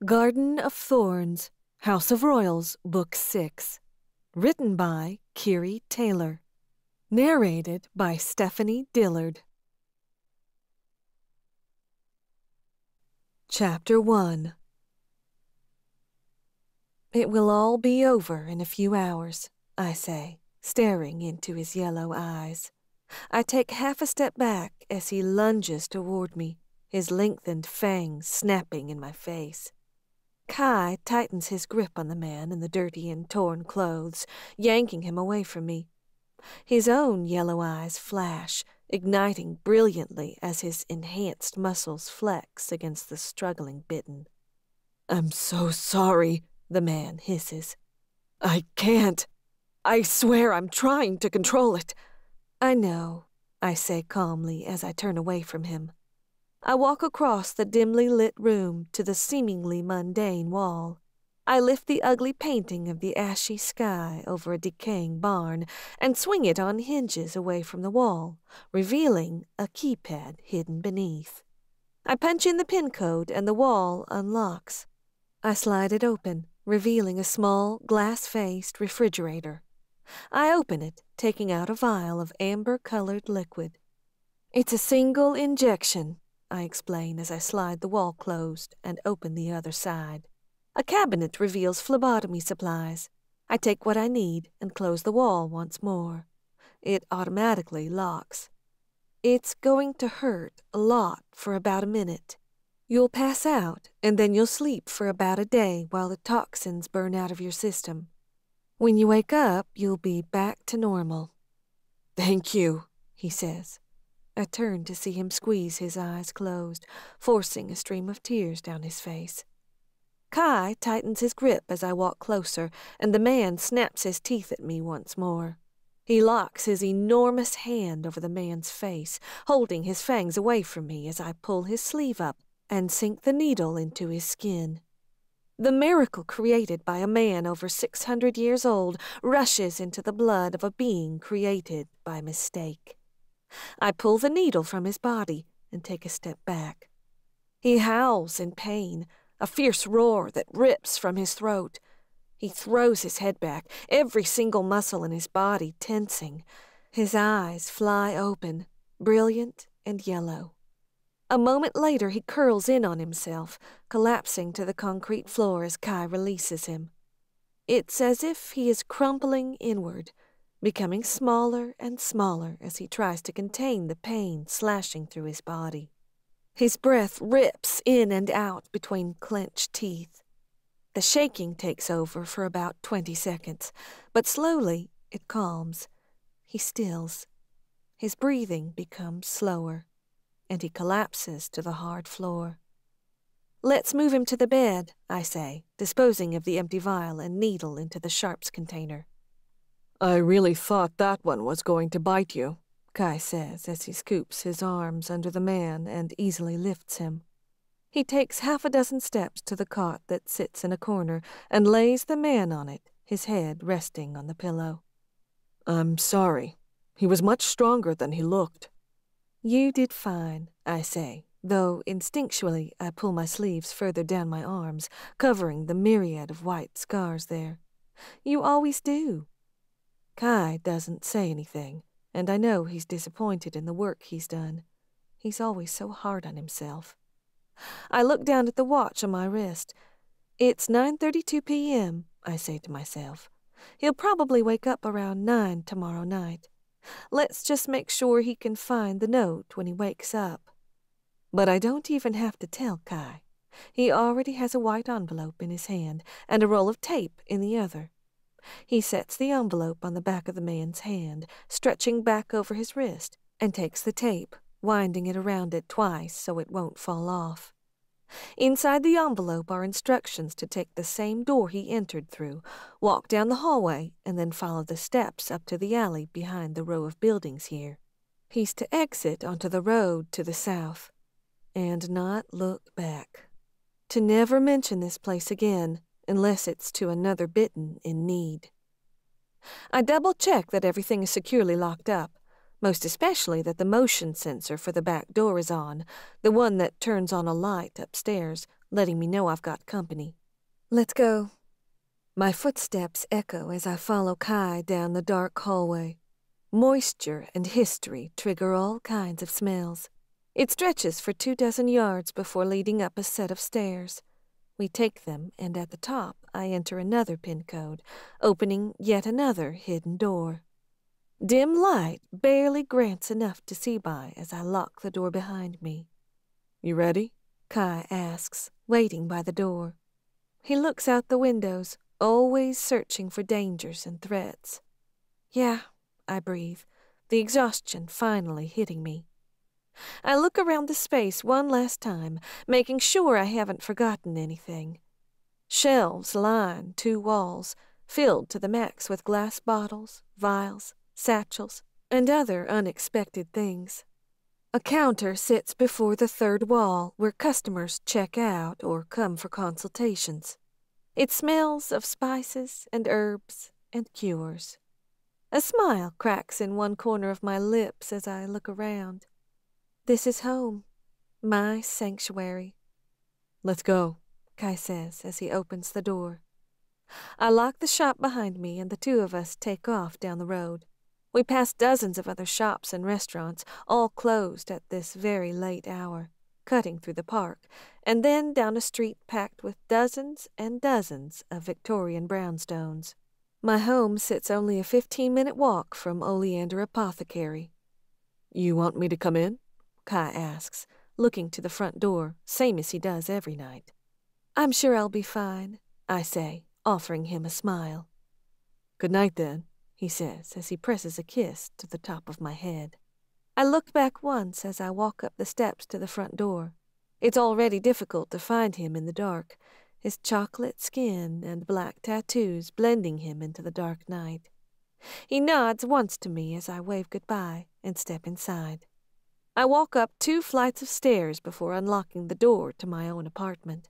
Garden of Thorns, House of Royals, Book 6. Written by Keary Taylor. Narrated by Stephanie Dillard. Chapter 1. It will all be over in a few hours, I say, staring into his yellow eyes. I take half a step back as he lunges toward me, his lengthened fangs snapping in my face. Kai tightens his grip on the man in the dirty and torn clothes, yanking him away from me. His own yellow eyes flash, igniting brilliantly as his enhanced muscles flex against the struggling Bitten. "I'm so sorry," the man hisses. "I can't. I swear I'm trying to control it." "I know," I say calmly as I turn away from him. I walk across the dimly lit room to the seemingly mundane wall. I lift the ugly painting of the ashy sky over a decaying barn and swing it on hinges away from the wall, revealing a keypad hidden beneath. I punch in the pin code and the wall unlocks. I slide it open, revealing a small, glass-faced refrigerator. I open it, taking out a vial of amber-colored liquid. "It's a single injection," I explain as I slide the wall closed and open the other side. A cabinet reveals phlebotomy supplies. I take what I need and close the wall once more. It automatically locks. "It's going to hurt a lot for about a minute. You'll pass out, and then you'll sleep for about a day while the toxins burn out of your system. When you wake up, you'll be back to normal." "Thank you," he says. I turn to see him squeeze his eyes closed, forcing a stream of tears down his face. Kai tightens his grip as I walk closer, and the man snaps his teeth at me once more. He locks his enormous hand over the man's face, holding his fangs away from me as I pull his sleeve up and sink the needle into his skin. The miracle created by a man over 600 years old rushes into the blood of a being created by mistake. I pull the needle from his body and take a step back. He howls in pain, a fierce roar that rips from his throat. He throws his head back, every single muscle in his body tensing. His eyes fly open, brilliant and yellow. A moment later, he curls in on himself, collapsing to the concrete floor as Kai releases him. It's as if he is crumpling inward, becoming smaller and smaller as he tries to contain the pain slashing through his body. His breath rips in and out between clenched teeth. The shaking takes over for about 20 seconds, but slowly it calms. He stills. His breathing becomes slower, and he collapses to the hard floor. "Let's move him to the bed," I say, disposing of the empty vial and needle into the sharps container. "I really thought that one was going to bite you," Kai says as he scoops his arms under the man and easily lifts him. He takes half a dozen steps to the cot that sits in a corner and lays the man on it, his head resting on the pillow. "I'm sorry. He was much stronger than he looked." "You did fine," I say, though instinctually I pull my sleeves further down my arms, covering the myriad of white scars there. "You always do." Kai doesn't say anything, and I know he's disappointed in the work he's done. He's always so hard on himself. I look down at the watch on my wrist. "It's 9:32 p.m., I say to myself. "He'll probably wake up around 9 tomorrow night. Let's just make sure he can find the note when he wakes up." But I don't even have to tell Kai. He already has a white envelope in his hand and a roll of tape in the other. He sets the envelope on the back of the man's hand, stretching back over his wrist, and takes the tape, winding it around it twice so it won't fall off. Inside the envelope are instructions to take the same door he entered through, walk down the hallway, and then follow the steps up to the alley behind the row of buildings here. He's to exit onto the road to the south, and not look back. To never mention this place again, unless it's to another Bitten in need. I double-check that everything is securely locked up, most especially that the motion sensor for the back door is on, the one that turns on a light upstairs, letting me know I've got company. Let's go. My footsteps echo as I follow Kai down the dark hallway. Moisture and history trigger all kinds of smells. It stretches for 24 yards before leading up a set of stairs. We take them, and at the top I enter another pin code, opening yet another hidden door. Dim light barely grants enough to see by as I lock the door behind me. "You ready?" Kai asks, waiting by the door. He looks out the windows, always searching for dangers and threats. "Yeah," I breathe, the exhaustion finally hitting me. I look around the space one last time, making sure I haven't forgotten anything. Shelves line 2 walls, filled to the max with glass bottles, vials, satchels, and other unexpected things. A counter sits before the 3rd wall where customers check out or come for consultations. It smells of spices and herbs and cures. A smile cracks in one corner of my lips as I look around. This is home, my sanctuary. "Let's go," Kai says as he opens the door. I lock the shop behind me and the two of us take off down the road. We pass dozens of other shops and restaurants, all closed at this very late hour, cutting through the park, and then down a street packed with dozens and dozens of Victorian brownstones. My home sits only a 15-minute walk from Oleander Apothecary. "You want me to come in?" Kai asks, looking to the front door, same as he does every night. "I'm sure I'll be fine," I say, offering him a smile. "Good night, then," he says as he presses a kiss to the top of my head. I look back once as I walk up the steps to the front door. It's already difficult to find him in the dark, his chocolate skin and black tattoos blending him into the dark night. He nods once to me as I wave goodbye and step inside. I walk up 2 flights of stairs before unlocking the door to my own apartment.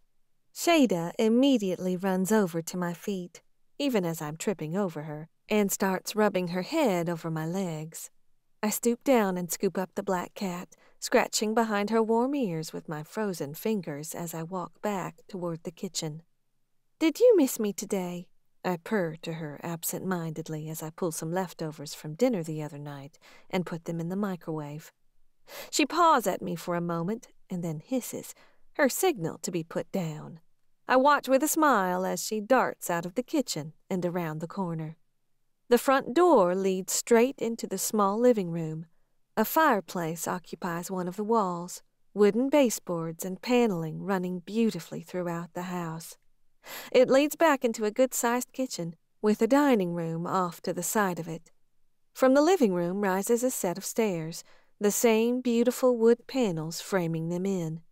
Shada immediately runs over to my feet, even as I'm tripping over her, and starts rubbing her head over my legs. I stoop down and scoop up the black cat, scratching behind her warm ears with my frozen fingers as I walk back toward the kitchen. "Did you miss me today?" I purr to her absent-mindedly as I pull some leftovers from dinner the other night and put them in the microwave. She paws at me for a moment and then hisses, her signal to be put down. I watch with a smile as she darts out of the kitchen and around the corner. The front door leads straight into the small living room. A fireplace occupies one of the walls, wooden baseboards and paneling running beautifully throughout the house. It leads back into a good-sized kitchen, with a dining room off to the side of it. From the living room rises a set of stairs, the same beautiful wood panels framing them in.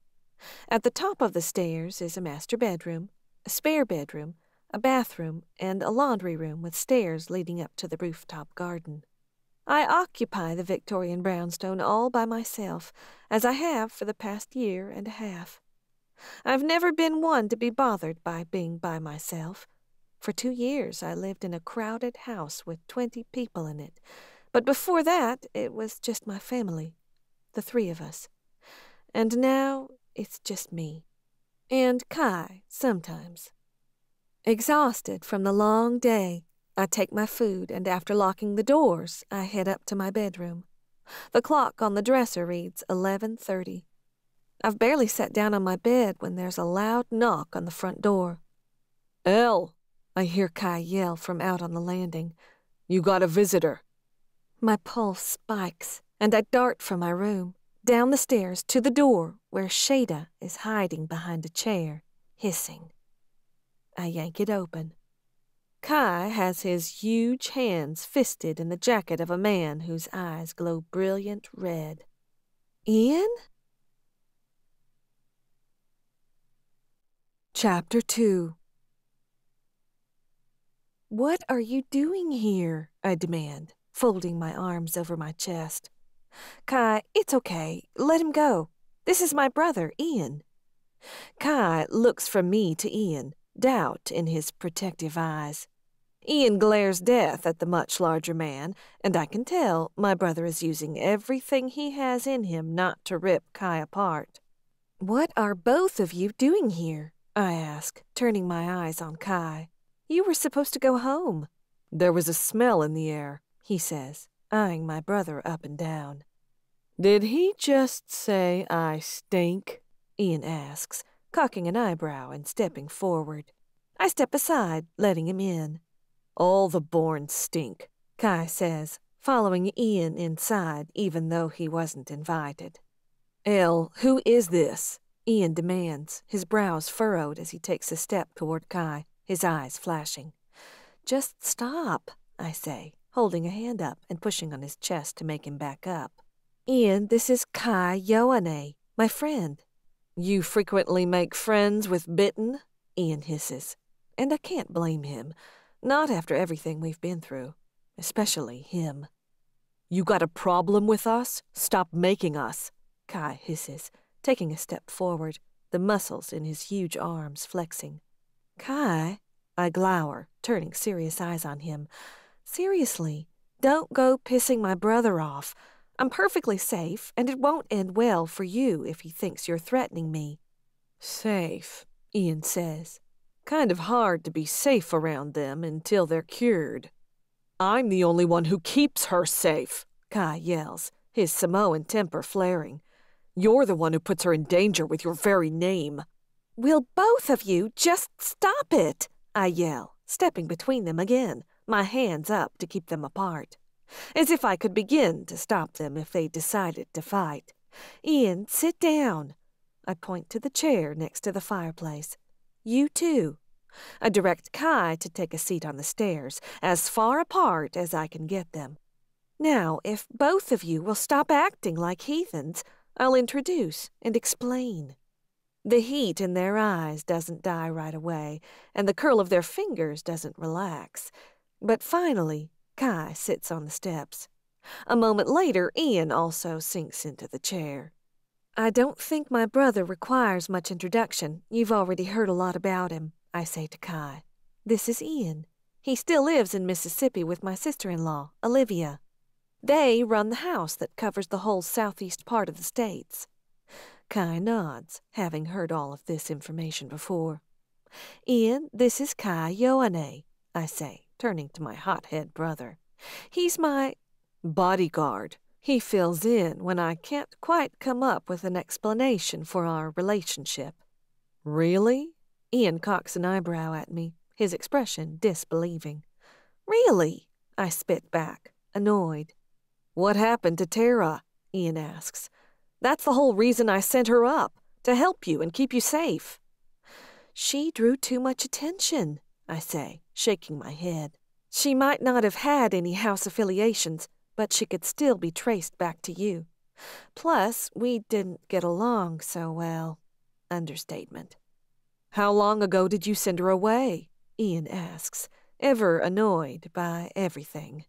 At the top of the stairs is a master bedroom, a spare bedroom, a bathroom, and a laundry room with stairs leading up to the rooftop garden. I occupy the Victorian brownstone all by myself, as I have for the past 1.5 years. I've never been one to be bothered by being by myself. For 2 years I lived in a crowded house with 20 people in it, but before that it was just my family, the 3 of us. And now it's just me. And Kai, sometimes. Exhausted from the long day, I take my food, and after locking the doors, I head up to my bedroom. The clock on the dresser reads 11:30. I've barely sat down on my bed when there's a loud knock on the front door. "Elle," I hear Kai yell from out on the landing. "You got a visitor." My pulse spikes, and I dart from my room, down the stairs to the door where Shada is hiding behind a chair, hissing. I yank it open. Kai has his huge hands fisted in the jacket of a man whose eyes glow brilliant red. "Ian?" Chapter 2. "What are you doing here?" I demand, folding my arms over my chest. "Kai, it's okay. Let him go. This is my brother, Ian." Kai looks from me to Ian, doubt in his protective eyes. Ian glares death at the much larger man, and I can tell my brother is using everything he has in him not to rip Kai apart. What are both of you doing here? I ask, turning my eyes on Kai. You were supposed to go home. There was a smell in the air, he says, eyeing my brother up and down. Did he just say I stink? Ian asks, cocking an eyebrow and stepping forward. I step aside, letting him in. All the Bournes stink, Kai says, following Ian inside even though he wasn't invited. Elle, who is this? Ian demands, his brows furrowed as he takes a step toward Kai, his eyes flashing. Just stop, I say, holding a hand up and pushing on his chest to make him back up. Ian, this is Kai Ioane, my friend. You frequently make friends with Bitten? Ian hisses. And I can't blame him, not after everything we've been through, especially him. You got a problem with us? Stop making us, Kai hisses, taking a step forward, the muscles in his huge arms flexing. Kai, I glower, turning serious eyes on him. Seriously, don't go pissing my brother off. I'm perfectly safe, and it won't end well for you if he thinks you're threatening me. Safe, Ian says. Kind of hard to be safe around them until they're cured. I'm the only one who keeps her safe, Kai yells, his Samoan temper flaring. You're the one who puts her in danger with your very name. Will both of you just stop it? I yell, stepping between them again, my hands up to keep them apart. As if I could begin to stop them if they decided to fight. Ian, sit down. I point to the chair next to the fireplace. You too. I direct Kai to take a seat on the stairs, as far apart as I can get them. Now, if both of you will stop acting like heathens, I'll introduce and explain. The heat in their eyes doesn't die right away, and the curl of their fingers doesn't relax. But finally, Kai sits on the steps. A moment later, Ian also sinks into the chair. I don't think my brother requires much introduction. You've already heard a lot about him, I say to Kai. This is Ian. He still lives in Mississippi with my sister-in-law, Olivia. They run the house that covers the whole southeast part of the States. Kai nods, having heard all of this information before. Ian, this is Kai Ioane, I say, turning to my hothead brother. He's my bodyguard. He fills in when I can't quite come up with an explanation for our relationship. Really? Ian cocks an eyebrow at me, his expression disbelieving. Really? I spit back, annoyed. What happened to Tara? Ian asks. That's the whole reason I sent her up, to help you and keep you safe. She drew too much attention, I say, shaking my head. She might not have had any house affiliations, but she could still be traced back to you. Plus, we didn't get along so well. Understatement. How long ago did you send her away? Ian asks, ever annoyed by everything.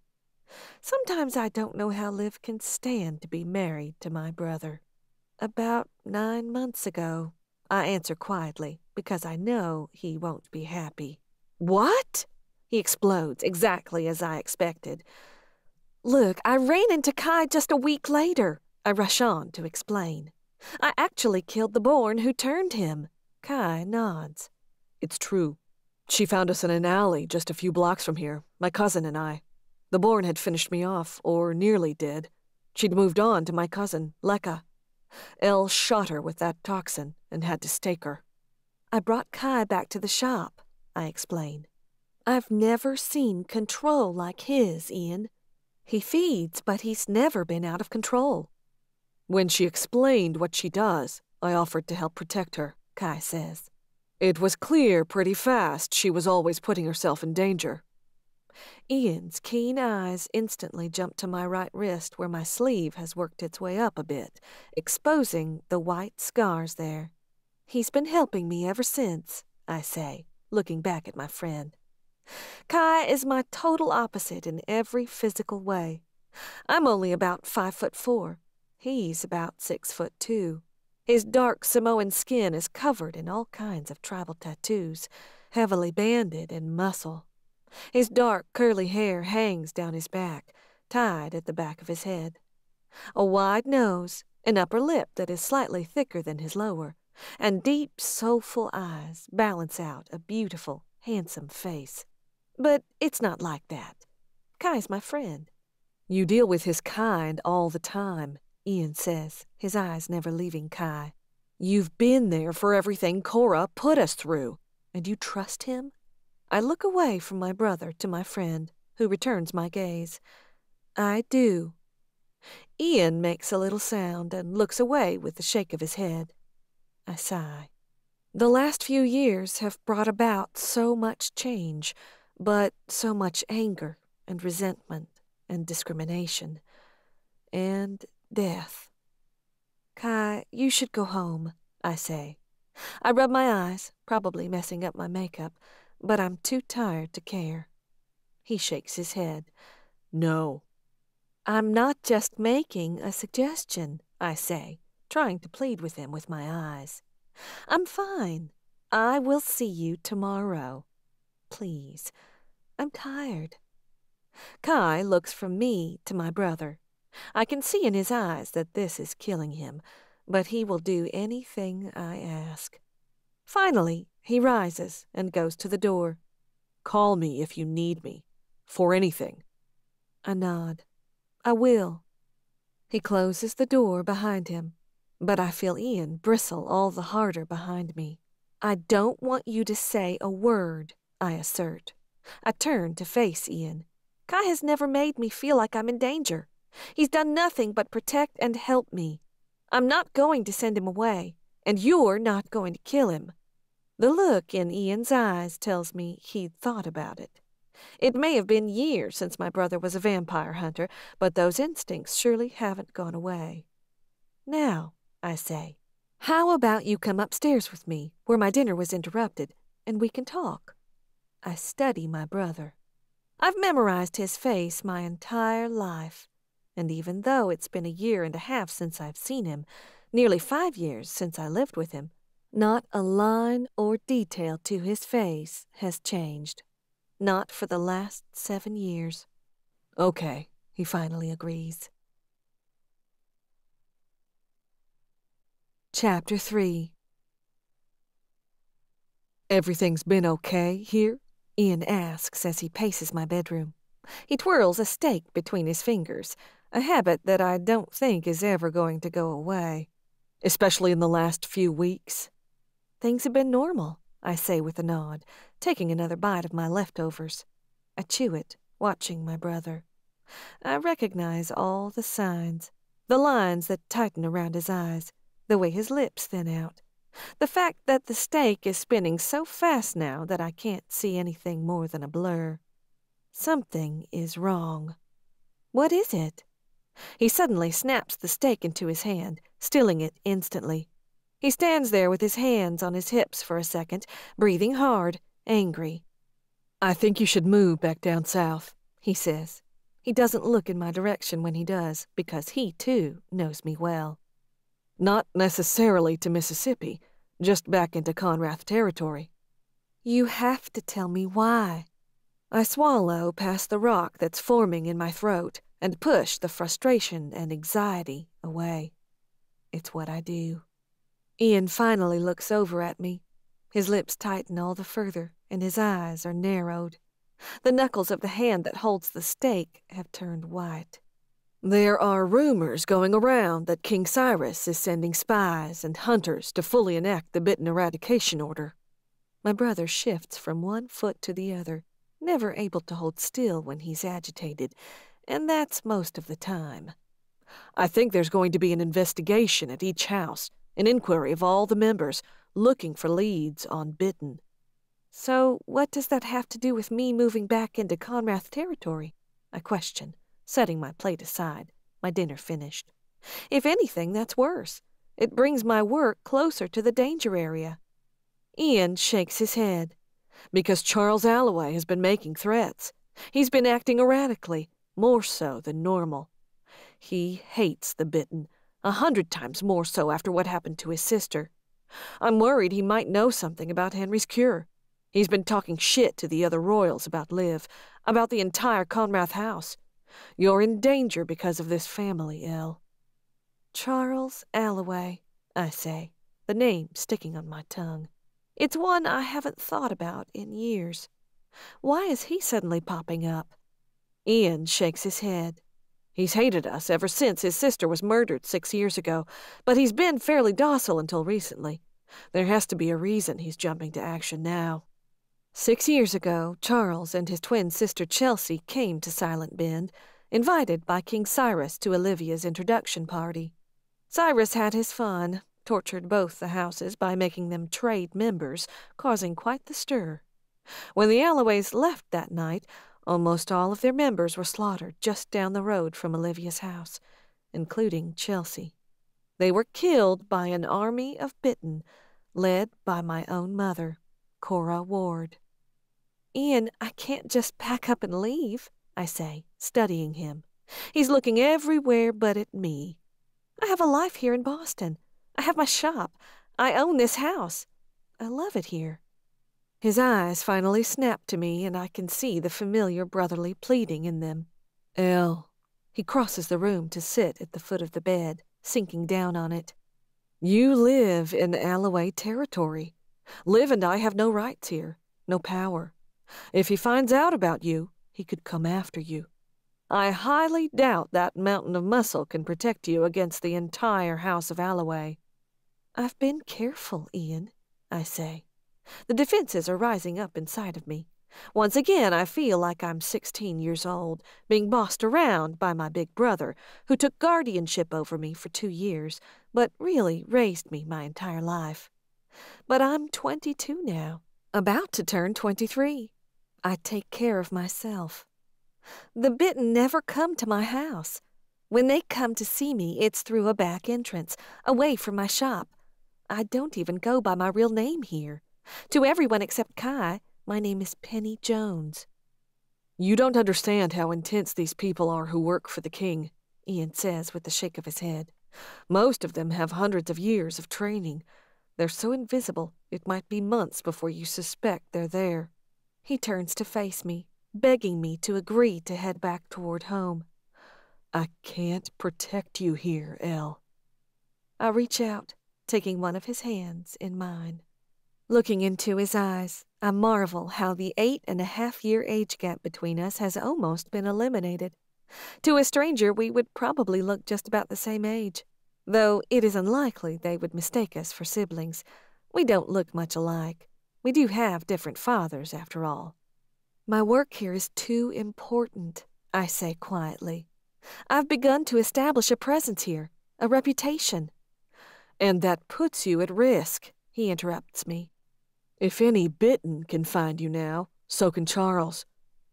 Sometimes I don't know how Liv can stand to be married to my brother. About 9 months ago, I answer quietly, because I know he won't be happy. What? He explodes exactly as I expected. Look, I ran into Kai just a week later, I rush on to explain. I actually killed the Bourne who turned him. Kai nods. It's true. She found us in an alley just a few blocks from here, my cousin and I. The Bourne had finished me off, or nearly did. She'd moved on to my cousin, Lekka. Elle shot her with that toxin and had to stake her. I brought Kai back to the shop, I explain. I've never seen control like his, Ian. He feeds, but he's never been out of control. When she explained what she does, I offered to help protect her, Kai says. It was clear pretty fast she was always putting herself in danger. Ian's keen eyes instantly jump to my right wrist where my sleeve has worked its way up a bit, exposing the white scars there. He's been helping me ever since, I say, looking back at my friend. Kai is my total opposite in every physical way. I'm only about 5'4". He's about 6'2". His dark Samoan skin is covered in all kinds of tribal tattoos, heavily banded in muscle. His dark, curly hair hangs down his back, tied at the back of his head. A wide nose, an upper lip that is slightly thicker than his lower, and deep, soulful eyes balance out a beautiful, handsome face. But it's not like that. Kai's my friend. You deal with his kind all the time, Ian says, his eyes never leaving Kai. You've been there for everything Cora put us through. And you trust him? I look away from my brother to my friend, who returns my gaze. I do. Ian makes a little sound and looks away with a shake of his head. I sigh. The last few years have brought about so much change, but so much anger and resentment and discrimination and death. Kai, you should go home, I say. I rub my eyes, probably messing up my makeup, but I'm too tired to care. He shakes his head. No. I'm not just making a suggestion, I say, trying to plead with him with my eyes. I'm fine. I will see you tomorrow. Please. I'm tired. Kai looks from me to my brother. I can see in his eyes that this is killing him, but he will do anything I ask. Finally, he rises and goes to the door. Call me if you need me. For anything. I nod. I will. He closes the door behind him, but I feel Ian bristle all the harder behind me. I don't want you to say a word, I assert. I turn to face Ian. Kai has never made me feel like I'm in danger. He's done nothing but protect and help me. I'm not going to send him away, and you're not going to kill him. The look in Ian's eyes tells me he'd thought about it. It may have been years since my brother was a vampire hunter, but those instincts surely haven't gone away. Now, I say, how about you come upstairs with me, where my dinner was interrupted, and we can talk? I study my brother. I've memorized his face my entire life, and even though it's been 1.5 years since I've seen him, nearly 5 years since I lived with him, not a line or detail to his face has changed. Not for the last 7 years. Okay, he finally agrees. Chapter 3. Everything's been okay here? Ian asks as he paces my bedroom. He twirls a steak between his fingers, a habit that I don't think is ever going to go away. Especially in the last few weeks. Things have been normal, I say with a nod, taking another bite of my leftovers. I chew it, watching my brother. I recognize all the signs, the lines that tighten around his eyes, the way his lips thin out, the fact that the steak is spinning so fast now that I can't see anything more than a blur. Something is wrong. What is it? He suddenly snaps the steak into his hand, stilling it instantly. He stands there with his hands on his hips for a second, breathing hard, angry. I think you should move back down south, he says. He doesn't look in my direction when he does, because he, too, knows me well. Not necessarily to Mississippi, just back into Conrath territory. You have to tell me why. I swallow past the rock that's forming in my throat and push the frustration and anxiety away. It's what I do. Ian finally looks over at me. His lips tighten all the further, and his eyes are narrowed. The knuckles of the hand that holds the steak have turned white. There are rumors going around that King Cyrus is sending spies and hunters to fully enact the Bitten eradication order. My brother shifts from one foot to the other, never able to hold still when he's agitated, and that's most of the time. I think there's going to be an investigation at each house, an inquiry of all the members, looking for leads on Bitten. So what does that have to do with me moving back into Conrath territory? I question, setting my plate aside, my dinner finished. If anything, that's worse. It brings my work closer to the danger area. Ian shakes his head. Because Charles Allaway has been making threats. He's been acting erratically, more so than normal. He hates the Bitten, 100 times more so after what happened to his sister. I'm worried he might know something about Henry's cure. He's been talking shit to the other royals about Liv, about the entire Conrath house. You're in danger because of this family, Elle. Charles Allaway, I say. the name sticking on my tongue. It's one I haven't thought about in years. Why is he suddenly popping up? Ian shakes his head. He's hated us ever since his sister was murdered 6 years ago, but he's been fairly docile until recently. There has to be a reason he's jumping to action now. 6 years ago, Charles and his twin sister Chelsea came to Silent Bend, invited by King Cyrus to Olivia's introduction party. Cyrus had his fun, tortured both the houses by making them trade members, causing quite the stir. When the Allaways left that night, almost all of their members were slaughtered just down the road from Olivia's house, including Chelsea. They were killed by an army of Bitten, led by my own mother, Elle Ward. Ian, I can't just pack up and leave, I say, studying him. He's looking everywhere but at me. I have a life here in Boston. I have my shop. I own this house. I love it here. His eyes finally snap to me, and I can see the familiar brotherly pleading in them. Elle. He crosses the room to sit at the foot of the bed, sinking down on it. You live in Allaway territory. Liv and I have no rights here, no power. If he finds out about you, he could come after you. I highly doubt that mountain of muscle can protect you against the entire House of Allaway. I've been careful, Ian, I say. The defenses are rising up inside of me. Once again, I feel like I'm 16 years old, being bossed around by my big brother, who took guardianship over me for 2 years, but really raised me my entire life. But I'm 22 now, about to turn 23. I take care of myself. The Bitten never come to my house. When they come to see me, it's through a back entrance, away from my shop. I don't even go by my real name here. To everyone except Kai, my name is Penny Jones. You don't understand how intense these people are who work for the king, Ian says with a shake of his head. Most of them have hundreds of years of training. They're so invisible, it might be months before you suspect they're there. He turns to face me, begging me to agree to head back toward home. I can't protect you here, Elle. I reach out, taking one of his hands in mine. Looking into his eyes, I marvel how the 8.5-year age gap between us has almost been eliminated. To a stranger, we would probably look just about the same age, though it is unlikely they would mistake us for siblings. We don't look much alike. We do have different fathers, after all. My work here is too important, I say quietly. I've begun to establish a presence here, a reputation. And that puts you at risk, he interrupts me. If any Bitten can find you now, so can Charles.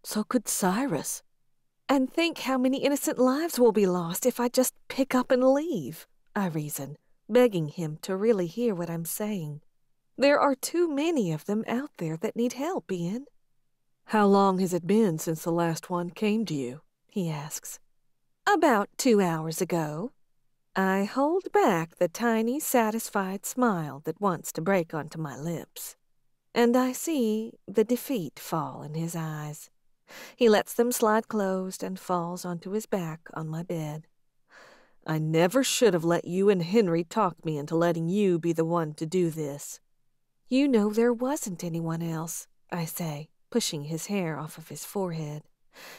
So could Cyrus. And think how many innocent lives will be lost if I just pick up and leave, I reason, begging him to really hear what I'm saying. There are too many of them out there that need help, Ian. How long has it been since the last one came to you? He asks. About 2 hours ago. I hold back the tiny, satisfied smile that wants to break onto my lips. And I see the defeat fall in his eyes. He lets them slide closed and falls onto his back on my bed. I never should have let you and Henry talk me into letting you be the one to do this. You know there wasn't anyone else, I say, pushing his hair off of his forehead.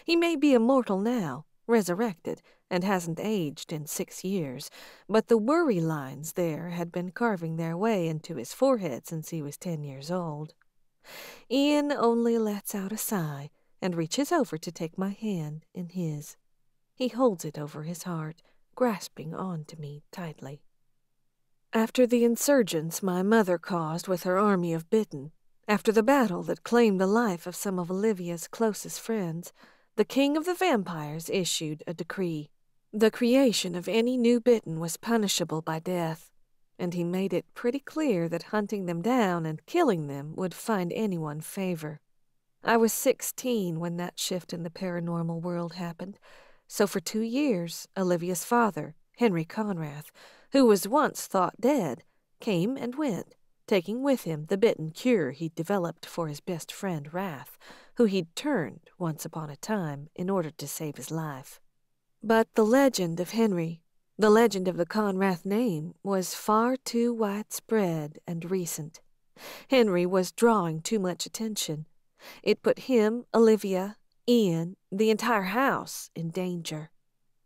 He may be immortal now, resurrected, and hasn't aged in 6 years, but the worry lines there had been carving their way into his forehead since he was 10 years old. Ian only lets out a sigh and reaches over to take my hand in his. He holds it over his heart, grasping onto me tightly. After the insurgents my mother caused with her army of Bitten, after the battle that claimed the life of some of Olivia's closest friends, the king of the vampires issued a decree. The creation of any new Bitten was punishable by death, and he made it pretty clear that hunting them down and killing them would find anyone favor. I was 16 when that shift in the paranormal world happened, so for 2 years, Olivia's father, Henry Conrath, who was once thought dead, came and went, taking with him the Bitten cure he'd developed for his best friend Wrath, who he'd turned once upon a time in order to save his life. But the legend of Henry, The legend of the Conrath name was far too widespread and recent. Henry was drawing too much attention. It put him, Olivia, Ian, the entire house in danger.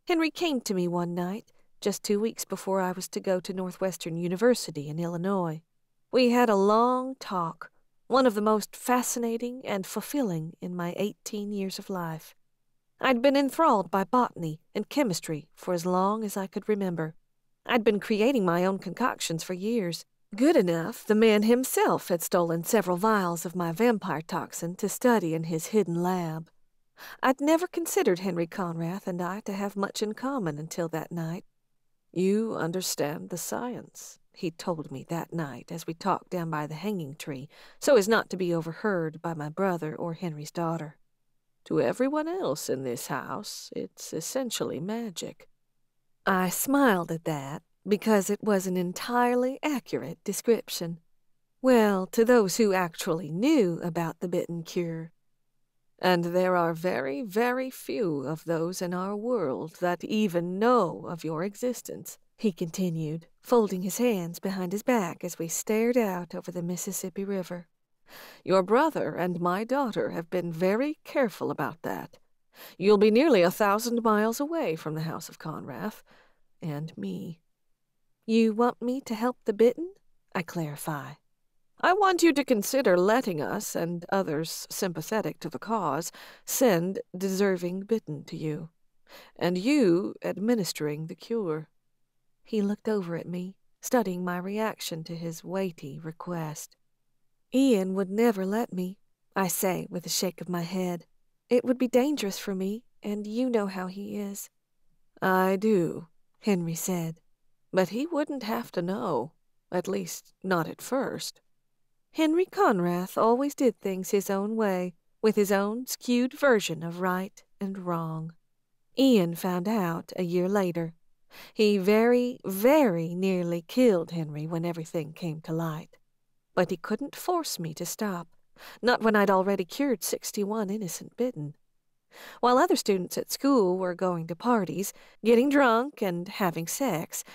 Henry came to me one night, just 2 weeks before I was to go to Northwestern University in Illinois. We had a long talk, one of the most fascinating and fulfilling in my 18 years of life. I'd been enthralled by botany and chemistry for as long as I could remember. I'd been creating my own concoctions for years. Good enough, the man himself had stolen several vials of my vampire toxin to study in his hidden lab. I'd never considered Henry Conrath and I to have much in common until that night. "You understand the science," he told me that night as we talked down by the hanging tree, so as not to be overheard by my brother or Henry's daughter. "To everyone else in this house, it's essentially magic." I smiled at that because it was an entirely accurate description. Well, to those who actually knew about the Bitten cure. "And there are very, very few of those in our world that even know of your existence," he continued, folding his hands behind his back as we stared out over the Mississippi River. "Your brother and my daughter have been very careful about that. You'll be nearly 1,000 miles away from the House of Conrath and me." "You want me to help the Bitten?" I clarify. "I want you to consider letting us, and others sympathetic to the cause, send deserving Bitten to you, and you administering the cure." He looked over at me, studying my reaction to his weighty request. "Ian would never let me," I say with a shake of my head. "It would be dangerous for me, and you know how he is." "I do," Henry said, "but he wouldn't have to know, at least not at first." Henry Conrath always did things his own way, with his own skewed version of right and wrong. Ian found out a year later. He very, very nearly killed Henry when everything came to light. But he couldn't force me to stop, not when I'd already cured 61 innocent Bitten. While other students at school were going to parties, getting drunk, and having sex,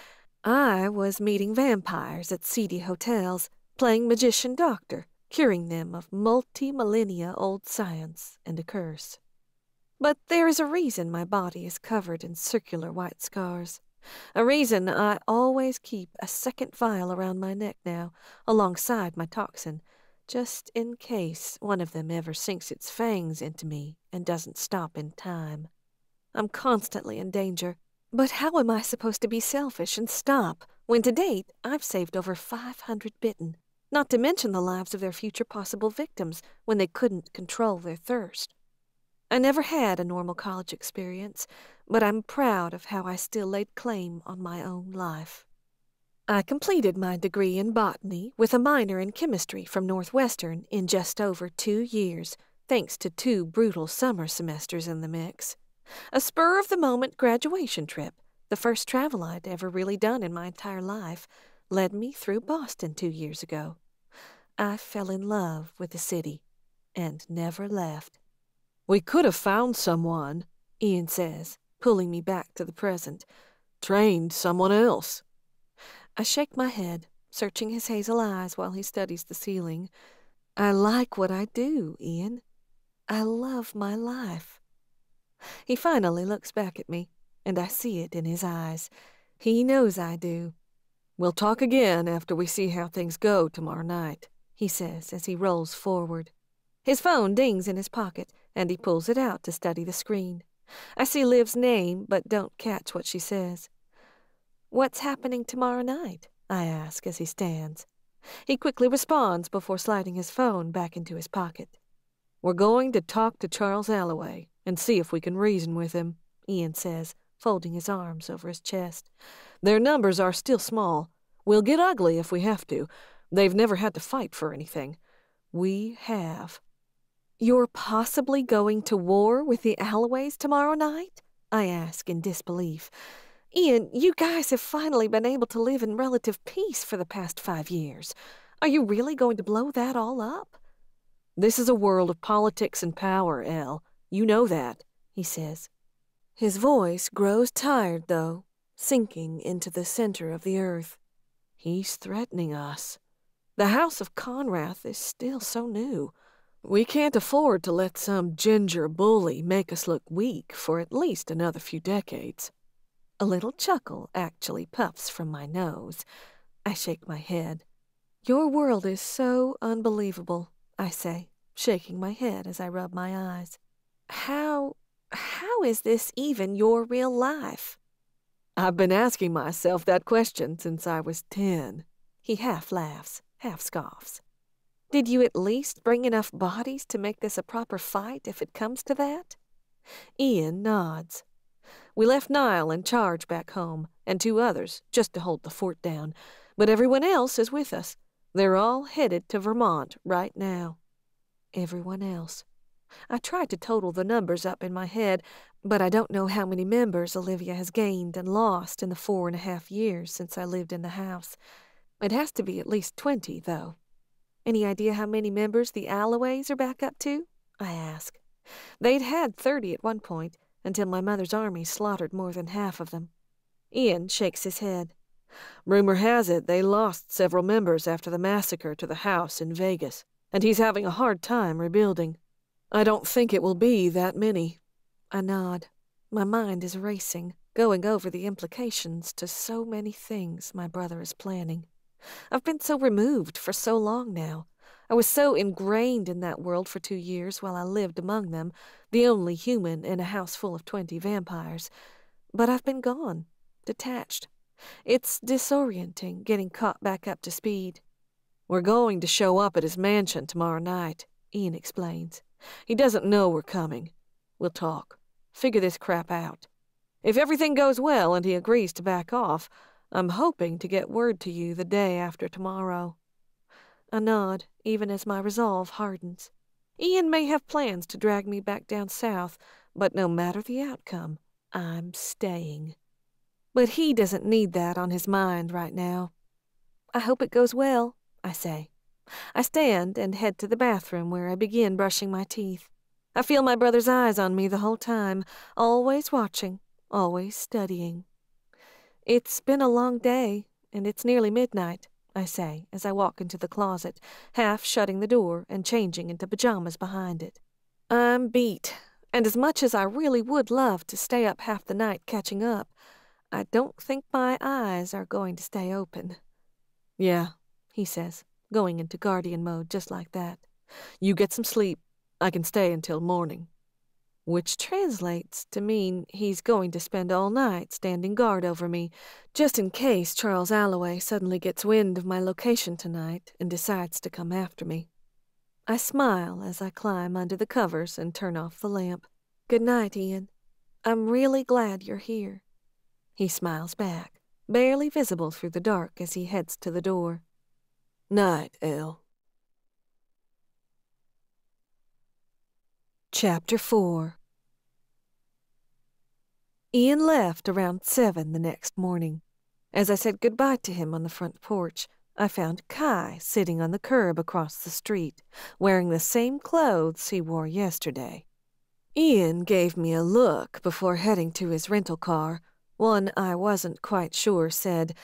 I was meeting vampires at seedy hotels, playing magician doctor, curing them of multi-millennia-old science and a curse. But there is a reason my body is covered in circular white scars. A reason I always keep a second vial around my neck now, alongside my toxin, just in case one of them ever sinks its fangs into me and doesn't stop in time. I'm constantly in danger, but how am I supposed to be selfish and stop when to date I've saved over 500 Bitten, not to mention the lives of their future possible victims when they couldn't control their thirst? I never had a normal college experience, but I'm proud of how I still laid claim on my own life. I completed my degree in botany with a minor in chemistry from Northwestern in just over 2 years, thanks to 2 brutal summer semesters in the mix. A spur-of-the-moment graduation trip, the first travel I'd ever really done in my entire life, led me through Boston 2 years ago. I fell in love with the city and never left. "We could have found someone," Ian says, pulling me back to the present. "Trained someone else." I shake my head, searching his hazel eyes while he studies the ceiling. I like what I do, Ian. I love my life. He finally looks back at me, and I see it in his eyes. He knows I do. "We'll talk again after we see how things go tomorrow night," he says as he rolls forward. His phone dings in his pocket, and he pulls it out to study the screen. I see Liv's name, but don't catch what she says. "What's happening tomorrow night?" I ask as he stands. He quickly responds before sliding his phone back into his pocket. "We're going to talk to Charles Allaway and see if we can reason with him," Ian says, folding his arms over his chest. "Their numbers are still small. We'll get ugly if we have to. They've never had to fight for anything. We have." "You're possibly going to war with the Alloways tomorrow night?" I ask in disbelief. "Ian, you guys have finally been able to live in relative peace for the past 5 years. Are you really going to blow that all up?" "This is a world of politics and power, Elle. You know that," he says. His voice grows tired, though, sinking into the center of the earth. He's threatening us. The House of Conrath is still so new. We can't afford to let some ginger bully make us look weak for at least another few decades. A little chuckle actually puffs from my nose. I shake my head. Your world is so unbelievable, I say, shaking my head as I rub my eyes. How is this even your real life? I've been asking myself that question since I was 10. He half laughs, half scoffs. Did you at least bring enough bodies to make this a proper fight if it comes to that? Ian nods. We left Niall in charge back home, and 2 others, just to hold the fort down, but everyone else is with us. They're all headed to Vermont right now. Everyone else. I tried to total the numbers up in my head, but I don't know how many members Olivia has gained and lost in the 4.5 years since I lived in the house. It has to be at least 20, though. Any idea how many members the Allaways are back up to? I ask. They'd had 30 at one point, until my mother's army slaughtered more than half of them. Ian shakes his head. Rumor has it they lost several members after the massacre to the house in Vegas, and he's having a hard time rebuilding. I don't think it will be that many. I nod. My mind is racing, going over the implications to so many things my brother is planning. I've been so removed for so long now. I was so ingrained in that world for 2 years while I lived among them, the only human in a house full of 20 vampires. But I've been gone, detached. It's disorienting getting caught back up to speed. We're going to show up at his mansion tomorrow night, Ian explains. He doesn't know we're coming. We'll talk. Figure this crap out. If everything goes well and he agrees to back off, I'm hoping to get word to you the day after tomorrow. I nod, even as my resolve hardens. Ian may have plans to drag me back down south, but no matter the outcome, I'm staying. But he doesn't need that on his mind right now. I hope it goes well, I say. I stand and head to the bathroom where I begin brushing my teeth. I feel my brother's eyes on me the whole time, always watching, always studying. It's been a long day, and it's nearly midnight, I say as I walk into the closet, half shutting the door and changing into pajamas behind it. I'm beat, and as much as I really would love to stay up half the night catching up, I don't think my eyes are going to stay open. Yeah, he says, going into guardian mode just like that. You get some sleep. I can stay until morning. Which translates to mean he's going to spend all night standing guard over me, just in case Charles Allaway suddenly gets wind of my location tonight and decides to come after me. I smile as I climb under the covers and turn off the lamp. Good night, Ian. I'm really glad you're here. He smiles back, barely visible through the dark as he heads to the door. Night, Elle. Chapter 4. Ian left around 7 the next morning. As I said goodbye to him on the front porch, I found Kai sitting on the curb across the street, wearing the same clothes he wore yesterday. Ian gave me a look before heading to his rental car, one I wasn't quite sure said,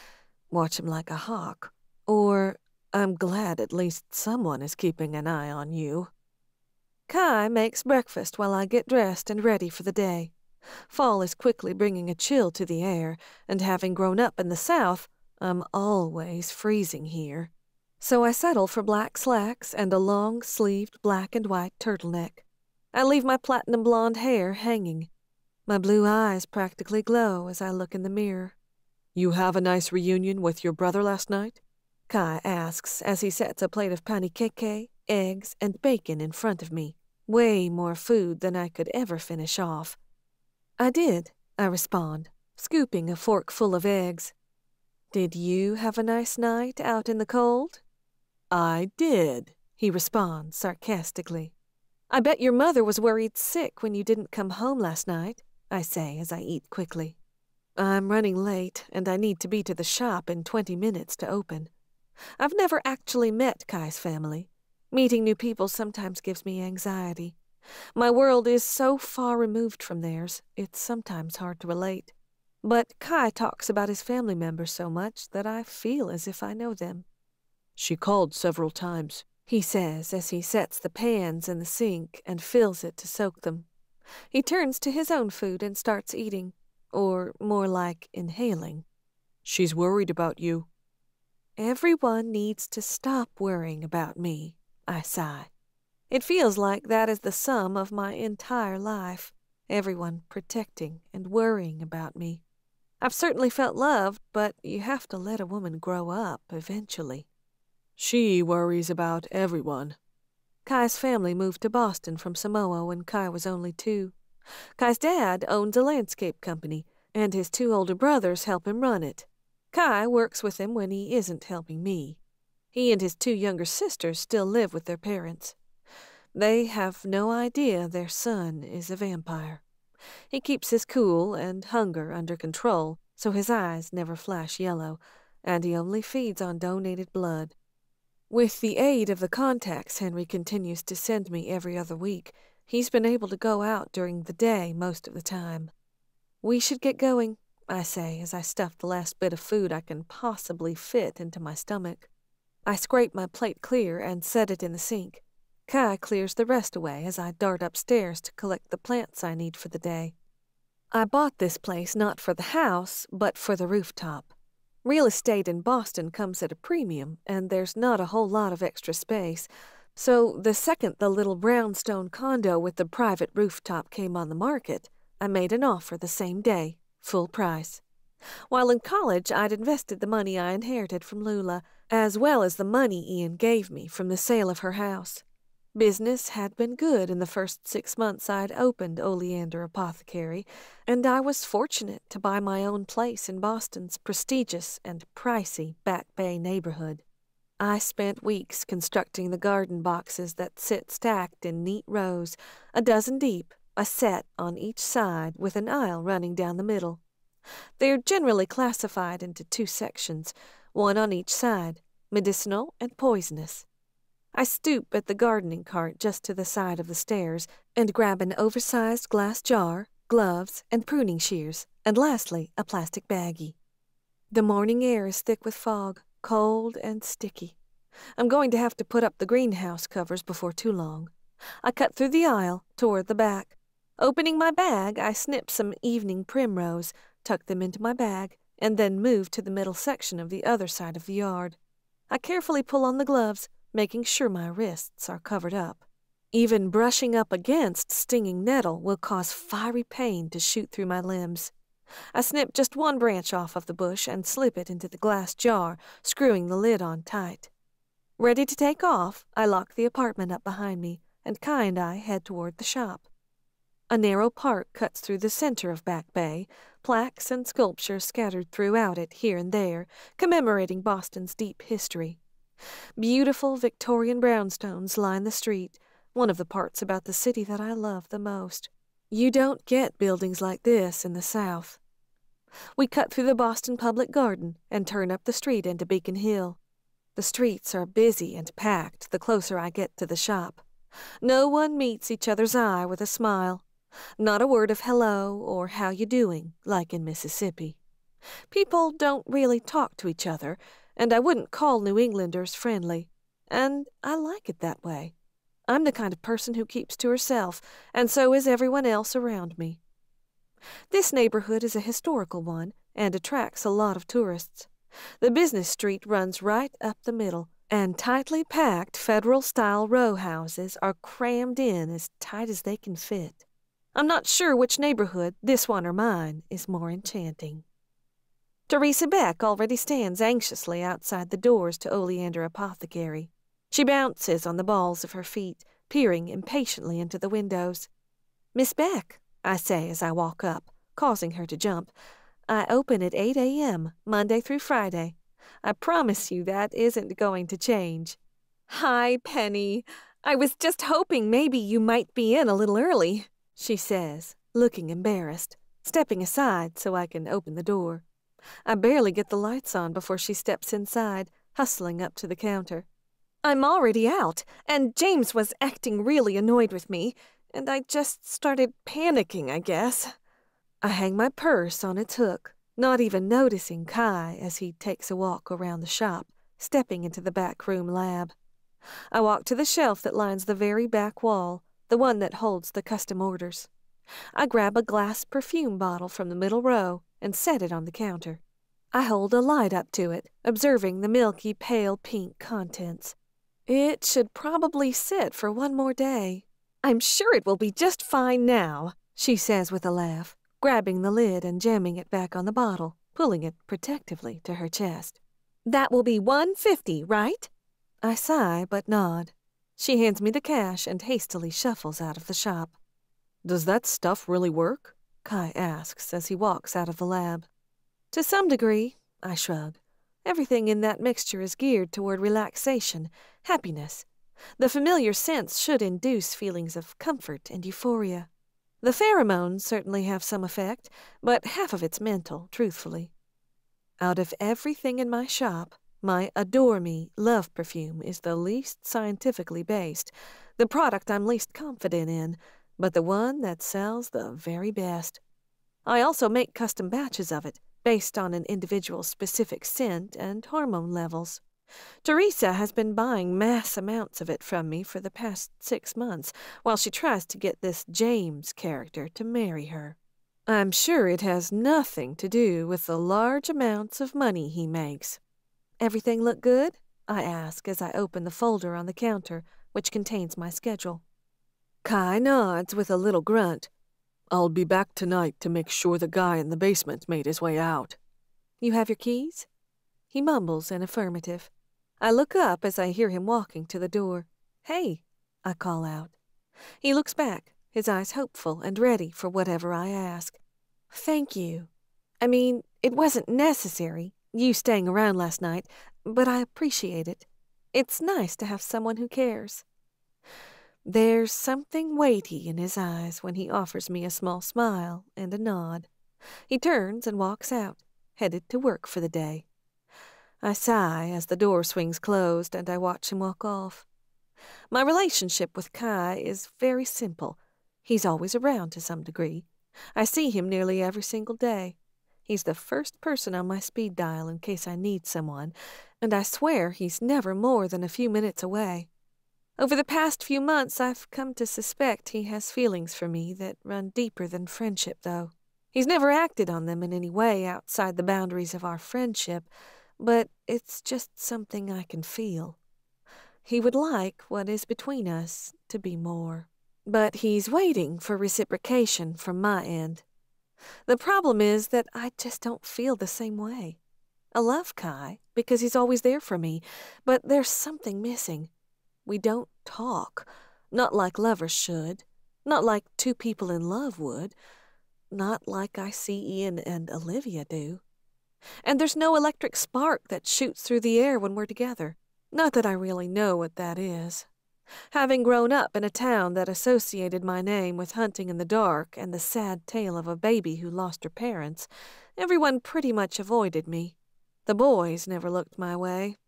"Watch him like a hawk," or, "I'm glad at least someone is keeping an eye on you." Kai makes breakfast while I get dressed and ready for the day. Fall is quickly bringing a chill to the air, and having grown up in the South, I'm always freezing here. So I settle for black slacks and a long-sleeved black and white turtleneck. I leave my platinum blonde hair hanging. My blue eyes practically glow as I look in the mirror. You have a nice reunion with your brother last night? Kai asks as he sets a plate of pancake, eggs, and bacon in front of me. Way more food than I could ever finish off. I did, I respond, scooping a fork full of eggs. Did you have a nice night out in the cold? I did, he responds sarcastically. I bet your mother was worried sick when you didn't come home last night, I say as I eat quickly. I'm running late, and I need to be to the shop in 20 minutes to open. I've never actually met Kai's family. Meeting new people sometimes gives me anxiety. My world is so far removed from theirs, it's sometimes hard to relate. But Kai talks about his family members so much that I feel as if I know them. She called several times, he says as he sets the pans in the sink and fills it to soak them. He turns to his own food and starts eating, or more like inhaling. She's worried about you. Everyone needs to stop worrying about me, I sigh. It feels like that is the sum of my entire life, everyone protecting and worrying about me. I've certainly felt loved, but you have to let a woman grow up eventually. She worries about everyone. Kai's family moved to Boston from Samoa when Kai was only 2. Kai's dad owns a landscape company, and his 2 older brothers help him run it. Kai works with him when he isn't helping me. He and his 2 younger sisters still live with their parents. They have no idea their son is a vampire. He keeps his cool and hunger under control, so his eyes never flash yellow, and he only feeds on donated blood. With the aid of the contacts Henry continues to send me every other week, he's been able to go out during the day most of the time. We should get going, I say as I stuff the last bit of food I can possibly fit into my stomach. I scrape my plate clear and set it in the sink. Kai clears the rest away as I dart upstairs to collect the plants I need for the day. I bought this place not for the house, but for the rooftop. Real estate in Boston comes at a premium, and there's not a whole lot of extra space, so the second the little brownstone condo with the private rooftop came on the market, I made an offer the same day, full price. While in college, I'd invested the money I inherited from Lula, as well as the money Ian gave me from the sale of her house. Business had been good in the first 6 months I'd opened Oleander Apothecary, and I was fortunate to buy my own place in Boston's prestigious and pricey Back Bay neighborhood. I spent weeks constructing the garden boxes that sit stacked in neat rows, a dozen deep, a set on each side with an aisle running down the middle. They're generally classified into 2 sections, one on each side, medicinal and poisonous. I stoop at the gardening cart just to the side of the stairs and grab an oversized glass jar, gloves, and pruning shears, and lastly, a plastic baggie. The morning air is thick with fog, cold and sticky. I'm going to have to put up the greenhouse covers before too long. I cut through the aisle toward the back. Opening my bag, I snip some evening primrose, tuck them into my bag, and then move to the middle section of the other side of the yard. I carefully pull on the gloves, making sure my wrists are covered up. Even brushing up against stinging nettle will cause fiery pain to shoot through my limbs. I snip just one branch off of the bush and slip it into the glass jar, screwing the lid on tight. Ready to take off, I lock the apartment up behind me, and Kai and I head toward the shop. A narrow park cuts through the center of Back Bay, plaques and sculptures scattered throughout it here and there, commemorating Boston's deep history. Beautiful Victorian brownstones line the street, one of the parts about the city that I love the most. You don't get buildings like this in the South. We cut through the Boston Public Garden and turn up the street into Beacon Hill. The streets are busy and packed the closer I get to the shop. No one meets each other's eye with a smile. Not a word of hello or how you doing, like in Mississippi. People don't really talk to each other, and I wouldn't call New Englanders friendly. And I like it that way. I'm the kind of person who keeps to herself, and so is everyone else around me. This neighborhood is a historical one and attracts a lot of tourists. The business street runs right up the middle, and tightly packed Federal-style row houses are crammed in as tight as they can fit. I'm not sure which neighborhood, this one or mine, is more enchanting. Teresa Beck already stands anxiously outside the doors to Oleander Apothecary. She bounces on the balls of her feet, peering impatiently into the windows. "Miss Beck," I say as I walk up, causing her to jump. "I open at 8 a.m., Monday through Friday. I promise you that isn't going to change." "Hi, Penny. I was just hoping maybe you might be in a little early," she says, looking embarrassed, stepping aside so I can open the door. I barely get the lights on before she steps inside, hustling up to the counter. "I'm already out, and James was acting really annoyed with me, and I just started panicking, I guess." I hang my purse on its hook, not even noticing Kai as he takes a walk around the shop, stepping into the back room lab. I walk to the shelf that lines the very back wall, the one that holds the custom orders. I grab a glass perfume bottle from the middle row and set it on the counter. I hold a light up to it, observing the milky, pale pink contents. It should probably sit for one more day. I'm sure it will be just fine now, she says with a laugh, grabbing the lid and jamming it back on the bottle, pulling it protectively to her chest. That will be $150, right? I sigh but nod. She hands me the cash and hastily shuffles out of the shop. Does that stuff really work? Kai asks as he walks out of the lab. To some degree, I shrug. Everything in that mixture is geared toward relaxation, happiness. The familiar scents should induce feelings of comfort and euphoria. The pheromones certainly have some effect, but half of it's mental, truthfully. Out of everything in my shop, my Adore Me love perfume is the least scientifically based, the product I'm least confident in, but the one that sells the very best. I also make custom batches of it, based on an individual's specific scent and hormone levels. Teresa has been buying mass amounts of it from me for the past 6 months, while she tries to get this James character to marry her. I'm sure it has nothing to do with the large amounts of money he makes. Everything look good? I ask as I open the folder on the counter, which contains my schedule. Kai nods with a little grunt. I'll be back tonight to make sure the guy in the basement made his way out. You have your keys? He mumbles an affirmative. I look up as I hear him walking to the door. Hey, I call out. He looks back, his eyes hopeful and ready for whatever I ask. Thank you. I mean, it wasn't necessary, you staying around last night, but I appreciate it. It's nice to have someone who cares. There's something weighty in his eyes when he offers me a small smile and a nod. He turns and walks out, headed to work for the day. I sigh as the door swings closed and I watch him walk off. My relationship with Kai is very simple. He's always around to some degree. I see him nearly every single day. He's the first person on my speed dial in case I need someone, and I swear he's never more than a few minutes away. Over the past few months, I've come to suspect he has feelings for me that run deeper than friendship, though. He's never acted on them in any way outside the boundaries of our friendship, but it's just something I can feel. He would like what is between us to be more, but he's waiting for reciprocation from my end. The problem is that I just don't feel the same way. I love Kai because he's always there for me, but there's something missing. We don't talk, not like lovers should, not like two people in love would, not like I see Ian and Olivia do. And there's no electric spark that shoots through the air when we're together. Not that I really know what that is. Having grown up in a town that associated my name with hunting in the dark and the sad tale of a baby who lost her parents, everyone pretty much avoided me. The boys never looked my way.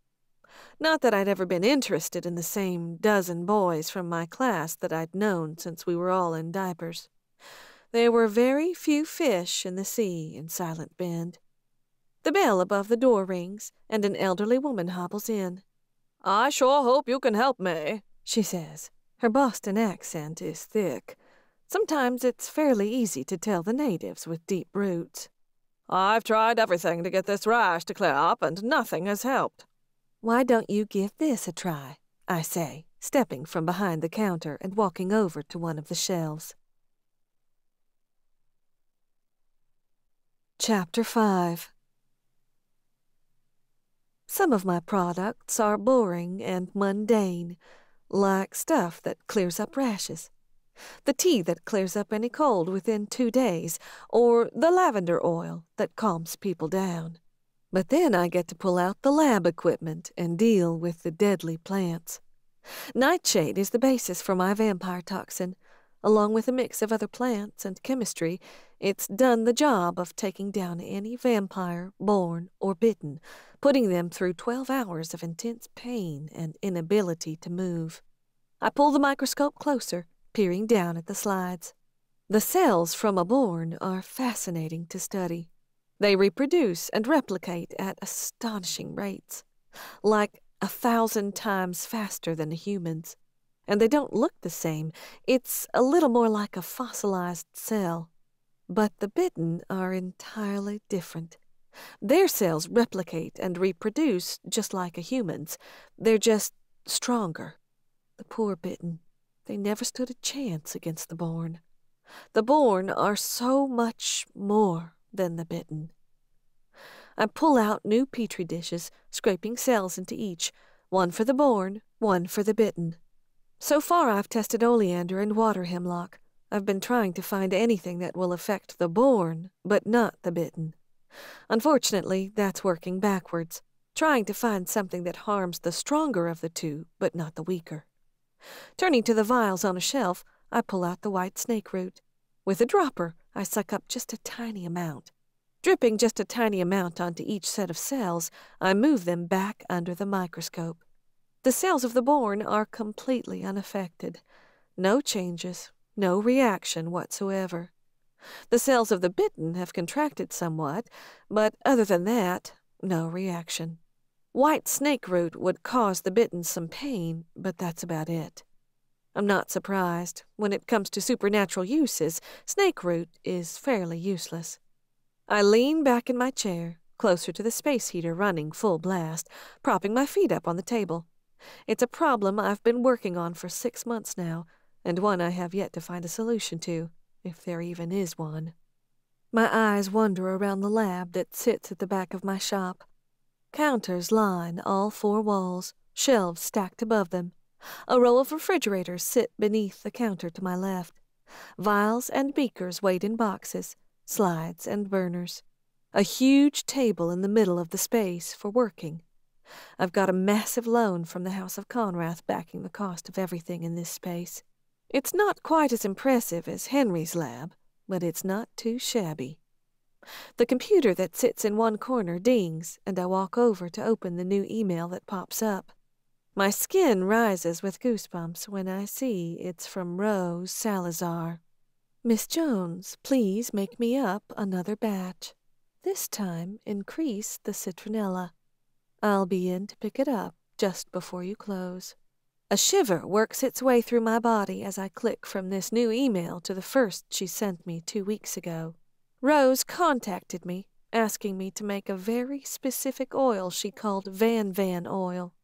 Not that I'd ever been interested in the same dozen boys from my class that I'd known since we were all in diapers. There were very few fish in the sea in Silent Bend. The bell above the door rings, and an elderly woman hobbles in. I sure hope you can help me, she says. Her Boston accent is thick. Sometimes it's fairly easy to tell the natives with deep roots. I've tried everything to get this rash to clear up, and nothing has helped. Why don't you give this a try? I say, stepping from behind the counter and walking over to one of the shelves. Chapter 5. Some of my products are boring and mundane, like stuff that clears up rashes, the tea that clears up any cold within 2 days, or the lavender oil that calms people down. But then I get to pull out the lab equipment and deal with the deadly plants. Nightshade is the basis for my vampire toxin. Along with a mix of other plants and chemistry, it's done the job of taking down any vampire, born or bitten, putting them through 12 hours of intense pain and inability to move. I pull the microscope closer, peering down at the slides. The cells from a born are fascinating to study. They reproduce and replicate at astonishing rates, like 1,000 times faster than the humans. And they don't look the same. It's a little more like a fossilized cell. But the bitten are entirely different. Their cells replicate and reproduce just like a human's. They're just stronger. The poor bitten, they never stood a chance against the born. The born are so much more than the bitten. I pull out new petri dishes, scraping cells into each, one for the born, one for the bitten. So far I've tested oleander and water hemlock. I've been trying to find anything that will affect the born, but not the bitten. Unfortunately, that's working backwards, trying to find something that harms the stronger of the two, but not the weaker. Turning to the vials on a shelf, I pull out the white snake root. With a dropper, I suck up just a tiny amount. Dripping just a tiny amount onto each set of cells, I move them back under the microscope. The cells of the born are completely unaffected. No changes, no reaction whatsoever. The cells of the bitten have contracted somewhat, but other than that, no reaction. White snake root would cause the bitten some pain, but that's about it. I'm not surprised. When it comes to supernatural uses, snake root is fairly useless. I lean back in my chair, closer to the space heater running full blast, propping my feet up on the table. It's a problem I've been working on for 6 months now, and one I have yet to find a solution to, if there even is one. My eyes wander around the lab that sits at the back of my shop. Counters line all 4 walls, shelves stacked above them. A row of refrigerators sit beneath the counter to my left. Vials and beakers wait in boxes, slides and burners. A huge table in the middle of the space for working. I've got a massive loan from the House of Conrath backing the cost of everything in this space. It's not quite as impressive as Henry's lab, but it's not too shabby. The computer that sits in one corner dings, and I walk over to open the new email that pops up. My skin rises with goosebumps when I see it's from Rose Salazar. Miss Jones, please make me up another batch. This time increase the citronella. I'll be in to pick it up just before you close. A shiver works its way through my body as I click from this new email to the first she sent me 2 weeks ago. Rose contacted me, asking me to make a very specific oil she called Van oil.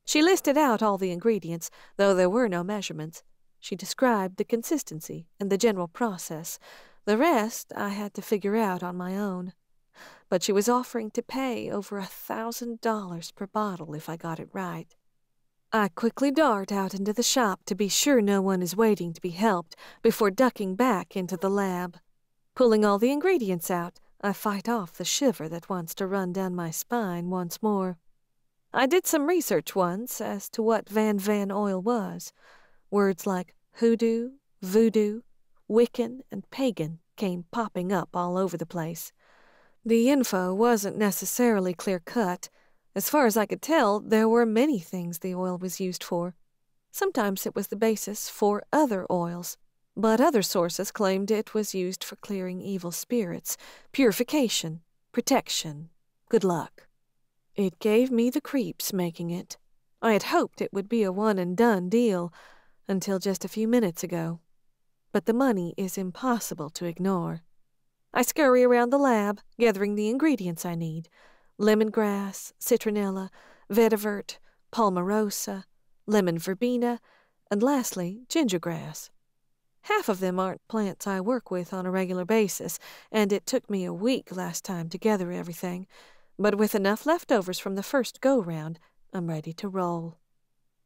She listed out all the ingredients, though there were no measurements. She described the consistency and the general process. The rest I had to figure out on my own. But she was offering to pay over $1,000 per bottle if I got it right. I quickly dart out into the shop to be sure no one is waiting to be helped before ducking back into the lab. Pulling all the ingredients out, I fight off the shiver that wants to run down my spine once more. I did some research once as to what Van oil was. Words like hoodoo, voodoo, Wiccan, and pagan came popping up all over the place. The info wasn't necessarily clear-cut. As far as I could tell, there were many things the oil was used for. Sometimes it was the basis for other oils, but other sources claimed it was used for clearing evil spirits, purification, protection, good luck. It gave me the creeps making it. I had hoped it would be a one-and-done deal until just a few minutes ago. But the money is impossible to ignore. I scurry around the lab, gathering the ingredients I need. Lemongrass, citronella, vetiver, palmarosa, lemon verbena, and lastly, gingergrass. Half of them aren't plants I work with on a regular basis, and it took me a week last time to gather everything. But with enough leftovers from the first go-round, I'm ready to roll.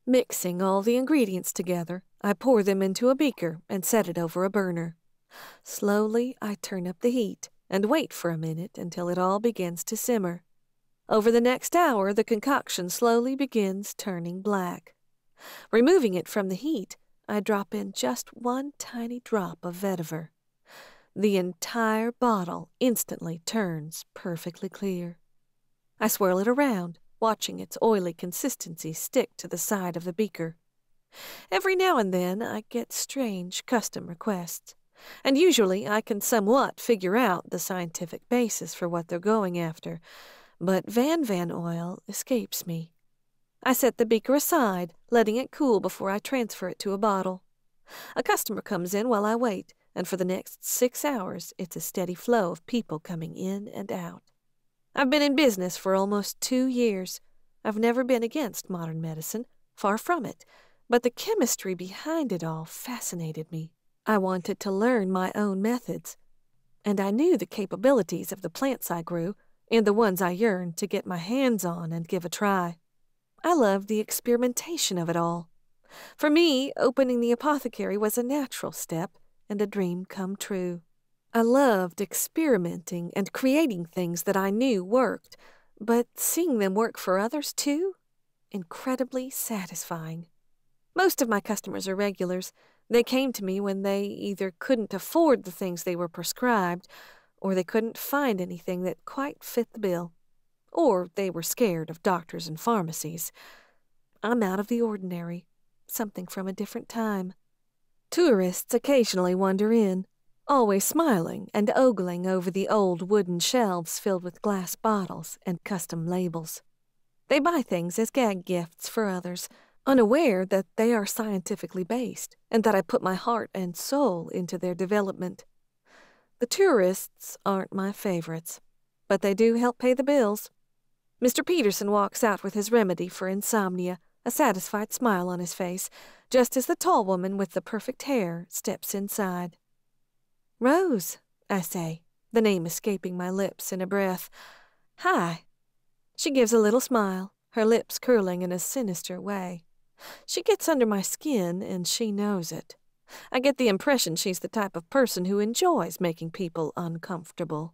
Mixing all the ingredients together, I pour them into a beaker and set it over a burner. Slowly, I turn up the heat and wait for a minute until it all begins to simmer. Over the next hour, the concoction slowly begins turning black. Removing it from the heat, I drop in just one tiny drop of vetiver. The entire bottle instantly turns perfectly clear. I swirl it around, watching its oily consistency stick to the side of the beaker. Every now and then I get strange custom requests. and usually I can somewhat figure out the scientific basis for what they're going after, but Van oil escapes me. I set the beaker aside, letting it cool before I transfer it to a bottle. A customer comes in while I wait, and for the next 6 hours it's a steady flow of people coming in and out. I've been in business for almost 2 years. I've never been against modern medicine, far from it, but the chemistry behind it all fascinated me. I wanted to learn my own methods, and I knew the capabilities of the plants I grew and the ones I yearned to get my hands on and give a try. I loved the experimentation of it all. For me, opening the apothecary was a natural step and a dream come true. I loved experimenting and creating things that I knew worked, but seeing them work for others too? Incredibly satisfying. Most of my customers are regulars. They came to me when they either couldn't afford the things they were prescribed, or they couldn't find anything that quite fit the bill, or they were scared of doctors and pharmacies. I'm out of the ordinary, something from a different time. Tourists occasionally wander in, always smiling and ogling over the old wooden shelves filled with glass bottles and custom labels. They buy things as gag gifts for others, unaware that they are scientifically based and that I put my heart and soul into their development. The tourists aren't my favorites, but they do help pay the bills. Mr. Peterson walks out with his remedy for insomnia, a satisfied smile on his face, just as the tall woman with the perfect hair steps inside. "Rose," I say, the name escaping my lips in a breath. "Hi." She gives a little smile, her lips curling in a sinister way. She gets under my skin, and she knows it. I get the impression she's the type of person who enjoys making people uncomfortable.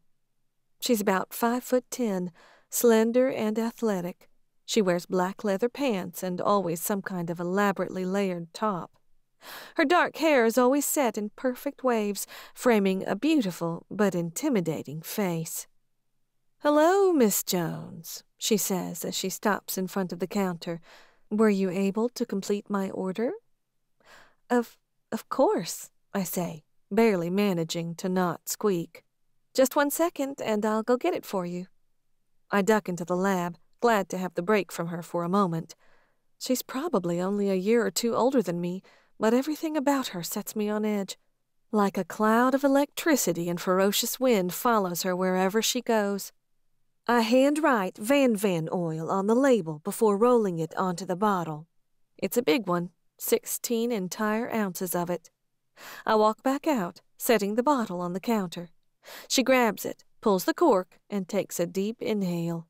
She's about 5'10", slender and athletic. She wears black leather pants and always some kind of elaborately layered top. Her dark hair is always set in perfect waves, framing a beautiful but intimidating face. "Hello, Miss Jones," she says as she stops in front of the counter. "Were you able to complete my order?" Of course," I say, barely managing to not squeak. "Just 1 second, and I'll go get it for you." I duck into the lab, glad to have the break from her for a moment. She's probably only a year or 2 older than me, but everything about her sets me on edge. Like a cloud of electricity and ferocious wind follows her wherever she goes. I handwrite Van oil on the label before rolling it onto the bottle. It's a big one, 16 entire ounces of it. I walk back out, setting the bottle on the counter. She grabs it, pulls the cork, and takes a deep inhale.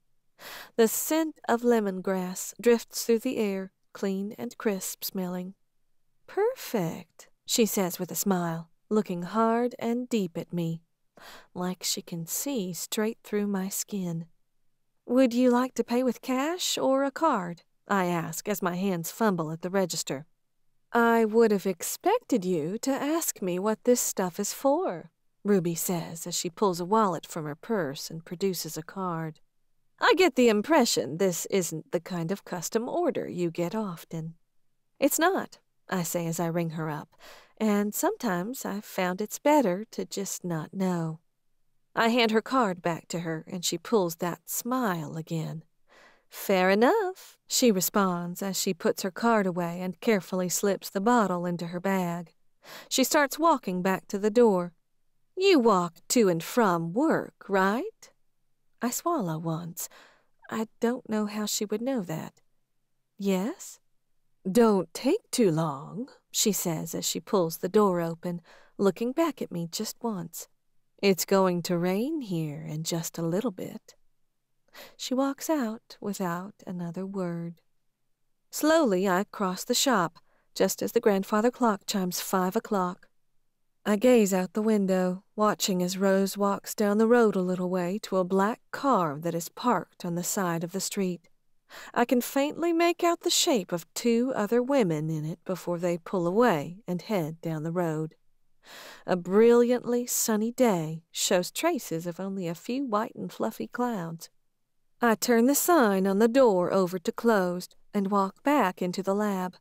The scent of lemongrass drifts through the air, clean and crisp smelling. "Perfect," she says with a smile, looking hard and deep at me, like she can see straight through my skin. "Would you like to pay with cash or a card?" I ask as my hands fumble at the register. "I would have expected you to ask me what this stuff is for," Ruby says as she pulls a wallet from her purse and produces a card. "I get the impression this isn't the kind of custom order you get often." "It's not," I say as I ring her up, "and sometimes I've found it's better to just not know." I hand her card back to her, and she pulls that smile again. "Fair enough," she responds as she puts her card away and carefully slips the bottle into her bag. She starts walking back to the door. "You walk to and from work, right?" I swallow once. I don't know how she would know that. "Yes?" "Don't take too long," she says as she pulls the door open, looking back at me just once. "It's going to rain here in just a little bit." She walks out without another word. Slowly I cross the shop, just as the grandfather clock chimes 5 o'clock. I gaze out the window, watching as Rose walks down the road a little way to a black car that is parked on the side of the street. I can faintly make out the shape of 2 other women in it before they pull away and head down the road. A brilliantly sunny day shows traces of only a few white and fluffy clouds. I turn the sign on the door over to closed and walk back into the lab.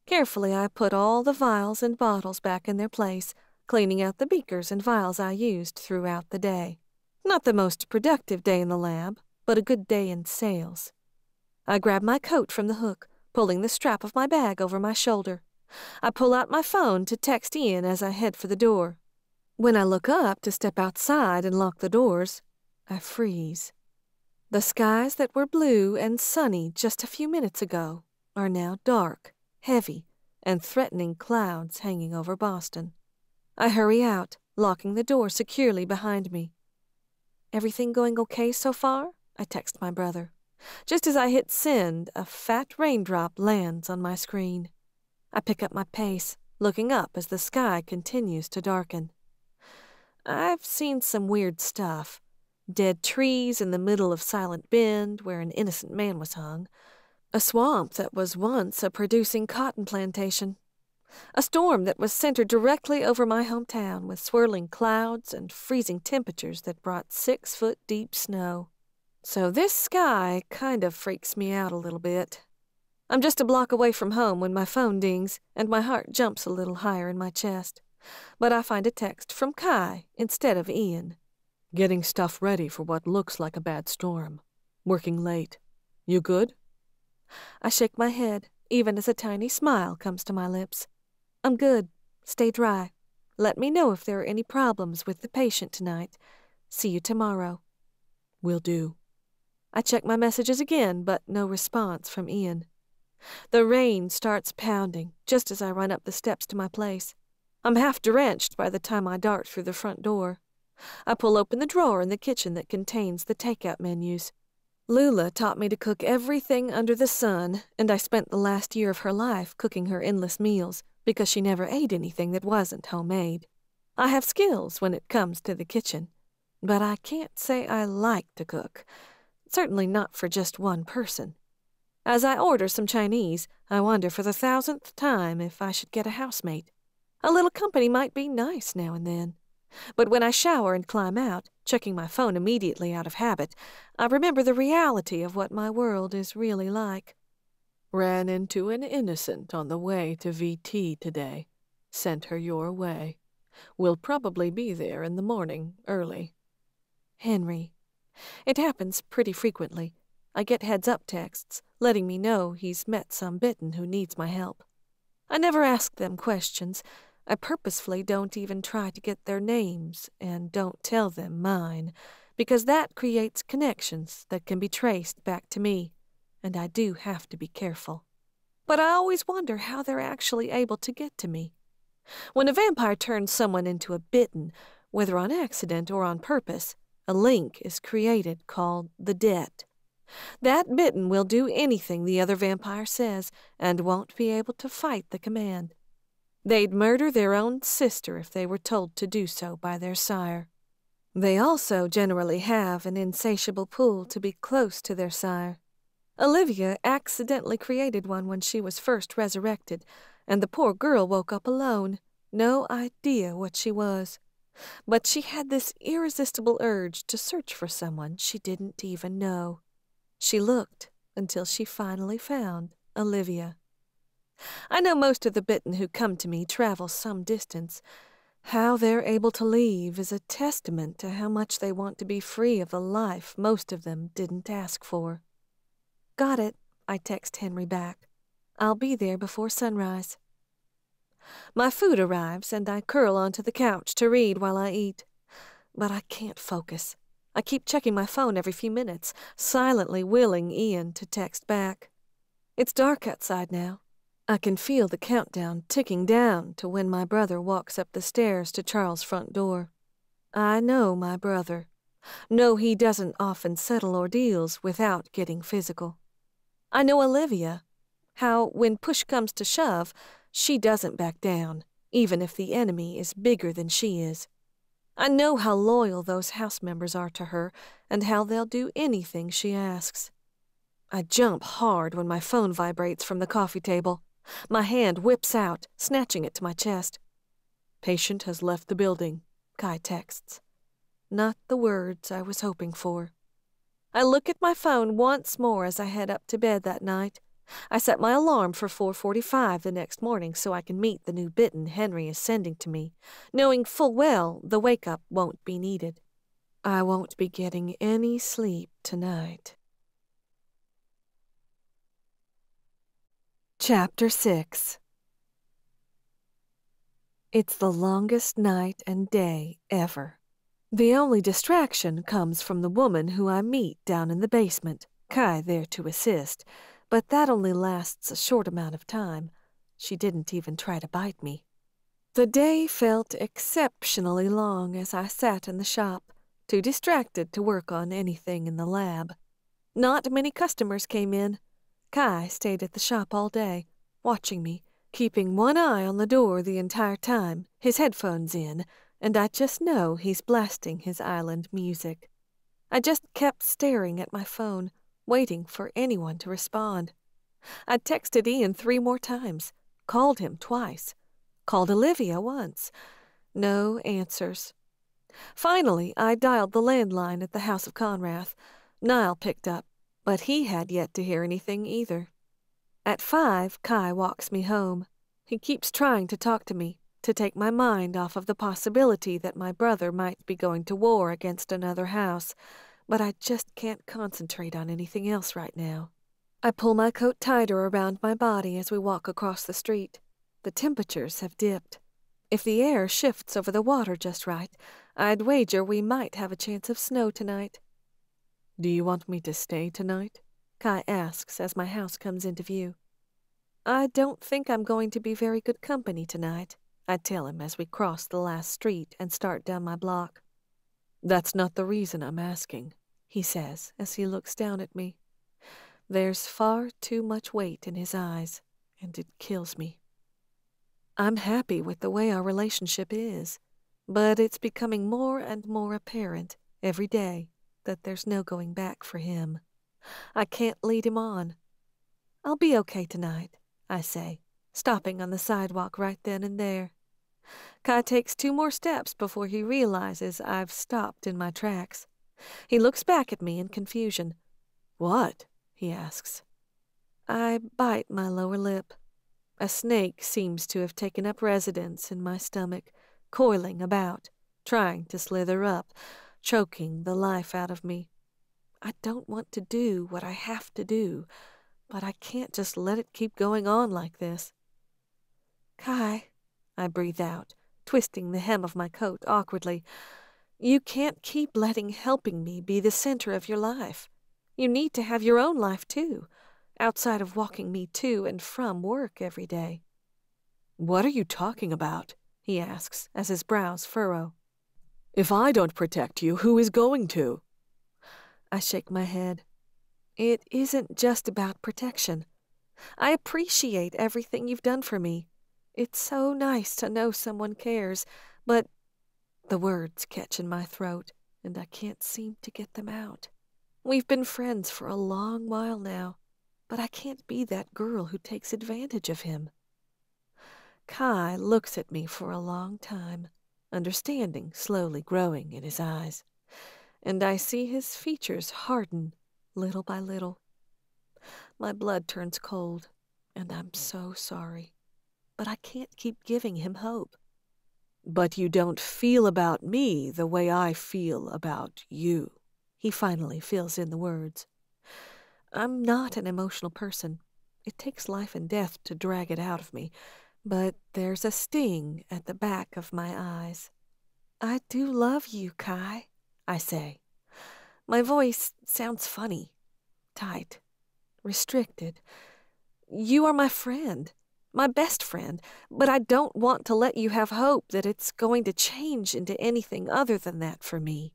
Carefully I put all the vials and bottles back in their place, cleaning out the beakers and vials I used throughout the day. Not the most productive day in the lab, but a good day in sales. I grab my coat from the hook, pulling the strap of my bag over my shoulder. I pull out my phone to text Ian as I head for the door. When I look up to step outside and lock the doors, I freeze. The skies that were blue and sunny just a few minutes ago are now dark, heavy, and threatening clouds hanging over Boston. I hurry out, locking the door securely behind me. "Everything going okay so far?" I text my brother. Just as I hit send, a fat raindrop lands on my screen. I pick up my pace, looking up as the sky continues to darken. I've seen some weird stuff. Dead trees in the middle of Silent Bend where an innocent man was hung. A swamp that was once a producing cotton plantation. A storm that was centered directly over my hometown with swirling clouds and freezing temperatures that brought 6-foot-deep snow. So this sky kind of freaks me out a little bit. I'm just a block away from home when my phone dings and my heart jumps a little higher in my chest. But I find a text from Kai instead of Ian. "Getting stuff ready for what looks like a bad storm. Working late. You good?" I shake my head, even as a tiny smile comes to my lips. "I'm good. Stay dry. Let me know if there are any problems with the patient tonight. See you tomorrow." "Will do." I check my messages again, but no response from Ian. The rain starts pounding just as I run up the steps to my place. I'm half drenched by the time I dart through the front door. I pull open the drawer in the kitchen that contains the takeout menus. Lula taught me to cook everything under the sun, and I spent the last year of her life cooking her endless meals because she never ate anything that wasn't homemade. I have skills when it comes to the kitchen, but I can't say I like to cook. Certainly not for just one person. As I order some Chinese, I wonder for the 1,000th time if I should get a housemate. A little company might be nice now and then. But when I shower and climb out, checking my phone immediately out of habit, I remember the reality of what my world is really like. "Ran into an innocent on the way to VT today. Sent her your way. Will probably be there in the morning, early." Henry. It happens pretty frequently. I get heads-up texts letting me know he's met some Bitten who needs my help. I never ask them questions. I purposefully don't even try to get their names and don't tell them mine, because that creates connections that can be traced back to me, and I do have to be careful. But I always wonder how they're actually able to get to me. When a vampire turns someone into a Bitten, whether on accident or on purpose, a link is created called the debt. That Bitten will do anything the other vampire says and won't be able to fight the command. They'd murder their own sister if they were told to do so by their sire. They also generally have an insatiable pull to be close to their sire. Olivia accidentally created one when she was first resurrected, and the poor girl woke up alone, no idea what she was. But she had this irresistible urge to search for someone she didn't even know. She looked until she finally found Olivia. I know most of the Bitten who come to me travel some distance. How they're able to leave is a testament to how much they want to be free of the life most of them didn't ask for. "Got it," I text Henry back. "I'll be there before sunrise." My food arrives, and I curl onto the couch to read while I eat. But I can't focus. I keep checking my phone every few minutes, silently willing Ian to text back. It's dark outside now. I can feel the countdown ticking down to when my brother walks up the stairs to Charles' front door. I know my brother. Know he doesn't often settle ordeals without getting physical. I know Olivia. How, when push comes to shove, she doesn't back down, even if the enemy is bigger than she is. I know how loyal those house members are to her and how they'll do anything she asks. I jump hard when my phone vibrates from the coffee table. My hand whips out, snatching it to my chest. "Patient has left the building," Kai texts. Not the words I was hoping for. I look at my phone once more as I head up to bed that night. I set my alarm for 4:45 the next morning so I can meet the new Bitten Henry is sending to me, knowing full well the wake-up won't be needed. I won't be getting any sleep tonight. Chapter 6. It's the longest night and day ever. The only distraction comes from the woman who I meet down in the basement, Kai there to assist, but that only lasts a short amount of time. She didn't even try to bite me. The day felt exceptionally long as I sat in the shop, too distracted to work on anything in the lab. Not many customers came in. Kai stayed at the shop all day, watching me, keeping one eye on the door the entire time, his headphones in, and I just know he's blasting his island music. I just kept staring at my phone, waiting for anyone to respond. I texted Ian 3 more times, called him twice, called Olivia once. No answers. Finally, I dialed the landline at the House of Conrath. Niall picked up, but he had yet to hear anything either. At 5, Kai walks me home. He keeps trying to talk to me, to take my mind off of the possibility that my brother might be going to war against another house, but I just can't concentrate on anything else right now. I pull my coat tighter around my body as we walk across the street. The temperatures have dipped. If the air shifts over the water just right, I'd wager we might have a chance of snow tonight. Do you want me to stay tonight? Kai asks as my house comes into view. I don't think I'm going to be very good company tonight, I tell him as we cross the last street and start down my block. That's not the reason I'm asking, he says as he looks down at me. There's far too much weight in his eyes, and it kills me. I'm happy with the way our relationship is, but it's becoming more and more apparent every day that there's no going back for him. I can't lead him on. I'll be okay tonight, I say, stopping on the sidewalk right then and there. Kai takes 2 more steps before he realizes I've stopped in my tracks. He looks back at me in confusion. What? He asks. I bite my lower lip. A snake seems to have taken up residence in my stomach, coiling about, trying to slither up, choking the life out of me. I don't want to do what I have to do, but I can't just let it keep going on like this. Kai, I breathe out, twisting the hem of my coat awkwardly. You can't keep letting helping me be the center of your life. You need to have your own life, too, outside of walking me to and from work every day. What are you talking about? He asks as his brows furrow. If I don't protect you, who is going to? I shake my head. It isn't just about protection. I appreciate everything you've done for me. It's so nice to know someone cares, but the words catch in my throat, and I can't seem to get them out. We've been friends for a long while now, but I can't be that girl who takes advantage of him. Kai looks at me for a long time, understanding slowly growing in his eyes, and I see his features harden little by little. My blood turns cold, and I'm so sorry, but I can't keep giving him hope. But you don't feel about me the way I feel about you. He finally fills in the words. I'm not an emotional person. It takes life and death to drag it out of me, but there's a sting at the back of my eyes. I do love you, Kai, I say. My voice sounds funny, tight, restricted. You are my friend, my best friend, but I don't want to let you have hope that it's going to change into anything other than that for me.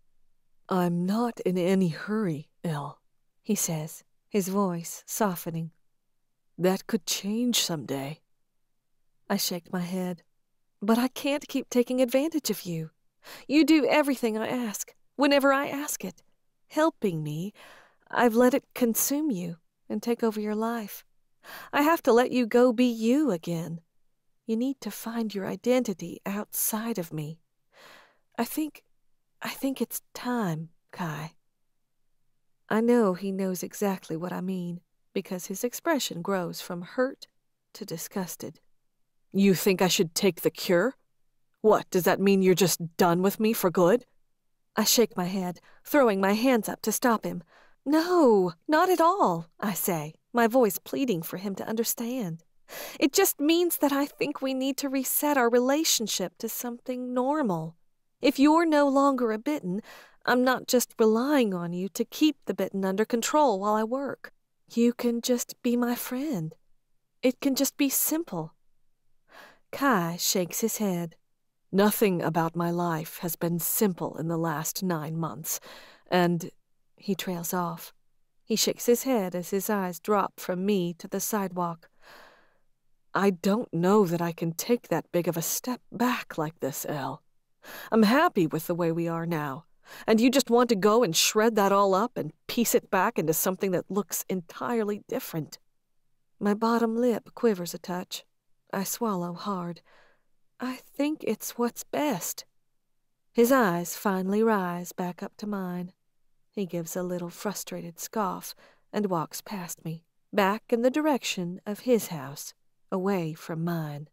I'm not in any hurry, Elle, he says, his voice softening. That could change someday. I shake my head. But I can't keep taking advantage of you. You do everything I ask, whenever I ask it. Helping me, I've let it consume you and take over your life. I have to let you go be you again. You need to find your identity outside of me. I think it's time, Kai. I know he knows exactly what I mean, because his expression grows from hurt to disgusted. You think I should take the cure? What, does that mean you're just done with me for good? I shake my head, throwing my hands up to stop him. No, not at all, I say, my voice pleading for him to understand. It just means that I think we need to reset our relationship to something normal. If you're no longer a Bitten, I'm not just relying on you to keep the Bitten under control while I work. You can just be my friend. It can just be simple. Kai shakes his head. Nothing about my life has been simple in the last 9 months, and he trails off. He shakes his head as his eyes drop from me to the sidewalk. I don't know that I can take that big of a step back like this, Elle. I'm happy with the way we are now, and you just want to go and shred that all up and piece it back into something that looks entirely different. My bottom lip quivers a touch. I swallow hard. I think it's what's best. His eyes finally rise back up to mine. He gives a little frustrated scoff and walks past me, back in the direction of his house, away from mine.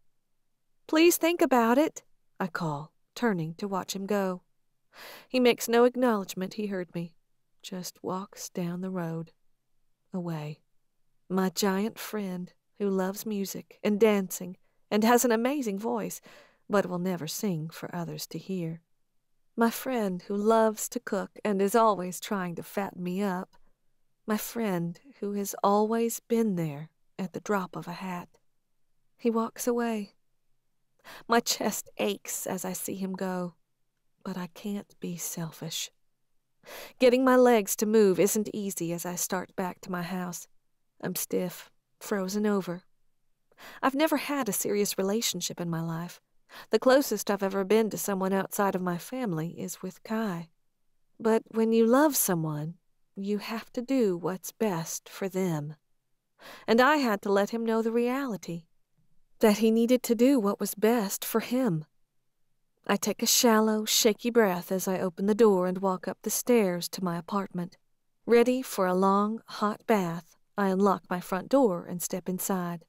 Please think about it, I call, turning to watch him go. He makes no acknowledgement he heard me, just walks down the road, away. My giant friend who loves music and dancing and has an amazing voice, but will never sing for others to hear. My friend who loves to cook and is always trying to fatten me up. My friend who has always been there at the drop of a hat. He walks away. My chest aches as I see him go, but I can't be selfish. Getting my legs to move isn't easy as I start back to my house. I'm stiff, frozen over. I've never had a serious relationship in my life. The closest I've ever been to someone outside of my family is with Kai. But when you love someone, you have to do what's best for them. And I had to let him know the reality, that he needed to do what was best for him. I take a shallow, shaky breath as I open the door and walk up the stairs to my apartment. Ready for a long, hot bath, I unlock my front door and step inside.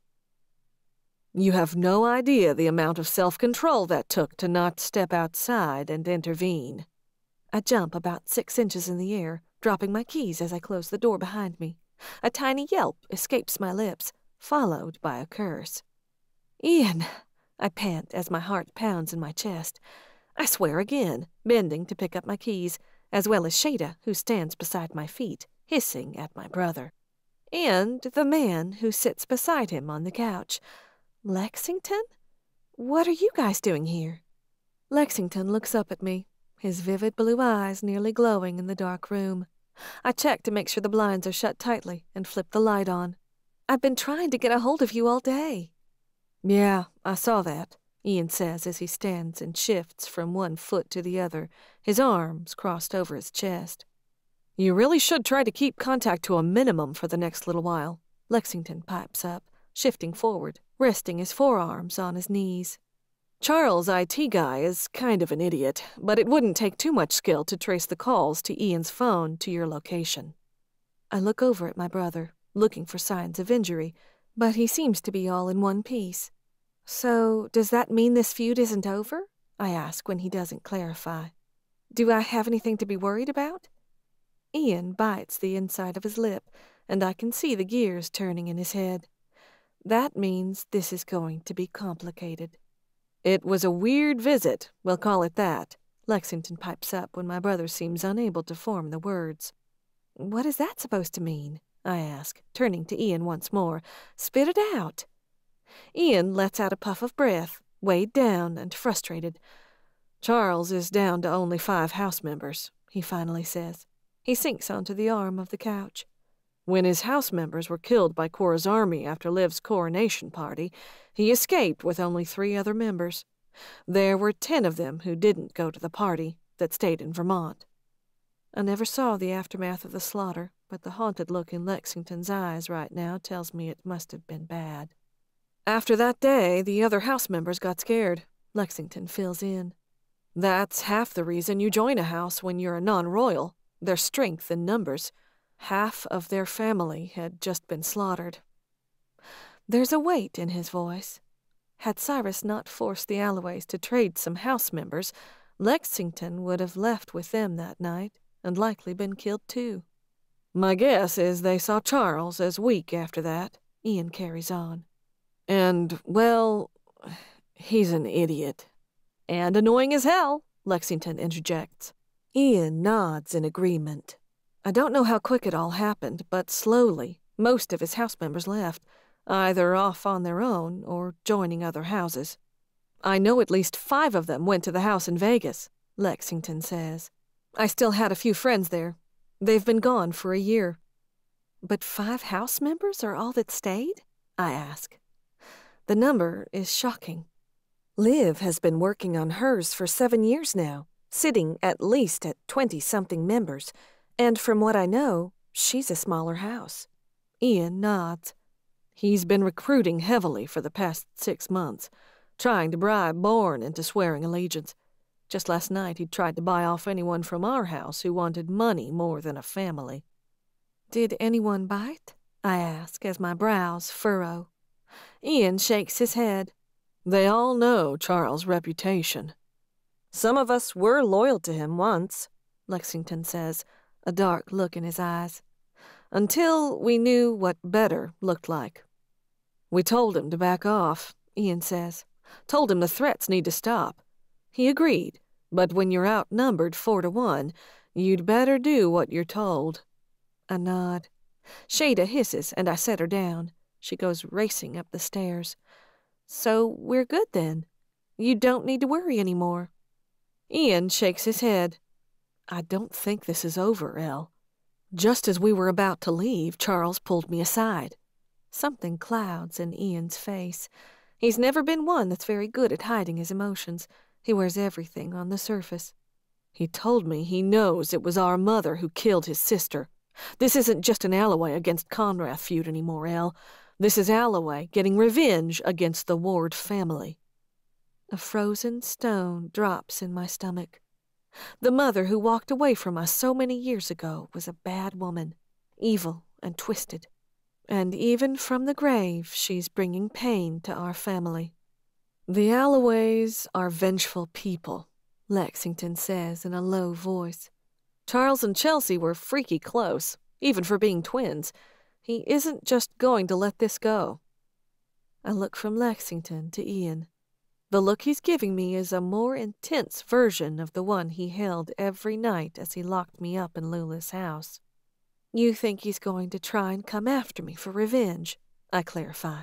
You have no idea the amount of self-control that took to not step outside and intervene. I jump about 6 inches in the air, dropping my keys as I close the door behind me. A tiny yelp escapes my lips, followed by a curse. Ian, I pant as my heart pounds in my chest. I swear again, bending to pick up my keys, as well as Shada, who stands beside my feet, hissing at my brother. And the man who sits beside him on the couch. Lexington? What are you guys doing here? Lexington looks up at me, his vivid blue eyes nearly glowing in the dark room. I check to make sure the blinds are shut tightly and flip the light on. I've been trying to get a hold of you all day. Yeah, I saw that, Ian says as he stands and shifts from one foot to the other, his arms crossed over his chest. You really should try to keep contact to a minimum for the next little while, Lexington pipes up, shifting forward, resting his forearms on his knees. Charles' IT guy is kind of an idiot, but it wouldn't take too much skill to trace the calls to Ian's phone to your location. I look over at my brother, looking for signs of injury, but he seems to be all in one piece. So, does that mean this feud isn't over? I ask when he doesn't clarify. Do I have anything to be worried about? Ian bites the inside of his lip, and I can see the gears turning in his head. That means this is going to be complicated. It was a weird visit, we'll call it that, Lexington pipes up when my brother seems unable to form the words. What is that supposed to mean? I ask, turning to Ian once more. Spit it out. Ian lets out a puff of breath, weighed down and frustrated. Charles is down to only 5 house members, he finally says. He sinks onto the arm of the couch. When his house members were killed by Cora's army after Liv's coronation party, he escaped with only 3 other members. There were 10 of them who didn't go to the party, that stayed in Vermont. I never saw the aftermath of the slaughter, but the haunted look in Lexington's eyes right now tells me it must have been bad. After that day, the other house members got scared, Lexington fills in. That's half the reason you join a house when you're a non-royal, their strength in numbers. Half of their family had just been slaughtered. There's a weight in his voice. Had Cyrus not forced the Alloways to trade some house members, Lexington would have left with them that night and likely been killed too. My guess is they saw Charles as weak after that, Ian carries on. And, well, he's an idiot. And annoying as hell, Lexington interjects. Ian nods in agreement. I don't know how quick it all happened, but slowly, most of his house members left, either off on their own or joining other houses. I know at least 5 of them went to the house in Vegas, Lexington says. I still had a few friends there. They've been gone for a year. But 5 house members are all that stayed? I ask. The number is shocking. Liv has been working on hers for 7 years now, sitting at least at 20-something members, and from what I know, she's a smaller house. Ian nods. He's been recruiting heavily for the past 6 months, trying to bribe Bourne into swearing allegiance. Just last night he tried to buy off anyone from our house who wanted money more than a family. Did anyone bite? I ask as my brows furrow. Ian shakes his head. They all know Charles' reputation. Some of us were loyal to him once, Lexington says, a dark look in his eyes. Until we knew what better looked like. We told him to back off, Ian says. Told him the threats need to stop. He agreed, but when you're outnumbered 4 to 1, you'd better do what you're told. I nod. Shada hisses, and I set her down. She goes racing up the stairs. So we're good then. You don't need to worry anymore. Ian shakes his head. I don't think this is over, Elle. Just as we were about to leave, Charles pulled me aside. Something clouds in Ian's face. He's never been one that's very good at hiding his emotions. He wears everything on the surface. He told me he knows it was our mother who killed his sister. This isn't just an Allaway against Conrath feud anymore, Elle. This is Allaway getting revenge against the Ward family. A frozen stone drops in my stomach. The mother who walked away from us so many years ago was a bad woman, evil and twisted. And even from the grave, she's bringing pain to our family. The Alloways are vengeful people, Lexington says in a low voice. Charles and Chelsea were freaky close, even for being twins. He isn't just going to let this go. I look from Lexington to Ian. The look he's giving me is a more intense version of the one he held every night as he locked me up in Lula's house. You think he's going to try and come after me for revenge? I clarify.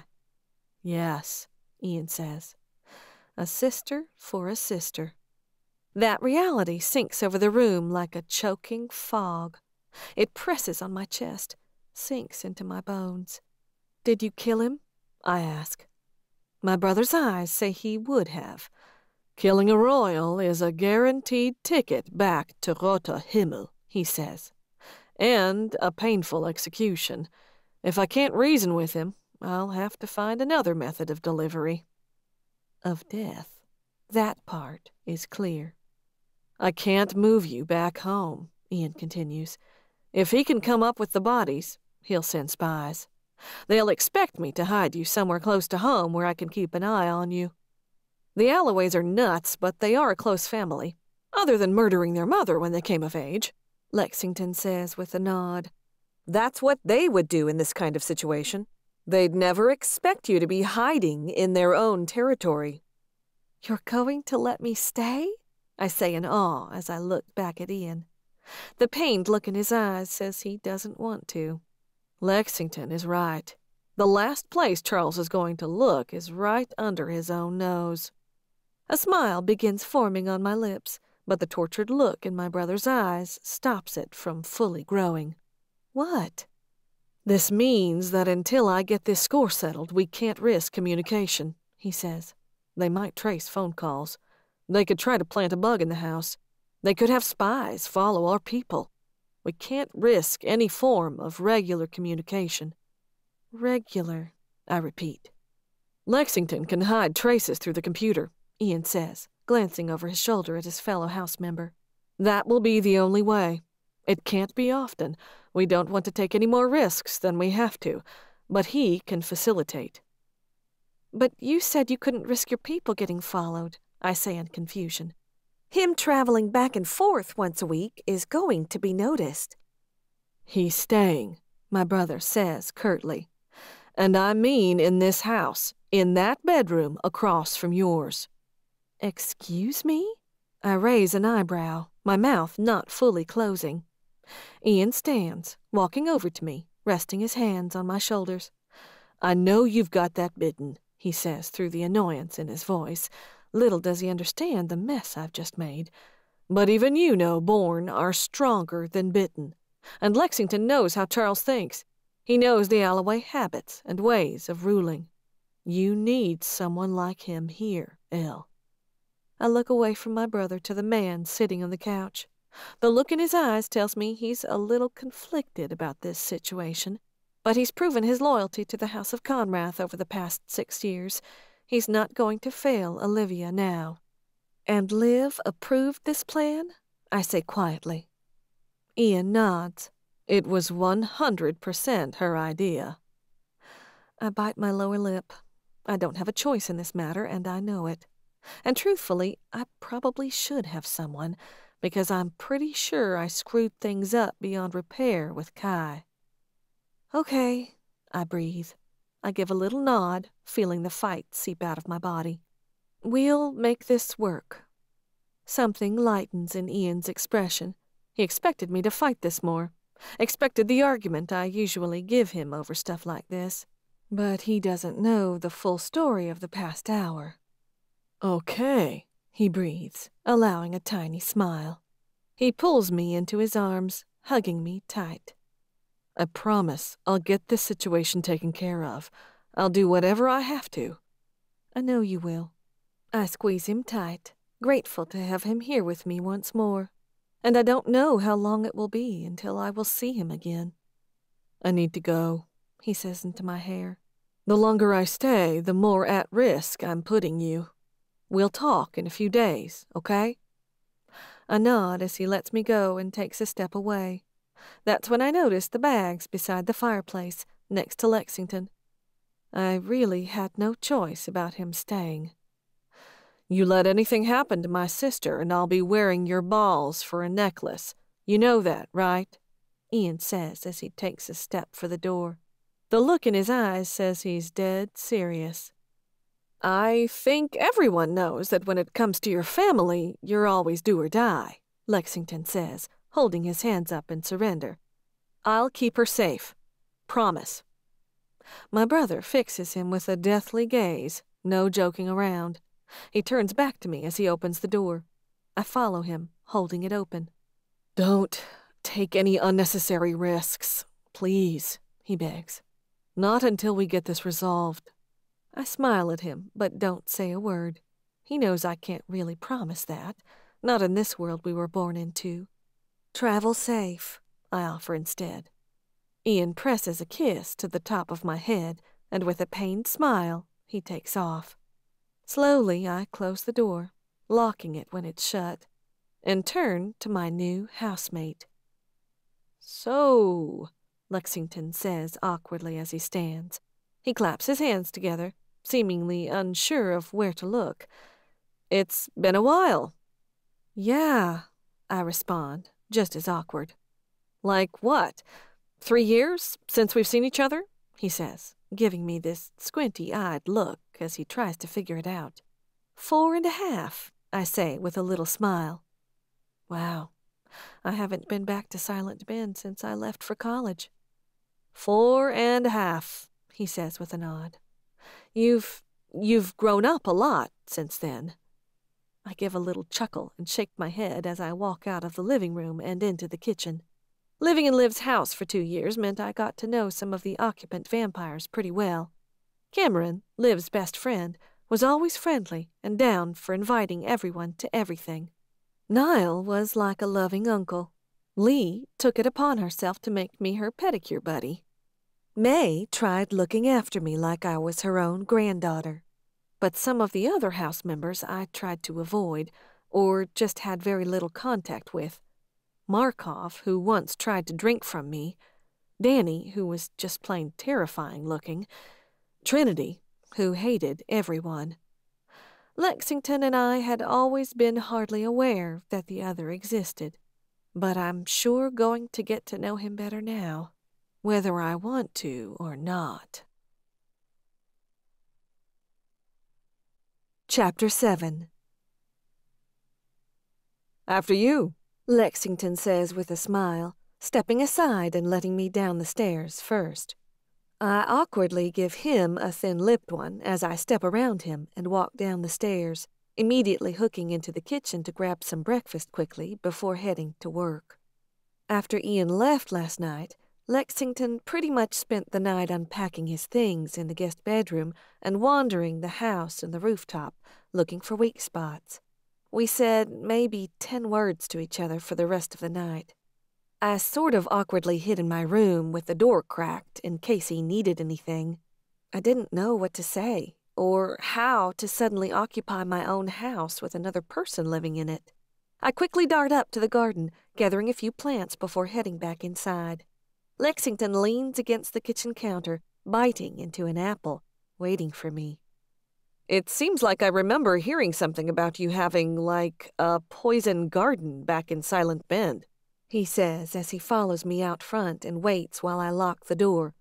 Yes, Ian says. A sister for a sister. That reality sinks over the room like a choking fog. It presses on my chest, sinks into my bones. Did you kill him? I ask. My brother's eyes say he would have. Killing a royal is a guaranteed ticket back to Rote Himmel, he says. And a painful execution. If I can't reason with him, I'll have to find another method of delivery. Of death. That part is clear. I can't move you back home, Ian continues. If he can come up with the bodies, he'll send spies. They'll expect me to hide you somewhere close to home where I can keep an eye on you. The Alloways are nuts, but they are a close family, other than murdering their mother when they came of age, Lexington says with a nod. That's what they would do in this kind of situation. They'd never expect you to be hiding in their own territory. You're going to let me stay? I say in awe as I look back at Ian. The pained look in his eyes says he doesn't want to. Lexington is right. The last place Charles is going to look is right under his own nose. A smile begins forming on my lips, but the tortured look in my brother's eyes stops it from fully growing. What? This means that until I get this score settled, we can't risk communication, he says. They might trace phone calls. They could try to plant a bug in the house. They could have spies follow our people. We can't risk any form of regular communication. Regular, I repeat. Lexington can hide traces through the computer, Ian says, glancing over his shoulder at his fellow house member. That will be the only way. It can't be often, We don't want to take any more risks than we have to, but he can facilitate." "But you said you couldn't risk your people getting followed," I say in confusion. "Him traveling back and forth once a week is going to be noticed." "He's staying," my brother says curtly. "And I mean in this house, in that bedroom across from yours." "Excuse me?" I raise an eyebrow, my mouth not fully closing. Ian stands, walking over to me, resting his hands on my shoulders. "I know you've got that Bitten," he says through the annoyance in his voice. Little does he understand the mess I've just made. "But even you know Born are stronger than Bitten. And Lexington knows how Charles thinks. He knows the Allaway habits and ways of ruling. You need someone like him here, Elle." I look away from my brother to the man sitting on the couch. The look in his eyes tells me he's a little conflicted about this situation, but he's proven his loyalty to the House of Conrath over the past 6 years. He's not going to fail Olivia now. "And Liv approved this plan?" I say quietly. Ian nods. "It was 100% her idea." I bite my lower lip. I don't have a choice in this matter, and I know it. And truthfully, I probably should have someone, because I'm pretty sure I screwed things up beyond repair with Kai. "Okay," I breathe. I give a little nod, feeling the fight seep out of my body. "We'll make this work." Something lightens in Ian's expression. He expected me to fight this more, expected the argument I usually give him over stuff like this. But he doesn't know the full story of the past hour. "Okay," he breathes, allowing a tiny smile. He pulls me into his arms, hugging me tight. "I promise I'll get this situation taken care of. I'll do whatever I have to." "I know you will." I squeeze him tight, grateful to have him here with me once more. And I don't know how long it will be until I will see him again. "I need to go," he says into my hair. "The longer I stay, the more at risk I'm putting you. We'll talk in a few days, okay?" I nod as he lets me go and takes a step away. That's when I notice the bags beside the fireplace, next to Lexington. I really had no choice about him staying. "You let anything happen to my sister and I'll be wearing your balls for a necklace. You know that, right?" Ian says as he takes a step for the door. The look in his eyes says he's dead serious. "I think everyone knows that when it comes to your family, you're always do or die," Lexington says, holding his hands up in surrender. "I'll keep her safe. Promise." My brother fixes him with a deathly gaze, no joking around. He turns back to me as he opens the door. I follow him, holding it open. "Don't take any unnecessary risks, please," he begs. "Not until we get this resolved." I smile at him, but don't say a word. He knows I can't really promise that, not in this world we were born into. "Travel safe," I offer instead. Ian presses a kiss to the top of my head, and with a pained smile, he takes off. Slowly, I close the door, locking it when it's shut, and turn to my new housemate. "So," Lexington says awkwardly as he stands. He claps his hands together, seemingly unsure of where to look. "It's been a while." "Yeah," I respond, just as awkward. "Like what? 3 years since we've seen each other?" he says, giving me this squinty-eyed look as he tries to figure it out. 4.5, I say with a little smile. Wow, I haven't been back to Silent Bend since I left for college. 4.5, he says with a nod. You've grown up a lot since then." I give a little chuckle and shake my head as I walk out of the living room and into the kitchen. Living in Liv's house for 2 years meant I got to know some of the occupant vampires pretty well. Cameron, Liv's best friend, was always friendly and down for inviting everyone to everything. Niall was like a loving uncle. Lee took it upon herself to make me her pedicure buddy. May tried looking after me like I was her own granddaughter. But some of the other house members I tried to avoid, or just had very little contact with. Markov, who once tried to drink from me, Danny, who was just plain terrifying looking, Trinity, who hated everyone. Lexington and I had always been hardly aware that the other existed, but I'm sure going to get to know him better now, whether I want to or not. Chapter 7. After you, Lexington says with a smile, stepping aside and letting me down the stairs first. I awkwardly give him a thin-lipped one as I step around him and walk down the stairs, immediately hooking into the kitchen to grab some breakfast quickly before heading to work. After Ian left last night, Lexington pretty much spent the night unpacking his things in the guest bedroom and wandering the house and the rooftop, looking for weak spots. We said maybe 10 words to each other for the rest of the night. I sort of awkwardly hid in my room with the door cracked in case he needed anything. I didn't know what to say, or how to suddenly occupy my own house with another person living in it. I quickly dart up to the garden, gathering a few plants before heading back inside. Lexington leans against the kitchen counter, biting into an apple, waiting for me. it seems like I remember hearing something about you having, like, a poison garden back in Silent Bend, he says as he follows me out front and waits while I lock the door.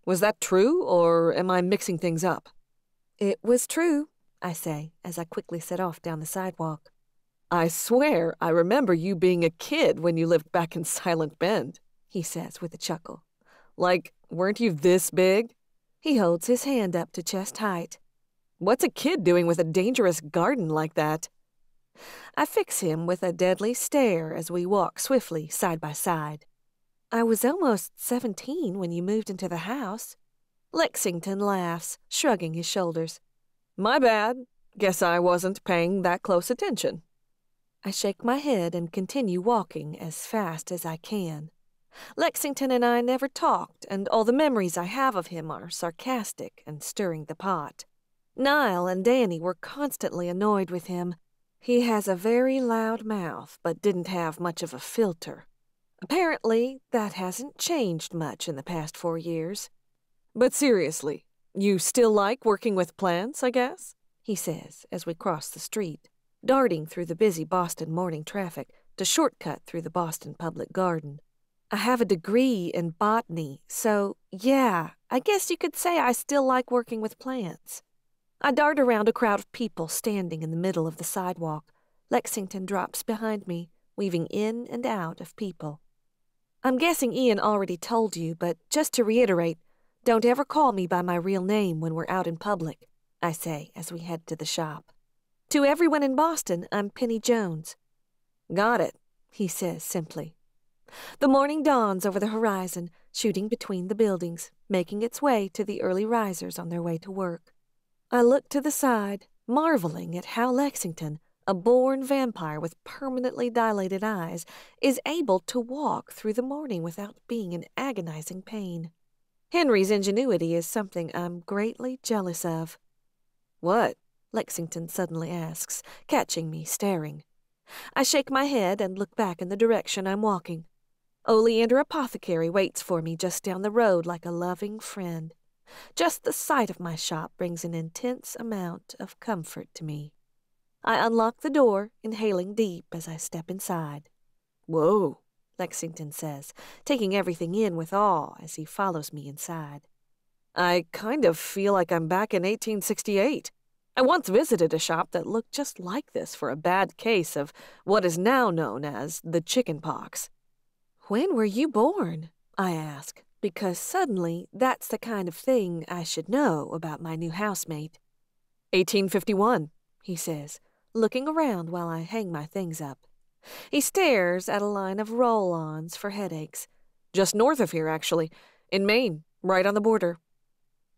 Was that true, or am I mixing things up? It was true, I say as I quickly set off down the sidewalk. I swear I remember you being a kid when you lived back in Silent Bend, he says with a chuckle. Like, weren't you this big? He holds his hand up to chest height. What's a kid doing with a dangerous garden like that? I fix him with a deadly stare as we walk swiftly side by side. I was almost 17 when you moved into the house. Lexington laughs, shrugging his shoulders. My bad. Guess I wasn't paying that close attention. I shake my head and continue walking as fast as I can. Lexington and I never talked, and all the memories I have of him are sarcastic and stirring the pot. Niall and Danny were constantly annoyed with him. He has a very loud mouth, but didn't have much of a filter. Apparently, that hasn't changed much in the past 4 years. But seriously, you still like working with plants, I guess? He says as we cross the street, darting through the busy Boston morning traffic to shortcut through the Boston Public Garden. I have a degree in botany, so yeah, I guess you could say I still like working with plants. I dart around a crowd of people standing in the middle of the sidewalk. Lexington drops behind me, weaving in and out of people. I'm guessing Ian already told you, but just to reiterate, don't ever call me by my real name when we're out in public, I say as we head to the shop. To everyone in Boston, I'm Penny Jones. Got it, he says simply. The morning dawns over the horizon, shooting between the buildings, making its way to the early risers on their way to work. I look to the side, marveling at how Lexington, a born vampire with permanently dilated eyes, is able to walk through the morning without being in agonizing pain. Henry's ingenuity is something I'm greatly jealous of. What? Lexington suddenly asks, catching me staring. I shake my head and look back in the direction I'm walking. Oleander Apothecary waits for me just down the road like a loving friend. Just the sight of my shop brings an intense amount of comfort to me. I unlock the door, inhaling deep as I step inside. Whoa, Lexington says, taking everything in with awe as he follows me inside. I kind of feel like I'm back in 1868. I once visited a shop that looked just like this for a bad case of what is now known as the chicken pox. When were you born? I ask, because suddenly that's the kind of thing I should know about my new housemate. 1851, he says, looking around while I hang my things up. He stares at a line of roll-ons for headaches. Just north of here, actually, in Maine, right on the border.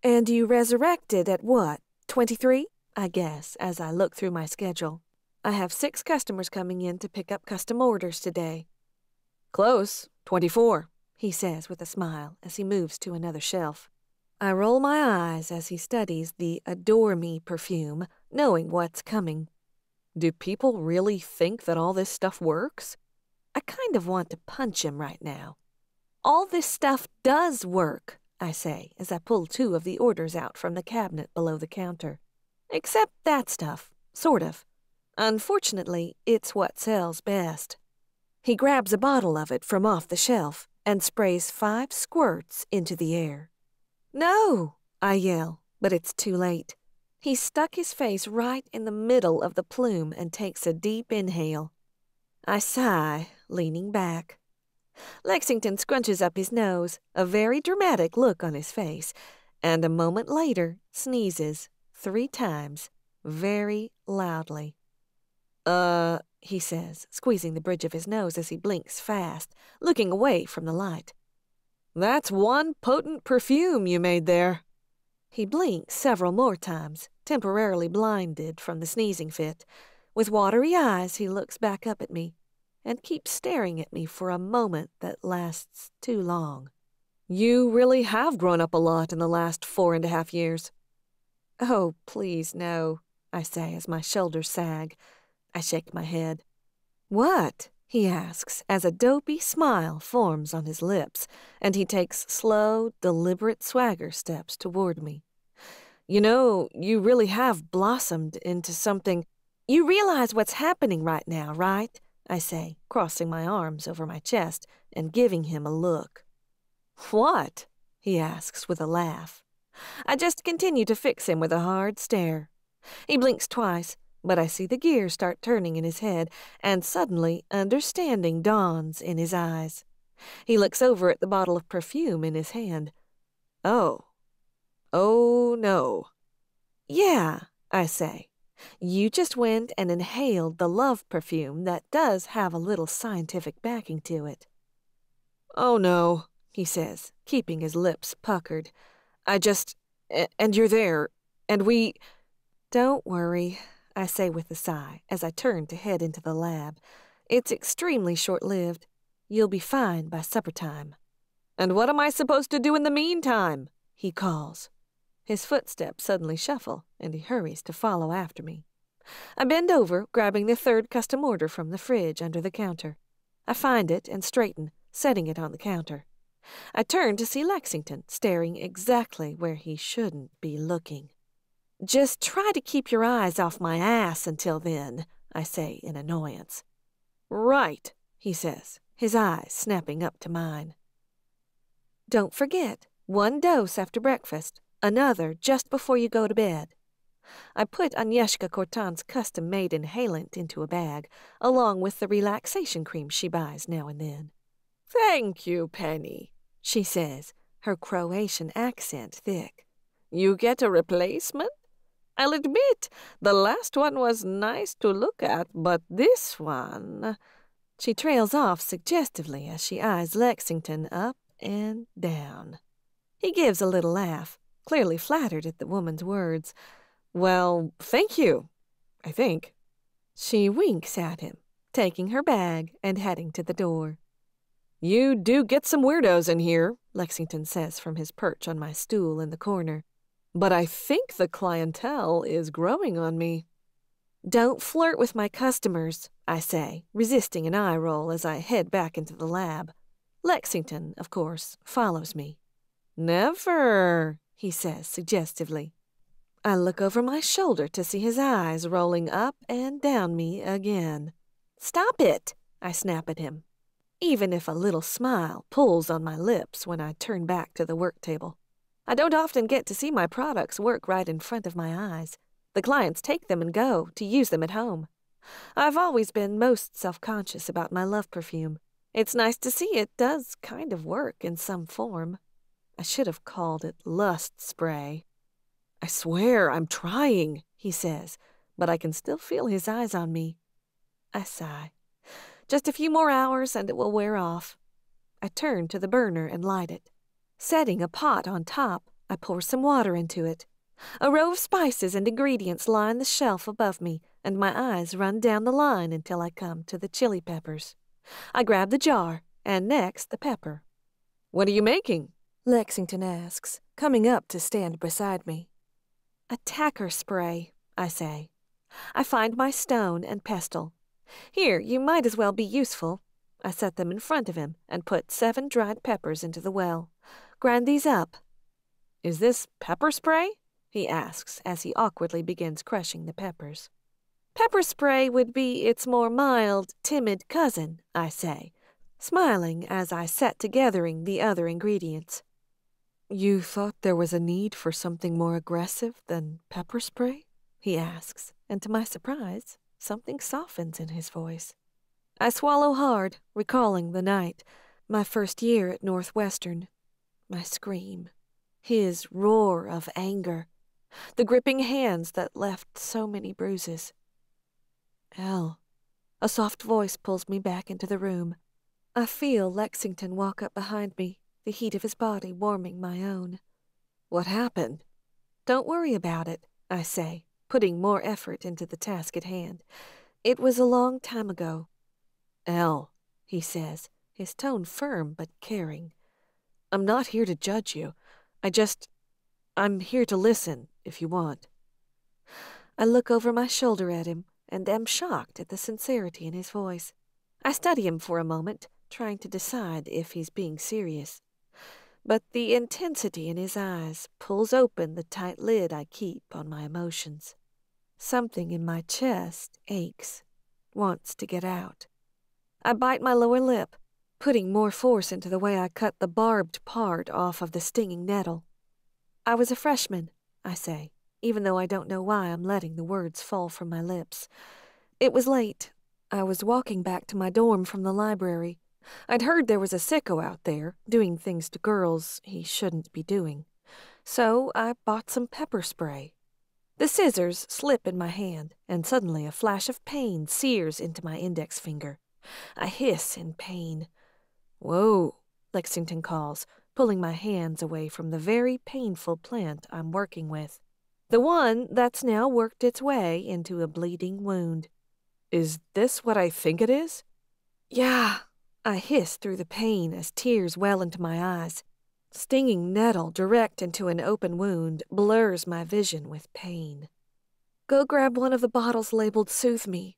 And you resurrected at what, 23? I guess, as I look through my schedule. I have 6 customers coming in to pick up custom orders today. Close, 24, he says with a smile as he moves to another shelf. I roll my eyes as he studies the Adore Me perfume, knowing what's coming. Do people really think that all this stuff works? I kind of want to punch him right now. All this stuff does work, I say as I pull 2 of the orders out from the cabinet below the counter. Except that stuff, sort of. Unfortunately, it's what sells best. He grabs a bottle of it from off the shelf and sprays 5 squirts into the air. No, I yell, but it's too late. He stuck his face right in the middle of the plume and takes a deep inhale. I sigh, leaning back. Lexington scrunches up his nose, a very dramatic look on his face, and a moment later sneezes 3 times, very loudly. He says, squeezing the bridge of his nose as he blinks fast, looking away from the light. That's one potent perfume you made there. He blinks several more times, temporarily blinded from the sneezing fit. With watery eyes, he looks back up at me and keeps staring at me for a moment that lasts too long. You really have grown up a lot in the last 4.5 years. Oh, please, no, I say as my shoulders sag. I shake my head. What? He asks as a dopey smile forms on his lips, and he takes slow, deliberate swagger steps toward me. You know, you really have blossomed into something. You realize what's happening right now, right? I say, crossing my arms over my chest and giving him a look. What? He asks with a laugh. I just continue to fix him with a hard stare. He blinks twice, but I see the gears start turning in his head, and suddenly understanding dawns in his eyes. He looks over at the bottle of perfume in his hand. Oh no. Yeah, I say. You just went and inhaled the love perfume that does have a little scientific backing to it. Oh no, he says, keeping his lips puckered. And you're there, and we... Don't worry, I say with a sigh as I turn to head into the lab. It's extremely short-lived. You'll be fine by supper time. And what am I supposed to do in the meantime? He calls. His footsteps suddenly shuffle, and he hurries to follow after me. I bend over, grabbing the 3rd custom order from the fridge under the counter. I find it and straighten, setting it on the counter. I turn to see Lexington, staring exactly where he shouldn't be looking. Just try to keep your eyes off my ass until then, I say in annoyance. Right, he says, his eyes snapping up to mine. Don't forget, 1 dose after breakfast, another just before you go to bed. I put Agnieszka Kortan's custom-made inhalant into a bag, along with the relaxation cream she buys now and then. Thank you, Penny, she says, her Croatian accent thick. You get a replacement? I'll admit, the last one was nice to look at, but this one... She trails off suggestively as she eyes Lexington up and down. He gives a little laugh, clearly flattered at the woman's words. Well, thank you, I think. She winks at him, taking her bag and heading to the door. You do get some weirdos in here, Lexington says from his perch on my stool in the corner. But I think the clientele is growing on me. Don't flirt with my customers, I say, resisting an eye roll as I head back into the lab. Lexington, of course, follows me. Never, he says suggestively. I look over my shoulder to see his eyes rolling up and down me again. Stop it, I snap at him, even if a little smile pulls on my lips when I turn back to the work table. I don't often get to see my products work right in front of my eyes. The clients take them and go to use them at home. I've always been most self-conscious about my love perfume. It's nice to see it does kind of work in some form. I should have called it lust spray. I swear I'm trying, he says, but I can still feel his eyes on me. I sigh. Just a few more hours and it will wear off. I turn to the burner and light it. Setting a pot on top, I pour some water into it. A row of spices and ingredients line the shelf above me, and my eyes run down the line until I come to the chili peppers. I grab the jar, and next the pepper. What are you making? Lexington asks, coming up to stand beside me. Attacker spray, I say. I find my stone and pestle. Here, you might as well be useful. I set them in front of him and put 7 dried peppers into the well. Grind these up. Is this pepper spray? He asks as he awkwardly begins crushing the peppers. Pepper spray would be its more mild, timid cousin, I say, smiling as I set together the other ingredients. You thought there was a need for something more aggressive than pepper spray? He asks, and to my surprise, something softens in his voice. I swallow hard, recalling the night, my first year at Northwestern. My scream, his roar of anger, the gripping hands that left so many bruises. Elle, a soft voice pulls me back into the room. I feel Lexington walk up behind me, the heat of his body warming my own. What happened? Don't worry about it, I say, putting more effort into the task at hand. It was a long time ago. Elle, he says, his tone firm but caring. I'm not here to judge you. I'm here to listen, if you want. I look over my shoulder at him and am shocked at the sincerity in his voice. I study him for a moment, trying to decide if he's being serious. But the intensity in his eyes pulls open the tight lid I keep on my emotions. Something in my chest aches, wants to get out. I bite my lower lip, putting more force into the way I cut the barbed part off of the stinging nettle. I was a freshman, I say, even though I don't know why I'm letting the words fall from my lips. It was late. I was walking back to my dorm from the library. I'd heard there was a sicko out there doing things to girls he shouldn't be doing. So I bought some pepper spray. The scissors slip in my hand, and suddenly a flash of pain sears into my index finger. I hiss in pain. "Whoa," Lexington calls, pulling my hands away from the very painful plant I'm working with. The one that's now worked its way into a bleeding wound. Is this what I think it is? Yeah, I hiss through the pain as tears well into my eyes. Stinging nettle direct into an open wound blurs my vision with pain. Go grab one of the bottles labeled Soothe Me.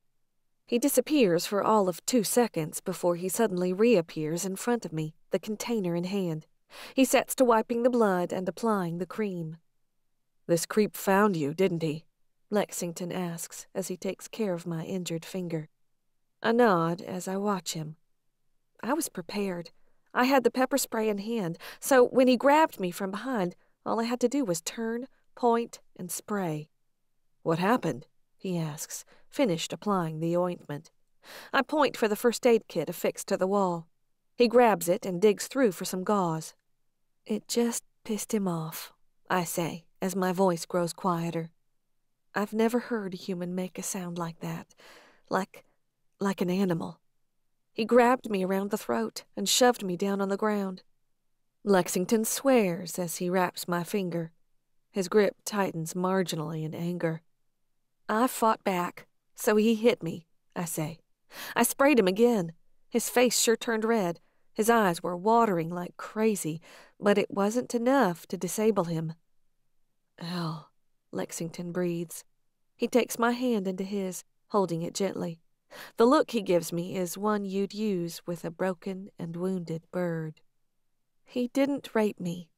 He disappears for all of 2 seconds before he suddenly reappears in front of me, the container in hand. He sets to wiping the blood and applying the cream. This creep found you, didn't he? Lexington asks as he takes care of my injured finger. I nod as I watch him. I was prepared. I had the pepper spray in hand, so when he grabbed me from behind, all I had to do was turn, point, and spray. What happened? He asks, finished applying the ointment. I point for the first aid kit affixed to the wall. He grabs it and digs through for some gauze. It just pissed him off, I say, as my voice grows quieter. I've never heard a human make a sound like that, like an animal. He grabbed me around the throat and shoved me down on the ground. Lexington swears as he wraps my finger. His grip tightens marginally in anger. I fought back, so he hit me, I say. I sprayed him again. His face sure turned red. His eyes were watering like crazy, but it wasn't enough to disable him. Elle, Lexington breathes. He takes my hand into his, holding it gently. The look he gives me is one you'd use with a broken and wounded bird. He didn't rape me.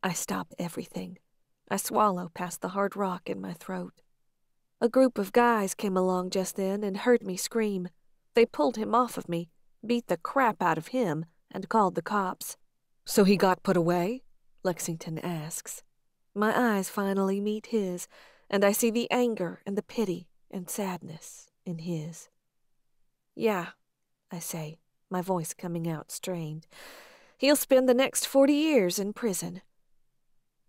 I stop everything. I swallow past the hard rock in my throat. A group of guys came along just then and heard me scream. They pulled him off of me, beat the crap out of him, and called the cops. So he got put away? Lexington asks. My eyes finally meet his, and I see the anger and the pity and sadness in his. Yeah, I say, my voice coming out strained. He'll spend the next 40 years in prison.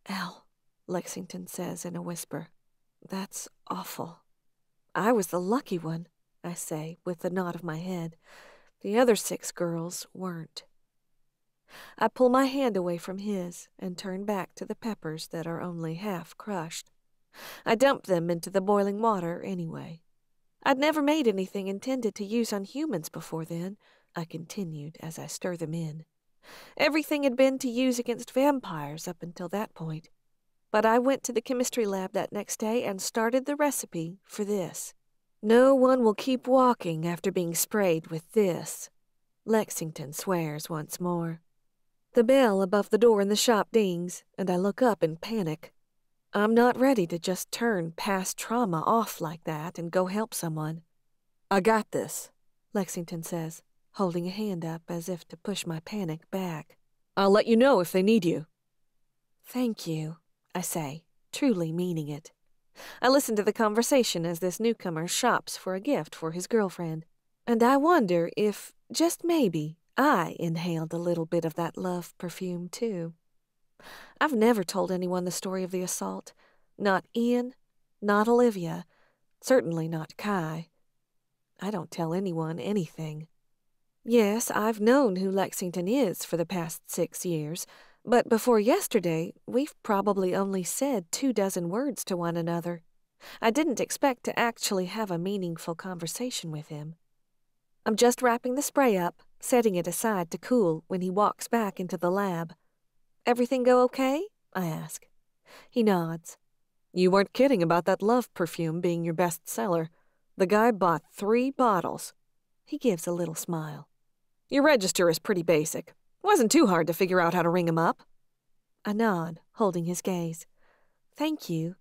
Elle, Lexington says in a whisper, that's awful. I was the lucky one, I say with a nod of my head. The other 6 girls weren't. I pull my hand away from his and turn back to the peppers that are only half crushed. I dump them into the boiling water anyway. I'd never made anything intended to use on humans before then, I continued as I stir them in. Everything had been to use against vampires up until that point. But I went to the chemistry lab that next day and started the recipe for this. No one will keep walking after being sprayed with this. Lexington swears once more. The bell above the door in the shop dings, and I look up in panic. I'm not ready to just turn past trauma off like that and go help someone. I got this, Lexington says, holding a hand up as if to push my panic back. I'll let you know if they need you. Thank you, I say, truly meaning it. I listen to the conversation as this newcomer shops for a gift for his girlfriend, and I wonder if, just maybe, I inhaled a little bit of that love perfume too. I've never told anyone the story of the assault. Not Ian, not Olivia, certainly not Kai. I don't tell anyone anything. Yes, I've known who Lexington is for the past 6 years, but before yesterday, we've probably only said 24 words to one another. I didn't expect to actually have a meaningful conversation with him. I'm just wrapping the spray up, setting it aside to cool when he walks back into the lab. Everything go okay? I ask. He nods. You weren't kidding about that love perfume being your best seller. The guy bought 3 bottles. He gives a little smile. Your register is pretty basic. Wasn't too hard to figure out how to ring him up. I nod, holding his gaze. Thank you.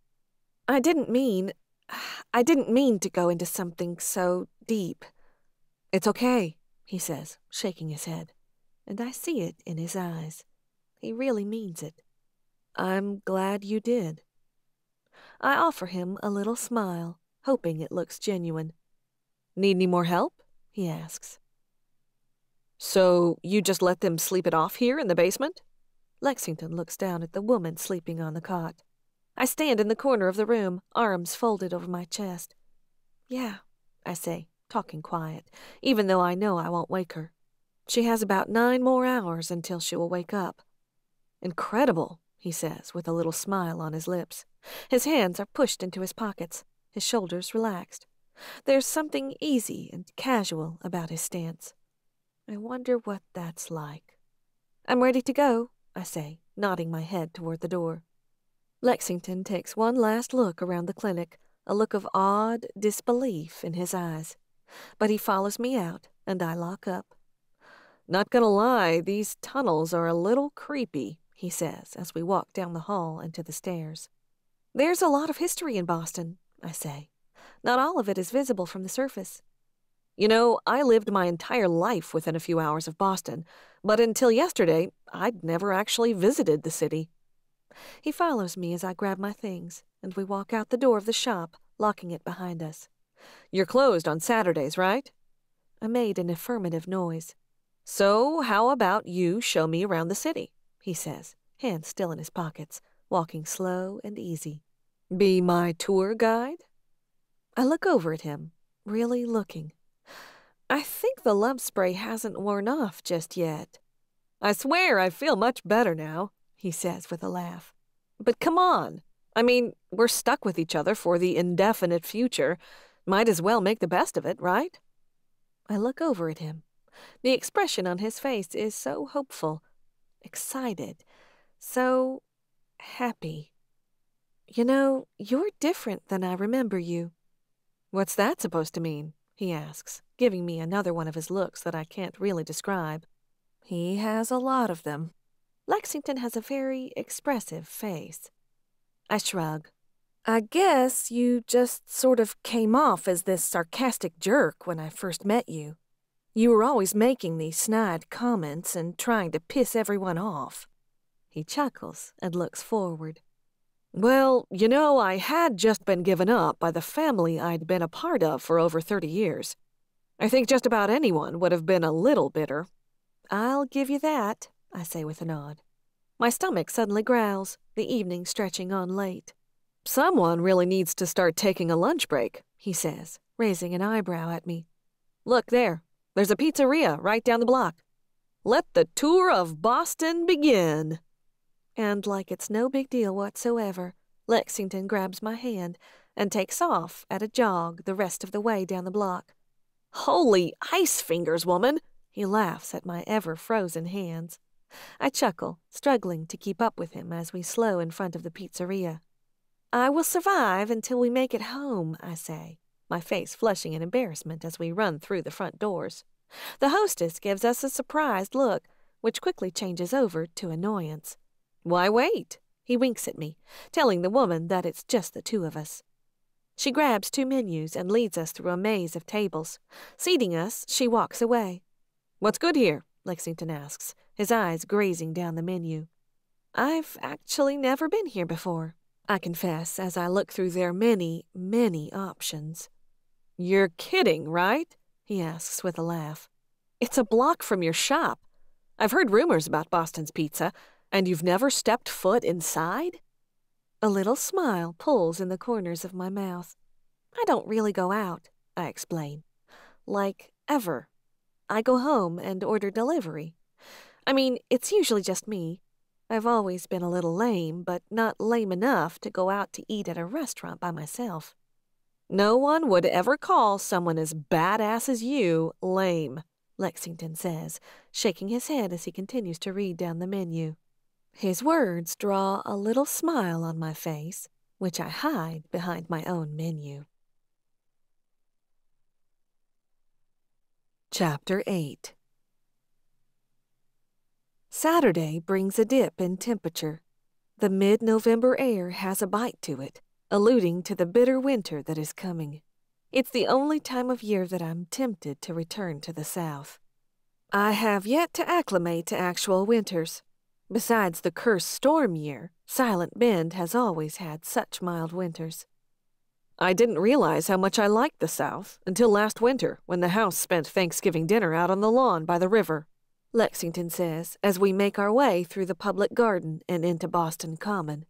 I didn't mean to go into something so deep. It's okay, he says, shaking his head, and I see it in his eyes. He really means it. I'm glad you did. I offer him a little smile, hoping it looks genuine. Need any more help? He asks. So you just let them sleep it off here in the basement? Lexington looks down at the woman sleeping on the cot. I stand in the corner of the room, arms folded over my chest. Yeah, I say, talking quiet, even though I know I won't wake her. She has about 9 more hours until she will wake up. Incredible, he says, with a little smile on his lips. His hands are pushed into his pockets, his shoulders relaxed. There's something easy and casual about his stance. I wonder what that's like. I'm ready to go, I say, nodding my head toward the door. Lexington takes one last look around the clinic, a look of awed disbelief in his eyes. But he follows me out, and I lock up. Not gonna lie, these tunnels are a little creepy, he says as we walk down the hall and to the stairs. There's a lot of history in Boston, I say. Not all of it is visible from the surface. You know, I lived my entire life within a few hours of Boston, but until yesterday, I'd never actually visited the city. He follows me as I grab my things, and we walk out the door of the shop, locking it behind us. You're closed on Saturdays, right? I made an affirmative noise. So how about you show me around the city, he says, hands still in his pockets, walking slow and easy. Be my tour guide? I look over at him, really looking. I think the love spray hasn't worn off just yet. I swear I feel much better now, he says with a laugh. But come on. I mean, we're stuck with each other for the indefinite future. Might as well make the best of it, right? I look over at him. The expression on his face is so hopeful, excited, so happy. You know, you're different than I remember you. What's that supposed to mean? He asks, giving me another one of his looks that I can't really describe. He has a lot of them. Lexington has a very expressive face. I shrug. I guess you just sort of came off as this sarcastic jerk when I first met you. You were always making these snide comments and trying to piss everyone off. He chuckles and looks forward. Well, you know, I had just been given up by the family I'd been a part of for over 30 years. I think just about anyone would have been a little bitter. I'll give you that, I say with a nod. My stomach suddenly growls, the evening stretching on late. Someone really needs to start taking a lunch break, he says, raising an eyebrow at me. Look there, there's a pizzeria right down the block. Let the tour of Boston begin. And like it's no big deal whatsoever, Lexington grabs my hand and takes off at a jog the rest of the way down the block. Holy ice fingers, woman! He laughs at my ever-frozen hands. I chuckle, struggling to keep up with him as we slow in front of the pizzeria. I will survive until we make it home, I say, my face flushing in embarrassment as we run through the front doors. The hostess gives us a surprised look, which quickly changes over to annoyance. "Why wait?" He winks at me, telling the woman that it's just the two of us. She grabs 2 menus and leads us through a maze of tables. Seating us, she walks away. "What's good here?" Lexington asks, his eyes grazing down the menu. "I've actually never been here before," I confess as I look through their many, many options. "You're kidding, right?" he asks with a laugh. "It's a block from your shop. I've heard rumors about Boston's pizza, and you've never stepped foot inside?" A little smile pulls in the corners of my mouth. "I don't really go out," I explain. "Like, ever. I go home and order delivery. I mean, it's usually just me. I've always been a little lame, but not lame enough to go out to eat at a restaurant by myself." "No one would ever call someone as badass as you lame," Lexington says, shaking his head as he continues to read down the menu. His words draw a little smile on my face, which I hide behind my own menu. Chapter 8. Saturday brings a dip in temperature. The mid-November air has a bite to it, alluding to the bitter winter that is coming. It's the only time of year that I'm tempted to return to the South. I have yet to acclimate to actual winters. Besides the cursed storm year, Silent Bend has always had such mild winters. "I didn't realize how much I liked the South until last winter when the house spent Thanksgiving dinner out on the lawn by the river," Lexington says as we make our way through the public garden and into Boston Common.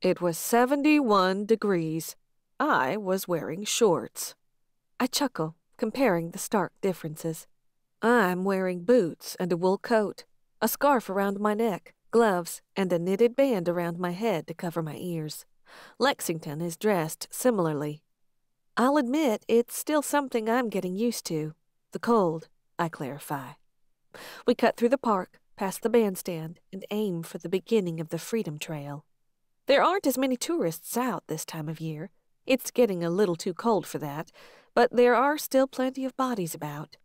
"It was 71 degrees. I was wearing shorts." I chuckle, comparing the stark differences. I'm wearing boots and a wool coat, a scarf around my neck, gloves, and a knitted band around my head to cover my ears. Lexington is dressed similarly. I'll admit it's still something I'm getting used to. The cold, I clarify. We cut through the park, past the bandstand, and aim for the beginning of the Freedom Trail. There aren't as many tourists out this time of year. It's getting a little too cold for that, but there are still plenty of bodies about.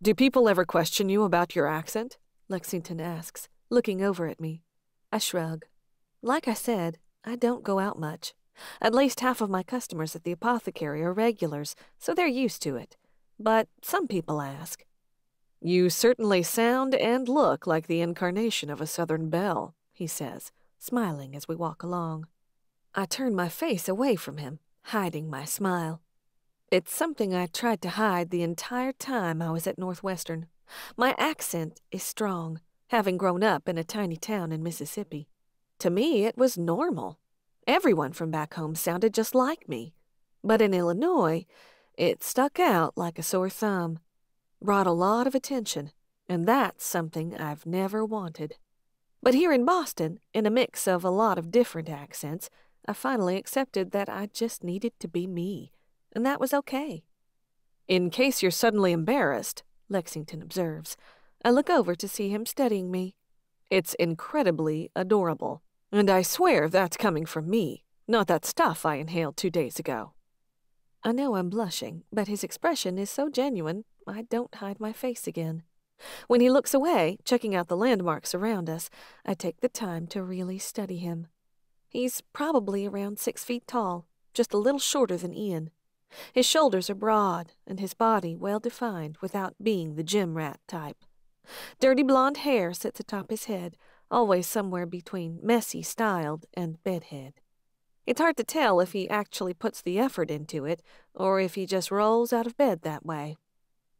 "Do people ever question you about your accent?" Lexington asks, looking over at me. I shrug. Like I said, I don't go out much. At least half of my customers at the apothecary are regulars, so they're used to it. But some people ask. "You certainly sound and look like the incarnation of a Southern belle," he says, smiling as we walk along. I turn my face away from him, hiding my smile. It's something I tried to hide the entire time I was at Northwestern. My accent is strong, having grown up in a tiny town in Mississippi. To me, it was normal. Everyone from back home sounded just like me. But in Illinois, it stuck out like a sore thumb. Brought a lot of attention, and that's something I've never wanted. But here in Boston, in a mix of a lot of different accents, I finally accepted that I just needed to be me, and that was okay. "In case you're suddenly embarrassed," Lexington observes, I look over to see him studying me. "It's incredibly adorable, and I swear that's coming from me, not that stuff I inhaled 2 days ago." I know I'm blushing, but his expression is so genuine, I don't hide my face again. When he looks away, checking out the landmarks around us, I take the time to really study him. He's probably around 6 feet tall, just a little shorter than Ian. His shoulders are broad, and his body well-defined without being the gym rat type. Dirty blonde hair sits atop his head, always somewhere between messy styled and bedhead. It's hard to tell if he actually puts the effort into it, or if he just rolls out of bed that way.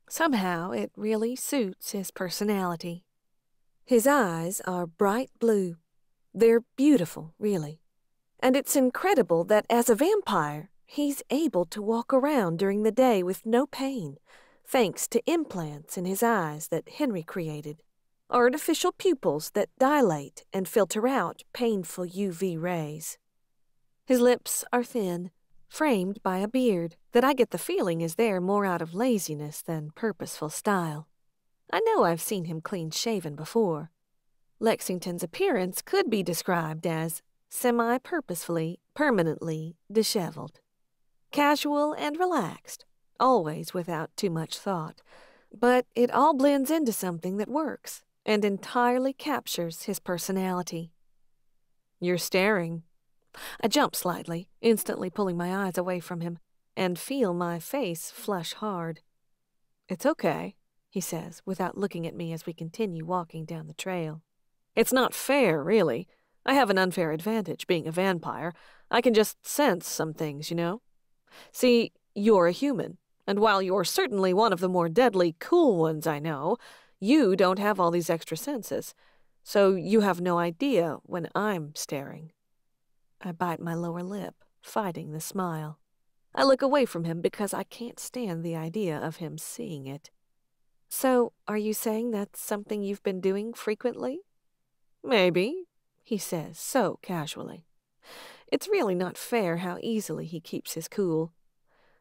Somehow it really suits his personality. His eyes are bright blue. They're beautiful, really. And it's incredible that as a vampire, he's able to walk around during the day with no pain, thanks to implants in his eyes that Henry created, artificial pupils that dilate and filter out painful UV rays. His lips are thin, framed by a beard that I get the feeling is there more out of laziness than purposeful style. I know I've seen him clean-shaven before. Lexington's appearance could be described as semi-purposefully, permanently disheveled. Casual and relaxed, always without too much thought, But it all blends into something that works and entirely captures his personality. You're staring. I jump slightly, instantly pulling my eyes away from him, and feel my face flush hard. It's okay, he says, without looking at me as we continue walking down the trail. It's not fair, really. I have an unfair advantage, being a vampire. I can just sense some things, you know? See, you're a human, and while you're certainly one of the more deadly, cool ones I know, you don't have all these extra senses, so you have no idea when I'm staring. I bite my lower lip, fighting the smile. I look away from him because I can't stand the idea of him seeing it. So, are you saying that's something you've been doing frequently? Maybe, he says so casually. It's really not fair how easily he keeps his cool.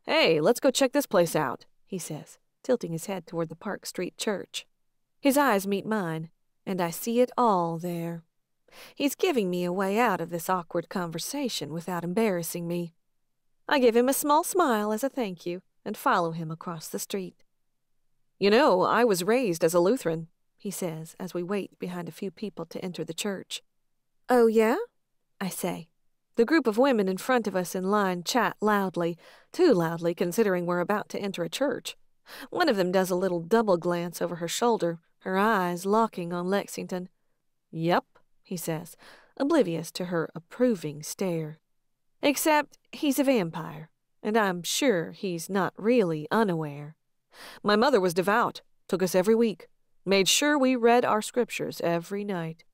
Hey, let's go check this place out, he says, tilting his head toward the Park Street Church. His eyes meet mine, and I see it all there. He's giving me a way out of this awkward conversation without embarrassing me. I give him a small smile as a thank you and follow him across the street. You know, I was raised as a Lutheran, he says as we wait behind a few people to enter the church. Oh, yeah? I say. The group of women in front of us in line chat loudly, too loudly considering we're about to enter a church. One of them does a little double glance over her shoulder, her eyes locking on Lexington. Yep, he says, oblivious to her approving stare. Except he's a vampire, and I'm sure he's not really unaware. My mother was devout, took us every week, made sure we read our scriptures every night.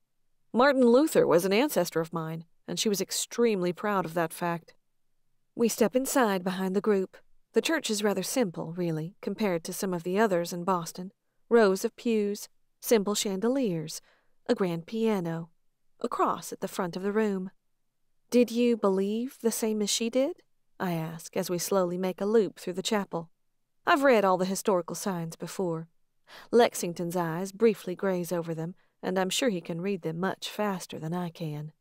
Martin Luther was an ancestor of mine, and she was extremely proud of that fact. We step inside behind the group. The church is rather simple, really, compared to some of the others in Boston. Rows of pews, simple chandeliers, a grand piano, a cross at the front of the room. Did you believe the same as she did? I ask as we slowly make a loop through the chapel. I've read all the historical signs before. Lexington's eyes briefly graze over them, and I'm sure he can read them much faster than I can.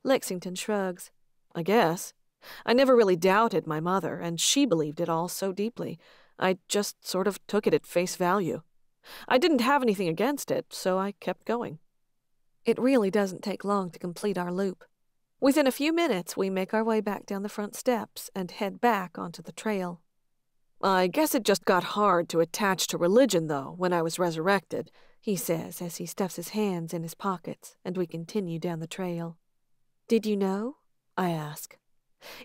Lexington shrugs. I guess. I never really doubted my mother, and she believed it all so deeply. I just sort of took it at face value. I didn't have anything against it, so I kept going. It really doesn't take long to complete our loop. Within a few minutes, we make our way back down the front steps and head back onto the trail. I guess it just got hard to attach to religion, though, when I was resurrected, he says as he stuffs his hands in his pockets and we continue down the trail. Did you know? I ask.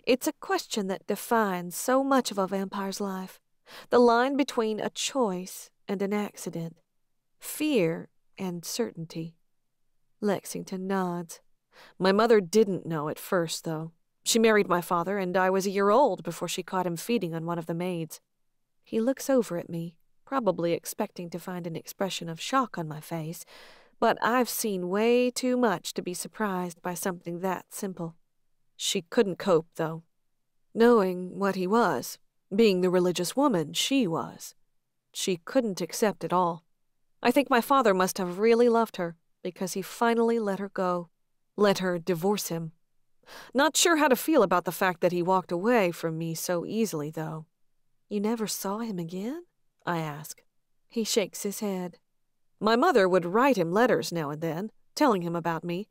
It's a question that defines so much of a vampire's life. The line between a choice and an accident. Fear and certainty. Lexington nods. My mother didn't know at first, though. She married my father, and I was a year old before she caught him feeding on one of the maids. He looks over at me, probably expecting to find an expression of shock on my face, but I've seen way too much to be surprised by something that simple. She couldn't cope, though. Knowing what he was, being the religious woman she was. She couldn't accept it all. I think my father must have really loved her, because he finally let her go. Let her divorce him. Not sure how to feel about the fact that he walked away from me so easily, though. You never saw him again? I ask. He shakes his head. My mother would write him letters now and then, telling him about me,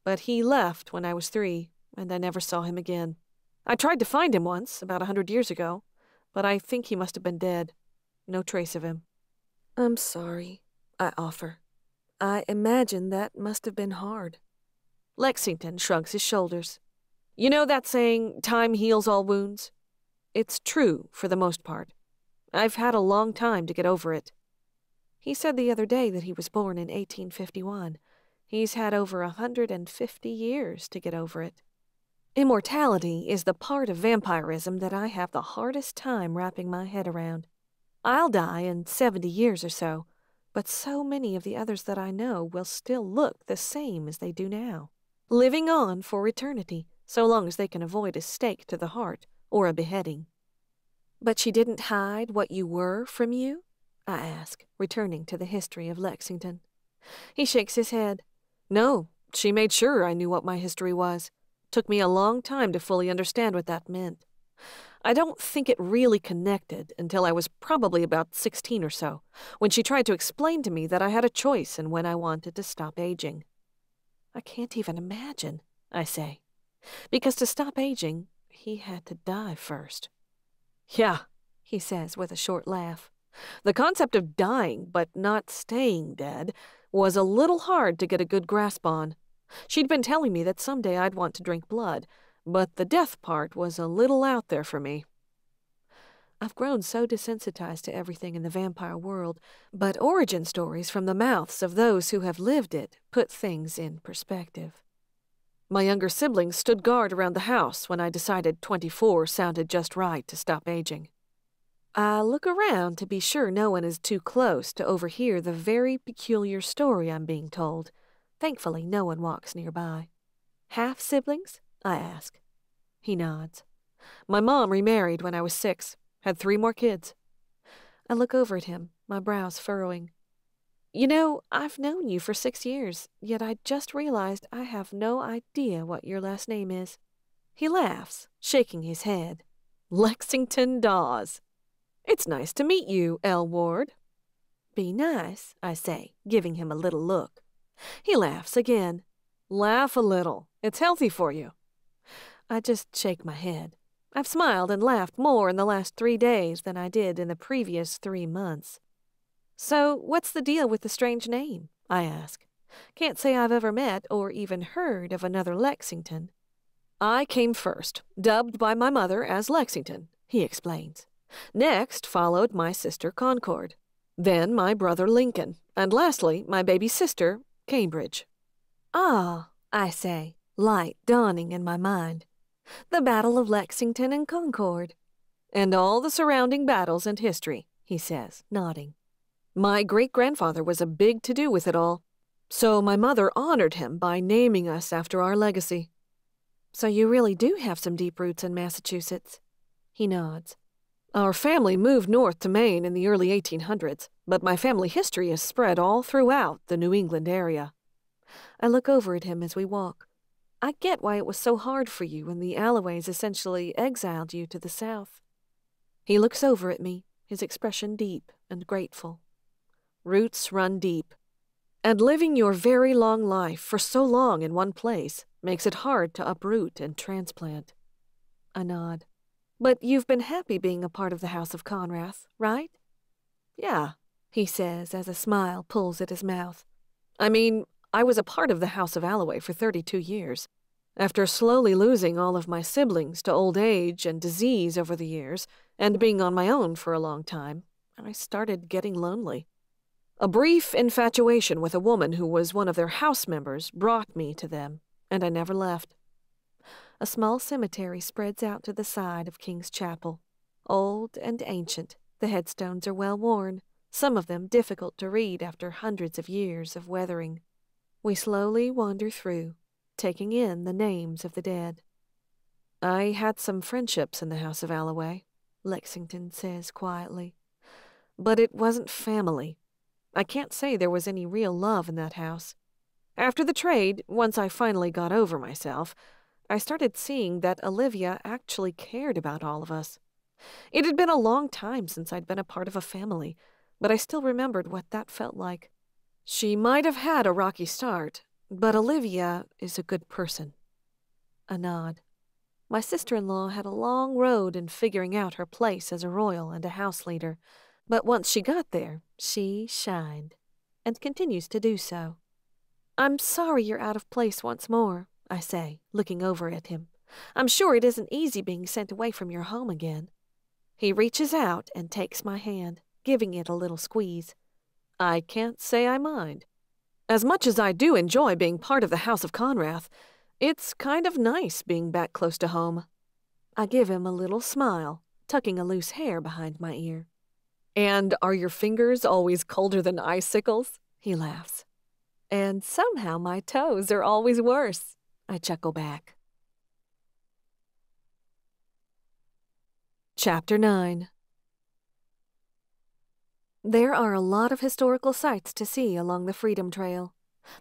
but he left when I was 3, and I never saw him again. I tried to find him once, about 100 years ago, but I think he must have been dead. No trace of him. I'm sorry, I offer. I imagine that must have been hard. Lexington shrugs his shoulders. You know that saying, time heals all wounds? It's true for the most part. I've had a long time to get over it. He said the other day that he was born in 1851. He's had over 150 years to get over it. Immortality is the part of vampirism that I have the hardest time wrapping my head around. I'll die in 70 years or so, but so many of the others that I know will still look the same as they do now, living on for eternity, so long as they can avoid a stake to the heart or a beheading. But she didn't hide what you were from you? I ask, returning to the history of Lexington. He shakes his head. No, she made sure I knew what my history was. Took me a long time to fully understand what that meant. I don't think it really connected until I was probably about 16 or so, when she tried to explain to me that I had a choice in when I wanted to stop aging. I can't even imagine, I say, because to stop aging, he had to die first. Yeah, he says with a short laugh. The concept of dying but not staying dead was a little hard to get a good grasp on. She'd been telling me that someday I'd want to drink blood, but the death part was a little out there for me. I've grown so desensitized to everything in the vampire world, but origin stories from the mouths of those who have lived it put things in perspective. My younger siblings stood guard around the house when I decided 24 sounded just right to stop aging. I look around to be sure no one is too close to overhear the very peculiar story I'm being told. Thankfully, no one walks nearby. Half-siblings? I ask. He nods. My mom remarried when I was 6, had 3 more kids. I look over at him, my brows furrowing. You know, I've known you for 6 years, yet I just realized I have no idea what your last name is. He laughs, shaking his head. Lexington Dawes. It's nice to meet you, Elle Ward. Be nice, I say, giving him a little look. He laughs again. Laugh a little. It's healthy for you. I just shake my head. I've smiled and laughed more in the last 3 days than I did in the previous 3 months. So, what's the deal with the strange name? I ask. Can't say I've ever met or even heard of another Lexington. I came first, dubbed by my mother as Lexington, he explains. Next followed my sister Concord, then my brother Lincoln, and lastly my baby sister, Cambridge. Ah, I say, light dawning in my mind. The Battle of Lexington and Concord. And all the surrounding battles and history, he says, nodding. My great-grandfather was a big to-do with it all, so my mother honored him by naming us after our legacy. So you really do have some deep roots in Massachusetts? He nods. Our family moved north to Maine in the early 1800s, but my family history is spread all throughout the New England area. I look over at him as we walk. I get why it was so hard for you when the Allaways essentially exiled you to the south. He looks over at me, his expression deep and grateful. Roots run deep. And living your very long life for so long in one place makes it hard to uproot and transplant. I nod. But you've been happy being a part of the House of Conrath, right? Yeah, he says as a smile pulls at his mouth. I mean, I was a part of the House of Allaway for 32 years. After slowly losing all of my siblings to old age and disease over the years, and being on my own for a long time, I started getting lonely. A brief infatuation with a woman who was one of their house members brought me to them, and I never left. A small cemetery spreads out to the side of King's Chapel. Old and ancient, the headstones are well worn, some of them difficult to read after hundreds of years of weathering. We slowly wander through, taking in the names of the dead. I had some friendships in the House of Allaway, Lexington says quietly. But it wasn't family. I can't say there was any real love in that house. After the trade, once I finally got over myself, I started seeing that Olivia actually cared about all of us. It had been a long time since I'd been a part of a family, but I still remembered what that felt like. She might have had a rocky start, but Olivia is a good person. A nod. My sister-in-law had a long road in figuring out her place as a royal and a house leader, but once she got there, she shined, and continues to do so. I'm sorry you're out of place once more, I say, looking over at him. I'm sure it isn't easy being sent away from your home again. He reaches out and takes my hand, giving it a little squeeze. I can't say I mind. As much as I do enjoy being part of the House of Conrath, it's kind of nice being back close to home. I give him a little smile, tucking a loose hair behind my ear. And are your fingers always colder than icicles? He laughs. And somehow my toes are always worse. I chuckle back. Chapter 9. There are a lot of historical sites to see along the Freedom Trail.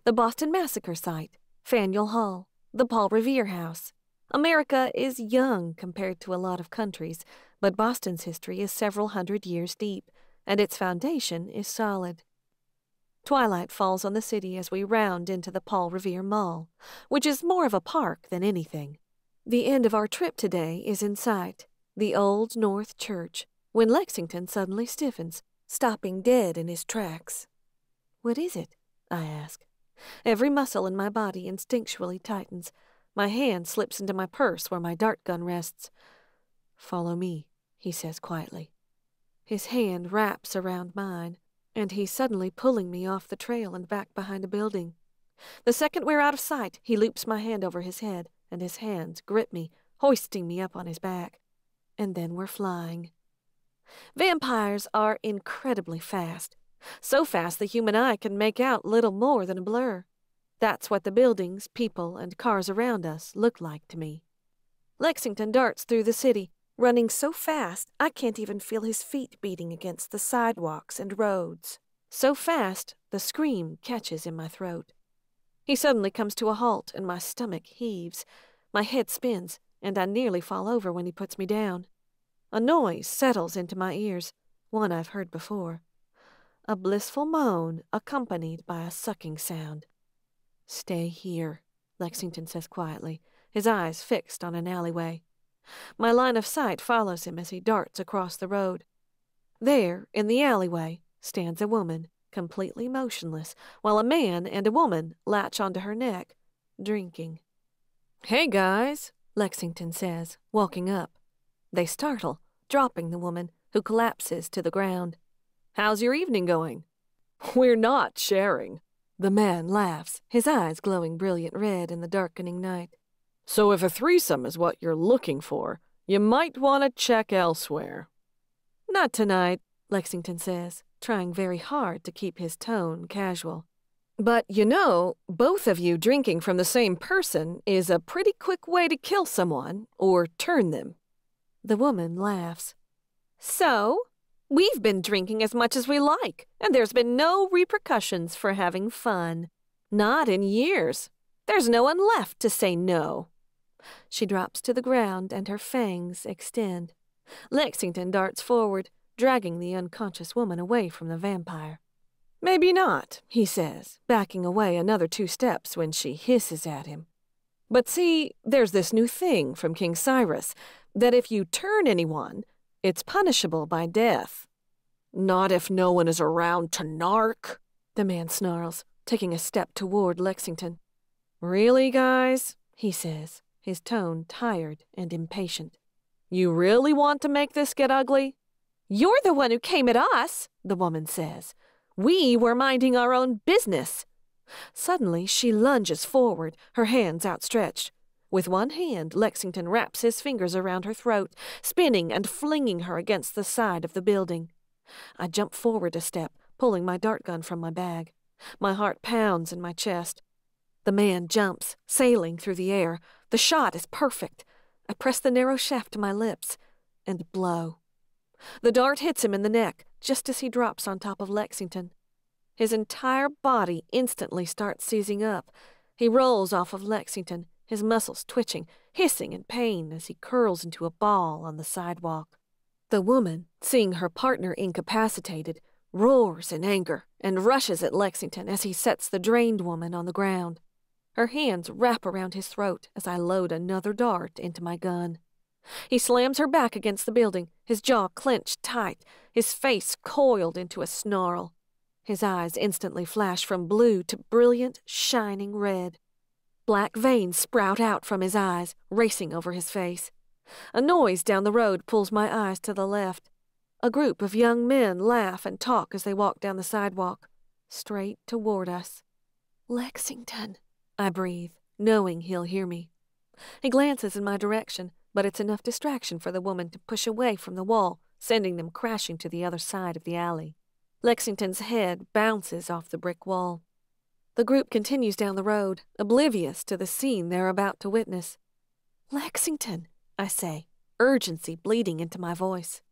The Boston Massacre site, Faneuil Hall, the Paul Revere House. America is young compared to a lot of countries, but Boston's history is several hundred years deep, and its foundation is solid. Twilight falls on the city as we round into the Paul Revere Mall, which is more of a park than anything. The end of our trip today is in sight, the Old North Church, when Lexington suddenly stiffens, stopping dead in his tracks. "What is it?" I ask. Every muscle in my body instinctually tightens. My hand slips into my purse where my dart gun rests. "Follow me," he says quietly. His hand wraps around mine, and he's suddenly pulling me off the trail and back behind a building. The second we're out of sight, he loops my hand over his head, and his hands grip me, hoisting me up on his back. And then we're flying. Vampires are incredibly fast. So fast the human eye can make out little more than a blur. That's what the buildings, people, and cars around us look like to me. Lexington darts through the city, running so fast I can't even feel his feet beating against the sidewalks and roads. So fast, the scream catches in my throat. He suddenly comes to a halt, and my stomach heaves. My head spins, and I nearly fall over when he puts me down. A noise settles into my ears, one I've heard before. A blissful moan accompanied by a sucking sound. "Stay here," Lexington says quietly, his eyes fixed on an alleyway. My line of sight follows him as he darts across the road. There, in the alleyway, stands a woman, completely motionless, while a man and a woman latch onto her neck, drinking. "Hey, guys," Lexington says, walking up. They startle, dropping the woman, who collapses to the ground. "How's your evening going?" "We're not sharing." The man laughs, his eyes glowing brilliant red in the darkening night. "So if a threesome is what you're looking for, you might want to check elsewhere." "Not tonight," Lexington says, trying very hard to keep his tone casual. "But you know, both of you drinking from the same person is a pretty quick way to kill someone or turn them." The woman laughs. "So? We've been drinking as much as we like, and there's been no repercussions for having fun. Not in years. There's no one left to say no." She drops to the ground and her fangs extend. Lexington darts forward, dragging the unconscious woman away from the vampire. "Maybe not," he says, backing away another 2 steps when she hisses at him. "But see, there's this new thing from King Cyrus, that if you turn anyone, it's punishable by death." "Not if no one is around to narc," the man snarls, taking a step toward Lexington. "Really, guys?" he says, his tone tired and impatient. "You really want to make this get ugly?" "You're the one who came at us," the woman says. "We were minding our own business." Suddenly, she lunges forward, her hands outstretched. With one hand, Lexington wraps his fingers around her throat, spinning and flinging her against the side of the building. I jump forward a step, pulling my dart gun from my bag. My heart pounds in my chest. The man jumps, sailing through the air. The shot is perfect. I press the narrow shaft to my lips and blow. The dart hits him in the neck, just as he drops on top of Lexington. His entire body instantly starts seizing up. He rolls off of Lexington, his muscles twitching, hissing in pain as he curls into a ball on the sidewalk. The woman, seeing her partner incapacitated, roars in anger and rushes at Lexington as he sets the drained woman on the ground. Her hands wrap around his throat as I load another dart into my gun. He slams her back against the building, his jaw clenched tight, his face coiled into a snarl. His eyes instantly flash from blue to brilliant, shining red. Black veins sprout out from his eyes, racing over his face. A noise down the road pulls my eyes to the left. A group of young men laugh and talk as they walk down the sidewalk, straight toward us. "Lexington," I breathe, knowing he'll hear me. He glances in my direction, but it's enough distraction for the woman to push away from the wall, sending them crashing to the other side of the alley. Lexington's head bounces off the brick wall. The group continues down the road, oblivious to the scene they're about to witness. "Lexington," I say, urgency bleeding into my voice.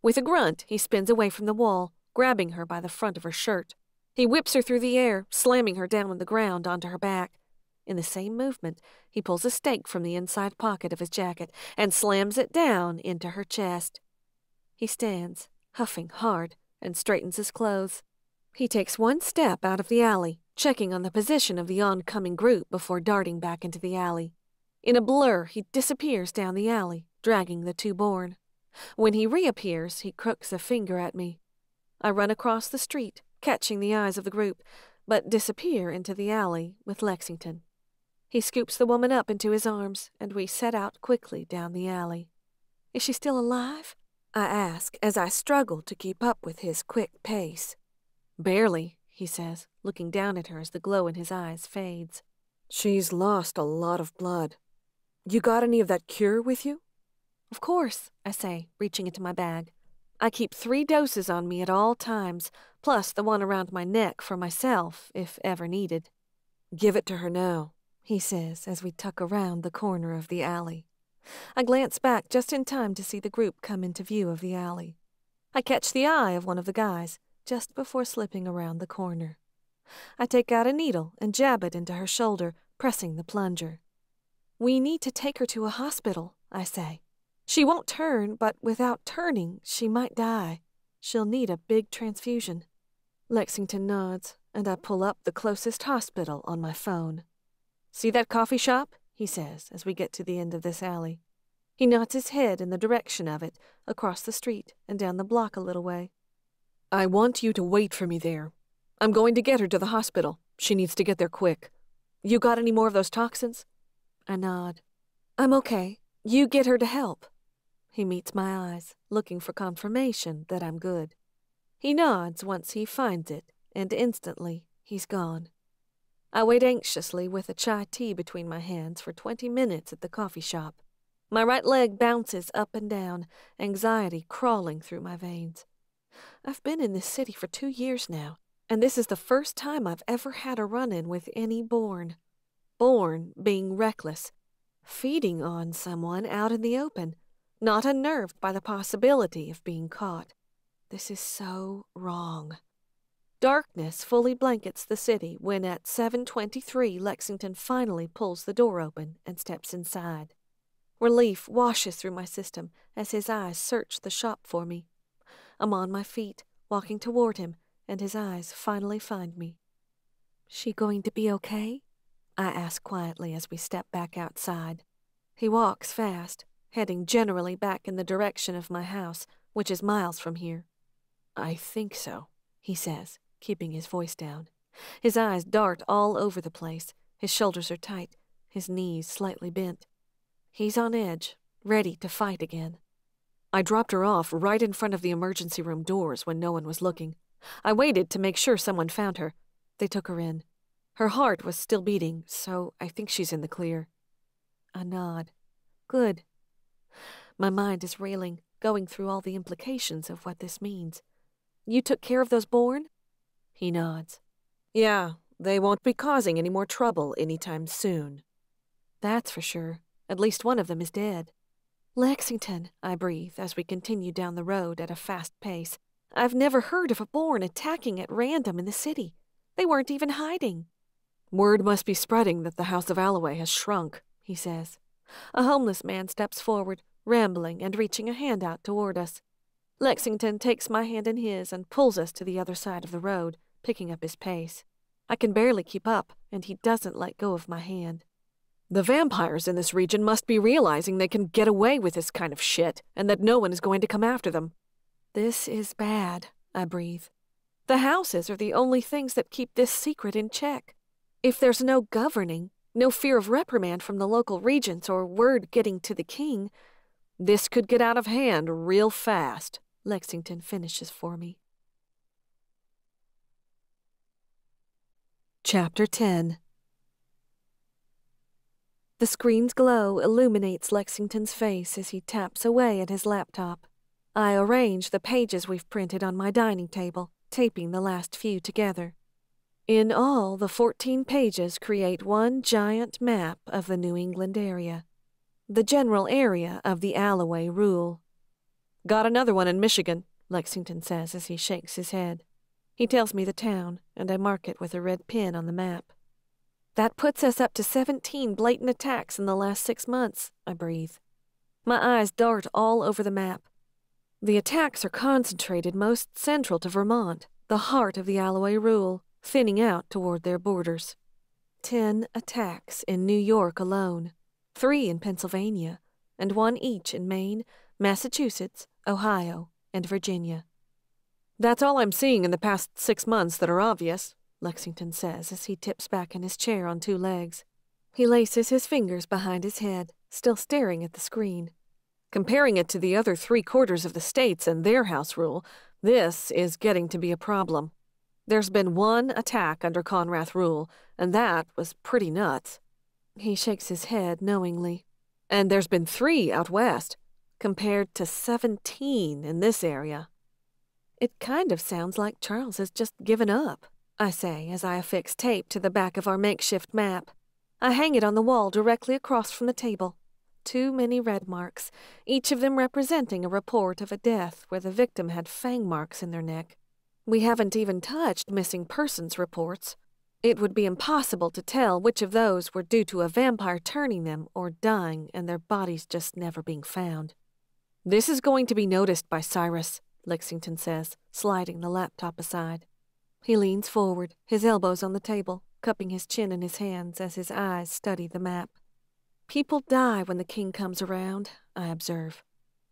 With a grunt, he spins away from the wall, grabbing her by the front of her shirt. He whips her through the air, slamming her down on the ground onto her back. In the same movement, he pulls a stake from the inside pocket of his jacket and slams it down into her chest. He stands, huffing hard, and straightens his clothes. He takes one step out of the alley, checking on the position of the oncoming group before darting back into the alley. In a blur, he disappears down the alley, dragging the two born. When he reappears, he crooks a finger at me. I run across the street, catching the eyes of the group, but disappear into the alley with Lexington. He scoops the woman up into his arms, and we set out quickly down the alley. "Is she still alive?" I ask as I struggle to keep up with his quick pace. "Barely," he says, looking down at her as the glow in his eyes fades. "She's lost a lot of blood. You got any of that cure with you?" "Of course," I say, reaching into my bag. I keep 3 doses on me at all times, plus the one around my neck for myself, if ever needed. "Give it to her now," he says as we tuck around the corner of the alley. I glance back just in time to see the group come into view of the alley. I catch the eye of one of the guys just before slipping around the corner. I take out a needle and jab it into her shoulder, pressing the plunger. "We need to take her to a hospital," I say. "She won't turn, but without turning, she might die. She'll need a big transfusion." Lexington nods, and I pull up the closest hospital on my phone. "See that coffee shop?" he says as we get to the end of this alley. He nods his head in the direction of it, across the street and down the block a little way. "I want you to wait for me there. I'm going to get her to the hospital. She needs to get there quick. You got any more of those toxins?" I nod. "I'm okay. You get her to help." He meets my eyes, looking for confirmation that I'm good. He nods once he finds it, and instantly he's gone. I wait anxiously with a chai tea between my hands for 20 minutes at the coffee shop. My right leg bounces up and down, anxiety crawling through my veins. I've been in this city for 2 years now, and this is the first time I've ever had a run-in with any born. Born being reckless, feeding on someone out in the open, not unnerved by the possibility of being caught. This is so wrong. Darkness fully blankets the city when at 7:23 Lexington finally pulls the door open and steps inside. Relief washes through my system as his eyes search the shop for me. I'm on my feet, walking toward him, and his eyes finally find me. "She going to be okay?" I ask quietly as we step back outside. He walks fast, heading generally back in the direction of my house, which is miles from here. "I think so," he says, keeping his voice down. His eyes dart all over the place. His shoulders are tight, his knees slightly bent. He's on edge, ready to fight again. "I dropped her off right in front of the emergency room doors when no one was looking. I waited to make sure someone found her. They took her in. Her heart was still beating, so I think she's in the clear." I nod. Good. My mind is reeling, going through all the implications of what this means. "You took care of those born?" He nods. "Yeah, they won't be causing any more trouble anytime soon." "That's for sure. At least one of them is dead." "Lexington," I breathe as we continue down the road at a fast pace. "I've never heard of a born attacking at random in the city. They weren't even hiding." "Word must be spreading that the House of Allaway has shrunk," he says. A homeless man steps forward, rambling and reaching a hand out toward us. Lexington takes my hand in his and pulls us to the other side of the road, picking up his pace. I can barely keep up, and he doesn't let go of my hand. "The vampires in this region must be realizing they can get away with this kind of shit, and that no one is going to come after them." "This is bad," I breathe. "The houses are the only things that keep this secret in check. If there's no governing, no fear of reprimand from the local regents or word getting to the king, this could get out of hand real fast," Lexington finishes for me. Chapter 10. The screen's glow illuminates Lexington's face as he taps away at his laptop. I arrange the pages we've printed on my dining table, taping the last few together. In all, the 14 pages create one giant map of the New England area, the general area of the Allaway rule. "Got another one in Michigan," Lexington says as he shakes his head. He tells me the town, and I mark it with a red pin on the map. That puts us up to 17 blatant attacks in the last 6 months, I breathe. My eyes dart all over the map. The attacks are concentrated most central to Vermont, the heart of the Allaway rule, thinning out toward their borders. 10 attacks in New York alone, 3 in Pennsylvania, and 1 each in Maine, Massachusetts, Ohio, and Virginia. That's all I'm seeing in the past 6 months that are obvious, Lexington says as he tips back in his chair on 2 legs. He laces his fingers behind his head, still staring at the screen. Comparing it to the other 3/4 of the states and their house rule, this is getting to be a problem. There's been 1 attack under Conrath rule, and that was pretty nuts. He shakes his head knowingly. And there's been 3 out west, compared to 17 in this area. It kind of sounds like Charles has just given up, I say as I affix tape to the back of our makeshift map. I hang it on the wall directly across from the table. 2 many red marks, each of them representing a report of a death where the victim had fang marks in their neck. We haven't even touched missing persons reports. It would be impossible to tell which of those were due to a vampire turning them or dying and their bodies just never being found. This is going to be noticed by Cyrus, Lexington says, sliding the laptop aside. He leans forward, his elbows on the table, cupping his chin in his hands as his eyes study the map. People die when the king comes around, I observe.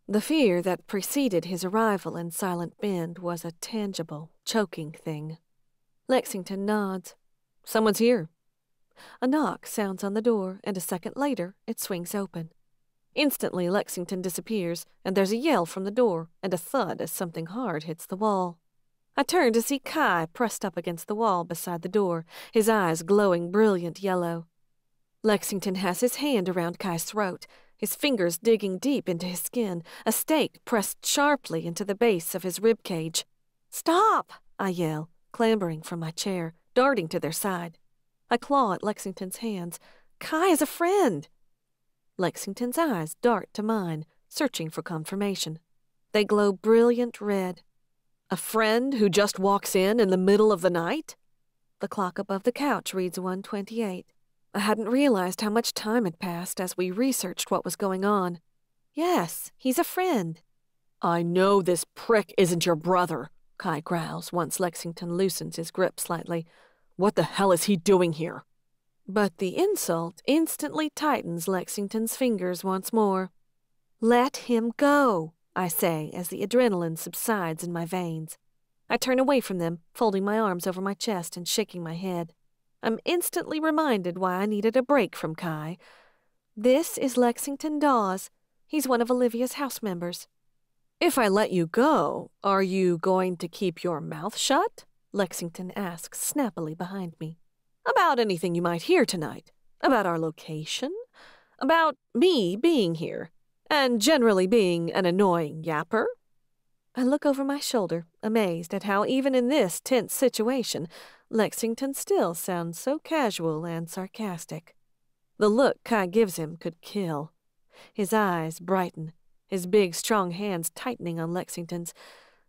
The fear that preceded his arrival in Silent Bend was a tangible, choking thing. Lexington nods. Someone's here. A knock sounds on the door, and a second later it swings open. Instantly Lexington disappears, and there's a yell from the door, and a thud as something hard hits the wall. I turn to see Kai pressed up against the wall beside the door, his eyes glowing brilliant yellow. Lexington has his hand around Kai's throat, his fingers digging deep into his skin, a stake pressed sharply into the base of his rib cage. "Stop!" I yell, clambering from my chair, darting to their side. I claw at Lexington's hands. "Kai is a friend!" Lexington's eyes dart to mine, searching for confirmation. They glow brilliant red. A friend who just walks in the middle of the night? The clock above the couch reads 1:28. I hadn't realized how much time had passed as we researched what was going on. Yes, he's a friend. I know this prick isn't your brother, Kai growls once Lexington loosens his grip slightly. What the hell is he doing here? But the insult instantly tightens Lexington's fingers once more. Let him go, I say as the adrenaline subsides in my veins. I turn away from them, folding my arms over my chest and shaking my head. I'm instantly reminded why I needed a break from Kai. This is Lexington Dawes. He's one of Olivia's house members. If I let you go, are you going to keep your mouth shut? Lexington asks snappily behind me. About anything you might hear tonight. About our location. About me being here. And generally being an annoying yapper. I look over my shoulder, amazed at how even in this tense situation, Lexington still sounds so casual and sarcastic. The look Kai gives him could kill. His eyes brighten, his big, strong hands tightening on Lexington's.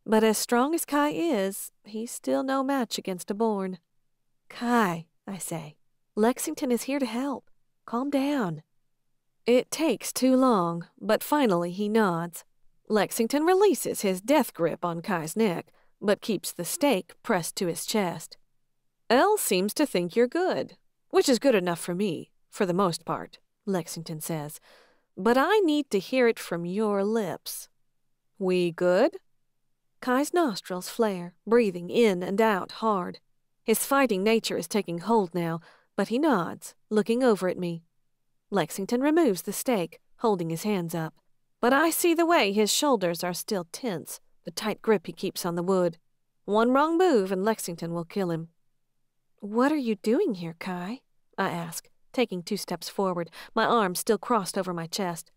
But as strong as Kai is, he's still no match against a Born. Kai, I say, Lexington is here to help. Calm down. It takes too long, but finally he nods. Lexington releases his death grip on Kai's neck, but keeps the stake pressed to his chest. Elle seems to think you're good, which is good enough for me, for the most part, Lexington says. But I need to hear it from your lips. We good? Kai's nostrils flare, breathing in and out hard. His fighting nature is taking hold now, but he nods, looking over at me. Lexington removes the stake, holding his hands up. But I see the way his shoulders are still tense, the tight grip he keeps on the wood. One wrong move and Lexington will kill him. What are you doing here, Kai? I ask, taking 2 steps forward, my arms still crossed over my chest.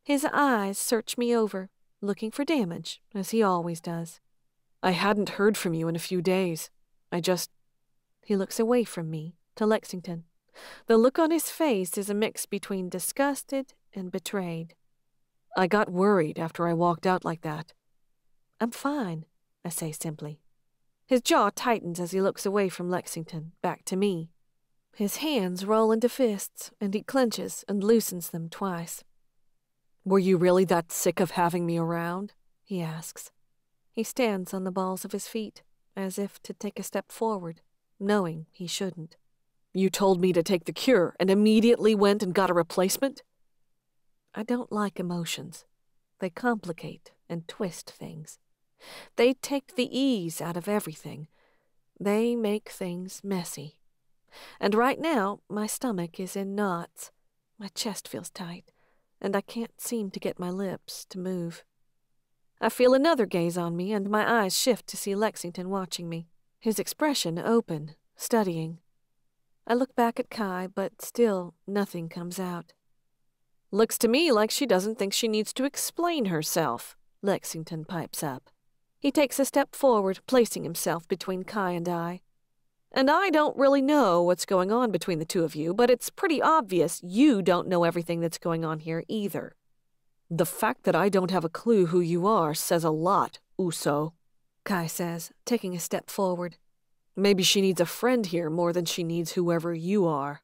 His eyes search me over, looking for damage, as he always does. I hadn't heard from you in a few days. He looks away from me, to Lexington. The look on his face is a mix between disgusted and betrayed. I got worried after I walked out like that. I'm fine, I say simply. His jaw tightens as he looks away from Lexington, back to me. His hands roll into fists, and he clenches and loosens them twice. "Were you really that sick of having me around?" he asks. He stands on the balls of his feet, as if to take a step forward, knowing he shouldn't. "You told me to take the cure and immediately went and got a replacement?" I don't like emotions. They complicate and twist things. They take the ease out of everything. They make things messy. And right now, my stomach is in knots. My chest feels tight, and I can't seem to get my lips to move. I feel another gaze on me, and my eyes shift to see Lexington watching me, his expression open, studying. I look back at Kai, but still nothing comes out. "Looks to me like she doesn't think she needs to explain herself," Lexington pipes up. He takes a step forward, placing himself between Kai and I. "And I don't really know what's going on between the two of you, but it's pretty obvious you don't know everything that's going on here either. The fact that I don't have a clue who you are says a lot, Uso," Kai says, taking a step forward. "Maybe she needs a friend here more than she needs whoever you are."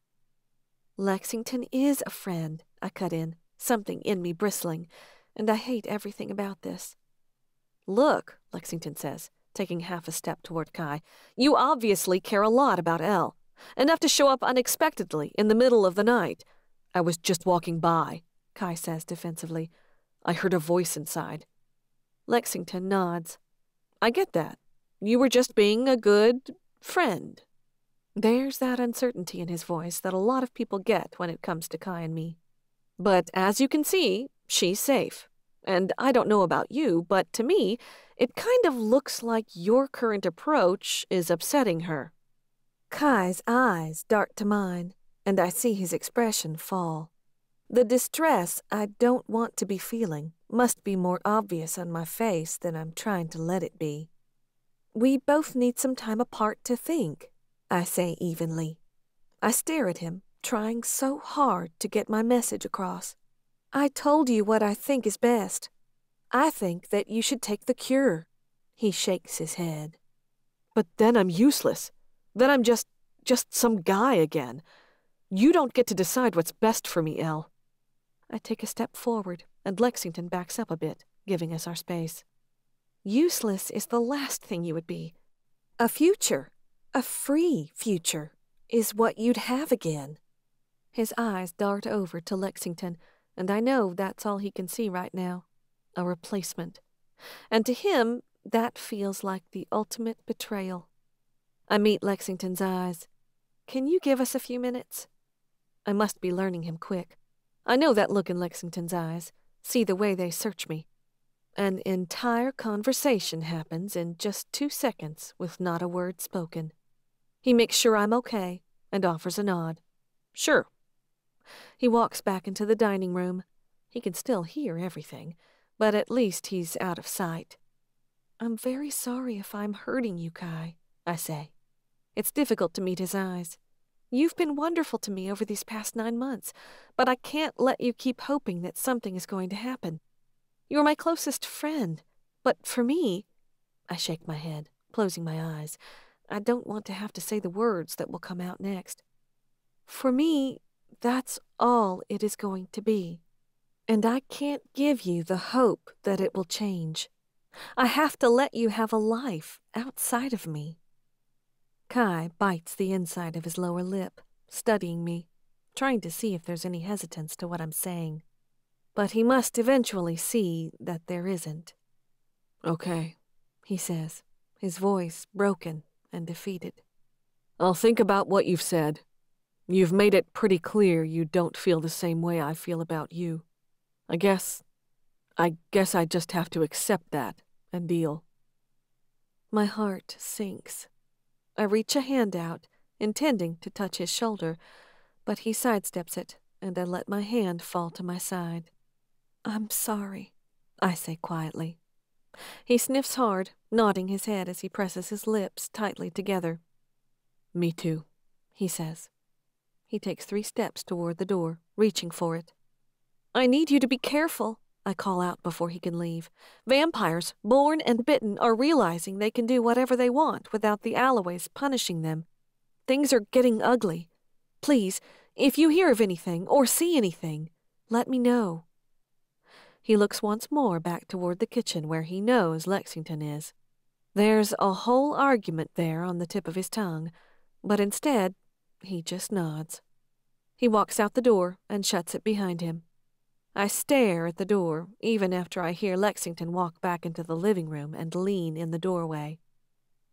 "Lexington is a friend," I cut in, something in me bristling, and I hate everything about this. "Look," Lexington says, taking half a step toward Kai, "you obviously care a lot about Elle, enough to show up unexpectedly in the middle of the night. I was just walking by," Kai says defensively. "I heard a voice inside." Lexington nods. "I get that. You were just being a good friend." There's that uncertainty in his voice that a lot of people get when it comes to Kai and me. "But as you can see, she's safe. And I don't know about you, but to me, it kind of looks like your current approach is upsetting her." Kai's eyes dart to mine, and I see his expression fall. The distress I don't want to be feeling must be more obvious on my face than I'm trying to let it be. "We both need some time apart to think," I say evenly. I stare at him, trying so hard to get my message across. "I told you what I think is best. I think that you should take the cure." He shakes his head. "But then I'm useless. Then I'm just some guy again. You don't get to decide what's best for me, Elle." I take a step forward, and Lexington backs up a bit, giving us our space. "Useless is the last thing you would be. A future, a free future, is what you'd have again." His eyes dart over to Lexington, and I know that's all he can see right now. A replacement. And to him, that feels like the ultimate betrayal. I meet Lexington's eyes. "Can you give us a few minutes?" I must be learning him quick. I know that look in Lexington's eyes, see the way they search me. An entire conversation happens in just 2 seconds with not a word spoken. He makes sure I'm okay and offers a nod. "Sure." He walks back into the dining room. He can still hear everything, but at least he's out of sight. "I'm very sorry if I'm hurting you, Kai," I say. It's difficult to meet his eyes. "You've been wonderful to me over these past 9 months, but I can't let you keep hoping that something is going to happen. You're my closest friend, but for me—" I shake my head, closing my eyes. I don't want to have to say the words that will come out next. "For me, that's all it is going to be. And I can't give you the hope that it will change. I have to let you have a life outside of me." Kai bites the inside of his lower lip, studying me, trying to see if there's any hesitance to what I'm saying. But he must eventually see that there isn't. "Okay," he says, his voice broken and defeated. "I'll think about what you've said. You've made it pretty clear you don't feel the same way I feel about you. I guess I just have to accept that and deal." My heart sinks. I reach a hand out, intending to touch his shoulder, but he sidesteps it, and I let my hand fall to my side. "I'm sorry," I say quietly. He sniffs hard, nodding his head as he presses his lips tightly together. "Me too," he says. He takes 3 steps toward the door, reaching for it. "I need you to be careful," I call out before he can leave. "Vampires, born and bitten, are realizing they can do whatever they want without the Alloways punishing them. Things are getting ugly. Please, if you hear of anything or see anything, let me know." He looks once more back toward the kitchen where he knows Lexington is. There's a whole argument there on the tip of his tongue, but instead, he just nods. He walks out the door and shuts it behind him. I stare at the door, even after I hear Lexington walk back into the living room and lean in the doorway.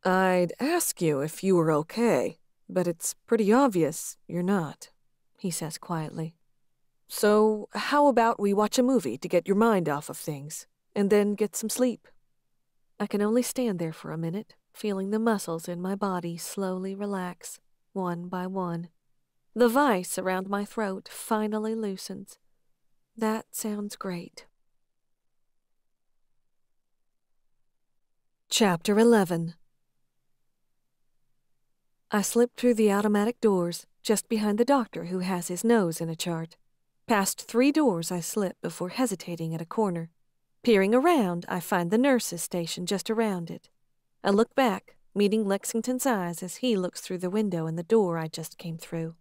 "I'd ask you if you were okay, but it's pretty obvious you're not," he says quietly. "So how about we watch a movie to get your mind off of things, and then get some sleep?" I can only stand there for a minute, feeling the muscles in my body slowly relax, one by one. The vice around my throat finally loosens. That sounds great. Chapter 11. I slip through the automatic doors, just behind the doctor who has his nose in a chart. Past 3 doors I slip before hesitating at a corner. Peering around, I find the nurse's station just around it. I look back, meeting Lexington's eyes as he looks through the window in the door I just came through.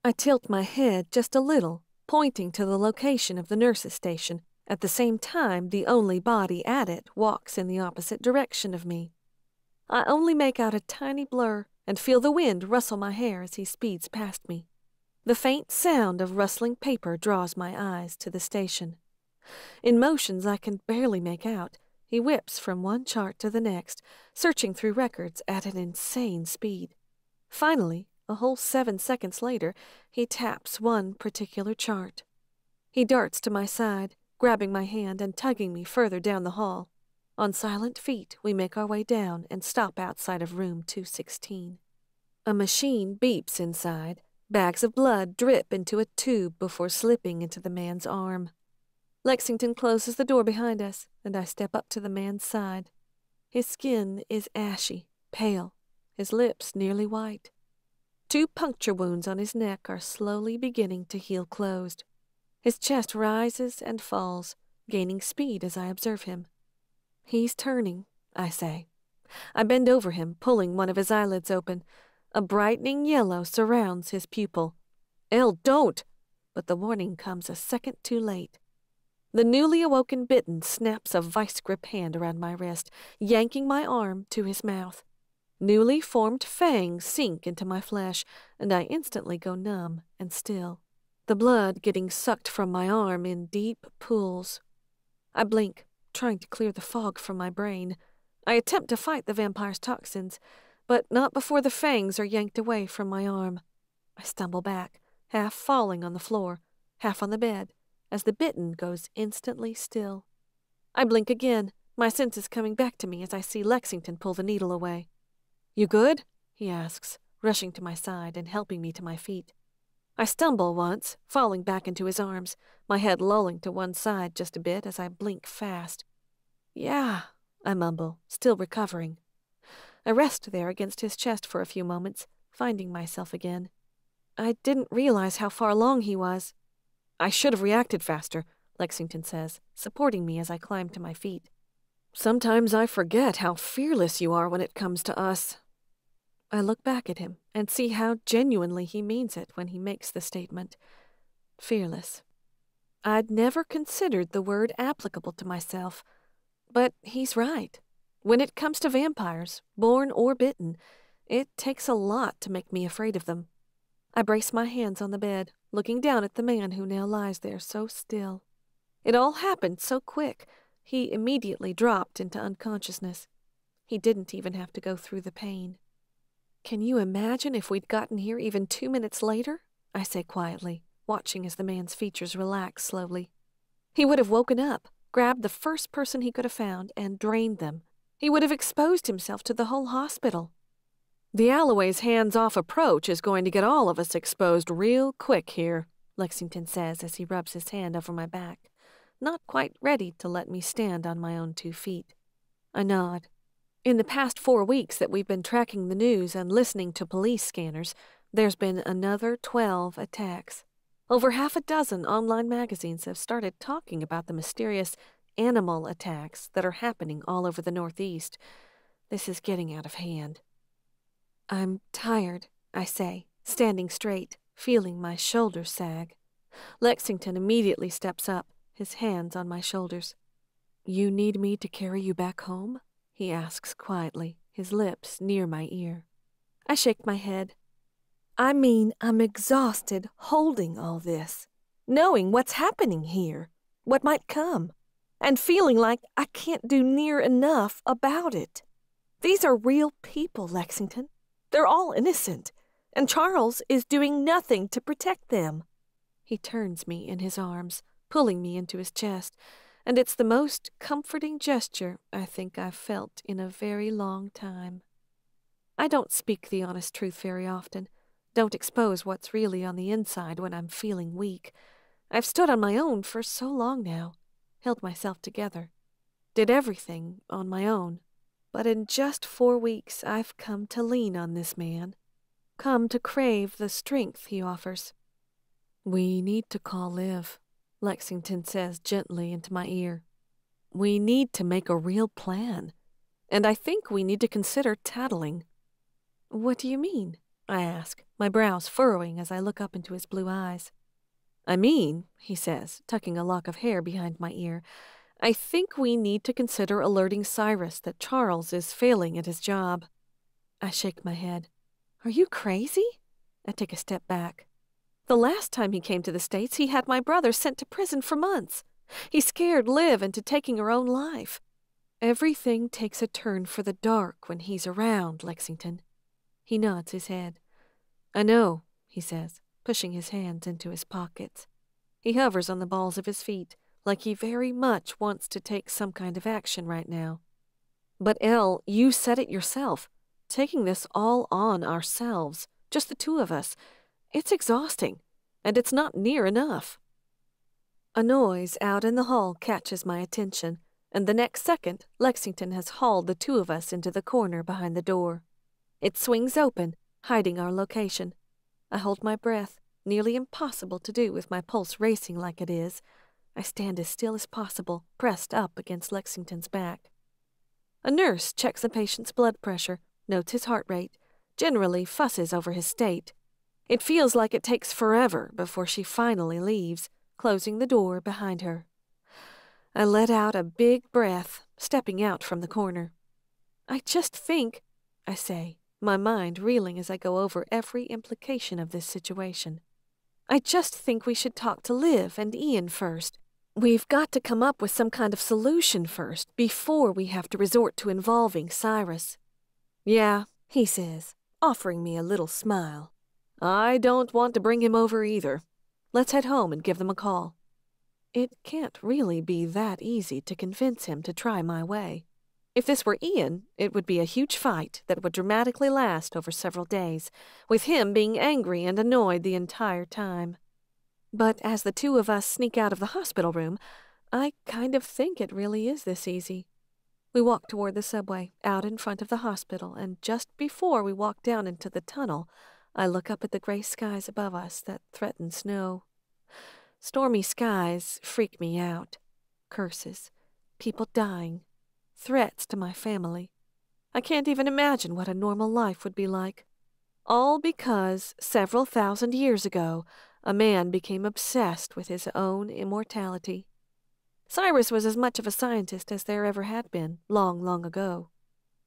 I tilt my head just a little, pointing to the location of the nurse's station. At the same time, the only body at it walks in the opposite direction of me. I only make out a tiny blur and feel the wind rustle my hair as he speeds past me. The faint sound of rustling paper draws my eyes to the station. In motions I can barely make out, he whips from one chart to the next, searching through records at an insane speed. Finally, a whole 7 seconds later, he taps one particular chart. He darts to my side, grabbing my hand and tugging me further down the hall. On silent feet, we make our way down and stop outside of room 216. A machine beeps inside. Bags of blood drip into a tube before slipping into the man's arm. Lexington closes the door behind us, and I step up to the man's side. His skin is ashy, pale, his lips nearly white. 2 puncture wounds on his neck are slowly beginning to heal closed. His chest rises and falls, gaining speed as I observe him. "He's turning," I say. I bend over him, pulling one of his eyelids open. A brightening yellow surrounds his pupil. "Elle, don't!" But the warning comes a second too late. The newly awoken Bitten snaps a vice-grip hand around my wrist, yanking my arm to his mouth. Newly formed fangs sink into my flesh, and I instantly go numb and still, the blood getting sucked from my arm in deep pools. I blink, trying to clear the fog from my brain. I attempt to fight the vampire's toxins, but not before the fangs are yanked away from my arm. I stumble back, half falling on the floor, half on the bed, as the Bitten goes instantly still. I blink again, my senses coming back to me as I see Lexington pull the needle away. "You good?" he asks, rushing to my side and helping me to my feet. I stumble once, falling back into his arms, my head lolling to one side just a bit as I blink fast. "Yeah," I mumble, still recovering. I rest there against his chest for a few moments, finding myself again. I didn't realize how far along he was. "I should have reacted faster," Lexington says, supporting me as I climb to my feet. "Sometimes I forget how fearless you are when it comes to us." I look back at him and see how genuinely he means it when he makes the statement. Fearless. I'd never considered the word applicable to myself, but he's right. When it comes to vampires, born or bitten, it takes a lot to make me afraid of them. I brace my hands on the bed, looking down at the man who now lies there so still. It all happened so quick. He immediately dropped into unconsciousness. He didn't even have to go through the pain. "Can you imagine if we'd gotten here even 2 minutes later?" I say quietly, watching as the man's features relax slowly. He would have woken up, grabbed the first person he could have found, and drained them. He would have exposed himself to the whole hospital. "The Allaway's hands-off approach is going to get all of us exposed real quick here," Lexington says as he rubs his hand over my back, not quite ready to let me stand on my own 2 feet. I nod. In the past 4 weeks that we've been tracking the news and listening to police scanners, there's been another 12 attacks. Over half a dozen online magazines have started talking about the mysterious animal attacks that are happening all over the Northeast. This is getting out of hand. "I'm tired," I say, standing straight, feeling my shoulders sag. Lexington immediately steps up, his hands on my shoulders. "You need me to carry you back home?" he asks quietly, his lips near my ear. I shake my head. "I mean, I'm exhausted holding all this, knowing what's happening here, what might come, and feeling like I can't do near enough about it. These are real people, Lexington. They're all innocent, and Charles is doing nothing to protect them." He turns me in his arms, pulling me into his chest, and it's the most comforting gesture I think I've felt in a very long time. I don't speak the honest truth very often, don't expose what's really on the inside when I'm feeling weak. I've stood on my own for so long now, held myself together, did everything on my own. But in just 4 weeks, I've come to lean on this man, come to crave the strength he offers. "We need to call Liv," Lexington says gently into my ear. "We need to make a real plan, and I think we need to consider tattling." "What do you mean?" I ask, my brows furrowing as I look up into his blue eyes. "I mean," he says, tucking a lock of hair behind my ear, "I think we need to consider alerting Cyrus that Charles is failing at his job." I shake my head. "Are you crazy?" I take a step back. "The last time he came to the States, he had my brother sent to prison for months. He scared Liv into taking her own life. Everything takes a turn for the dark when he's around, Lexington." He nods his head. "I know," he says, pushing his hands into his pockets. He hovers on the balls of his feet, like he very much wants to take some kind of action right now. "But Elle, you said it yourself. Taking this all on ourselves, just the two of us, it's exhausting, and it's not near enough." A noise out in the hall catches my attention, and the next second, Lexington has hauled the two of us into the corner behind the door. It swings open, hiding our location. I hold my breath, nearly impossible to do with my pulse racing like it is. I stand as still as possible, pressed up against Lexington's back. A nurse checks the patient's blood pressure, notes his heart rate, generally fusses over his state. It feels like it takes forever before she finally leaves, closing the door behind her. I let out a big breath, stepping out from the corner. "I just think," I say, my mind reeling as I go over every implication of this situation. "I just think we should talk to Liv and Ian first. We've got to come up with some kind of solution first before we have to resort to involving Cyrus." "Yeah," he says, offering me a little smile. "I don't want to bring him over either. Let's head home and give them a call." It can't really be that easy to convince him to try my way. If this were Ian, it would be a huge fight that would dramatically last over several days, with him being angry and annoyed the entire time. But as the two of us sneak out of the hospital room, I kind of think it really is this easy. We walk toward the subway, out in front of the hospital, and just before we walk down into the tunnel, I look up at the gray skies above us that threaten snow. Stormy skies freak me out. Curses, people dying, threats to my family. I can't even imagine what a normal life would be like. All because several thousand years ago, a man became obsessed with his own immortality. Cyrus was as much of a scientist as there ever had been, long, long ago.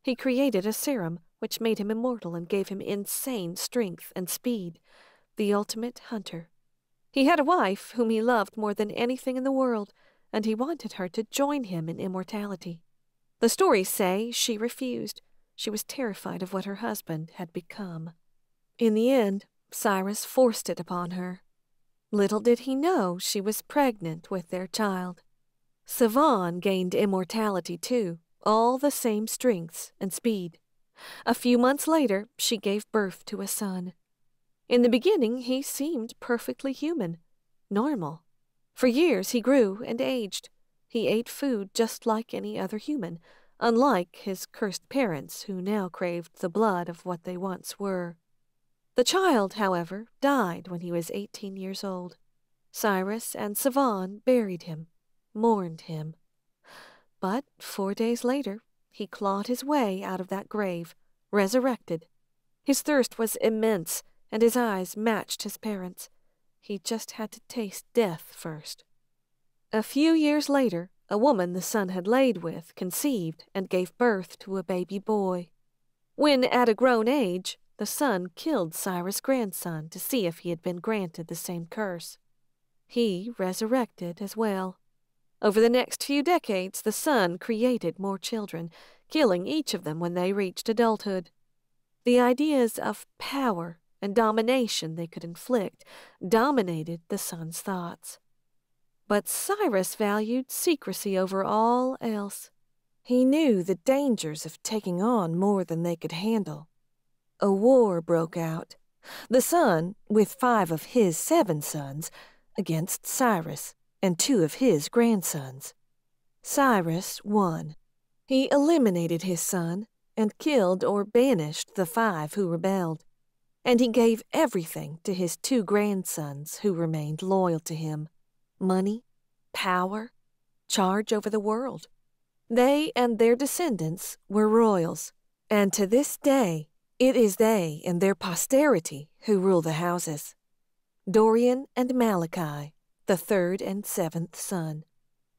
He created a serum which made him immortal and gave him insane strength and speed, the ultimate hunter. He had a wife whom he loved more than anything in the world, and he wanted her to join him in immortality. The stories say she refused. She was terrified of what her husband had become. In the end, Cyrus forced it upon her. Little did he know she was pregnant with their child. Sivan gained immortality too, all the same strengths and speed. A few months later, she gave birth to a son. In the beginning, he seemed perfectly human, normal. For years, he grew and aged. He ate food just like any other human, unlike his cursed parents who now craved the blood of what they once were. The child, however, died when he was 18 years old. Cyrus and Sivan buried him, mourned him. But 4 days later, he clawed his way out of that grave, resurrected. His thirst was immense, and his eyes matched his parents'. He just had to taste death first. A few years later, a woman the son had laid with conceived and gave birth to a baby boy. When at a grown age, the son killed Cyrus' grandson to see if he had been granted the same curse. He resurrected as well. Over the next few decades, the son created more children, killing each of them when they reached adulthood. The ideas of power and domination they could inflict dominated the son's thoughts. But Cyrus valued secrecy over all else. He knew the dangers of taking on more than they could handle. A war broke out. The son, with 5 of his 7 sons, against Cyrus and 2 of his grandsons. Cyrus won. He eliminated his son and killed or banished the 5 who rebelled. And he gave everything to his 2 grandsons who remained loyal to him: money, power, charge over the world. They and their descendants were royals, and to this day it is they and their posterity who rule the houses. Dorian and Malachi, the 3rd and 7th son.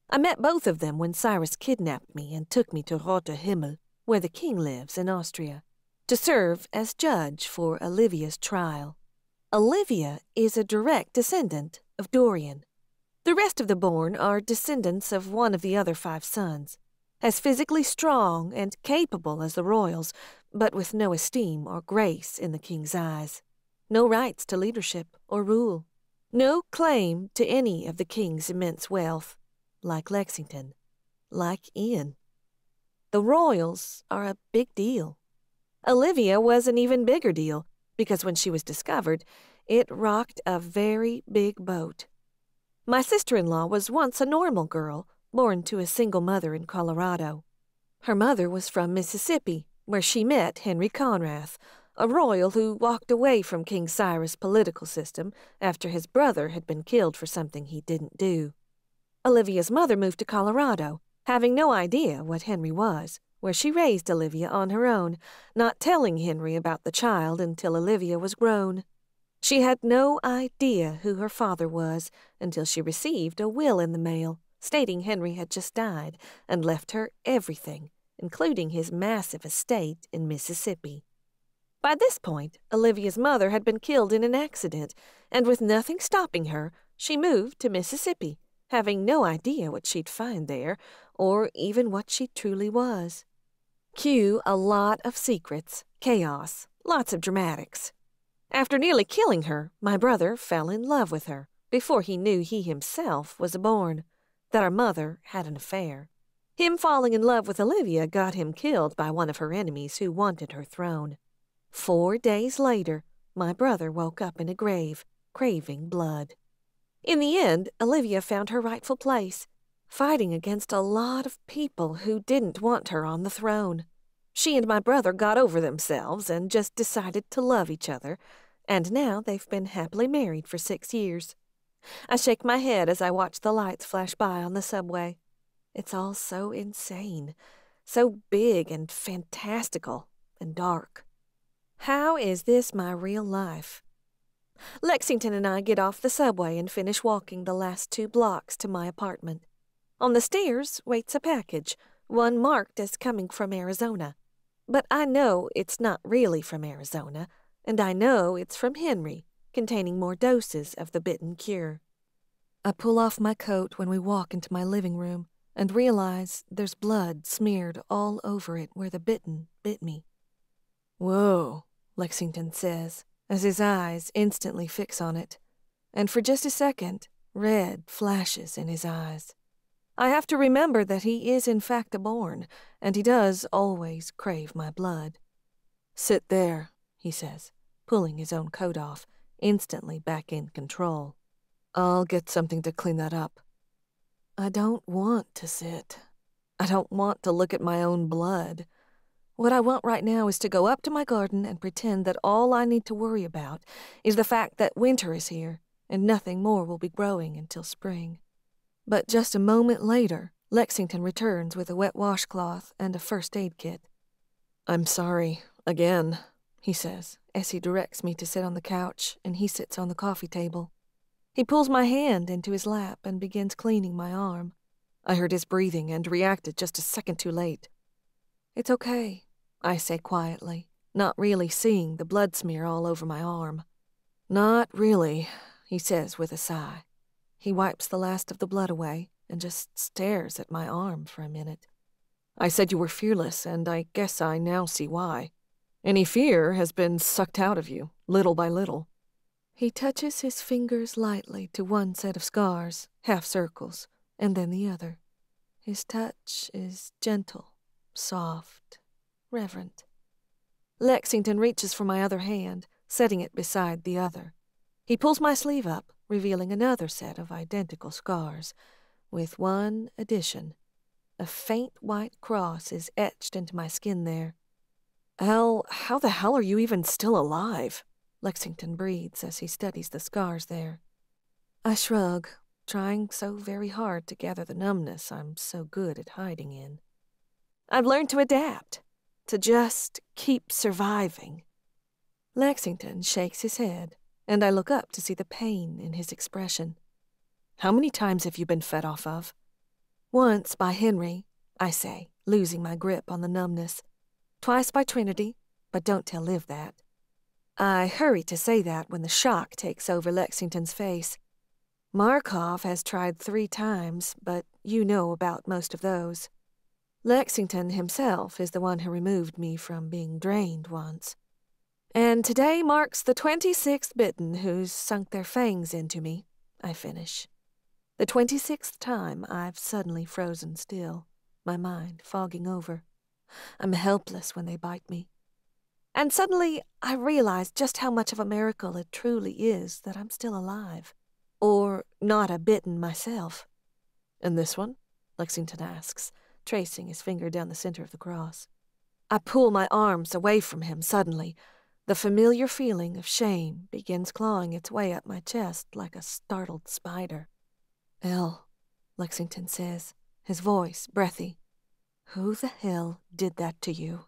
I met both of them when Cyrus kidnapped me and took me to Rote Himmel, where the king lives in Austria, to serve as judge for Olivia's trial. Olivia is a direct descendant of Dorian. The rest of the born are descendants of one of the other 5 sons, as physically strong and capable as the royals, but with no esteem or grace in the king's eyes. No rights to leadership or rule. No claim to any of the king's immense wealth, like Lexington, like Ian. The royals are a big deal. Olivia was an even bigger deal, because when she was discovered, it rocked a very big boat. My sister-in-law was once a normal girl, born to a single mother in Colorado. Her mother was from Mississippi, where she met Henry Conrath, a royal who walked away from King Cyrus' political system after his brother had been killed for something he didn't do. Olivia's mother moved to Colorado, having no idea what Henry was, where she raised Olivia on her own, not telling Henry about the child until Olivia was grown. She had no idea who her father was until she received a will in the mail, stating Henry had just died and left her everything, including his massive estate in Mississippi. By this point, Olivia's mother had been killed in an accident, and with nothing stopping her, she moved to Mississippi, having no idea what she'd find there, or even what she truly was. Cue a lot of secrets, chaos, lots of dramatics. After nearly killing her, my brother fell in love with her, before he knew he himself was born, that our mother had an affair. Him falling in love with Olivia got him killed by one of her enemies who wanted her throne. 4 days later, my brother woke up in a grave, craving blood. In the end, Olivia found her rightful place, fighting against a lot of people who didn't want her on the throne. She and my brother got over themselves and just decided to love each other, and now they've been happily married for 6 years. I shake my head as I watch the lights flash by on the subway. It's all so insane, so big and fantastical and dark. How is this my real life? Lexington and I get off the subway and finish walking the last 2 blocks to my apartment. On the stairs waits a package, one marked as coming from Arizona. But I know it's not really from Arizona, and I know it's from Henry, containing more doses of the Bitten cure. I pull off my coat when we walk into my living room and realize there's blood smeared all over it where the Bitten bit me. "Whoa," Lexington says, as his eyes instantly fix on it, and for just a second, red flashes in his eyes. I have to remember that he is in fact a born, and he does always crave my blood. "Sit there," he says, pulling his own coat off, instantly back in control. "I'll get something to clean that up." I don't want to sit. I don't want to look at my own blood. What I want right now is to go up to my garden and pretend that all I need to worry about is the fact that winter is here and nothing more will be growing until spring. But just a moment later, Lexington returns with a wet washcloth and a first aid kit. "I'm sorry, again," he says, as he directs me to sit on the couch and he sits on the coffee table. He pulls my hand into his lap and begins cleaning my arm. I heard his breathing and reacted just a second too late. It's okay, I say quietly, not really seeing the blood smear all over my arm. Not really, he says with a sigh. He wipes the last of the blood away and just stares at my arm for a minute. I said you were fearless, and I guess I now see why. Any fear has been sucked out of you, little by little. He touches his fingers lightly to one set of scars, half circles, and then the other. His touch is gentle, soft, reverent. Lexington reaches for my other hand, setting it beside the other. He pulls my sleeve up, revealing another set of identical scars, with one addition. A faint white cross is etched into my skin there. Elle, how the hell are you even still alive? Lexington breathes as he studies the scars there. I shrug, trying so very hard to gather the numbness I'm so good at hiding in. I've learned to adapt, to just keep surviving. Lexington shakes his head, and I look up to see the pain in his expression. How many times have you been fed off of? Once by Henry, I say, losing my grip on the numbness. Twice by Trinity, but don't tell Liv that. I hurry to say that when the shock takes over Lexington's face. Markov has tried 3 times, but you know about most of those. Lexington himself is the one who removed me from being drained once. And today marks the 26th Bitten who's sunk their fangs into me, I finish. The 26th time I've suddenly frozen still, my mind fogging over. I'm helpless when they bite me. And suddenly I realize just how much of a miracle it truly is that I'm still alive. Or not a Bitten myself. And this one? Lexington asks, tracing his finger down the center of the cross. I pull my arms away from him suddenly. The familiar feeling of shame begins clawing its way up my chest like a startled spider. Elle, Lexington says, his voice breathy. Who the hell did that to you?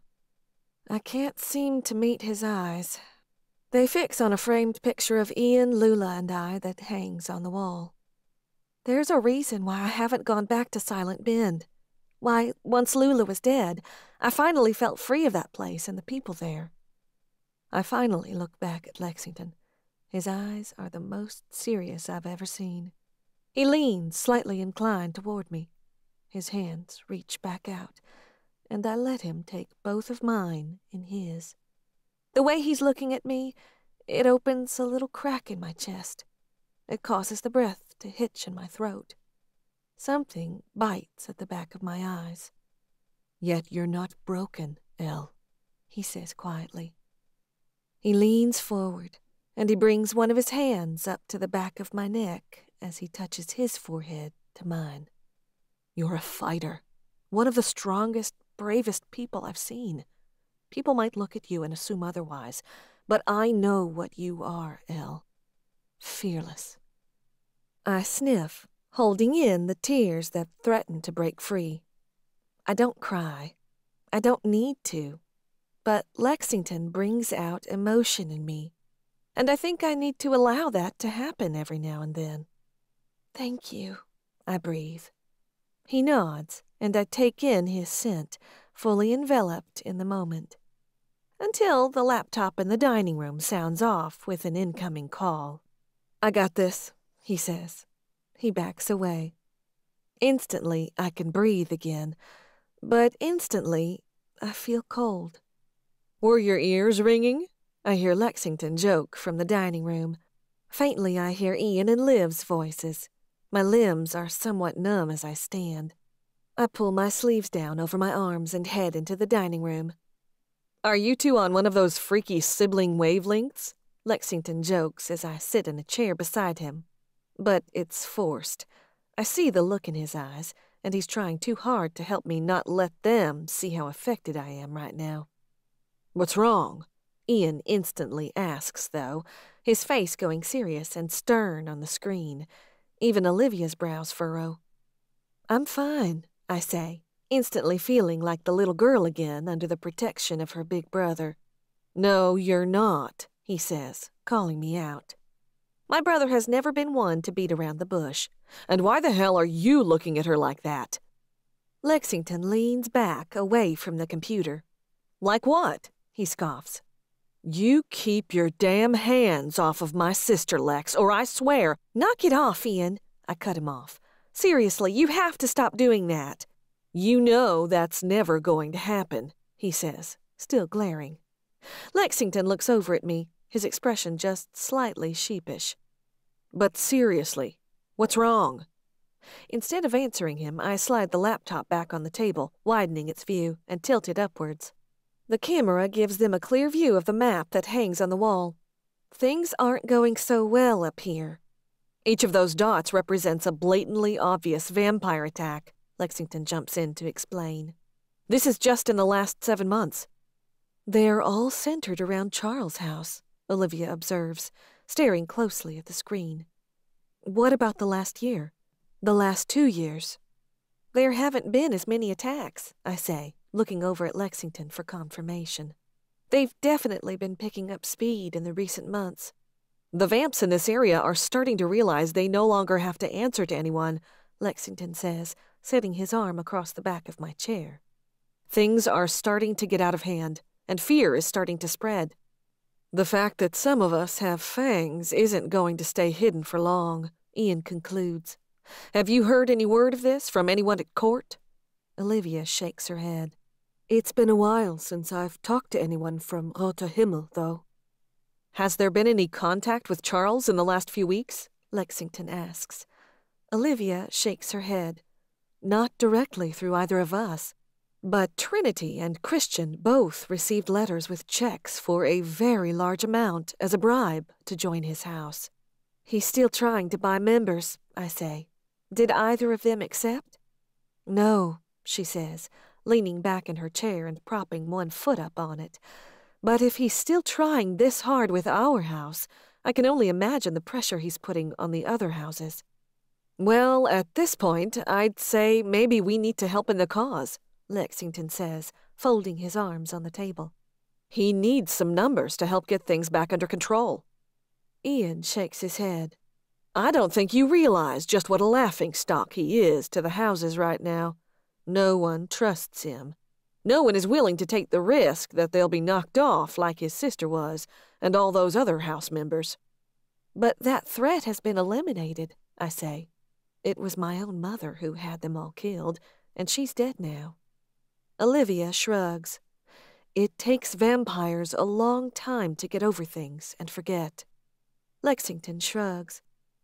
I can't seem to meet his eyes. They fix on a framed picture of Ian, Lula, and I that hangs on the wall. There's a reason why I haven't gone back to Silent Bend. Why, once Lula was dead, I finally felt free of that place and the people there. I finally look back at Lexington. His eyes are the most serious I've ever seen. He leans, slightly inclined toward me. His hands reach back out, and I let him take both of mine in his. The way he's looking at me, it opens a little crack in my chest. It causes the breath to hitch in my throat. Something bites at the back of my eyes. Yet you're not broken, Elle, he says quietly. He leans forward, and he brings one of his hands up to the back of my neck as he touches his forehead to mine. You're a fighter, one of the strongest, bravest people I've seen. People might look at you and assume otherwise, but I know what you are, Elle. Fearless. I sniff, holding in the tears that threaten to break free. I don't cry. I don't need to. But Lexington brings out emotion in me, and I think I need to allow that to happen every now and then. Thank you, I breathe. He nods, and I take in his scent, fully enveloped in the moment. Until the laptop in the dining room sounds off with an incoming call. I got this, he says. He backs away. Instantly, I can breathe again, but instantly, I feel cold. Were your ears ringing? I hear Lexington joke from the dining room. Faintly, I hear Ian and Liv's voices. My limbs are somewhat numb as I stand. I pull my sleeves down over my arms and head into the dining room. Are you two on one of those freaky sibling wavelengths? Lexington jokes as I sit in a chair beside him. But it's forced. I see the look in his eyes, and he's trying too hard to help me not let them see how affected I am right now. What's wrong? Ian instantly asks, though, his face going serious and stern on the screen. Even Olivia's brows furrow. I'm fine, I say, instantly feeling like the little girl again under the protection of her big brother. No, you're not, he says, calling me out. My brother has never been one to beat around the bush. And why the hell are you looking at her like that? Lexington leans back away from the computer. Like what? He scoffs. You keep your damn hands off of my sister, Lex, or I swear— Knock it off, Ian, I cut him off. Seriously, you have to stop doing that. You know that's never going to happen, he says, still glaring. Lexington looks over at me, his expression just slightly sheepish. But seriously, what's wrong? Instead of answering him, I slide the laptop back on the table, widening its view, and tilt it upwards. The camera gives them a clear view of the map that hangs on the wall. Things aren't going so well up here. Each of those dots represents a blatantly obvious vampire attack, Lexington jumps in to explain. This is just in the last 7 months. They're all centered around Charles' house, Olivia observes, staring closely at the screen. What about the last year? The last 2 years? There haven't been as many attacks, I say, looking over at Lexington for confirmation. They've definitely been picking up speed in the recent months. The vamps in this area are starting to realize they no longer have to answer to anyone, Lexington says, setting his arm across the back of my chair. Things are starting to get out of hand, and fear is starting to spread. The fact that some of us have fangs isn't going to stay hidden for long, Ian concludes. Have you heard any word of this from anyone at court? Olivia shakes her head. It's been a while since I've talked to anyone from Roter Himmel, though. Has there been any contact with Charles in the last few weeks? Lexington asks. Olivia shakes her head. Not directly through either of us, but Trinity and Christian both received letters with checks for a very large amount as a bribe to join his house. He's still trying to buy members, I say. Did either of them accept? No, she says, leaning back in her chair and propping one foot up on it. But if he's still trying this hard with our house, I can only imagine the pressure he's putting on the other houses. Well, at this point, I'd say maybe we need to help in the cause, Lexington says, folding his arms on the table. He needs some numbers to help get things back under control. Ian shakes his head. I don't think you realize just what a laughingstock he is to the houses right now. No one trusts him. No one is willing to take the risk that they'll be knocked off like his sister was, and all those other house members. But that threat has been eliminated, I say. It was my own mother who had them all killed, and she's dead now. Olivia shrugs. It takes vampires a long time to get over things and forget. Lexington shrugs.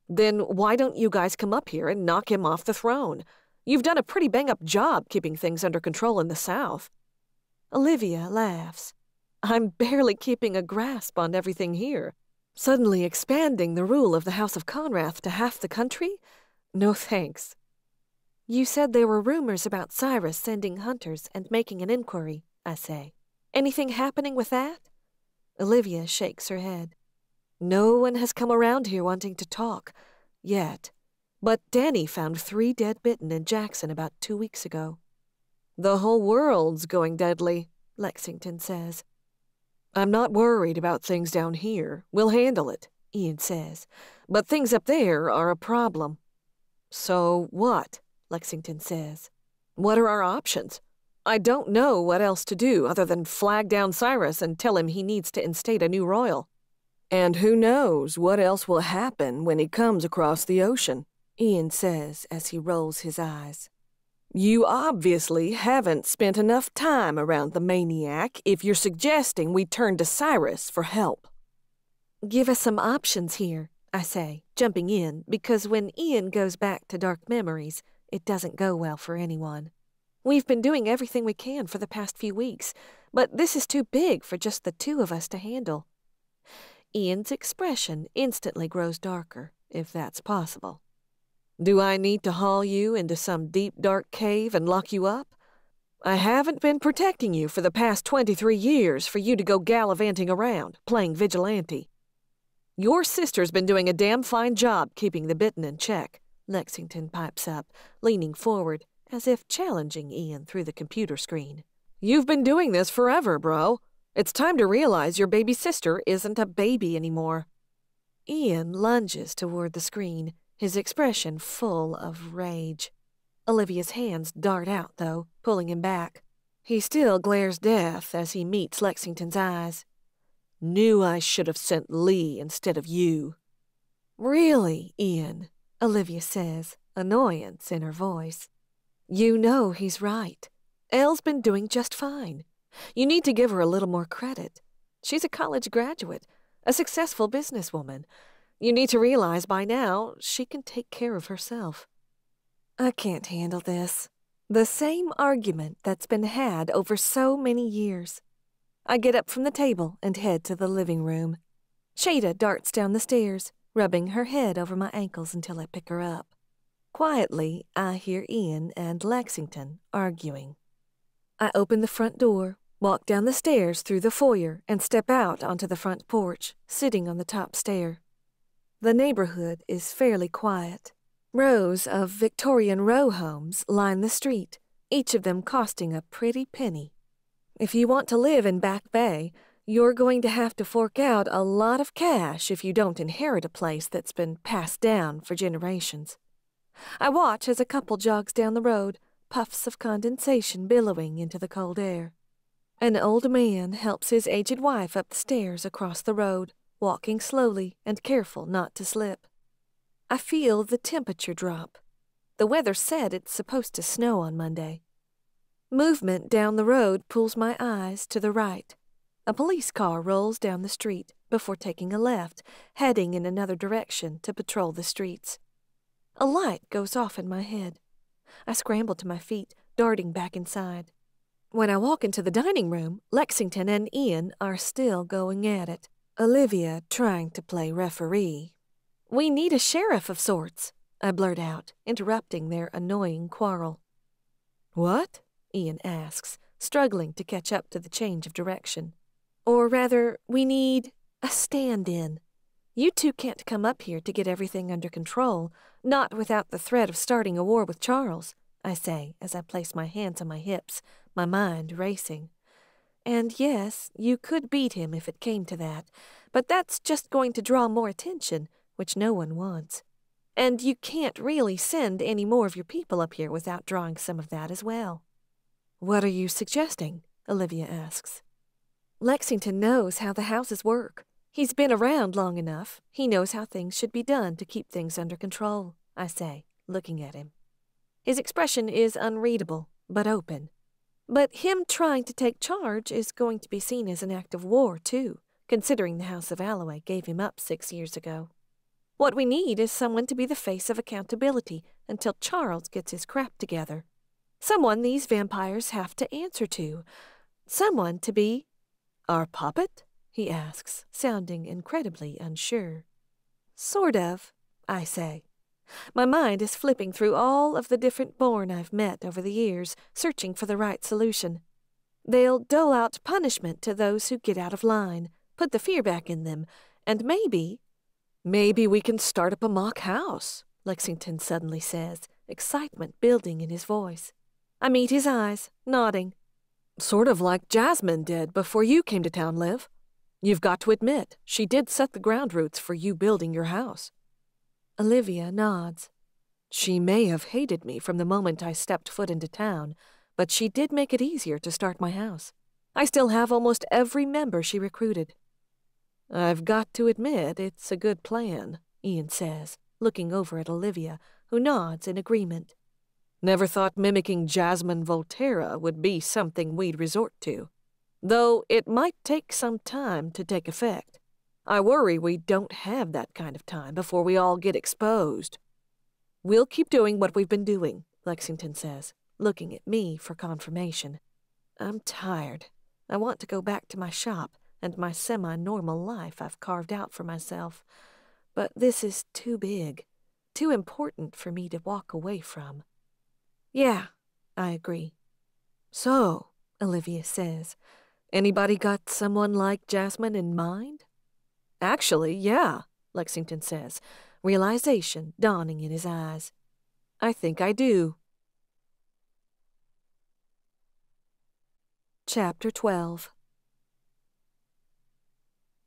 Then why don't you guys come up here and knock him off the throne? You've done a pretty bang-up job keeping things under control in the South. Olivia laughs. I'm barely keeping a grasp on everything here. Suddenly expanding the rule of the House of Conrath to half the country? No thanks. You said there were rumors about Cyrus sending hunters and making an inquiry, I say. Anything happening with that? Olivia shakes her head. No one has come around here wanting to talk, yet. But Danny found 3 dead Bitten in Jackson about 2 weeks ago. The whole world's going deadly, Lexington says. I'm not worried about things down here. We'll handle it, Ian says. But things up there are a problem. So what? Lexington says. What are our options? I don't know what else to do other than flag down Cyrus and tell him he needs to instate a new royal. And who knows what else will happen when he comes across the ocean, Ian says as he rolls his eyes. You obviously haven't spent enough time around the maniac if you're suggesting we turn to Cyrus for help. Give us some options here, I say, jumping in, because when Ian goes back to dark memories, it doesn't go well for anyone. We've been doing everything we can for the past few weeks, but this is too big for just the 2 of us to handle. Ian's expression instantly grows darker, if that's possible. Do I need to haul you into some deep, dark cave and lock you up? I haven't been protecting you for the past 23 years for you to go gallivanting around, playing vigilante. Your sister's been doing a damn fine job keeping the Bitten in check, Lexington pipes up, leaning forward, as if challenging Ian through the computer screen. You've been doing this forever, bro. It's time to realize your baby sister isn't a baby anymore. Ian lunges toward the screen, his expression full of rage. Olivia's hands dart out, though, pulling him back. He still glares death as he meets Lexington's eyes. Knew I should have sent Lee instead of you. Really, Ian, Olivia says, annoyance in her voice. You know he's right. Elle's been doing just fine. You need to give her a little more credit. She's a college graduate, a successful businesswoman. You need to realize by now she can take care of herself. I can't handle this. The same argument that's been had over so many years. I get up from the table and head to the living room. Shada darts down the stairs, rubbing her head over my ankles until I pick her up. Quietly, I hear Ian and Lexington arguing. I open the front door, walk down the stairs through the foyer, and step out onto the front porch, sitting on the top stair. The neighborhood is fairly quiet. Rows of Victorian row homes line the street, each of them costing a pretty penny. If you want to live in Back Bay, you're going to have to fork out a lot of cash if you don't inherit a place that's been passed down for generations. I watch as a couple jogs down the road, puffs of condensation billowing into the cold air. An old man helps his aged wife up the stairs across the road, walking slowly and careful not to slip. I feel the temperature drop. The weather said it's supposed to snow on Monday. Movement down the road pulls my eyes to the right. A police car rolls down the street before taking a left, heading in another direction to patrol the streets. A light goes off in my head. I scramble to my feet, darting back inside. When I walk into the dining room, Lexington and Ian are still going at it, Olivia trying to play referee. We need a sheriff of sorts, I blurt out, interrupting their annoying quarrel. What? Ian asks, struggling to catch up to the change of direction. Or rather, we need a stand-in. You two can't come up here to get everything under control, not without the threat of starting a war with Charles, I say as I place my hands on my hips, my mind racing. And yes, you could beat him if it came to that, but that's just going to draw more attention, which no one wants. And you can't really send any more of your people up here without drawing some of that as well. What are you suggesting? Olivia asks. Lexington knows how the houses work. He's been around long enough. He knows how things should be done to keep things under control, I say, looking at him. His expression is unreadable, but open. But him trying to take charge is going to be seen as an act of war, too, considering the House of Allaway gave him up 6 years ago. What we need is someone to be the face of accountability until Charles gets his crap together. Someone these vampires have to answer to. Someone to be... Our puppet? He asks, sounding incredibly unsure. Sort of, I say. My mind is flipping through all of the different Born I've met over the years, searching for the right solution. They'll dole out punishment to those who get out of line, put the fear back in them, and maybe... Maybe we can start up a mock house, Lexington suddenly says, excitement building in his voice. I meet his eyes, nodding. Sort of like Jasmine did before you came to town, Liv. You've got to admit, she did set the ground roots for you building your house. Olivia nods. She may have hated me from the moment I stepped foot into town, but she did make it easier to start my house. I still have almost every member she recruited. I've got to admit it's a good plan, Ian says, looking over at Olivia, who nods in agreement. Never thought mimicking Jasmine Volterra would be something we'd resort to, though it might take some time to take effect. I worry we don't have that kind of time before we all get exposed. We'll keep doing what we've been doing, Lexington says, looking at me for confirmation. I'm tired. I want to go back to my shop and my semi-normal life I've carved out for myself. But this is too big, too important for me to walk away from. Yeah, I agree. So, Olivia says, anybody got someone like Jasmine in mind? Actually, yeah, Lexington says, realization dawning in his eyes. I think I do. Chapter 12.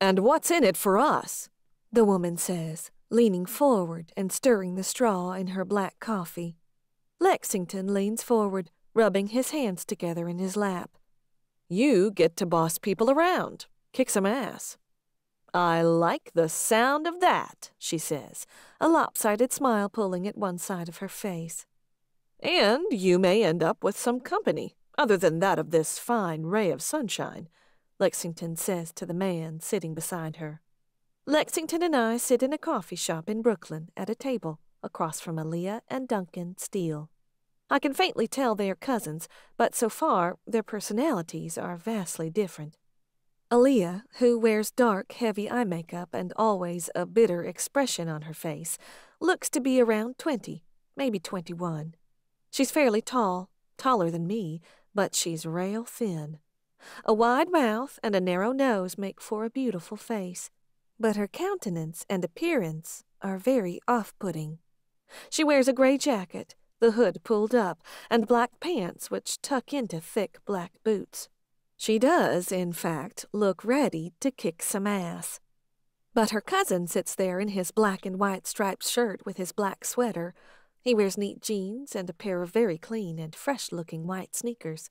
And what's in it for us? The woman says, leaning forward and stirring the straw in her black coffee. Lexington leans forward, rubbing his hands together in his lap. You get to boss people around, kick some ass. I like the sound of that, she says, a lopsided smile pulling at one side of her face. And you may end up with some company, other than that of this fine ray of sunshine, Lexington says to the man sitting beside her. Lexington and I sit in a coffee shop in Brooklyn at a table across from Aaliyah and Duncan Steele. I can faintly tell they are cousins, but so far their personalities are vastly different. Aaliyah, who wears dark, heavy eye makeup and always a bitter expression on her face, looks to be around 20, maybe 21. She's fairly tall, taller than me, but she's rail thin. A wide mouth and a narrow nose make for a beautiful face, but her countenance and appearance are very off-putting. She wears a gray jacket, the hood pulled up, and black pants which tuck into thick black boots. She does, in fact, look ready to kick some ass. But her cousin sits there in his black and white striped shirt with his black sweater. He wears neat jeans and a pair of very clean and fresh-looking white sneakers.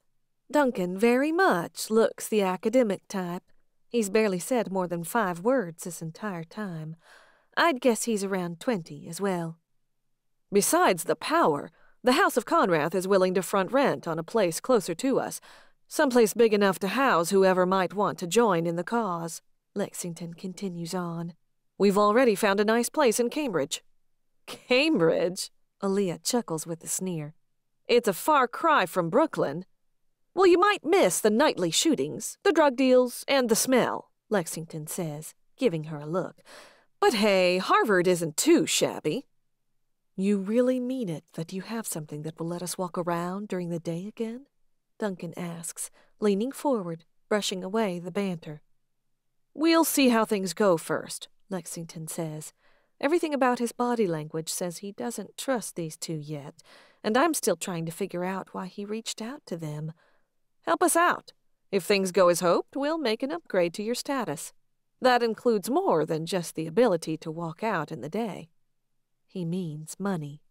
Duncan very much looks the academic type. He's barely said more than 5 words this entire time. I'd guess he's around 20 as well. Besides the power, the House of Conrath is willing to front rent on a place closer to us, someplace big enough to house whoever might want to join in the cause, Lexington continues on. We've already found a nice place in Cambridge. Cambridge? Aaliyah chuckles with a sneer. It's a far cry from Brooklyn. Well, you might miss the nightly shootings, the drug deals, and the smell, Lexington says, giving her a look. But hey, Harvard isn't too shabby. You really mean it that you have something that will let us walk around during the day again? Duncan asks, leaning forward, brushing away the banter. We'll see how things go first, Lexington says. Everything about his body language says he doesn't trust these two yet, and I'm still trying to figure out why he reached out to them. Help us out. If things go as hoped, we'll make an upgrade to your status. That includes more than just the ability to walk out in the day. He means money.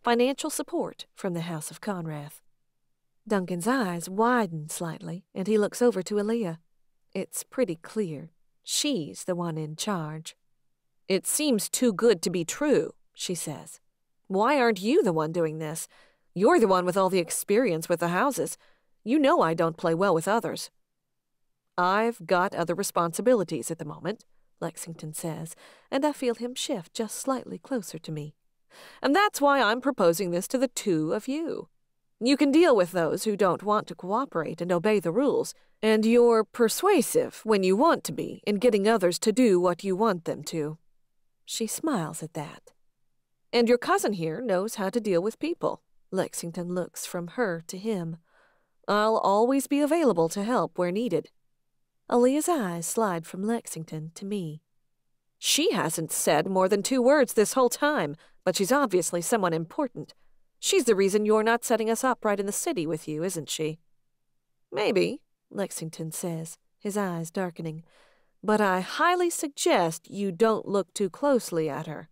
Financial support from the House of Conrath. Duncan's eyes widen slightly, and he looks over to Aaliyah. It's pretty clear. She's the one in charge. It seems too good to be true, she says. Why aren't you the one doing this? You're the one with all the experience with the houses. You know I don't play well with others. I've got other responsibilities at the moment, Lexington says, and I feel him shift just slightly closer to me. And that's why I'm proposing this to the two of you. You can deal with those who don't want to cooperate and obey the rules, and you're persuasive when you want to be in getting others to do what you want them to. She smiles at that. And your cousin here knows how to deal with people. Lexington looks from her to him. I'll always be available to help where needed. Aaliyah's eyes slide from Lexington to me. She hasn't said more than 2 words this whole time, but she's obviously someone important. She's the reason you're not setting us up right in the city with you, isn't she? Maybe, Lexington says, his eyes darkening, but I highly suggest you don't look too closely at her.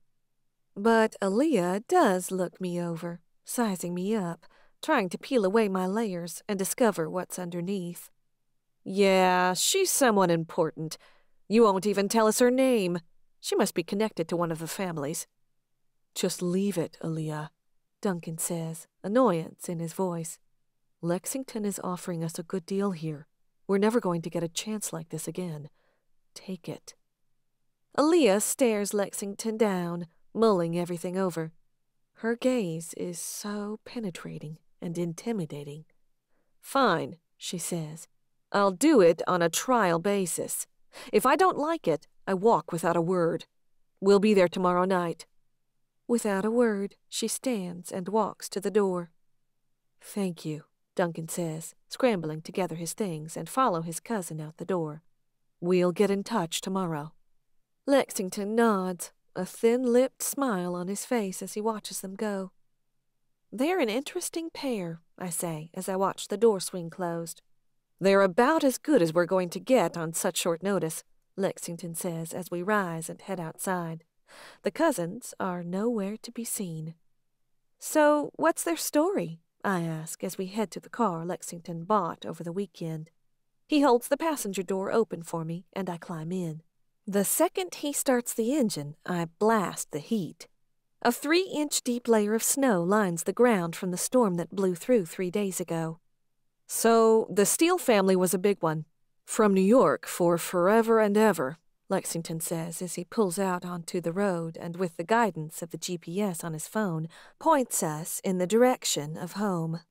But Aaliyah does look me over, sizing me up, trying to peel away my layers and discover what's underneath. Yeah, she's someone important. You won't even tell us her name. She must be connected to one of the families. Just leave it, Aaliyah, Duncan says, annoyance in his voice. Lexington is offering us a good deal here. We're never going to get a chance like this again. Take it. Aaliyah stares Lexington down, mulling everything over. Her gaze is so penetrating and intimidating. Fine, she says. I'll do it on a trial basis. If I don't like it, I walk without a word. We'll be there tomorrow night. Without a word, she stands and walks to the door. Thank you, Duncan says, scrambling to gather his things and follow his cousin out the door. We'll get in touch tomorrow. Lexington nods, a thin-lipped smile on his face as he watches them go. They're an interesting pair, I say, as I watch the door swing closed. They're about as good as we're going to get on such short notice, Lexington says as we rise and head outside. The cousins are nowhere to be seen. So, what's their story? I ask as we head to the car Lexington bought over the weekend. He holds the passenger door open for me, and I climb in. The second he starts the engine, I blast the heat. A 3-inch deep layer of snow lines the ground from the storm that blew through 3 days ago. So, the Steele family was a big one. From New York for forever and ever, Lexington says as he pulls out onto the road and with the guidance of the GPS on his phone, points us in the direction of home.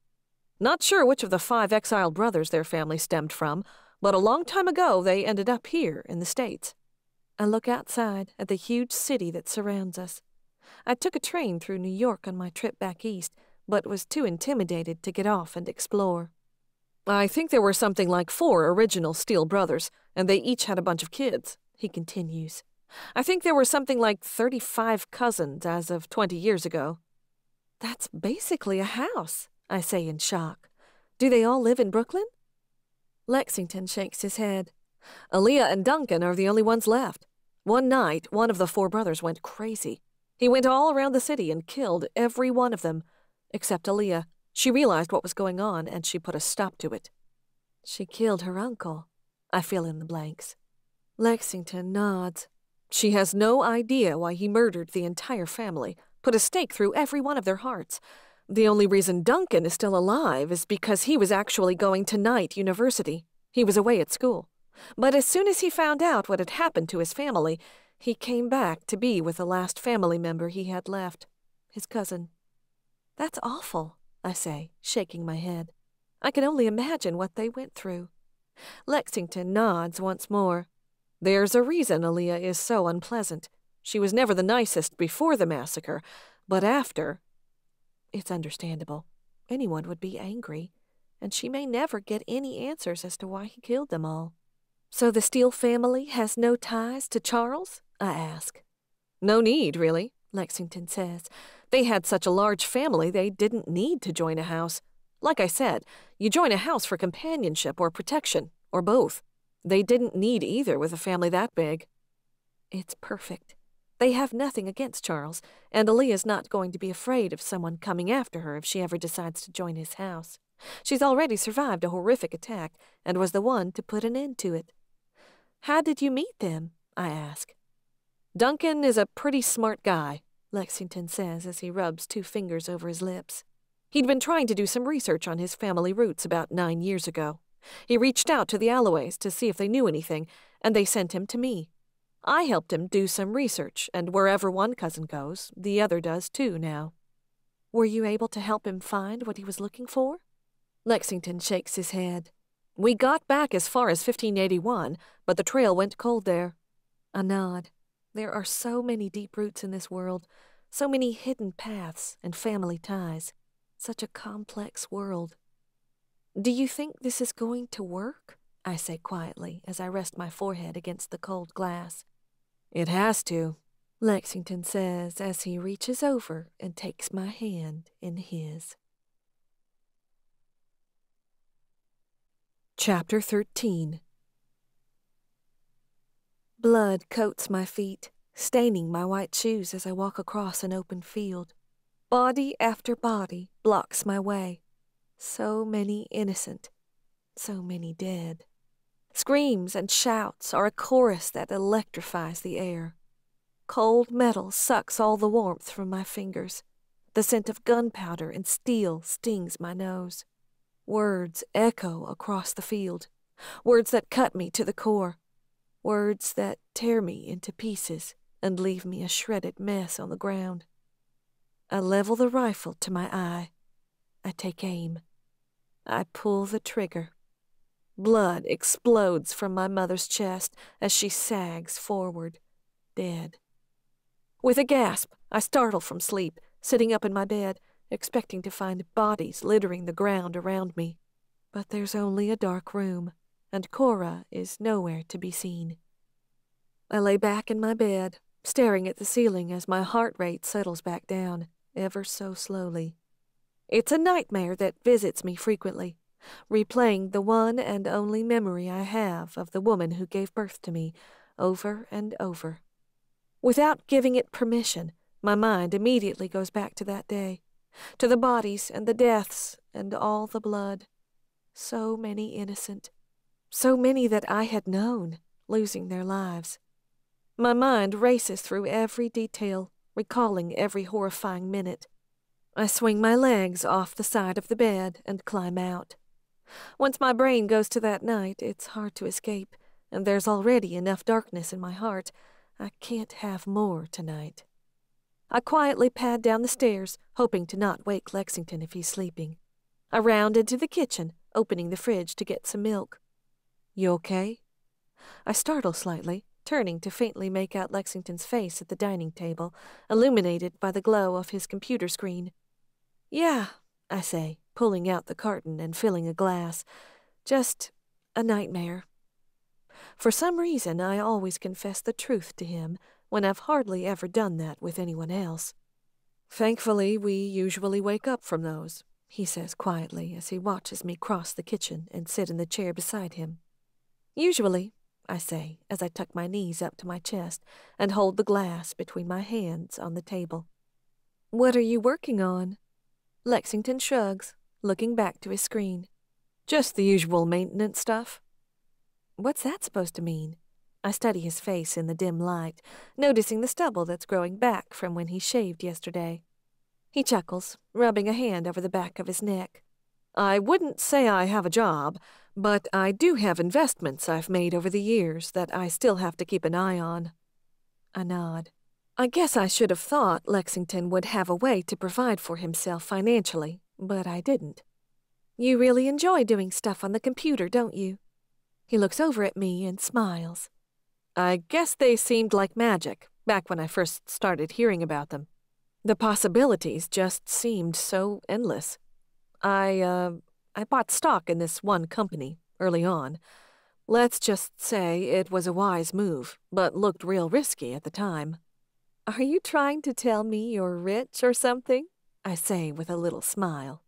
Not sure which of the 5 exiled brothers their family stemmed from, but a long time ago they ended up here in the States. I look outside at the huge city that surrounds us. I took a train through New York on my trip back east, but was too intimidated to get off and explore. I think there were something like 4 original Steele brothers, and they each had a bunch of kids, he continues. I think there were something like 35 cousins as of 20 years ago. That's basically a house, I say in shock. Do they all live in Brooklyn? Lexington shakes his head. Aaliyah and Duncan are the only ones left. One night, one of the 4 brothers went crazy. He went all around the city and killed every one of them, except Aaliyah. She realized what was going on, and she put a stop to it. She killed her uncle. I fill in the blanks. Lexington nods. She has no idea why he murdered the entire family, put a stake through every one of their hearts. The only reason Duncan is still alive is because he was actually going to Knight University. He was away at school. But as soon as he found out what had happened to his family, he came back to be with the last family member he had left, his cousin. That's awful, I say, shaking my head. I can only imagine what they went through. Lexington nods once more. There's a reason Aaliyah is so unpleasant. She was never the nicest before the massacre, but after... It's understandable. Anyone would be angry, and she may never get any answers as to why he killed them all. So the Steele family has no ties to Charles? I ask. No need, really, Lexington says. They had such a large family they didn't need to join a house. Like I said, you join a house for companionship or protection, or both. They didn't need either with a family that big. It's perfect. They have nothing against Charles, and Aaliyah's not going to be afraid of someone coming after her if she ever decides to join his house. She's already survived a horrific attack and was the one to put an end to it. How did you meet them? I ask. Duncan is a pretty smart guy, Lexington says as he rubs 2 fingers over his lips. He'd been trying to do some research on his family roots about 9 years ago. He reached out to the Alloways to see if they knew anything, and they sent him to me. I helped him do some research, and wherever one cousin goes, the other does too now. Were you able to help him find what he was looking for? Lexington shakes his head. We got back as far as 1581, but the trail went cold there. I nod. There are so many deep roots in this world, so many hidden paths and family ties. Such a complex world. Do you think this is going to work? I say quietly as I rest my forehead against the cold glass. It has to, Lexington says as he reaches over and takes my hand in his. Chapter 13. Blood coats my feet, staining my white shoes as I walk across an open field. Body after body blocks my way. So many innocent, so many dead. Screams and shouts are a chorus that electrifies the air. Cold metal sucks all the warmth from my fingers. The scent of gunpowder and steel stings my nose. Words echo across the field. Words that cut me to the core. Words that tear me into pieces and leave me a shredded mess on the ground. I level the rifle to my eye. I take aim. I pull the trigger. Blood explodes from my mother's chest as she sags forward, dead. With a gasp, I startle from sleep, sitting up in my bed, expecting to find bodies littering the ground around me. But there's only a dark room, and Cora is nowhere to be seen. I lay back in my bed, staring at the ceiling as my heart rate settles back down, ever so slowly. It's a nightmare that visits me frequently, replaying the one and only memory I have of the woman who gave birth to me, over and over. Without giving it permission, my mind immediately goes back to that day, to the bodies and the deaths and all the blood. So many innocent, so many that I had known, losing their lives. My mind races through every detail, recalling every horrifying minute. I swing my legs off the side of the bed and climb out. Once my brain goes to that night, it's hard to escape, and there's already enough darkness in my heart. I can't have more tonight. I quietly pad down the stairs, hoping to not wake Lexington if he's sleeping. I round into the kitchen, opening the fridge to get some milk. "You okay?" I startle slightly, turning to faintly make out Lexington's face at the dining table, illuminated by the glow of his computer screen. "Yeah," I say, pulling out the carton and filling a glass. "Just a nightmare." For some reason, I always confess the truth to him when I've hardly ever done that with anyone else. "Thankfully, we usually wake up from those," he says quietly as he watches me cross the kitchen and sit in the chair beside him. "Usually," I say as I tuck my knees up to my chest and hold the glass between my hands on the table. "What are you working on?" Lexington shrugs, looking back to his screen. "Just the usual maintenance stuff." "What's that supposed to mean?" I study his face in the dim light, noticing the stubble that's growing back from when he shaved yesterday. He chuckles, rubbing a hand over the back of his neck. "I wouldn't say I have a job, but I do have investments I've made over the years that I still have to keep an eye on." I nod. I guess I should have thought Lexington would have a way to provide for himself financially, but I didn't. "You really enjoy doing stuff on the computer, don't you?" He looks over at me and smiles. "I guess they seemed like magic back when I first started hearing about them. The possibilities just seemed so endless. I bought stock in this one company early on. Let's just say it was a wise move, but looked real risky at the time." "Are you trying to tell me you're rich or something?" I say with a little smile.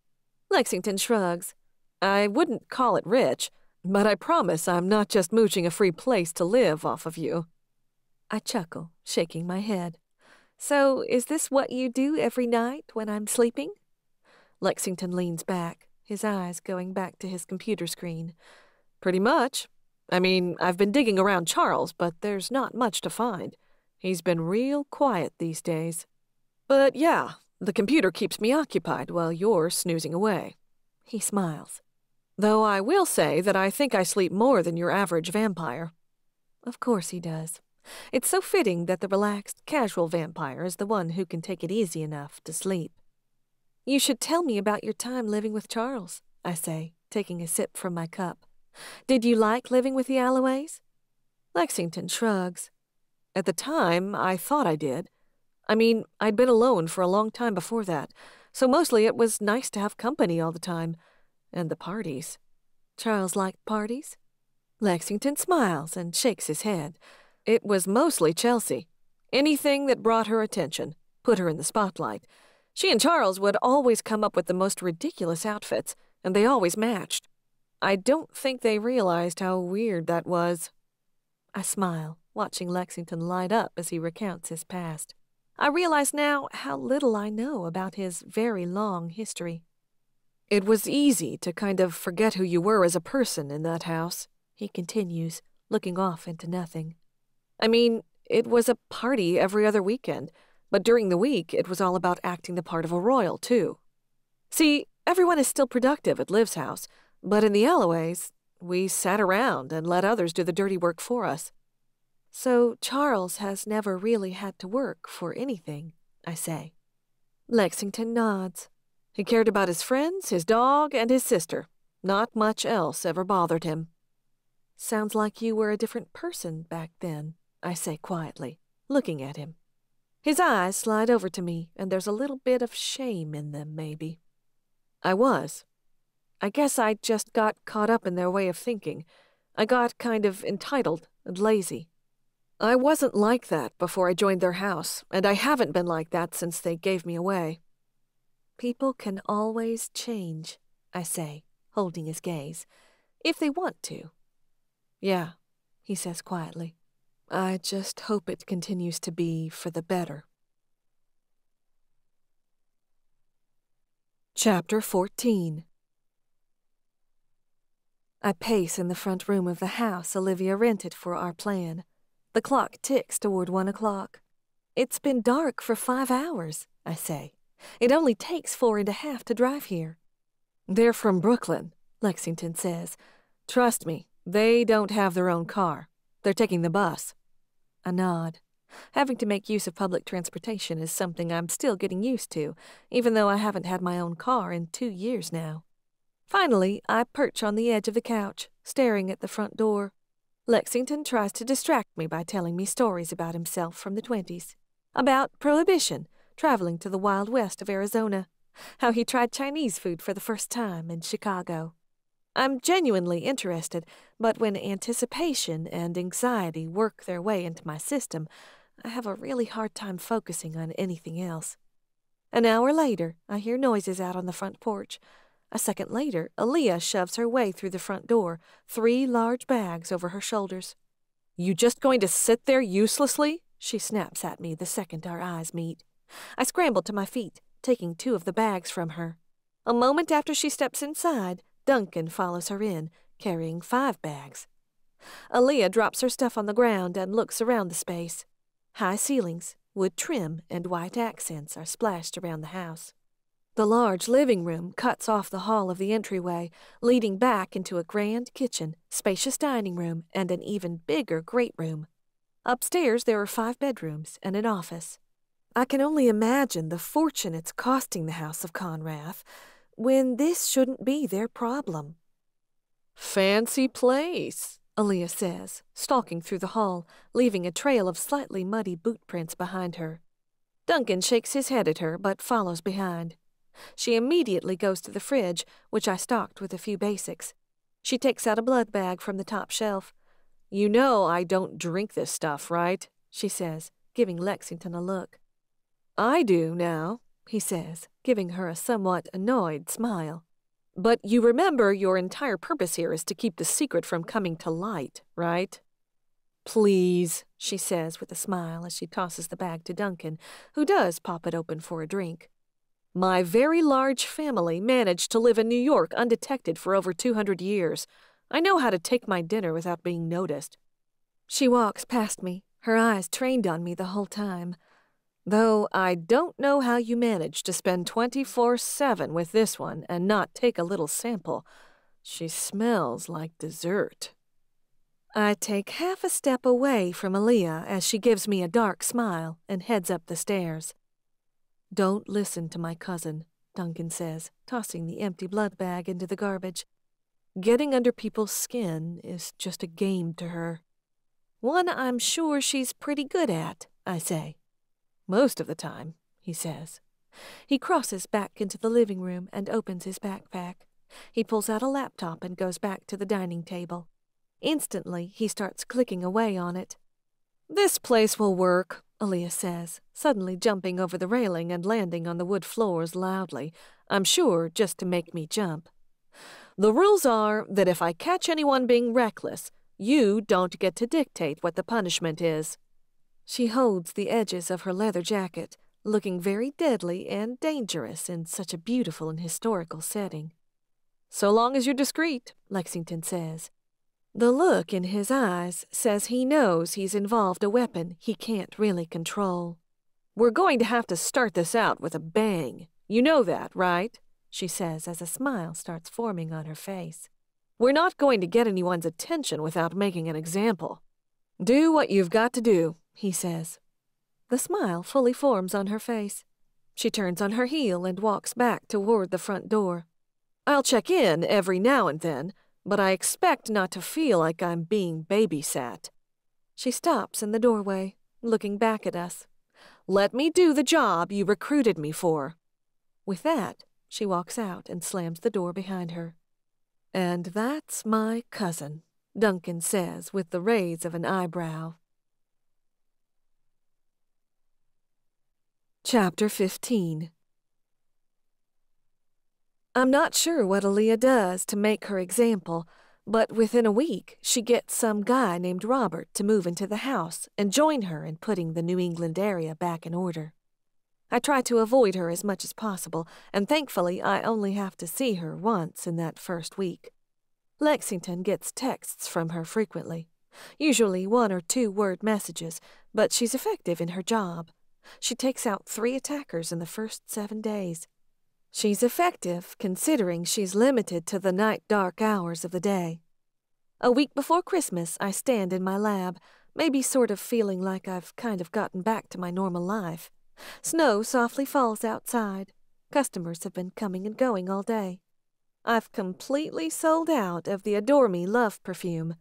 Lexington shrugs. "I wouldn't call it rich, but I promise I'm not just mooching a free place to live off of you." I chuckle, shaking my head. "So is this what you do every night when I'm sleeping?" Lexington leans back, his eyes going back to his computer screen. "Pretty much. I mean, I've been digging around Charles, but there's not much to find. He's been real quiet these days. But yeah, the computer keeps me occupied while you're snoozing away." He smiles. "Though I will say that I think I sleep more than your average vampire." Of course he does. It's so fitting that the relaxed, casual vampire is the one who can take it easy enough to sleep. "You should tell me about your time living with Charles," I say, taking a sip from my cup. "Did you like living with the Alloways?" Lexington shrugs. "At the time, I thought I did. I mean, I'd been alone for a long time before that, so mostly it was nice to have company all the time. And the parties." "Charles liked parties?" Lexington smiles and shakes his head. "It was mostly Chelsea. Anything that brought her attention, put her in the spotlight. She and Charles would always come up with the most ridiculous outfits, and they always matched. I don't think they realized how weird that was." I smile, watching Lexington light up as he recounts his past. I realize now how little I know about his very long history. "It was easy to kind of forget who you were as a person in that house," he continues, looking off into nothing. "I mean, it was a party every other weekend, but during the week it was all about acting the part of a royal, too. See, everyone is still productive at Liv's house, but in the Alloways, we sat around and let others do the dirty work for us." "So Charles has never really had to work for anything," I say. Lexington nods. "He cared about his friends, his dog, and his sister. Not much else ever bothered him." "Sounds like you were a different person back then," I say quietly, looking at him. His eyes slide over to me, and there's a little bit of shame in them, maybe. "I was. I guess I just got caught up in their way of thinking. I got kind of entitled and lazy." "I wasn't like that before I joined their house, and I haven't been like that since they gave me away." "People can always change," I say, holding his gaze, "if they want to." "Yeah," he says quietly. I just hope it continues to be for the better. Chapter 14. I pace in the front room of the house Olivia rented for our plan. The clock ticks toward 1 o'clock. It's been dark for 5 hours, I say. It only takes 4.5 to drive here. They're from Brooklyn, Lexington says. Trust me, they don't have their own car. They're taking the bus. I nod. Having to make use of public transportation is something I'm still getting used to, even though I haven't had my own car in 2 years now. Finally, I perch on the edge of the couch, staring at the front door. Lexington tries to distract me by telling me stories about himself from the 20s. About Prohibition, traveling to the Wild West of Arizona. How he tried Chinese food for the first time in Chicago. I'm genuinely interested, but when anticipation and anxiety work their way into my system, I have a really hard time focusing on anything else. An hour later, I hear noises out on the front porch. A second later, Aaliyah shoves her way through the front door, 3 large bags over her shoulders. You just going to sit there uselessly? She snaps at me the second our eyes meet. I scramble to my feet, taking 2 of the bags from her. A moment after she steps inside, Duncan follows her in, carrying 5 bags. Aaliyah drops her stuff on the ground and looks around the space. High ceilings, wood trim, and white accents are splashed around the house. The large living room cuts off the hall of the entryway, leading back into a grand kitchen, spacious dining room, and an even bigger great room. Upstairs there are 5 bedrooms and an office. I can only imagine the fortune it's costing the House of Conrath, when this shouldn't be their problem. Fancy place, Aaliyah says, stalking through the hall, leaving a trail of slightly muddy boot prints behind her. Duncan shakes his head at her, but follows behind. She immediately goes to the fridge, which I stocked with a few basics. She takes out a blood bag from the top shelf. You know I don't drink this stuff, right? She says, giving Lexington a look. I do now, he says, giving her a somewhat annoyed smile. But you remember your entire purpose here is to keep the secret from coming to light, right? Please, she says with a smile as she tosses the bag to Duncan, who does pop it open for a drink. My very large family managed to live in New York undetected for over 200 years. I know how to take my dinner without being noticed. She walks past me, her eyes trained on me the whole time. Though I don't know how you managed to spend 24/7 with this one and not take a little sample. She smells like dessert. I take half a step away from Aaliyah as she gives me a dark smile and heads up the stairs. Don't listen to my cousin, Duncan says, tossing the empty blood bag into the garbage. Getting under people's skin is just a game to her. One I'm sure she's pretty good at, I say. Most of the time, he says. He crosses back into the living room and opens his backpack. He pulls out a laptop and goes back to the dining table. Instantly, he starts clicking away on it. This place will work, Aaliyah says, suddenly jumping over the railing and landing on the wood floors loudly, I'm sure just to make me jump. The rules are that if I catch anyone being reckless, you don't get to dictate what the punishment is. She holds the edges of her leather jacket, looking very deadly and dangerous in such a beautiful and historical setting. So long as you're discreet, Lexington says. The look in his eyes says he knows he's involved a weapon he can't really control. We're going to have to start this out with a bang. You know that, right? She says as a smile starts forming on her face. We're not going to get anyone's attention without making an example. Do what you've got to do, he says. The smile fully forms on her face. She turns on her heel and walks back toward the front door. I'll check in every now and then, but I expect not to feel like I'm being babysat. She stops in the doorway, looking back at us. Let me do the job you recruited me for. With that, she walks out and slams the door behind her. And that's my cousin, Duncan says with the raise of an eyebrow. Chapter 15. I'm not sure what Aaliyah does to make her example, But within a week, she gets some guy named Robert to move into the house and join her in putting the New England area back in order. I try to avoid her as much as possible, and thankfully I only have to see her once in that first week. Lexington gets texts from her frequently, usually 1 or 2 word messages, but she's effective in her job. She takes out 3 attackers in the first 7 days. She's effective considering she's limited to the night dark hours of the day. A week before Christmas, I stand in my lab, maybe sort of feeling like I've kind of gotten back to my normal life. Snow softly falls outside. Customers have been coming and going all day. I've completely sold out of the Adore Me love perfume.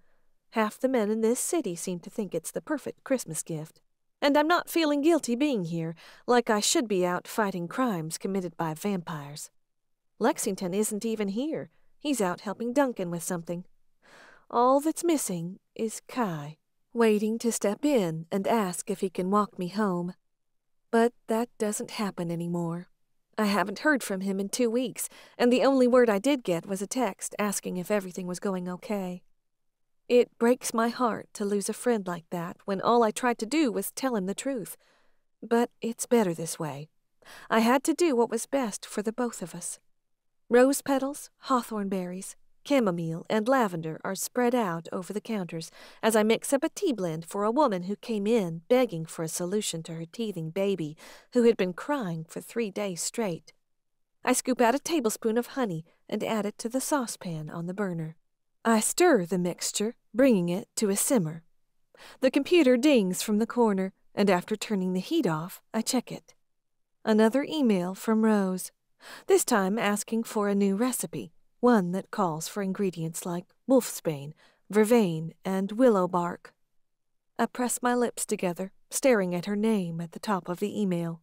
Half the men in this city seem to think it's the perfect Christmas gift. And I'm not feeling guilty being here, like I should be out fighting crimes committed by vampires. Lexington isn't even here. He's out helping Duncan with something. All that's missing is Kai, waiting to step in and ask if he can walk me home. But that doesn't happen anymore. I haven't heard from him in 2 weeks, and the only word I did get was a text asking if everything was going okay. It breaks my heart to lose a friend like that when all I tried to do was tell him the truth. But it's better this way. I had to do what was best for the both of us. Rose petals, hawthorn berries, chamomile, and lavender are spread out over the counters as I mix up a tea blend for a woman who came in begging for a solution to her teething baby who had been crying for 3 days straight. I scoop out a tablespoon of honey and add it to the saucepan on the burner. I stir the mixture, bringing it to a simmer. The computer dings from the corner, and after turning the heat off, I check it. Another email from Rose, this time asking for a new recipe, one that calls for ingredients like wolfsbane, vervain, and willow bark. I press my lips together, staring at her name at the top of the email.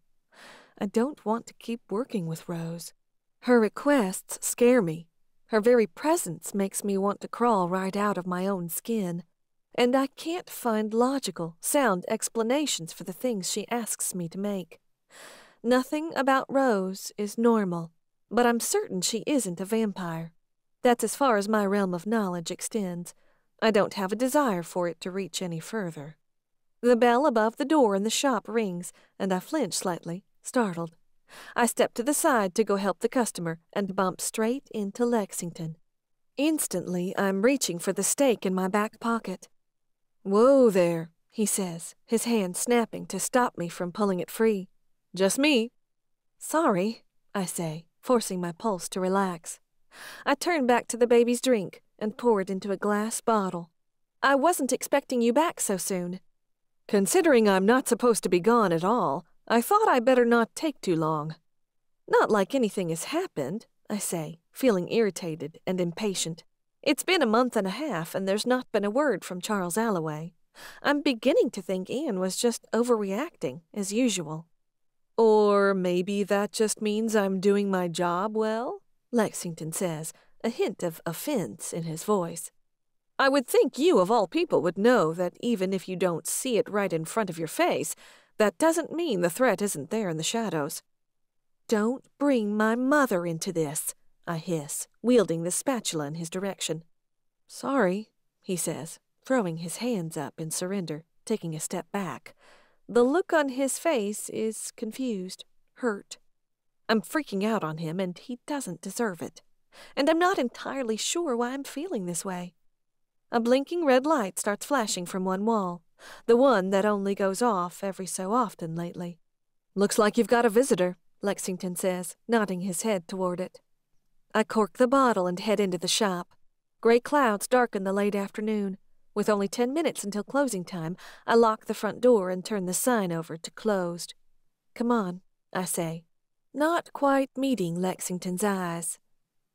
I don't want to keep working with Rose. Her requests scare me. Her very presence makes me want to crawl right out of my own skin. And I can't find logical, sound explanations for the things she asks me to make. Nothing about Rose is normal, but I'm certain she isn't a vampire. That's as far as my realm of knowledge extends. I don't have a desire for it to reach any further. The bell above the door in the shop rings, and I flinch slightly, startled. I step to the side to go help the customer and bump straight into Lexington. Instantly, I'm reaching for the stake in my back pocket. "Whoa there," he says, his hand snapping to stop me from pulling it free. "Just me." "Sorry," I say, forcing my pulse to relax. I turn back to the baby's drink and pour it into a glass bottle. "I wasn't expecting you back so soon." "Considering I'm not supposed to be gone at all, I thought I better not take too long." "Not like anything has happened," I say, feeling irritated and impatient. "It's been a month and a half, and there's not been a word from Charles Allaway. I'm beginning to think Ian was just overreacting, as usual." "Or maybe that just means I'm doing my job well?" Lexington says, a hint of offense in his voice. "I would think you, of all people, would know that even if you don't see it right in front of your face, that doesn't mean the threat isn't there in the shadows." "Don't bring my mother into this," I hiss, wielding the spatula in his direction. "Sorry," he says, throwing his hands up in surrender, taking a step back. The look on his face is confused, hurt. I'm freaking out on him, and he doesn't deserve it. And I'm not entirely sure why I'm feeling this way. A blinking red light starts flashing from one wall, the one that only goes off every so often lately. "Looks like you've got a visitor," Lexington says, nodding his head toward it. I cork the bottle and head into the shop. Gray clouds darken the late afternoon. With only 10 minutes until closing time, I lock the front door and turn the sign over to closed. "Come on," I say, not quite meeting Lexington's eyes.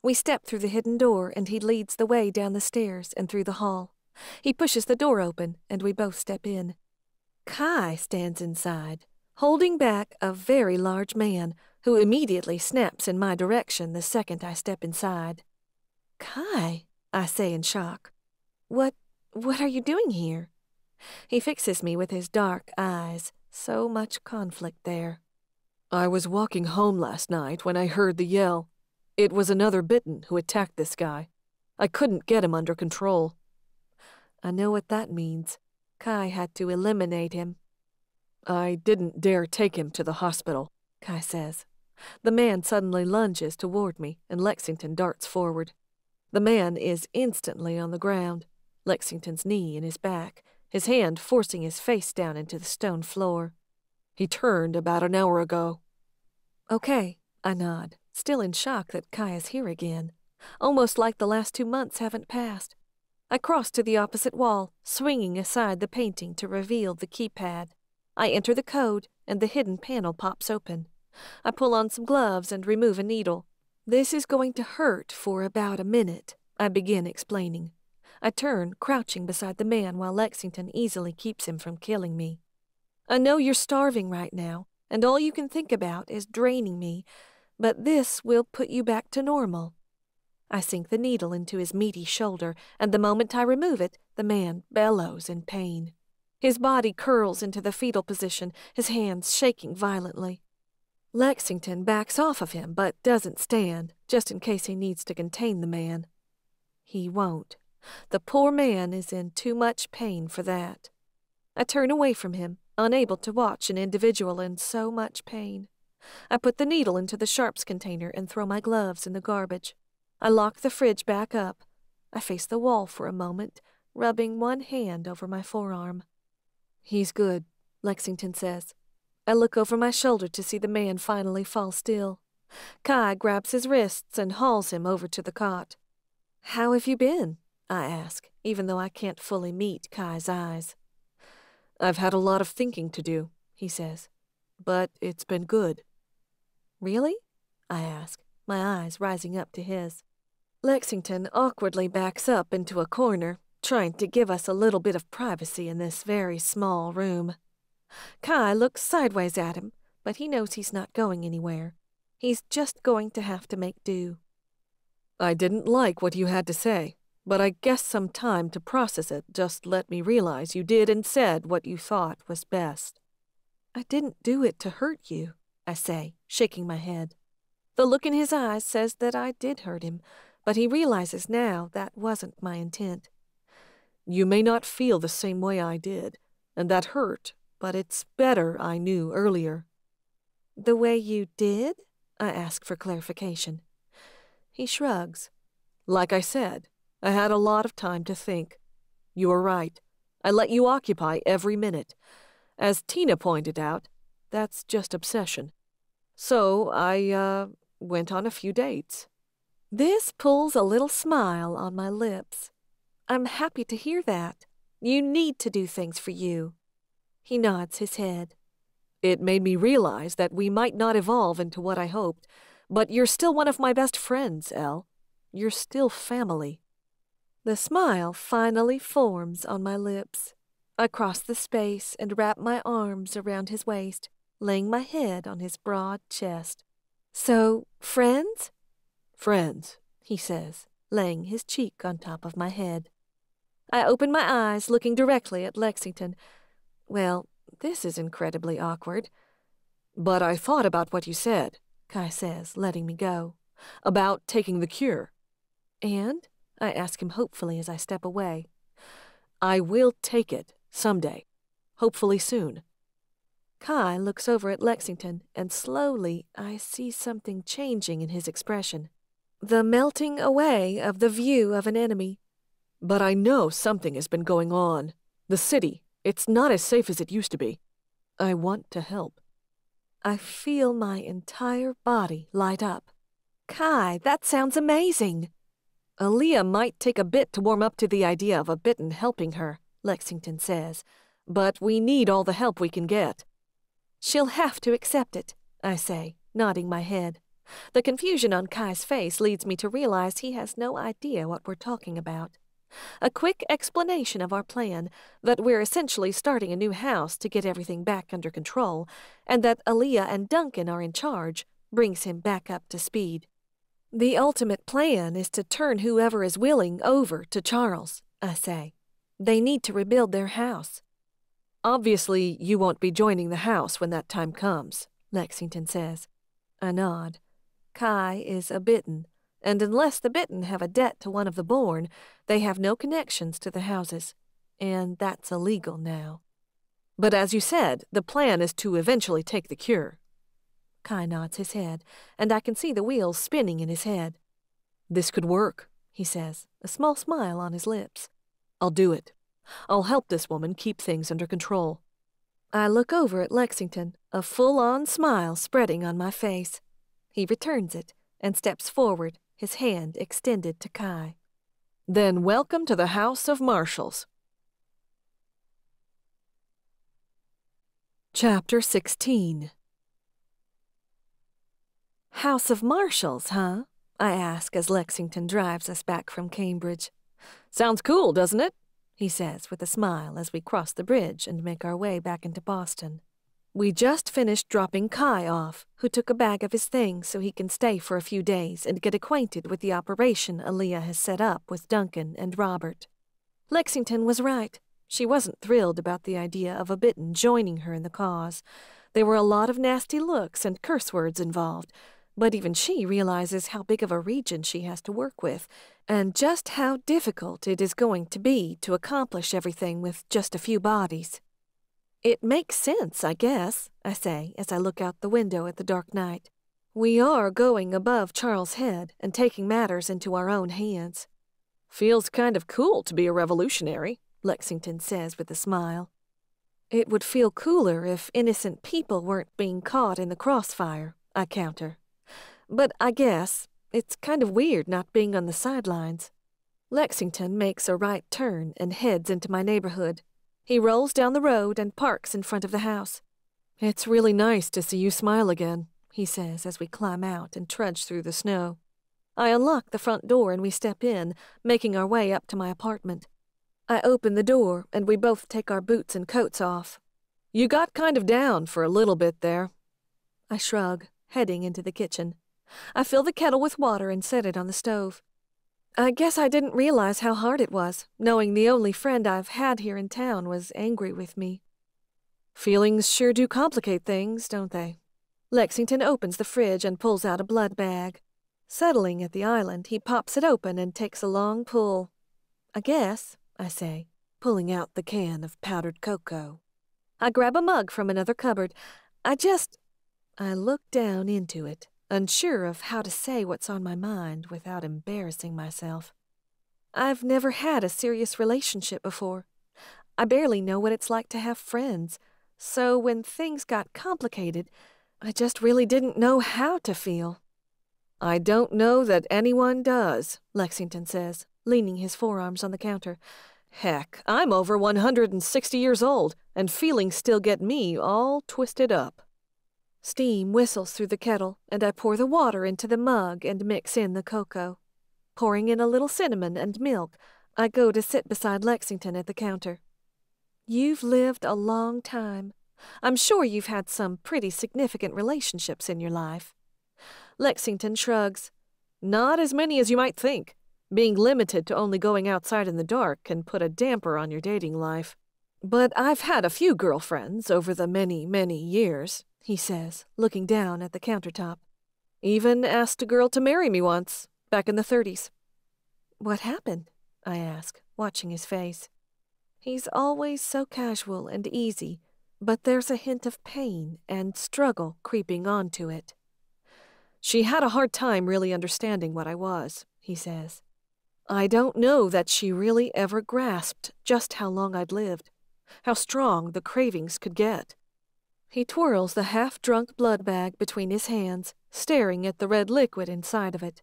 We step through the hidden door, and he leads the way down the stairs and through the hall. He pushes the door open, and we both step in. Kai stands inside, holding back a very large man, who immediately snaps in my direction the second I step inside. "Kai," I say in shock. What are you doing here?" He fixes me with his dark eyes, so much conflict there. "I was walking home last night when I heard the yell. It was another Bitten who attacked this guy." I couldn't get him under control. I know what that means. Kai had to eliminate him. I didn't dare take him to the hospital, Kai says. The man suddenly lunges toward me, and Lexington darts forward. The man is instantly on the ground, Lexington's knee in his back, his hand forcing his face down into the stone floor. He turned about an hour ago. Okay, I nod, still in shock that Kai is here again, almost like the last 2 months haven't passed. I cross to the opposite wall, swinging aside the painting to reveal the keypad. I enter the code, and the hidden panel pops open. I pull on some gloves and remove a needle. This is going to hurt for about a minute, I begin explaining. I turn, crouching beside the man while Lexington easily keeps him from killing me. I know you're starving right now, and all you can think about is draining me, but this will put you back to normal. I sink the needle into his meaty shoulder, and the moment I remove it, the man bellows in pain. His body curls into the fetal position, his hands shaking violently. Lexington backs off of him, but doesn't stand, just in case he needs to contain the man. He won't. The poor man is in too much pain for that. I turn away from him, unable to watch an individual in so much pain. I put the needle into the sharps container and throw my gloves in the garbage. I lock the fridge back up. I face the wall for a moment, rubbing one hand over my forearm. He's good, Lexington says. I look over my shoulder to see the man finally fall still. Kai grabs his wrists and hauls him over to the cot. How have you been? I ask, even though I can't fully meet Kai's eyes. I've had a lot of thinking to do, he says, but it's been good. Really? I ask, my eyes rising up to his. Lexington awkwardly backs up into a corner, trying to give us a little bit of privacy in this very small room. Kai looks sideways at him, but he knows he's not going anywhere. He's just going to have to make do. I didn't like what you had to say, but I guess some time to process it just let me realize you did and said what you thought was best. I didn't do it to hurt you, I say, shaking my head. The look in his eyes says that I did hurt him, but he realizes now that wasn't my intent. You may not feel the same way I did, and that hurt, but it's better I knew earlier. The way you did? I ask for clarification. He shrugs. Like I said, I had a lot of time to think. You were right. I let you occupy every minute. As Tina pointed out, that's just obsession. So I went on a few dates. This pulls a little smile on my lips. I'm happy to hear that. You need to do things for you. He nods his head. It made me realize that we might not evolve into what I hoped, but you're still one of my best friends, Elle. You're still family. The smile finally forms on my lips. I cross the space and wrap my arms around his waist, laying my head on his broad chest. So, friends? Friends, he says, laying his cheek on top of my head. I open my eyes, looking directly at Lexington. Well, this is incredibly awkward. But I thought about what you said, Kai says, letting me go. About taking the cure. And? I ask him hopefully as I step away. I will take it someday. Hopefully soon. Kai looks over at Lexington, and slowly I see something changing in his expression. The melting away of the view of an enemy. But I know something has been going on. The city, it's not as safe as it used to be. I want to help. I feel my entire body light up. Kai, that sounds amazing. Aaliyah might take a bit to warm up to the idea of a Bitten helping her, Lexington says, but we need all the help we can get. She'll have to accept it, I say, nodding my head. The confusion on Kai's face leads me to realize he has no idea what we're talking about. A quick explanation of our plan, that we're essentially starting a new house to get everything back under control, and that Aaliyah and Duncan are in charge, brings him back up to speed. The ultimate plan is to turn whoever is willing over to Charles, I say. They need to rebuild their house. Obviously, you won't be joining the house when that time comes, Lexington says. I nod. Kai is a Bitten, and unless the Bitten have a debt to one of the born, they have no connections to the houses, and that's illegal now. But as you said, the plan is to eventually take the cure. Kai nods his head, and I can see the wheels spinning in his head. This could work, he says, a small smile on his lips. I'll do it. I'll help this woman keep things under control. I look over at Lexington, a full-on smile spreading on my face. He returns it and steps forward, his hand extended to Kai. Then welcome to the House of Marshals. Chapter 16. House of Marshals, huh? I ask as Lexington drives us back from Cambridge. Sounds cool, doesn't it? He says with a smile as we cross the bridge and make our way back into Boston. We just finished dropping Kai off, who took a bag of his things so he can stay for a few days and get acquainted with the operation Aaliyah has set up with Duncan and Robert. Lexington was right. She wasn't thrilled about the idea of a Bitten joining her in the cause. There were a lot of nasty looks and curse words involved, but even she realizes how big of a region she has to work with, and just how difficult it is going to be to accomplish everything with just a few bodies. It makes sense, I guess, I say as I look out the window at the dark night. We are going above Charles' head and taking matters into our own hands. Feels kind of cool to be a revolutionary, Lexington says with a smile. It would feel cooler if innocent people weren't being caught in the crossfire, I counter. But I guess it's kind of weird not being on the sidelines. Lexington makes a right turn and heads into my neighborhood. He rolls down the road and parks in front of the house. It's really nice to see you smile again, he says as we climb out and trudge through the snow. I unlock the front door and we step in, making our way up to my apartment. I open the door and we both take our boots and coats off. You got kind of down for a little bit there. I shrug, heading into the kitchen. I fill the kettle with water and set it on the stove. I guess I didn't realize how hard it was, knowing the only friend I've had here in town was angry with me. Feelings sure do complicate things, don't they? Lexington opens the fridge and pulls out a blood bag. Settling at the island, he pops it open and takes a long pull. I guess, I say, pulling out the can of powdered cocoa. I grab a mug from another cupboard. I look down into it, unsure of how to say what's on my mind without embarrassing myself. I've never had a serious relationship before. I barely know what it's like to have friends, so when things got complicated, I just really didn't know how to feel. I don't know that anyone does, Lexington says, leaning his forearms on the counter. Heck, I'm over 160 years old, and feelings still get me all twisted up. Steam whistles through the kettle, and I pour the water into the mug and mix in the cocoa. Pouring in a little cinnamon and milk, I go to sit beside Lexington at the counter. You've lived a long time. I'm sure you've had some pretty significant relationships in your life. Lexington shrugs. Not as many as you might think. Being limited to only going outside in the dark can put a damper on your dating life. But I've had a few girlfriends over the many, many years, he says, looking down at the countertop. Even asked a girl to marry me once, back in the 30s. What happened? I ask, watching his face. He's always so casual and easy, but there's a hint of pain and struggle creeping onto it. She had a hard time really understanding what I was, he says. I don't know that she really ever grasped just how long I'd lived, how strong the cravings could get. He twirls the half-drunk blood bag between his hands, staring at the red liquid inside of it.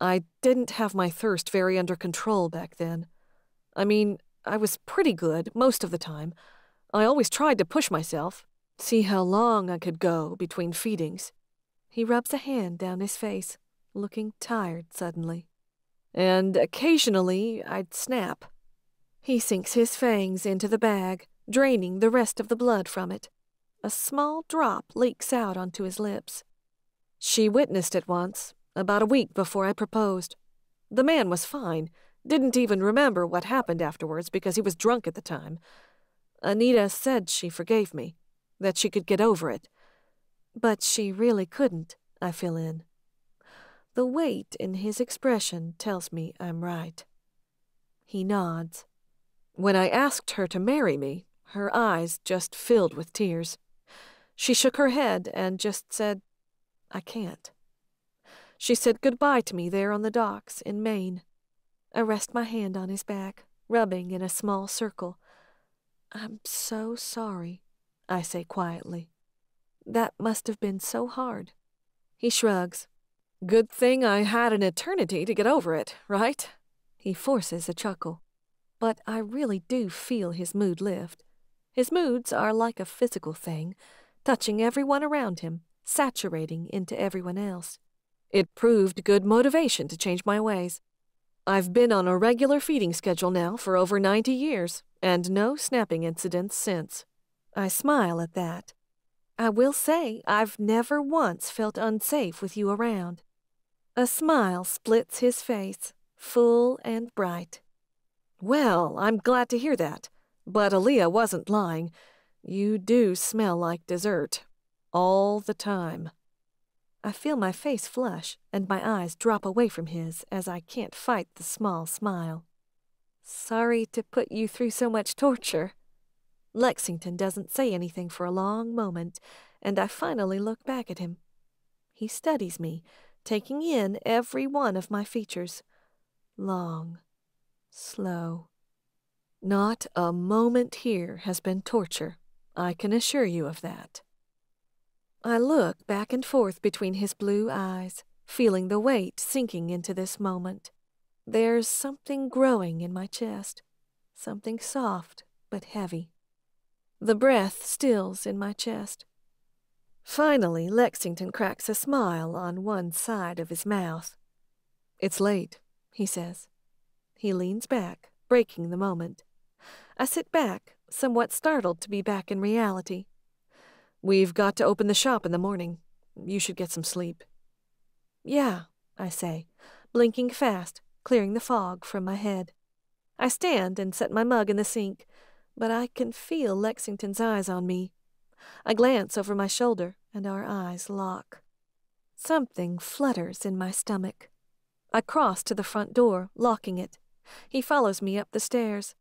I didn't have my thirst very under control back then. I mean, I was pretty good most of the time. I always tried to push myself, see how long I could go between feedings. He rubs a hand down his face, looking tired suddenly. And occasionally I'd snap. He sinks his fangs into the bag, draining the rest of the blood from it. A small drop leaks out onto his lips. She witnessed it once, about a week before I proposed. The man was fine, didn't even remember what happened afterwards because he was drunk at the time. Anita said she forgave me, that she could get over it. But she really couldn't, I fill in. The weight in his expression tells me I'm right. He nods. When I asked her to marry me, her eyes just filled with tears. She shook her head and just said, "I can't." She said goodbye to me there on the docks in Maine. I rest my hand on his back, rubbing in a small circle. "I'm so sorry," I say quietly. "That must have been so hard." He shrugs. "Good thing I had an eternity to get over it, right?" He forces a chuckle. But I really do feel his mood lift. His moods are like a physical thing, touching everyone around him, saturating into everyone else. It proved good motivation to change my ways. I've been on a regular feeding schedule now for over 90 years, and no snapping incidents since. I smile at that. I will say I've never once felt unsafe with you around. A smile splits his face, full and bright. "Well, I'm glad to hear that. But Aaliyah wasn't lying. You do smell like dessert. All the time." I feel my face flush and my eyes drop away from his as I can't fight the small smile. "Sorry to put you through so much torture." Lexington doesn't say anything for a long moment, and I finally look back at him. He studies me, taking in every one of my features. Long, slow. "Not a moment here has been torture. I can assure you of that." I look back and forth between his blue eyes, feeling the weight sinking into this moment. There's something growing in my chest, something soft but heavy. The breath stills in my chest. Finally, Lexington cracks a smile on one side of his mouth. "It's late," he says. He leans back, breaking the moment. I sit back, somewhat startled to be back in reality. "We've got to open the shop in the morning. You should get some sleep." "Yeah," I say, blinking fast, clearing the fog from my head. I stand and set my mug in the sink, but I can feel Lexington's eyes on me. I glance over my shoulder, and our eyes lock. Something flutters in my stomach. I cross to the front door, locking it. He follows me up the stairs.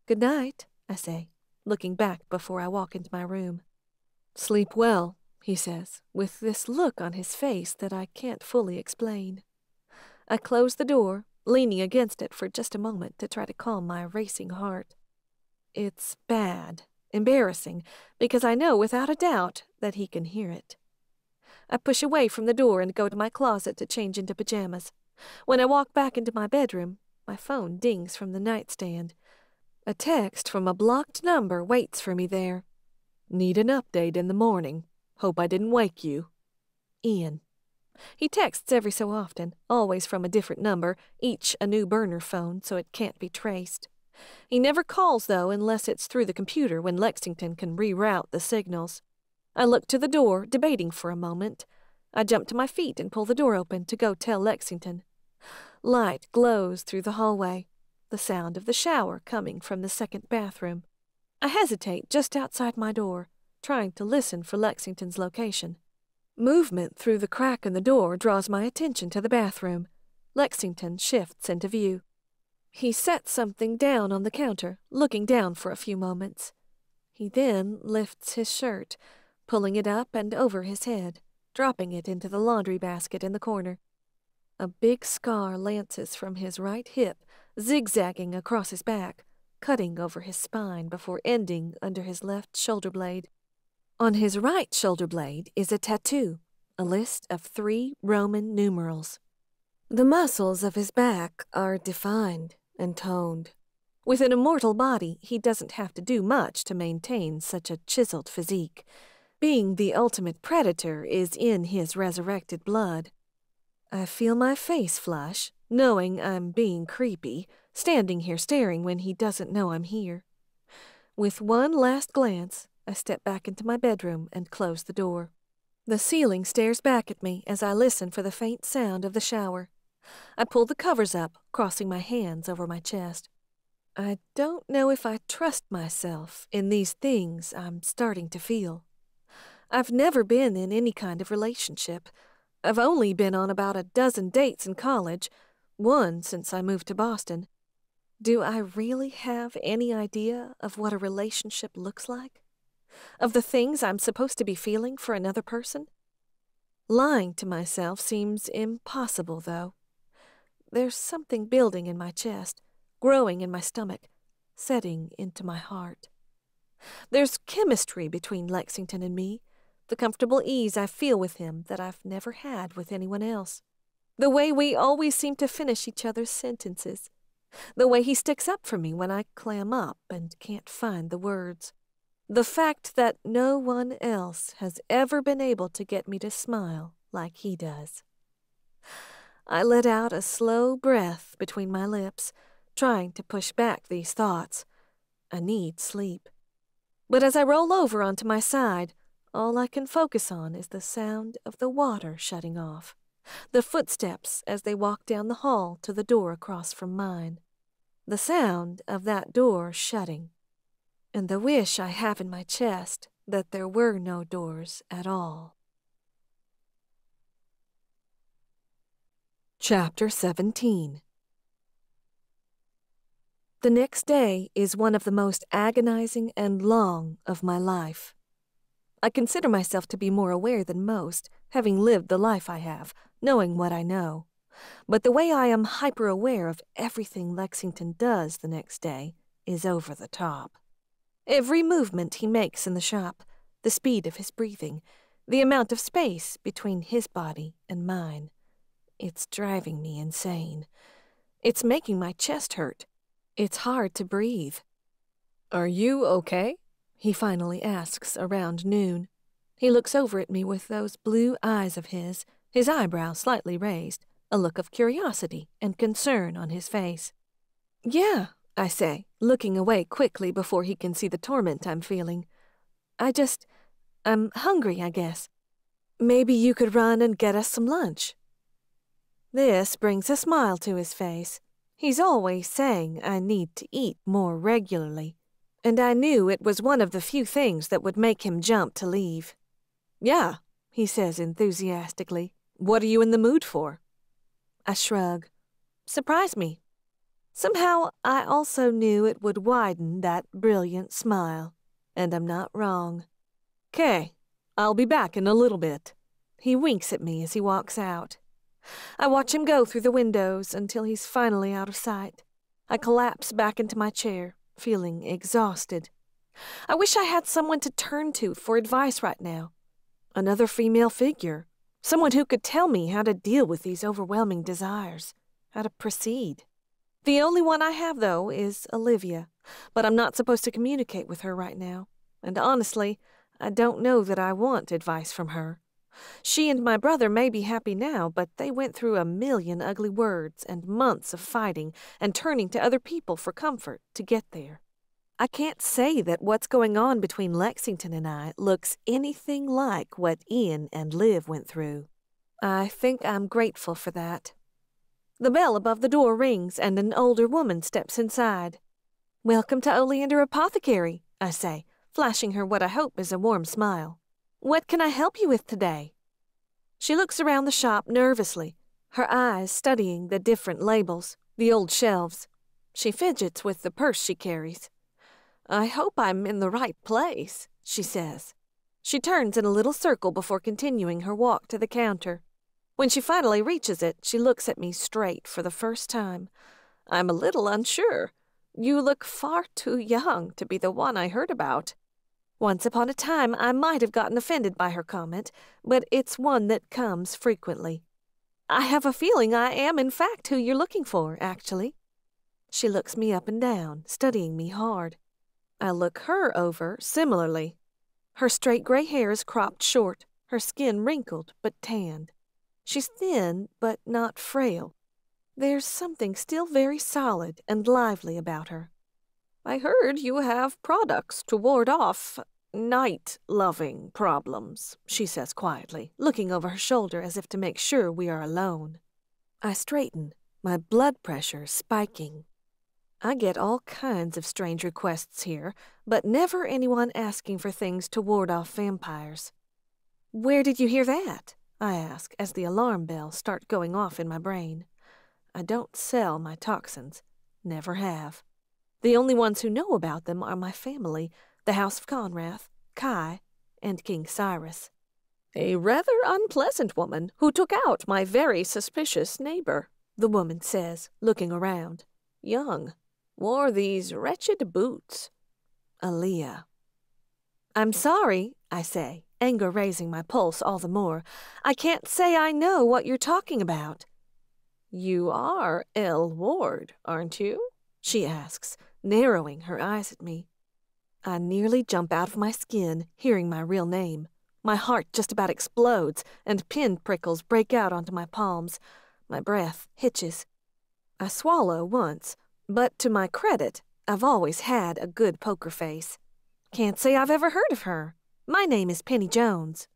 "Good night," I say, looking back before I walk into my room. "Sleep well," he says, with this look on his face that I can't fully explain. I close the door, leaning against it for just a moment to try to calm my racing heart. It's bad, embarrassing, because I know without a doubt that he can hear it. I push away from the door and go to my closet to change into pajamas. When I walk back into my bedroom, my phone dings from the nightstand. A text from a blocked number waits for me there. "Need an update in the morning. Hope I didn't wake you. Ian." He texts every so often, always from a different number, each a new burner phone so it can't be traced. He never calls, though, unless it's through the computer when Lexington can reroute the signals. I look to the door, debating for a moment. I jump to my feet and pull the door open to go tell Lexington. Light glows through the hallway, the sound of the shower coming from the second bathroom. I hesitate just outside my door, trying to listen for Lexington's location. Movement through the crack in the door draws my attention to the bathroom. Lexington shifts into view. He sets something down on the counter, looking down for a few moments. He then lifts his shirt, pulling it up and over his head, dropping it into the laundry basket in the corner. A big scar lances from his right hip, zigzagging across his back, cutting over his spine before ending under his left shoulder blade. On his right shoulder blade is a tattoo, a list of 3 Roman numerals. The muscles of his back are defined and toned. With an immortal body, he doesn't have to do much to maintain such a chiseled physique. Being the ultimate predator is in his resurrected blood. I feel my face flush, knowing I'm being creepy, standing here staring when he doesn't know I'm here. With one last glance, I step back into my bedroom and close the door. The ceiling stares back at me as I listen for the faint sound of the shower. I pull the covers up, crossing my hands over my chest. I don't know if I trust myself in these things I'm starting to feel. I've never been in any kind of relationship, I've only been on about a dozen dates in college, one since I moved to Boston. Do I really have any idea of what a relationship looks like? Of the things I'm supposed to be feeling for another person? Lying to myself seems impossible, though. There's something building in my chest, growing in my stomach, setting into my heart. There's chemistry between Lexington and me, the comfortable ease I feel with him that I've never had with anyone else. The way we always seem to finish each other's sentences. The way he sticks up for me when I clam up and can't find the words. The fact that no one else has ever been able to get me to smile like he does. I let out a slow breath between my lips, trying to push back these thoughts. I need sleep. But as I roll over onto my side, all I can focus on is the sound of the water shutting off, the footsteps as they walk down the hall to the door across from mine, the sound of that door shutting, and the wish I have in my chest that there were no doors at all. Chapter 17. The next day is one of the most agonizing and long of my life. I consider myself to be more aware than most, having lived the life I have, knowing what I know. But the way I am hyper-aware of everything Lexington does the next day is over the top. Every movement he makes in the shop, the speed of his breathing, the amount of space between his body and mine. It's driving me insane. It's making my chest hurt. It's hard to breathe. Are you okay? He finally asks around noon. He looks over at me with those blue eyes of his eyebrows slightly raised, a look of curiosity and concern on his face. Yeah, I say, looking away quickly before he can see the torment I'm feeling. I'm hungry, I guess. Maybe you could run and get us some lunch. This brings a smile to his face. He's always saying I need to eat more regularly, and I knew it was one of the few things that would make him jump to leave. Yeah, he says enthusiastically. What are you in the mood for? I shrug. Surprise me. Somehow I also knew it would widen that brilliant smile, and I'm not wrong. 'Kay, I'll be back in a little bit. He winks at me as he walks out. I watch him go through the windows until he's finally out of sight. I collapse back into my chair, feeling exhausted. I wish I had someone to turn to for advice right now. Another female figure. Someone who could tell me how to deal with these overwhelming desires, how to proceed. The only one I have, though, is Olivia, but I'm not supposed to communicate with her right now. And honestly, I don't know that I want advice from her. She and my brother may be happy now, but they went through a million ugly words and months of fighting and turning to other people for comfort to get there. I can't say that what's going on between Lexington and I looks anything like what Ian and Liv went through. I think I'm grateful for that. The bell above the door rings and an older woman steps inside. "Welcome to Oleander Apothecary," I say, flashing her what I hope is a warm smile. "What can I help you with today?" She looks around the shop nervously, her eyes studying the different labels, the old shelves. She fidgets with the purse she carries. "I hope I'm in the right place," she says. She turns in a little circle before continuing her walk to the counter. When she finally reaches it, she looks at me straight for the first time. "I'm a little unsure. You look far too young to be the one I heard about." Once upon a time, I might have gotten offended by her comment, but it's one that comes frequently. "I have a feeling I am in fact who you're looking for, actually." She looks me up and down, studying me hard. I look her over similarly. Her straight gray hair is cropped short, her skin wrinkled but tanned. She's thin but not frail. There's something still very solid and lively about her. "I heard you have products to ward off night-loving problems," she says quietly, looking over her shoulder as if to make sure we are alone. I straighten, my blood pressure spiking. I get all kinds of strange requests here, but never anyone asking for things to ward off vampires. "Where did you hear that?" I ask as the alarm bells start going off in my brain. I don't sell my toxins. Never have. The only ones who know about them are my family, the House of Conrath, Kai, and King Cyrus. A rather unpleasant woman who took out my very suspicious neighbor, the woman says, looking around. Young. Wore these wretched boots. Aaliyah. I'm sorry, I say, anger raising my pulse all the more. I can't say I know what you're talking about. You are Elle Ward, aren't you? She asks, narrowing her eyes at me. I nearly jump out of my skin, hearing my real name. My heart just about explodes, and pin prickles break out onto my palms. My breath hitches. I swallow once, but to my credit, I've always had a good poker face. Can't say I've ever heard of her. My name is Penny Jones.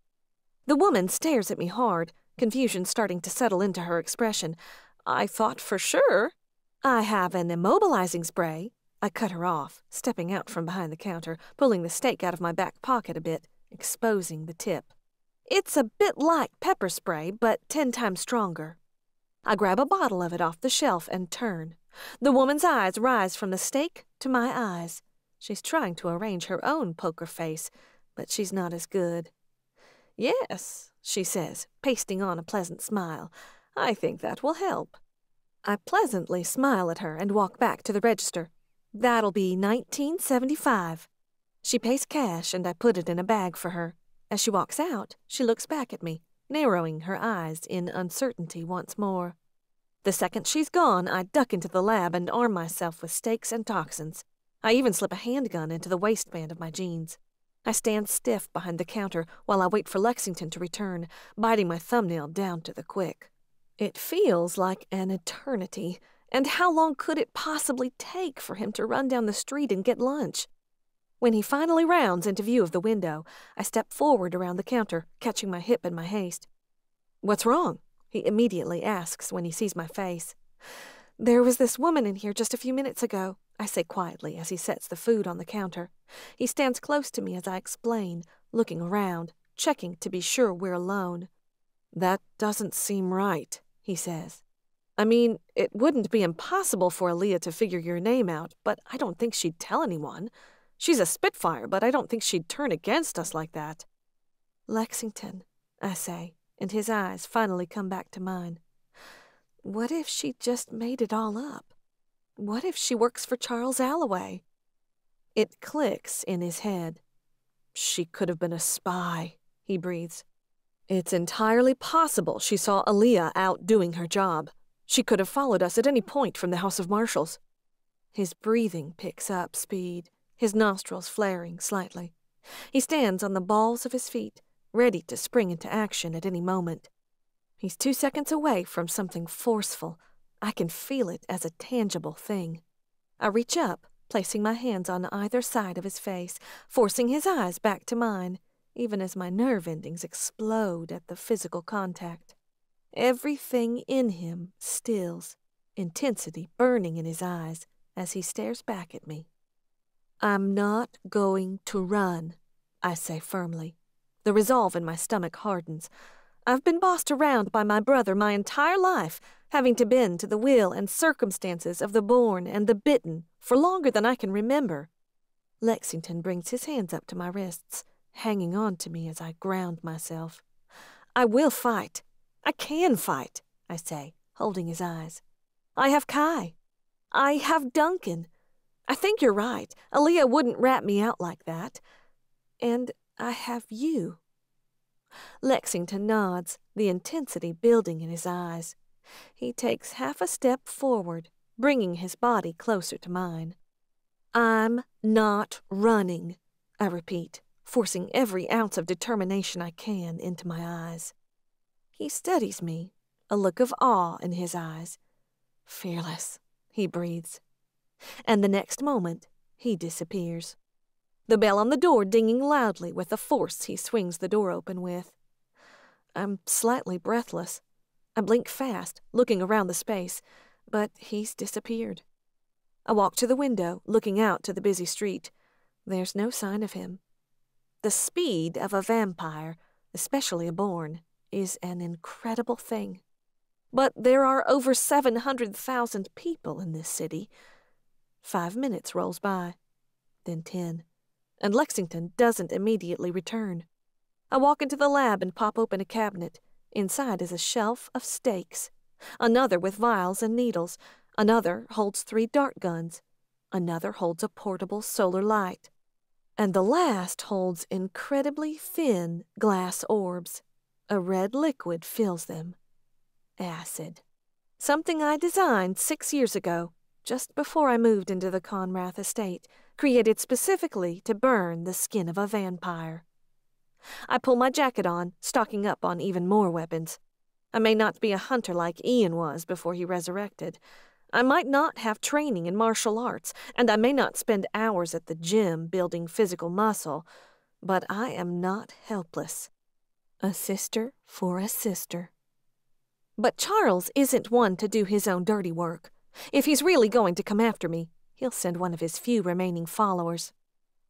The woman stares at me hard, confusion starting to settle into her expression. I thought for sure. I have an immobilizing spray. I cut her off, stepping out from behind the counter, pulling the steak out of my back pocket a bit, exposing the tip. It's a bit like pepper spray, but 10 times stronger. I grab a bottle of it off the shelf and turn. The woman's eyes rise from the steak to my eyes. She's trying to arrange her own poker face, but she's not as good. Yes, she says, pasting on a pleasant smile. I think that will help. I pleasantly smile at her and walk back to the register. That'll be $19.75. She pays cash and I put it in a bag for her. As she walks out, she looks back at me, narrowing her eyes in uncertainty once more. The second she's gone, I duck into the lab and arm myself with stakes and toxins. I even slip a handgun into the waistband of my jeans. I stand stiff behind the counter while I wait for Lexington to return, biting my thumbnail down to the quick. It feels like an eternity, and how long could it possibly take for him to run down the street and get lunch? When he finally rounds into view of the window, I step forward around the counter, catching my hip in my haste. "What's wrong?" he immediately asks when he sees my face. "There was this woman in here just a few minutes ago," I say quietly as he sets the food on the counter. He stands close to me as I explain, looking around, checking to be sure we're alone. "That doesn't seem right," he says. "I mean, it wouldn't be impossible for Aaliyah to figure your name out, but I don't think she'd tell anyone. She's a Spitfire, but I don't think she'd turn against us like that." "Lexington," I say, and his eyes finally come back to mine. "What if she just made it all up? What if she works for Charles Allaway?" It clicks in his head. "She could have been a spy," he breathes. "It's entirely possible she saw Aaliyah out doing her job. She could have followed us at any point from the House of Marshals." His breathing picks up speed, his nostrils flaring slightly. He stands on the balls of his feet, ready to spring into action at any moment. He's 2 seconds away from something forceful. I can feel it as a tangible thing. I reach up, placing my hands on either side of his face, forcing his eyes back to mine, even as my nerve endings explode at the physical contact. Everything in him stills, intensity burning in his eyes as he stares back at me. "I'm not going to run," I say firmly. The resolve in my stomach hardens. I've been bossed around by my brother my entire life, having to bend to the will and circumstances of the born and the bitten for longer than I can remember. Lexington brings his hands up to my wrists, hanging on to me as I ground myself. "I will fight. I can fight," I say, holding his eyes. "I have Kai. I have Duncan. I think you're right. Aaliyah wouldn't rat me out like that. And I have you." Lexington nods, the intensity building in his eyes. He takes half a step forward, bringing his body closer to mine. "I'm not running," I repeat, forcing every ounce of determination I can into my eyes. He studies me, a look of awe in his eyes. "Fearless," he breathes. And the next moment, he disappears. The bell on the door dinging loudly with the force he swings the door open with. I'm slightly breathless. I blink fast, looking around the space, but he's disappeared. I walk to the window, looking out to the busy street. There's no sign of him. The speed of a vampire, especially a born, is an incredible thing. But there are over 700,000 people in this city. 5 minutes rolls by, then 10, and Lexington doesn't immediately return. I walk into the lab and pop open a cabinet. Inside is a shelf of stakes. Another with vials and needles. Another holds 3 dart guns. Another holds a portable solar light. And the last holds incredibly thin glass orbs. A red liquid fills them. Acid. Something I designed 6 years ago, just before I moved into the Conrath estate, created specifically to burn the skin of a vampire. I pull my jacket on, stocking up on even more weapons. I may not be a hunter like Ian was before he resurrected. I might not have training in martial arts, and I may not spend hours at the gym building physical muscle, but I am not helpless. A sister for a sister. But Charles isn't one to do his own dirty work. If he's really going to come after me, he'll send one of his few remaining followers.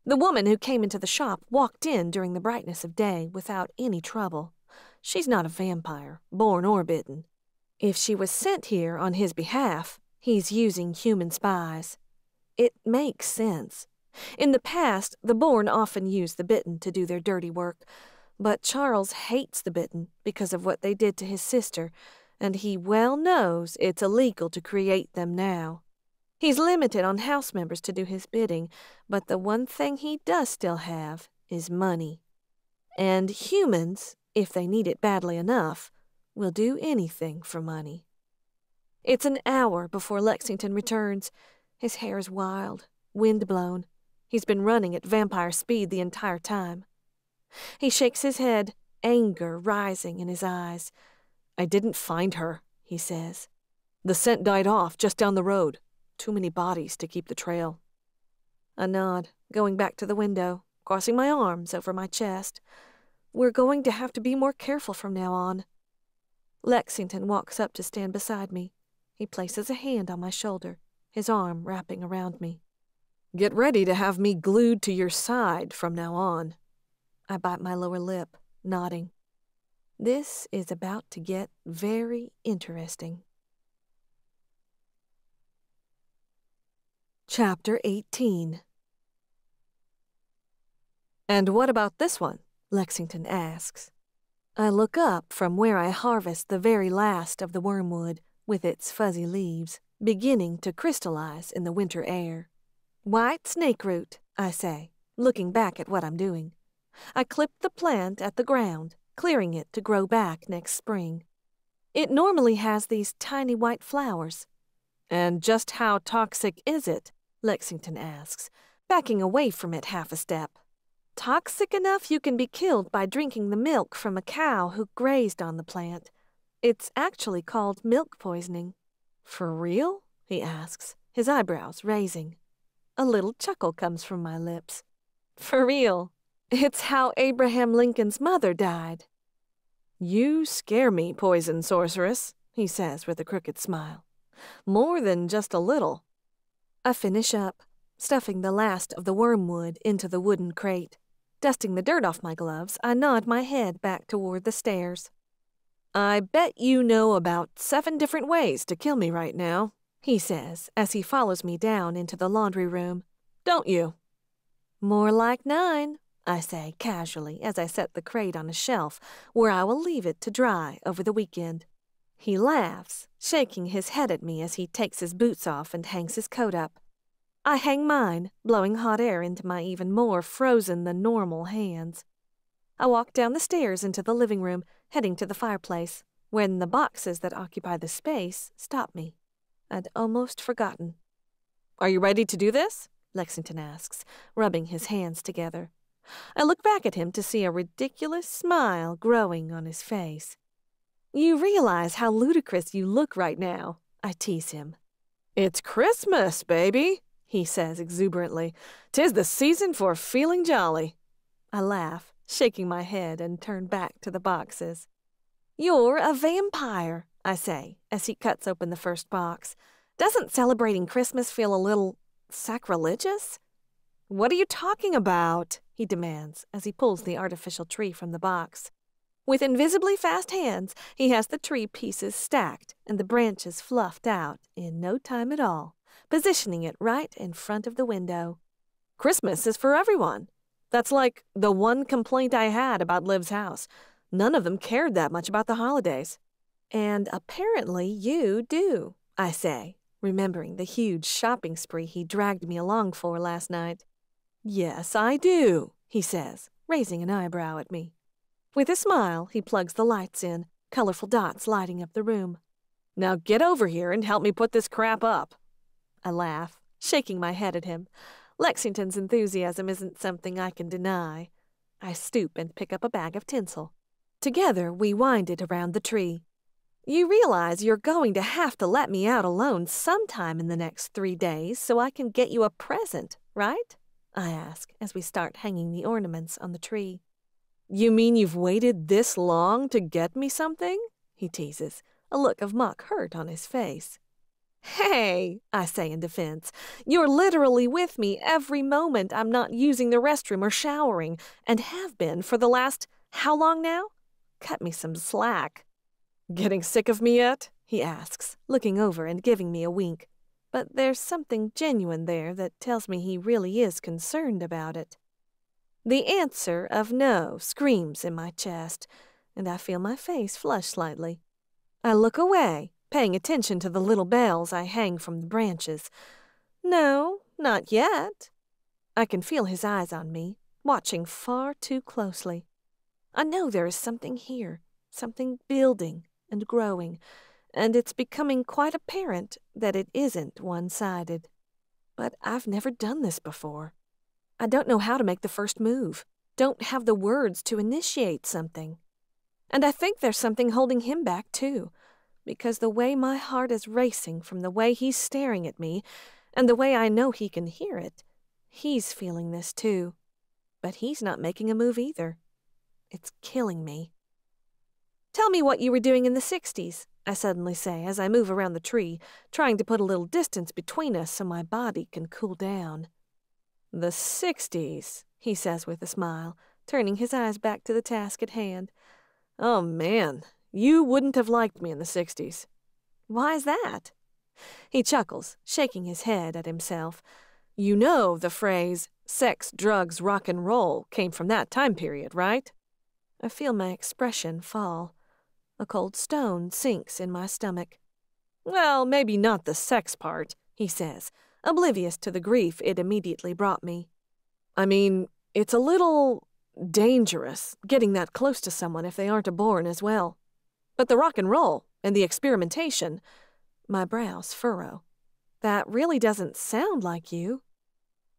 The woman who came into the shop walked in during the brightness of day without any trouble. She's not a vampire, born or bitten. If she was sent here on his behalf, he's using human spies. It makes sense. In the past, the born often used the bitten to do their dirty work, but Charles hates the bitten because of what they did to his sister, and he well knows it's illegal to create them now. He's limited on house members to do his bidding, but the one thing he does still have is money. And humans, if they need it badly enough, will do anything for money. It's an hour before Lexington returns. His hair is wild, wind-blown. He's been running at vampire speed the entire time. He shakes his head, anger rising in his eyes. I didn't find her, he says. The scent died off just down the road. Too many bodies to keep the trail. I nod, going back to the window, crossing my arms over my chest. We're going to have to be more careful from now on. Lexington walks up to stand beside me. He places a hand on my shoulder, his arm wrapping around me. Get ready to have me glued to your side from now on. I bite my lower lip, nodding. This is about to get very interesting. Chapter 18. And what about this one? Lexington asks. I look up from where I harvest the very last of the wormwood, with its fuzzy leaves, beginning to crystallize in the winter air. White snake root, I say, looking back at what I'm doing. I clip the plant at the ground, clearing it to grow back next spring. It normally has these tiny white flowers. And just how toxic is it? Lexington asks, backing away from it half a step. Toxic enough you can be killed by drinking the milk from a cow who grazed on the plant. It's actually called milk poisoning. For real? He asks, his eyebrows raising. A little chuckle comes from my lips. For real. It's how Abraham Lincoln's mother died. You scare me, poison sorceress, he says with a crooked smile. More than just a little. I finish up, stuffing the last of the wormwood into the wooden crate. Dusting the dirt off my gloves, I nod my head back toward the stairs. I bet you know about 7 different ways to kill me right now, he says as he follows me down into the laundry room. Don't you? More like 9, I say casually as I set the crate on a shelf where I will leave it to dry over the weekend. He laughs, shaking his head at me as he takes his boots off and hangs his coat up. I hang mine, blowing hot air into my even more frozen than normal hands. I walk down the stairs into the living room, heading to the fireplace, when the boxes that occupy the space stop me. I'd almost forgotten. Are you ready to do this? Lexington asks, rubbing his hands together. I look back at him to see a ridiculous smile growing on his face. You realize how ludicrous you look right now, I tease him. It's Christmas, baby, he says exuberantly. 'Tis the season for feeling jolly. I laugh, shaking my head and turn back to the boxes. You're a vampire, I say, as he cuts open the first box. Doesn't celebrating Christmas feel a little sacrilegious? What are you talking about? He demands as he pulls the artificial tree from the box. With invisibly fast hands, he has the tree pieces stacked and the branches fluffed out in no time at all, positioning it right in front of the window. Christmas is for everyone. That's like the one complaint I had about Liv's house. None of them cared that much about the holidays. And apparently you do, I say, remembering the huge shopping spree he dragged me along for last night. Yes, I do, he says, raising an eyebrow at me. With a smile, he plugs the lights in, colorful dots lighting up the room. Now get over here and help me put this crap up. I laugh, shaking my head at him. Lexington's enthusiasm isn't something I can deny. I stoop and pick up a bag of tinsel. Together, we wind it around the tree. You realize you're going to have to let me out alone sometime in the next 3 days so I can get you a present, right? I ask as we start hanging the ornaments on the tree. You mean you've waited this long to get me something? He teases, a look of mock hurt on his face. Hey, I say in defense, you're literally with me every moment I'm not using the restroom or showering, and have been for the last, how long now? Cut me some slack. Getting sick of me yet? He asks, looking over and giving me a wink. But there's something genuine there that tells me he really is concerned about it. The answer of no screams in my chest, and I feel my face flush slightly. I look away, paying attention to the little bells I hang from the branches. No, not yet. I can feel his eyes on me, watching far too closely. I know there is something here, something building and growing, and it's becoming quite apparent that it isn't one-sided. But I've never done this before. I don't know how to make the first move, don't have the words to initiate something. And I think there's something holding him back, too, because the way my heart is racing from the way he's staring at me, and the way I know he can hear it, he's feeling this, too. But he's not making a move either. It's killing me. Tell me what you were doing in the 60s, I suddenly say as I move around the tree, trying to put a little distance between us so my body can cool down. The 60s, he says with a smile, turning his eyes back to the task at hand. Oh, man, you wouldn't have liked me in the 60s. Why is that? He chuckles, shaking his head at himself. You know the phrase, sex, drugs, rock and roll, came from that time period, right? I feel my expression fall. A cold stone sinks in my stomach. Well, maybe not the sex part, he says, oblivious to the grief it immediately brought me. I mean, it's a little dangerous getting that close to someone if they aren't born as well. But the rock and roll and the experimentation, my brows furrow. That really doesn't sound like you.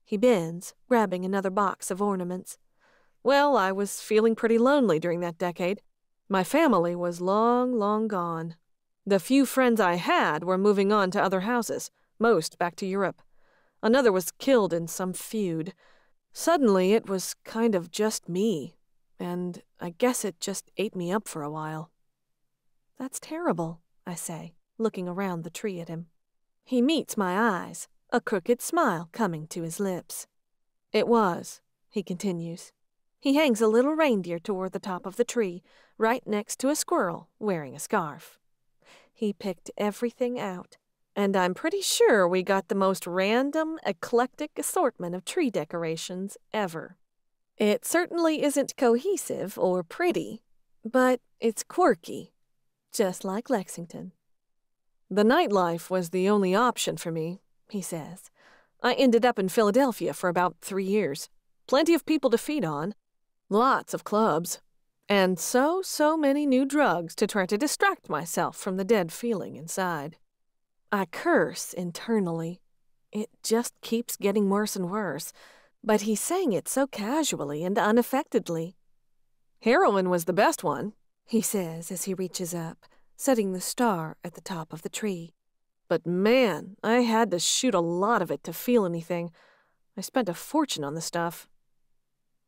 He bends, grabbing another box of ornaments. Well, I was feeling pretty lonely during that decade. My family was long, long gone. The few friends I had were moving on to other houses, most back to Europe. Another was killed in some feud. Suddenly, it was kind of just me, and I guess it just ate me up for a while. That's terrible, I say, looking around the tree at him. He meets my eyes, a crooked smile coming to his lips. It was, he continues. He hangs a little reindeer toward the top of the tree, right next to a squirrel wearing a scarf. He picked everything out, and I'm pretty sure we got the most random, eclectic assortment of tree decorations ever. It certainly isn't cohesive or pretty, but it's quirky, just like Lexington. The nightlife was the only option for me, he says. I ended up in Philadelphia for about 3 years. Plenty of people to feed on. Lots of clubs. And so many new drugs to try to distract myself from the dead feeling inside. I curse internally. It just keeps getting worse and worse, but he's saying it so casually and unaffectedly. Heroin was the best one, he says as he reaches up, setting the star at the top of the tree. But man, I had to shoot a lot of it to feel anything. I spent a fortune on the stuff.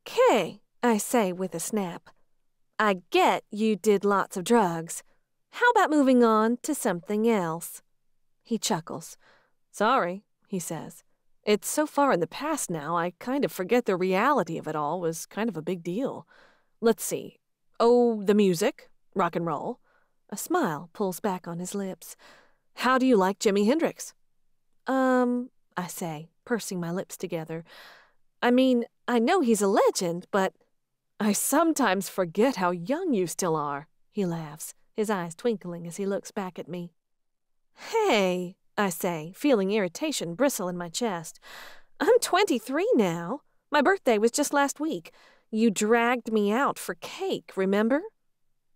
"Kay," I say with a snap. "I get you did lots of drugs. How about moving on to something else?" He chuckles. "Sorry," he says. "It's so far in the past now, I kind of forget the reality of it all was kind of a big deal. Let's see. Oh, the music, rock and roll. A smile pulls back on his lips. How do you like Jimi Hendrix? I say, pursing my lips together. I mean, I know he's a legend, but I sometimes forget how young you still are, he laughs, his eyes twinkling as he looks back at me. Hey, I say, feeling irritation bristle in my chest. I'm 23 now. My birthday was just last week. You dragged me out for cake, remember?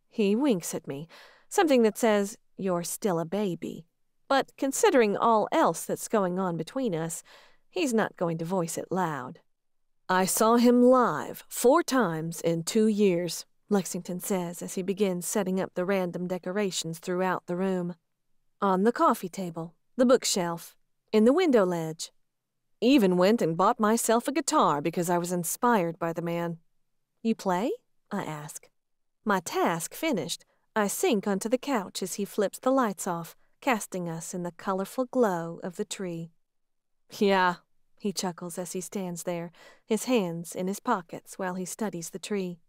He winks at me, something that says, you're still a baby. But considering all else that's going on between us, he's not going to voice it loud. I saw him live 4 times in 2 years, Lexington says as he begins setting up the random decorations throughout the room. On the coffee table, the bookshelf, in the window ledge. Even went and bought myself a guitar because I was inspired by the man. You play? I ask. My task finished, I sink onto the couch as he flips the lights off, casting us in the colorful glow of the tree. Yeah, he chuckles as he stands there, his hands in his pockets while he studies the tree.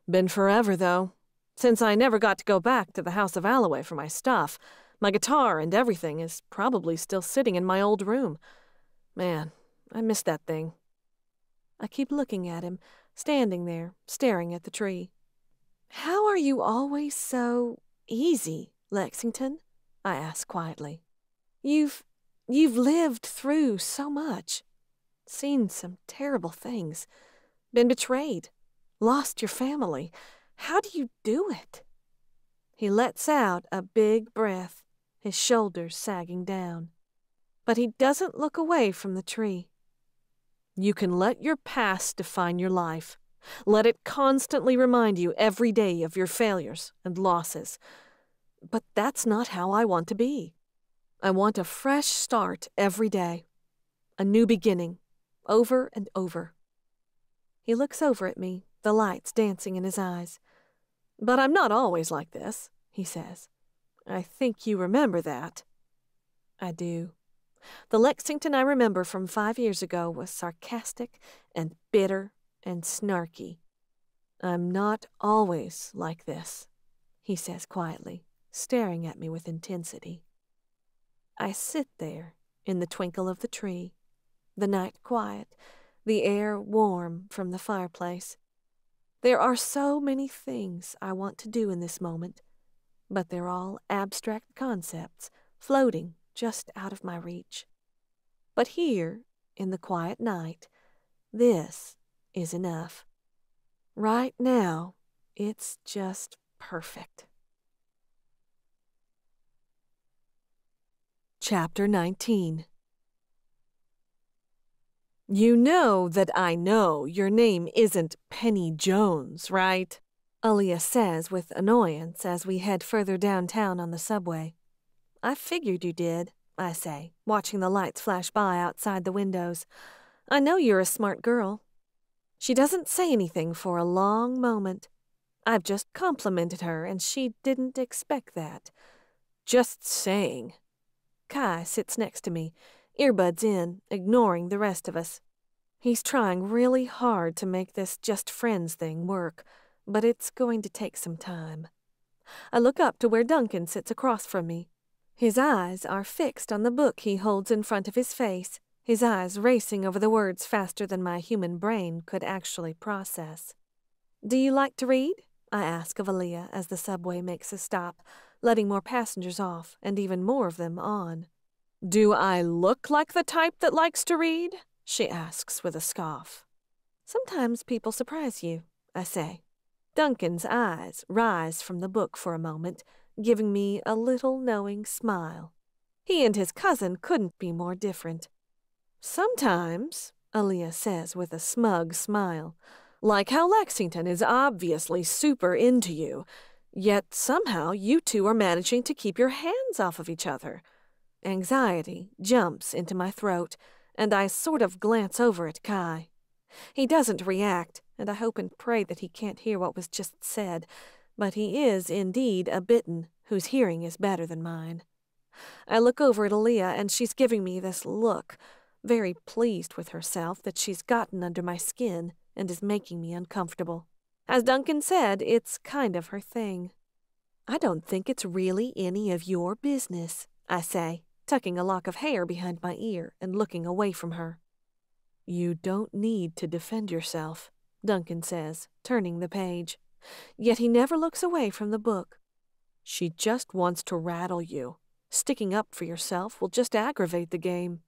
Been forever, though. Since I never got to go back to the House of Allaway for my stuff, my guitar and everything is probably still sitting in my old room. Man, I miss that thing. I keep looking at him, standing there, staring at the tree. How are you always so easy, Lexington? I ask quietly. You've lived through so much, seen some terrible things, been betrayed, lost your family. How do you do it? He lets out a big breath, his shoulders sagging down. But he doesn't look away from the tree. You can let your past define your life. Let it constantly remind you every day of your failures and losses. But that's not how I want to be. I want a fresh start every day. A new beginning, over and over. He looks over at me, the lights dancing in his eyes. But I'm not always like this, he says. I think you remember that. I do. The Lexington I remember from 5 years ago was sarcastic and bitter and snarky. I'm not always like this, he says quietly, staring at me with intensity. I sit there in the twinkle of the tree, the night quiet, the air warm from the fireplace. There are so many things I want to do in this moment, but they're all abstract concepts floating just out of my reach. But here, in the quiet night, this is enough. Right now, it's just perfect. Chapter 19. You know that I know your name isn't Penny Jones, right? Aaliyah says with annoyance as we head further downtown on the subway. I figured you did, I say, watching the lights flash by outside the windows. I know you're a smart girl. She doesn't say anything for a long moment. I've just complimented her, and she didn't expect that. Just saying. Kai sits next to me, earbuds in, ignoring the rest of us. He's trying really hard to make this just friends thing work, but it's going to take some time. I look up to where Duncan sits across from me. His eyes are fixed on the book he holds in front of his face, his eyes racing over the words faster than my human brain could actually process. Do you like to read? I ask of Aaliyah as the subway makes a stop, letting more passengers off and even more of them on. Do I look like the type that likes to read? She asks with a scoff. Sometimes people surprise you, I say. Duncan's eyes rise from the book for a moment, giving me a little knowing smile. He and his cousin couldn't be more different. Sometimes, Aaliyah says with a smug smile, like how Lexington is obviously super into you, yet somehow you two are managing to keep your hands off of each other. Anxiety jumps into my throat, and I sort of glance over at Kai. He doesn't react, and I hope and pray that he can't hear what was just said, but he is indeed a Bitten whose hearing is better than mine. I look over at Aaliyah, and she's giving me this look, very pleased with herself that she's gotten under my skin and is making me uncomfortable. As Duncan said, it's kind of her thing. I don't think it's really any of your business, I say, tucking a lock of hair behind my ear and looking away from her. You don't need to defend yourself, Duncan says, turning the page. Yet he never looks away from the book. She just wants to rattle you. Sticking up for yourself will just aggravate the game.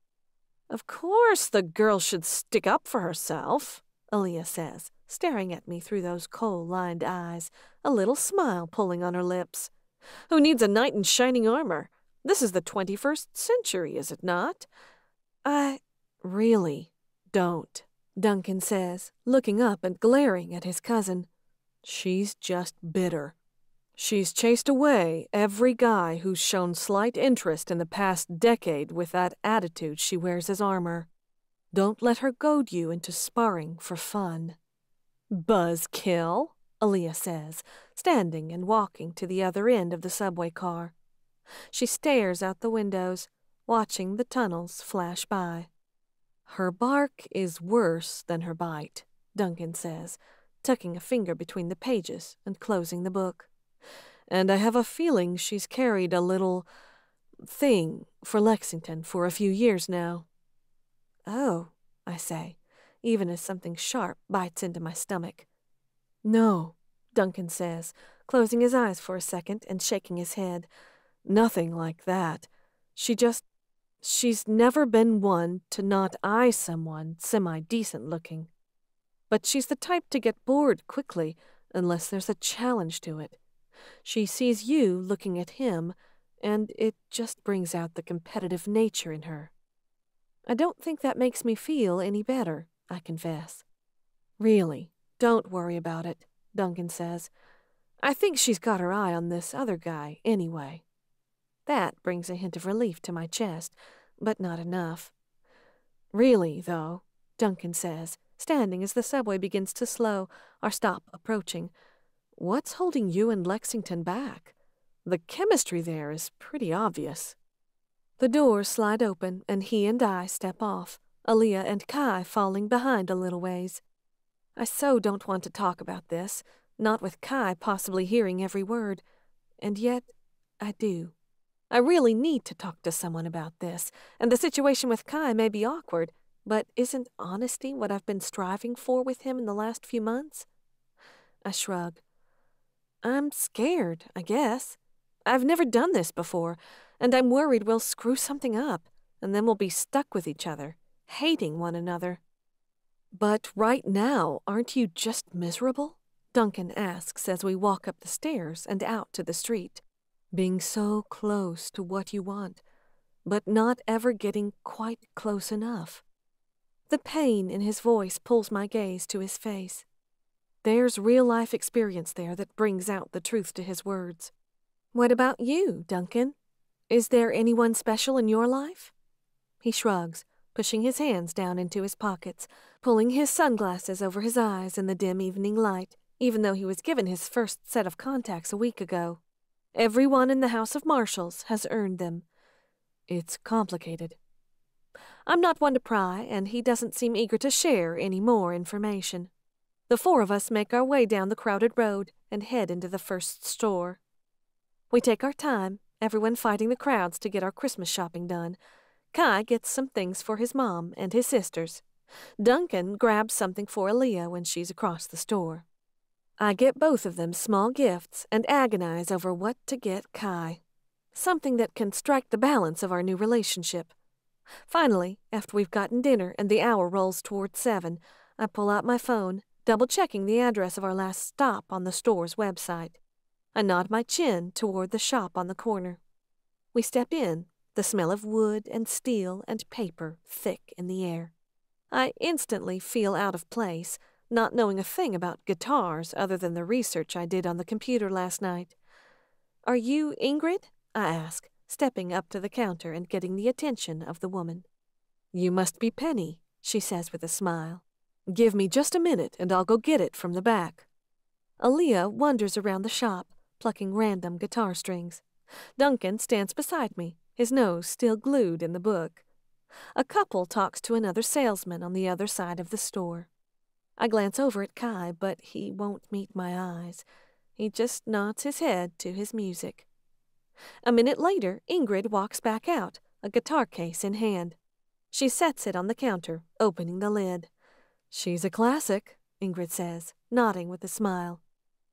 Of course the girl should stick up for herself, Aaliyah says, staring at me through those coal-lined eyes, a little smile pulling on her lips. Who needs a knight in shining armor? This is the 21st century, is it not? I really don't, Duncan says, looking up and glaring at his cousin. She's just bitter. She's chased away every guy who's shown slight interest in the past decade with that attitude she wears as armor. Don't let her goad you into sparring for fun. Buzzkill, Aaliyah says, standing and walking to the other end of the subway car. She stares out the windows, watching the tunnels flash by. Her bark is worse than her bite, Duncan says, tucking a finger between the pages and closing the book. And I have a feeling she's carried a little thing for Lexington for a few years now. Oh, I say, even as something sharp bites into my stomach. No, Duncan says, closing his eyes for a second and shaking his head. Nothing like that. She's never been one to not eye someone semi-decent looking. But she's the type to get bored quickly unless there's a challenge to it. She sees you looking at him, and it just brings out the competitive nature in her. I don't think that makes me feel any better, I confess. Really, don't worry about it, Duncan says. I think she's got her eye on this other guy anyway. That brings a hint of relief to my chest, but not enough. Really, though, Duncan says, standing as the subway begins to slow, our stop approaching. What's holding you and Lexington back? The chemistry there is pretty obvious. The doors slide open, and he and I step off, Aaliyah and Kai falling behind a little ways. I so don't want to talk about this, not with Kai possibly hearing every word, and yet I do. I really need to talk to someone about this, and the situation with Kai may be awkward, but isn't honesty what I've been striving for with him in the last few months? I shrug. I'm scared, I guess. I've never done this before, and I'm worried we'll screw something up, and then we'll be stuck with each other, hating one another. But right now, aren't you just miserable? Duncan asks as we walk up the stairs and out to the street, being so close to what you want, but not ever getting quite close enough. The pain in his voice pulls my gaze to his face. There's real-life experience there that brings out the truth to his words. What about you, Duncan? Is there anyone special in your life? He shrugs, pushing his hands down into his pockets, pulling his sunglasses over his eyes in the dim evening light, even though he was given his first set of contacts a week ago. Everyone in the House of Marshals has earned them. It's complicated. I'm not one to pry, and he doesn't seem eager to share any more information. The four of us make our way down the crowded road and head into the first store. We take our time, everyone fighting the crowds to get our Christmas shopping done. Kai gets some things for his mom and his sisters. Duncan grabs something for Aaliyah when she's across the store. I get both of them small gifts and agonize over what to get Kai. Something that can strike the balance of our new relationship. Finally, after we've gotten dinner and the hour rolls towards 7, I pull out my phone, double-checking the address of our last stop on the store's website. I nod my chin toward the shop on the corner. We step in, the smell of wood and steel and paper thick in the air. I instantly feel out of place, not knowing a thing about guitars other than the research I did on the computer last night. "Are you Ingrid?" I ask, stepping up to the counter and getting the attention of the woman. "You must be Penny," she says with a smile. "Give me just a minute and I'll go get it from the back." Aaliyah wanders around the shop, plucking random guitar strings. Duncan stands beside me, his nose still glued in the book. A couple talks to another salesman on the other side of the store. I glance over at Kai, but he won't meet my eyes. He just nods his head to his music. A minute later, Ingrid walks back out, a guitar case in hand. She sets it on the counter, opening the lid. "She's a classic," Ingrid says, nodding with a smile.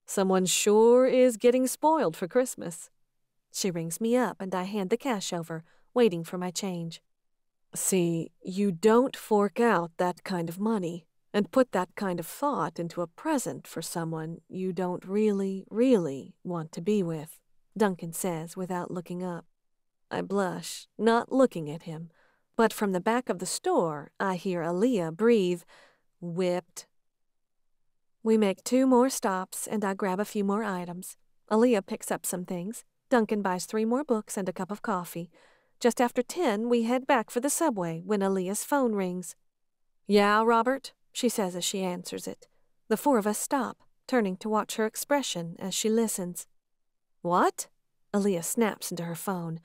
"Someone sure is getting spoiled for Christmas." She rings me up and I hand the cash over, waiting for my change. "See, you don't fork out that kind of money and put that kind of thought into a present for someone you don't really, really want to be with," Duncan says without looking up. I blush, not looking at him, but from the back of the store I hear Aaliyah breathe, "Whipped." We make 2 more stops and I grab a few more items. Aaliyah picks up some things. Duncan buys 3 more books and a cup of coffee. Just after 10, we head back for the subway when Aaliyah's phone rings. "Yeah, Robert?" she says as she answers it. The 4 of us stop, turning to watch her expression as she listens. "What?" Aaliyah snaps into her phone.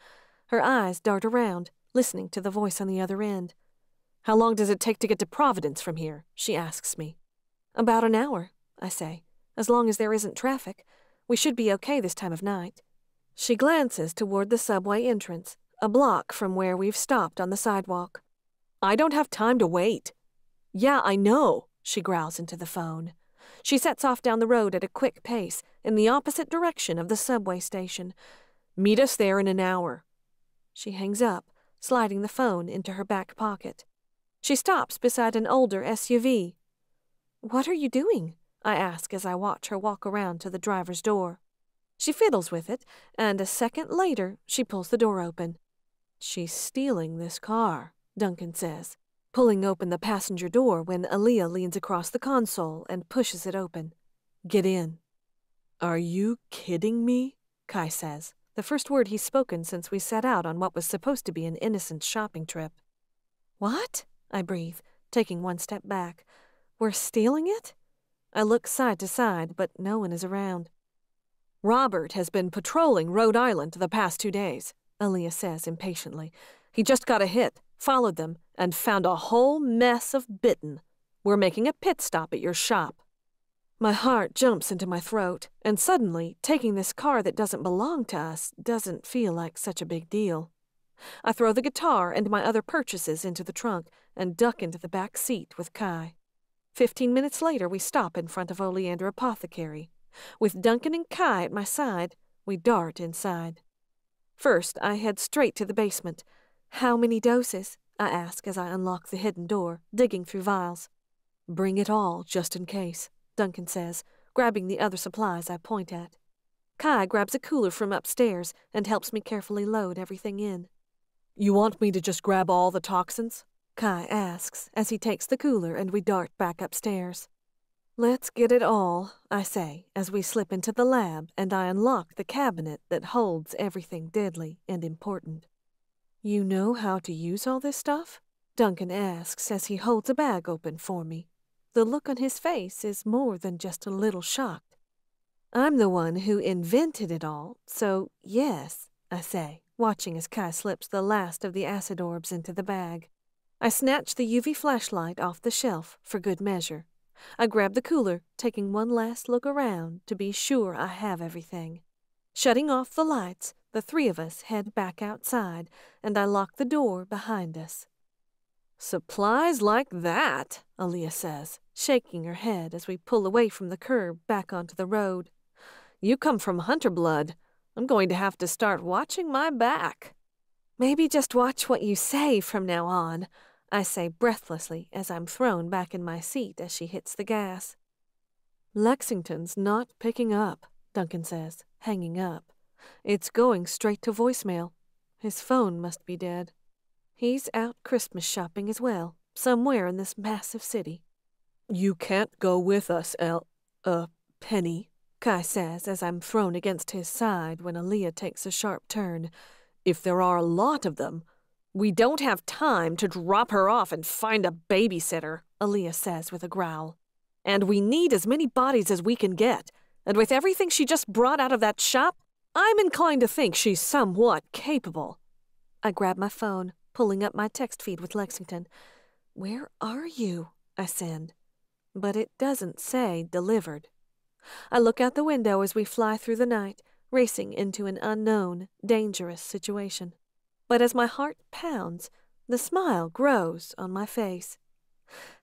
Her eyes dart around, listening to the voice on the other end. "How long does it take to get to Providence from here?" she asks me. "About an hour," I say. "As long as there isn't traffic. We should be okay this time of night." She glances toward the subway entrance, a block from where we've stopped on the sidewalk. "I don't have time to wait." "Yeah, I know," she growls into the phone. She sets off down the road at a quick pace, in the opposite direction of the subway station. "Meet us there in an hour." She hangs up, sliding the phone into her back pocket. She stops beside an older SUV. "What are you doing?" I ask as I watch her walk around to the driver's door. She fiddles with it, and a second later, she pulls the door open. "She's stealing this car," Duncan says, pulling open the passenger door when Aaliyah leans across the console and pushes it open. "Get in." "Are you kidding me?" Kai says, the first word he's spoken since we set out on what was supposed to be an innocent shopping trip. "What?" I breathe, taking 1 step back. "We're stealing it?" I look side to side, but no one is around. "Robert has been patrolling Rhode Island the past 2 days," Aaliyah says impatiently. "He just got a hit, followed them, and found a whole mess of Bitten. We're making a pit stop at your shop." My heart jumps into my throat, and suddenly, taking this car that doesn't belong to us doesn't feel like such a big deal. I throw the guitar and my other purchases into the trunk and duck into the back seat with Kai. 15 minutes later, we stop in front of Oleander Apothecary. With Duncan and Kai at my side, we dart inside. First, I head straight to the basement. "How many doses?" I ask as I unlock the hidden door, digging through vials. "Bring it all, just in case," Duncan says, grabbing the other supplies I point at. Kai grabs a cooler from upstairs and helps me carefully load everything in. "You want me to just grab all the toxins?" Kai asks as he takes the cooler and we dart back upstairs. "Let's get it all," I say as we slip into the lab and I unlock the cabinet that holds everything deadly and important. "You know how to use all this stuff?" Duncan asks as he holds a bag open for me. The look on his face is more than just a little shocked. "I'm the one who invented it all, so yes," I say, watching as Kai slips the last of the acid orbs into the bag. I snatch the UV flashlight off the shelf for good measure. I grab the cooler, taking one last look around to be sure I have everything. Shutting off the lights, the 3 of us head back outside, and I lock the door behind us. "Supplies like that," Aaliyah says, shaking her head as we pull away from the curb back onto the road. "You come from Hunter blood. I'm going to have to start watching my back." "Maybe just watch what you say from now on," I say breathlessly as I'm thrown back in my seat as she hits the gas. "Lexington's not picking up," Duncan says, hanging up. "It's going straight to voicemail. His phone must be dead. He's out Christmas shopping as well, somewhere in this massive city." "You can't go with us, Penny," Kai says as I'm thrown against his side when Aaliyah takes a sharp turn. "If there are a lot of them." "We don't have time to drop her off and find a babysitter," Aaliyah says with a growl. "And we need as many bodies as we can get. And with everything she just brought out of that shop, I'm inclined to think she's somewhat capable." I grab my phone, pulling up my text feed with Lexington. "Where are you?" I send. but it doesn't say delivered. I look out the window as we fly through the night, racing into an unknown, dangerous situation. But as my heart pounds, the smile grows on my face.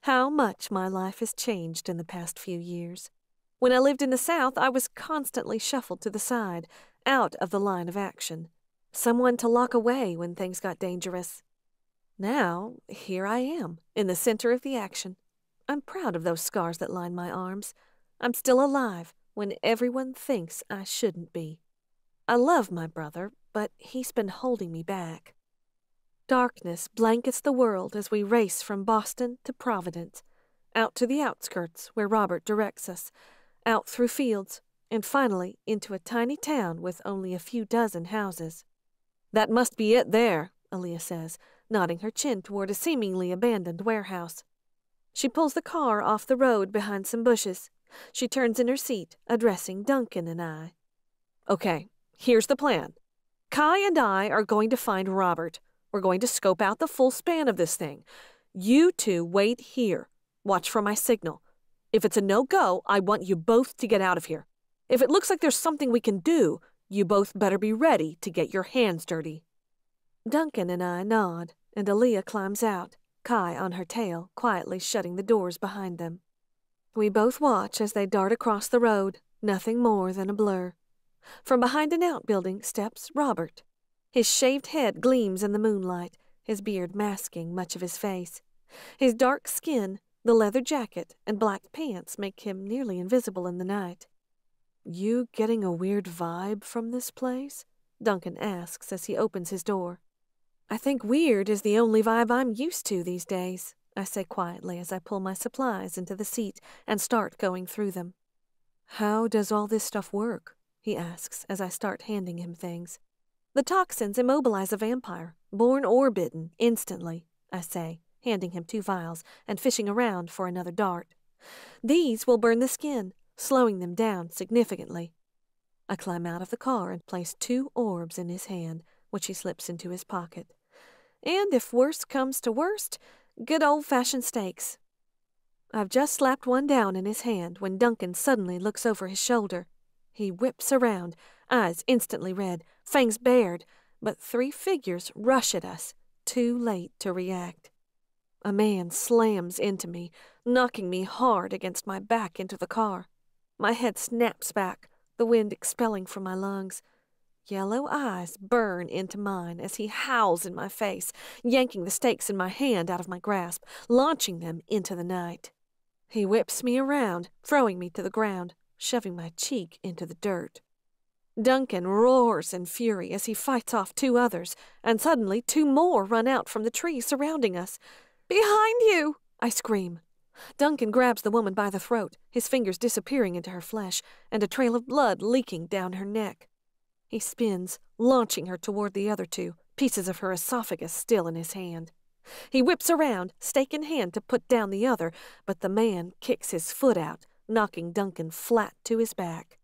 How much my life has changed in the past few years. When I lived in the South, I was constantly shuffled to the side, out of the line of action. Someone to lock away when things got dangerous. Now, here I am, in the center of the action. I'm proud of those scars that line my arms. I'm still alive when everyone thinks I shouldn't be. I love my brother, but he's been holding me back. Darkness blankets the world as we race from Boston to Providence, out to the outskirts where Robert directs us, out through fields, and finally into a tiny town with only a few dozen houses. "That must be it there," Aaliyah says, nodding her chin toward a seemingly abandoned warehouse. She pulls the car off the road behind some bushes. She turns in her seat, addressing Duncan and I. "Okay, here's the plan. Kai and I are going to find Robert. We're going to scope out the full span of this thing. You two wait here. Watch for my signal. If it's a no-go, I want you both to get out of here. If it looks like there's something we can do, you both better be ready to get your hands dirty." Duncan and I nod, and Aaliyah climbs out, Kai on her tail, quietly shutting the doors behind them. We both watch as they dart across the road, nothing more than a blur. From behind an outbuilding steps Robert. His shaved head gleams in the moonlight, his beard masking much of his face. His dark skin, the leather jacket, and black pants make him nearly invisible in the night. "You getting a weird vibe from this place?" Duncan asks as he opens his door. "I think weird is the only vibe I'm used to these days," I say quietly as I pull my supplies into the seat and start going through them. "How does all this stuff work?" he asks as I start handing him things. "The toxins immobilize a vampire, born or bitten, instantly," I say, handing him 2 vials and fishing around for another dart. "These will burn the skin, slowing them down significantly." I climb out of the car and place 2 orbs in his hand, which he slips into his pocket. And if worst comes to worst, good old-fashioned steaks. I've just slapped one down in his hand when Duncan suddenly looks over his shoulder. He whips around, eyes instantly red, fangs bared, but 3 figures rush at us, too late to react. A man slams into me, knocking me hard against my back into the car. My head snaps back, the wind expelling from my lungs. Yellow eyes burn into mine as he howls in my face, yanking the stakes in my hand out of my grasp, launching them into the night. He whips me around, throwing me to the ground, shoving my cheek into the dirt. Duncan roars in fury as he fights off 2 others, and suddenly 2 more run out from the trees surrounding us. "Behind you!" I scream. Duncan grabs the woman by the throat, his fingers disappearing into her flesh, and a trail of blood leaking down her neck. He spins, launching her toward the other 2, pieces of her esophagus still in his hand. He whips around, stake in hand, to put down the other, but the man kicks his foot out, knocking Duncan flat to his back.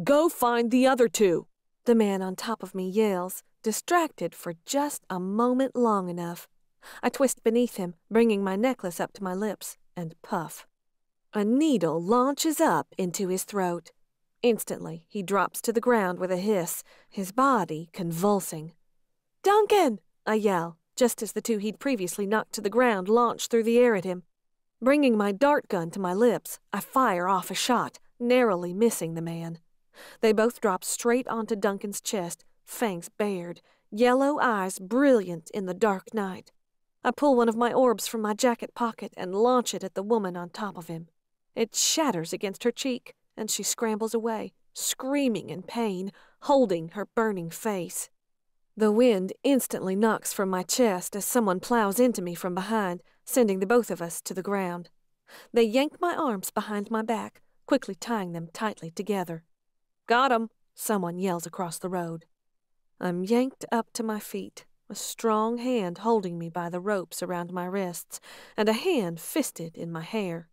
"Go find the other 2, the man on top of me yells, distracted for just a moment long enough. I twist beneath him, bringing my necklace up to my lips, and puff. A needle launches up into his throat. Instantly, he drops to the ground with a hiss, his body convulsing. "Duncan!" I yell, just as the 2 he'd previously knocked to the ground launch through the air at him. Bringing my dart gun to my lips, I fire off a shot, narrowly missing the man. They both drop straight onto Duncan's chest, fangs bared, yellow eyes brilliant in the dark night. I pull one of my orbs from my jacket pocket and launch it at the woman on top of him. It shatters against her cheek, and she scrambles away, screaming in pain, holding her burning face. The wind instantly knocks from my chest as someone plows into me from behind, sending the both of us to the ground. They yank my arms behind my back, quickly tying them tightly together. "Got 'em!" someone yells across the road. I'm yanked up to my feet, a strong hand holding me by the ropes around my wrists, and a hand fisted in my hair.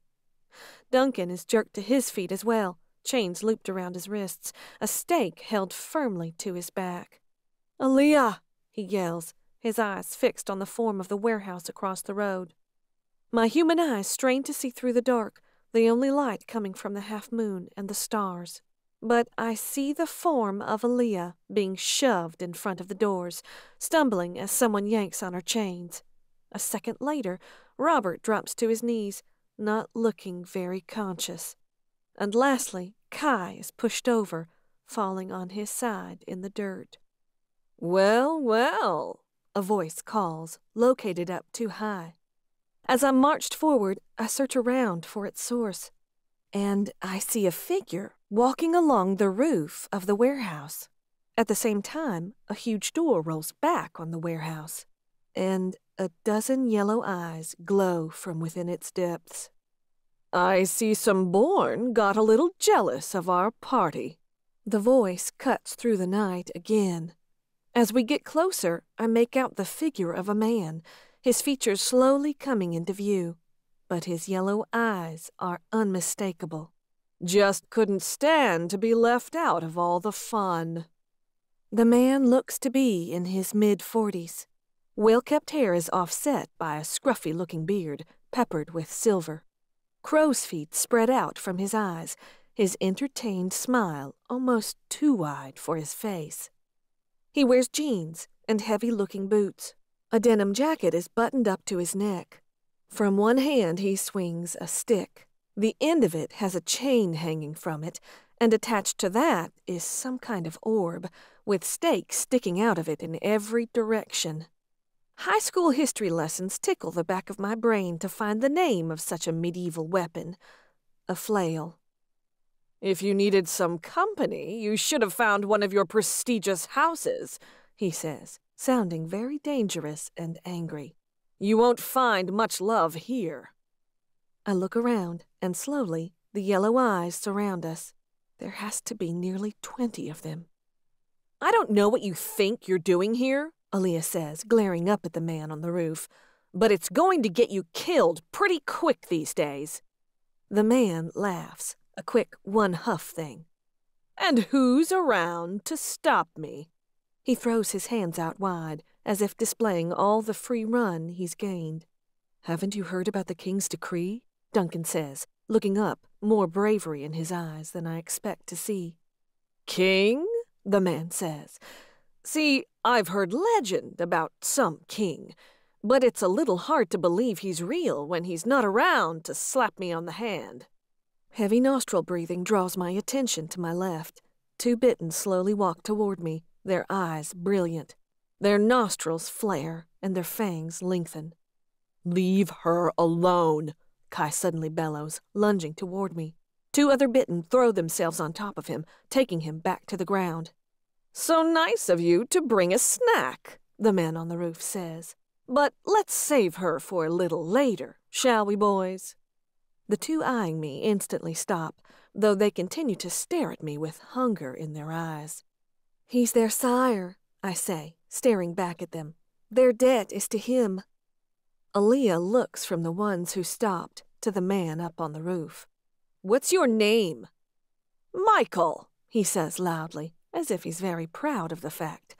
Duncan is jerked to his feet as well, chains looped around his wrists, a stake held firmly to his back. "Aaliyah!" he yells, his eyes fixed on the form of the warehouse across the road. My human eyes strain to see through the dark, the only light coming from the half-moon and the stars. But I see the form of Aaliyah being shoved in front of the doors, stumbling as someone yanks on her chains. A second later, Robert drops to his knees, not looking very conscious. And lastly, Kai is pushed over, falling on his side in the dirt. "Well, well," a voice calls, located up too high. As I'm marched forward, I search around for its source, and I see a figure walking along the roof of the warehouse. At the same time, a huge door rolls back on the warehouse, and a dozen yellow eyes glow from within its depths. "I see some Born got a little jealous of our party." The voice cuts through the night again. As we get closer, I make out the figure of a man, his features slowly coming into view, but his yellow eyes are unmistakable. "Just couldn't stand to be left out of all the fun." The man looks to be in his mid-40s. Well-kept hair is offset by a scruffy-looking beard, peppered with silver. Crow's feet spread out from his eyes, his entertained smile almost too wide for his face. He wears jeans and heavy-looking boots. A denim jacket is buttoned up to his neck. From one hand he swings a stick. The end of it has a chain hanging from it, and attached to that is some kind of orb, with stakes sticking out of it in every direction. High school history lessons tickle the back of my brain to find the name of such a medieval weapon. A flail. "If you needed some company, you should have found one of your prestigious houses," he says, sounding very dangerous and angry. "You won't find much love here." I look around, and slowly, the yellow eyes surround us. There has to be nearly 20 of them. "I don't know what you think you're doing here," Aaliyah says, glaring up at the man on the roof, "but it's going to get you killed pretty quick these days." The man laughs, a quick one-huff thing. "And who's around to stop me?" He throws his hands out wide, as if displaying all the free run he's gained. "Haven't you heard about the king's decree?" Duncan says, looking up, more bravery in his eyes than I expect to see. "King?" the man says. "See, I've heard legend about some king, but it's a little hard to believe he's real when he's not around to slap me on the hand." Heavy nostril breathing draws my attention to my left. 2 Bitten slowly walk toward me, their eyes brilliant. Their nostrils flare, and their fangs lengthen. "Leave her alone," Kai suddenly bellows, lunging toward me. 2 other Bitten throw themselves on top of him, taking him back to the ground. "So nice of you to bring a snack," the man on the roof says. "But let's save her for a little later, shall we, boys?" The 2 eyeing me instantly stop, though they continue to stare at me with hunger in their eyes. "He's their sire," I say, staring back at them. "Their debt is to him." Aaliyah looks from the ones who stopped to the man up on the roof. "What's your name?" "Michael," he says loudly, as if he's very proud of the fact.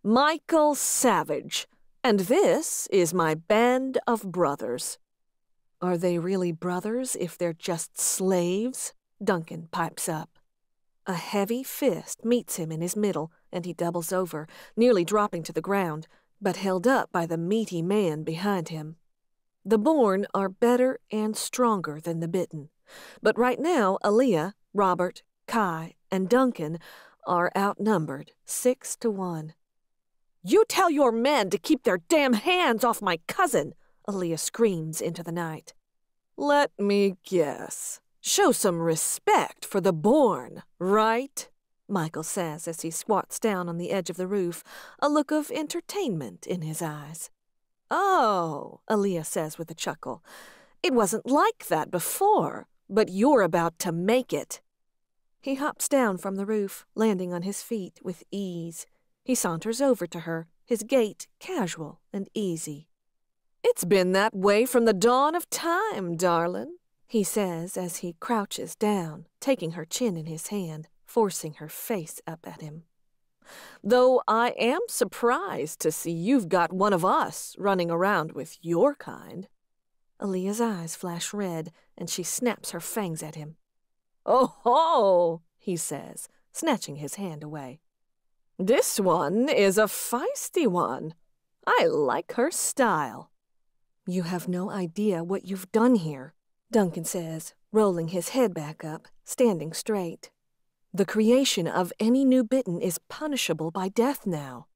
"Michael Savage, and this is my band of brothers." "Are they really brothers if they're just slaves?" Duncan pipes up. A heavy fist meets him in his middle, and he doubles over, nearly dropping to the ground, but held up by the meaty man behind him. The Born are better and stronger than the Bitten, but right now Aaliyah, Robert, Kai, and Duncan are outnumbered 6-1. "You tell your men to keep their damn hands off my cousin!" Aaliyah screams into the night. "Let me guess. Show some respect for the Born, right?" Michael says as he squats down on the edge of the roof, a look of entertainment in his eyes. "Oh," Aaliyah says with a chuckle, "it wasn't like that before, but you're about to make it." He hops down from the roof, landing on his feet with ease. He saunters over to her, his gait casual and easy. "It's been that way from the dawn of time, darling," he says as he crouches down, taking her chin in his hand, forcing her face up at him. "Though I am surprised to see you've got one of us running around with your kind." Aaliyah's eyes flash red, and she snaps her fangs at him. "Oh ho!" he says, snatching his hand away. "This one is a feisty one. I like her style." "You have no idea what you've done here," Duncan says, rolling his head back up, standing straight. "The creation of any new Bitten is punishable by death now."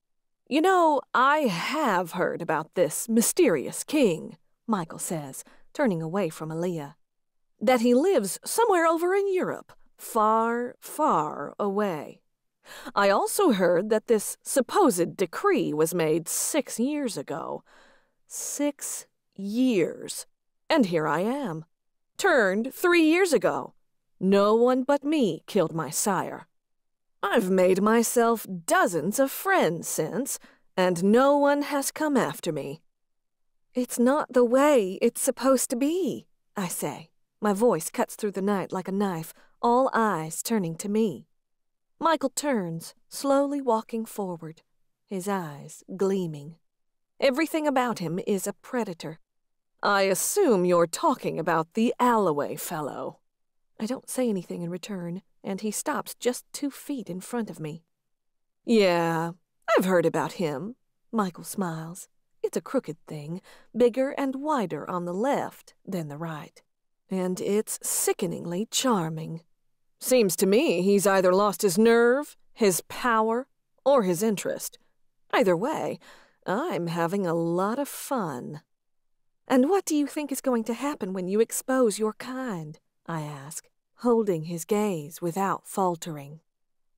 "You know, I have heard about this mysterious king," Michael says, turning away from Aaliyah. "That he lives somewhere over in Europe, far, far away. I also heard that this supposed decree was made 6 years ago. 6 years. And here I am. Turned 3 years ago. No one but me killed my sire. I've made myself dozens of friends since, and no one has come after me." "It's not the way it's supposed to be," I say. My voice cuts through the night like a knife, all eyes turning to me. Michael turns, slowly walking forward, his eyes gleaming. Everything about him is a predator. "I assume you're talking about the Allaway fellow." I don't say anything in return, and he stops just 2 feet in front of me. "Yeah, I've heard about him," Michael smiles. It's a crooked thing, bigger and wider on the left than the right. "And it's sickeningly charming. Seems to me he's either lost his nerve, his power, or his interest. Either way, I'm having a lot of fun." "And what do you think is going to happen when you expose your kind?" I ask, holding his gaze without faltering.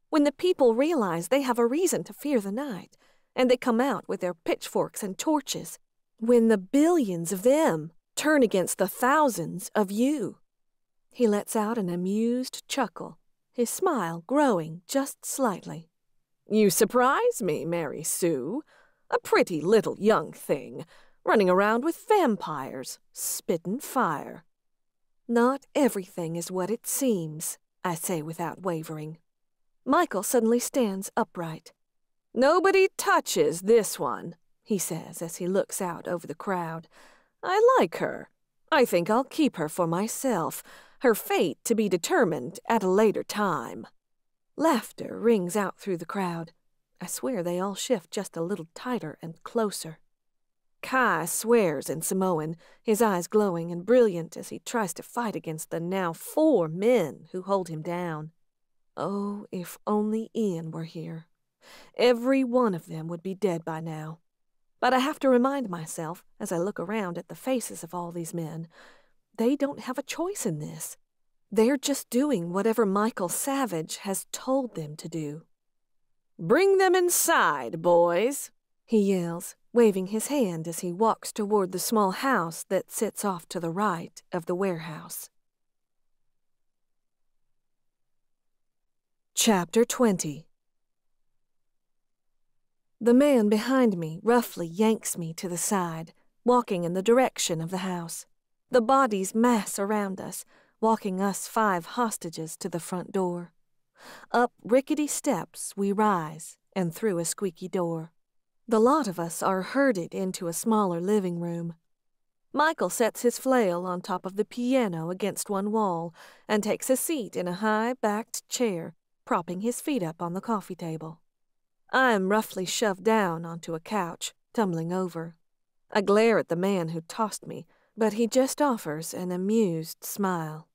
"When the people realize they have a reason to fear the night, and they come out with their pitchforks and torches, when the billions of them turn against the thousands of you." He lets out an amused chuckle, his smile growing just slightly. "You surprise me, Mary Sue. A pretty little young thing, running around with vampires, spittin' fire." "Not everything is what it seems," I say without wavering. Michael suddenly stands upright. "Nobody touches this one," he says as he looks out over the crowd. "I like her. I think I'll keep her for myself, her fate to be determined at a later time." Laughter rings out through the crowd. I swear they all shift just a little tighter and closer. Kai swears in Samoan, his eyes glowing and brilliant as he tries to fight against the now 4 men who hold him down. Oh, if only Ian were here. Every one of them would be dead by now. But I have to remind myself, as I look around at the faces of all these men, they don't have a choice in this. They're just doing whatever Michael Savage has told them to do. "Bring them inside, boys," he yells, waving his hand as he walks toward the small house that sits off to the right of the warehouse. Chapter 20. The man behind me roughly yanks me to the side, walking in the direction of the house. The bodies mass around us, walking us 5 hostages to the front door. Up rickety steps we rise, and through a squeaky door. The lot of us are herded into a smaller living room. Michael sets his flail on top of the piano against one wall and takes a seat in a high-backed chair, propping his feet up on the coffee table. I'm roughly shoved down onto a couch, tumbling over. I glare at the man who tossed me, but he just offers an amused smile.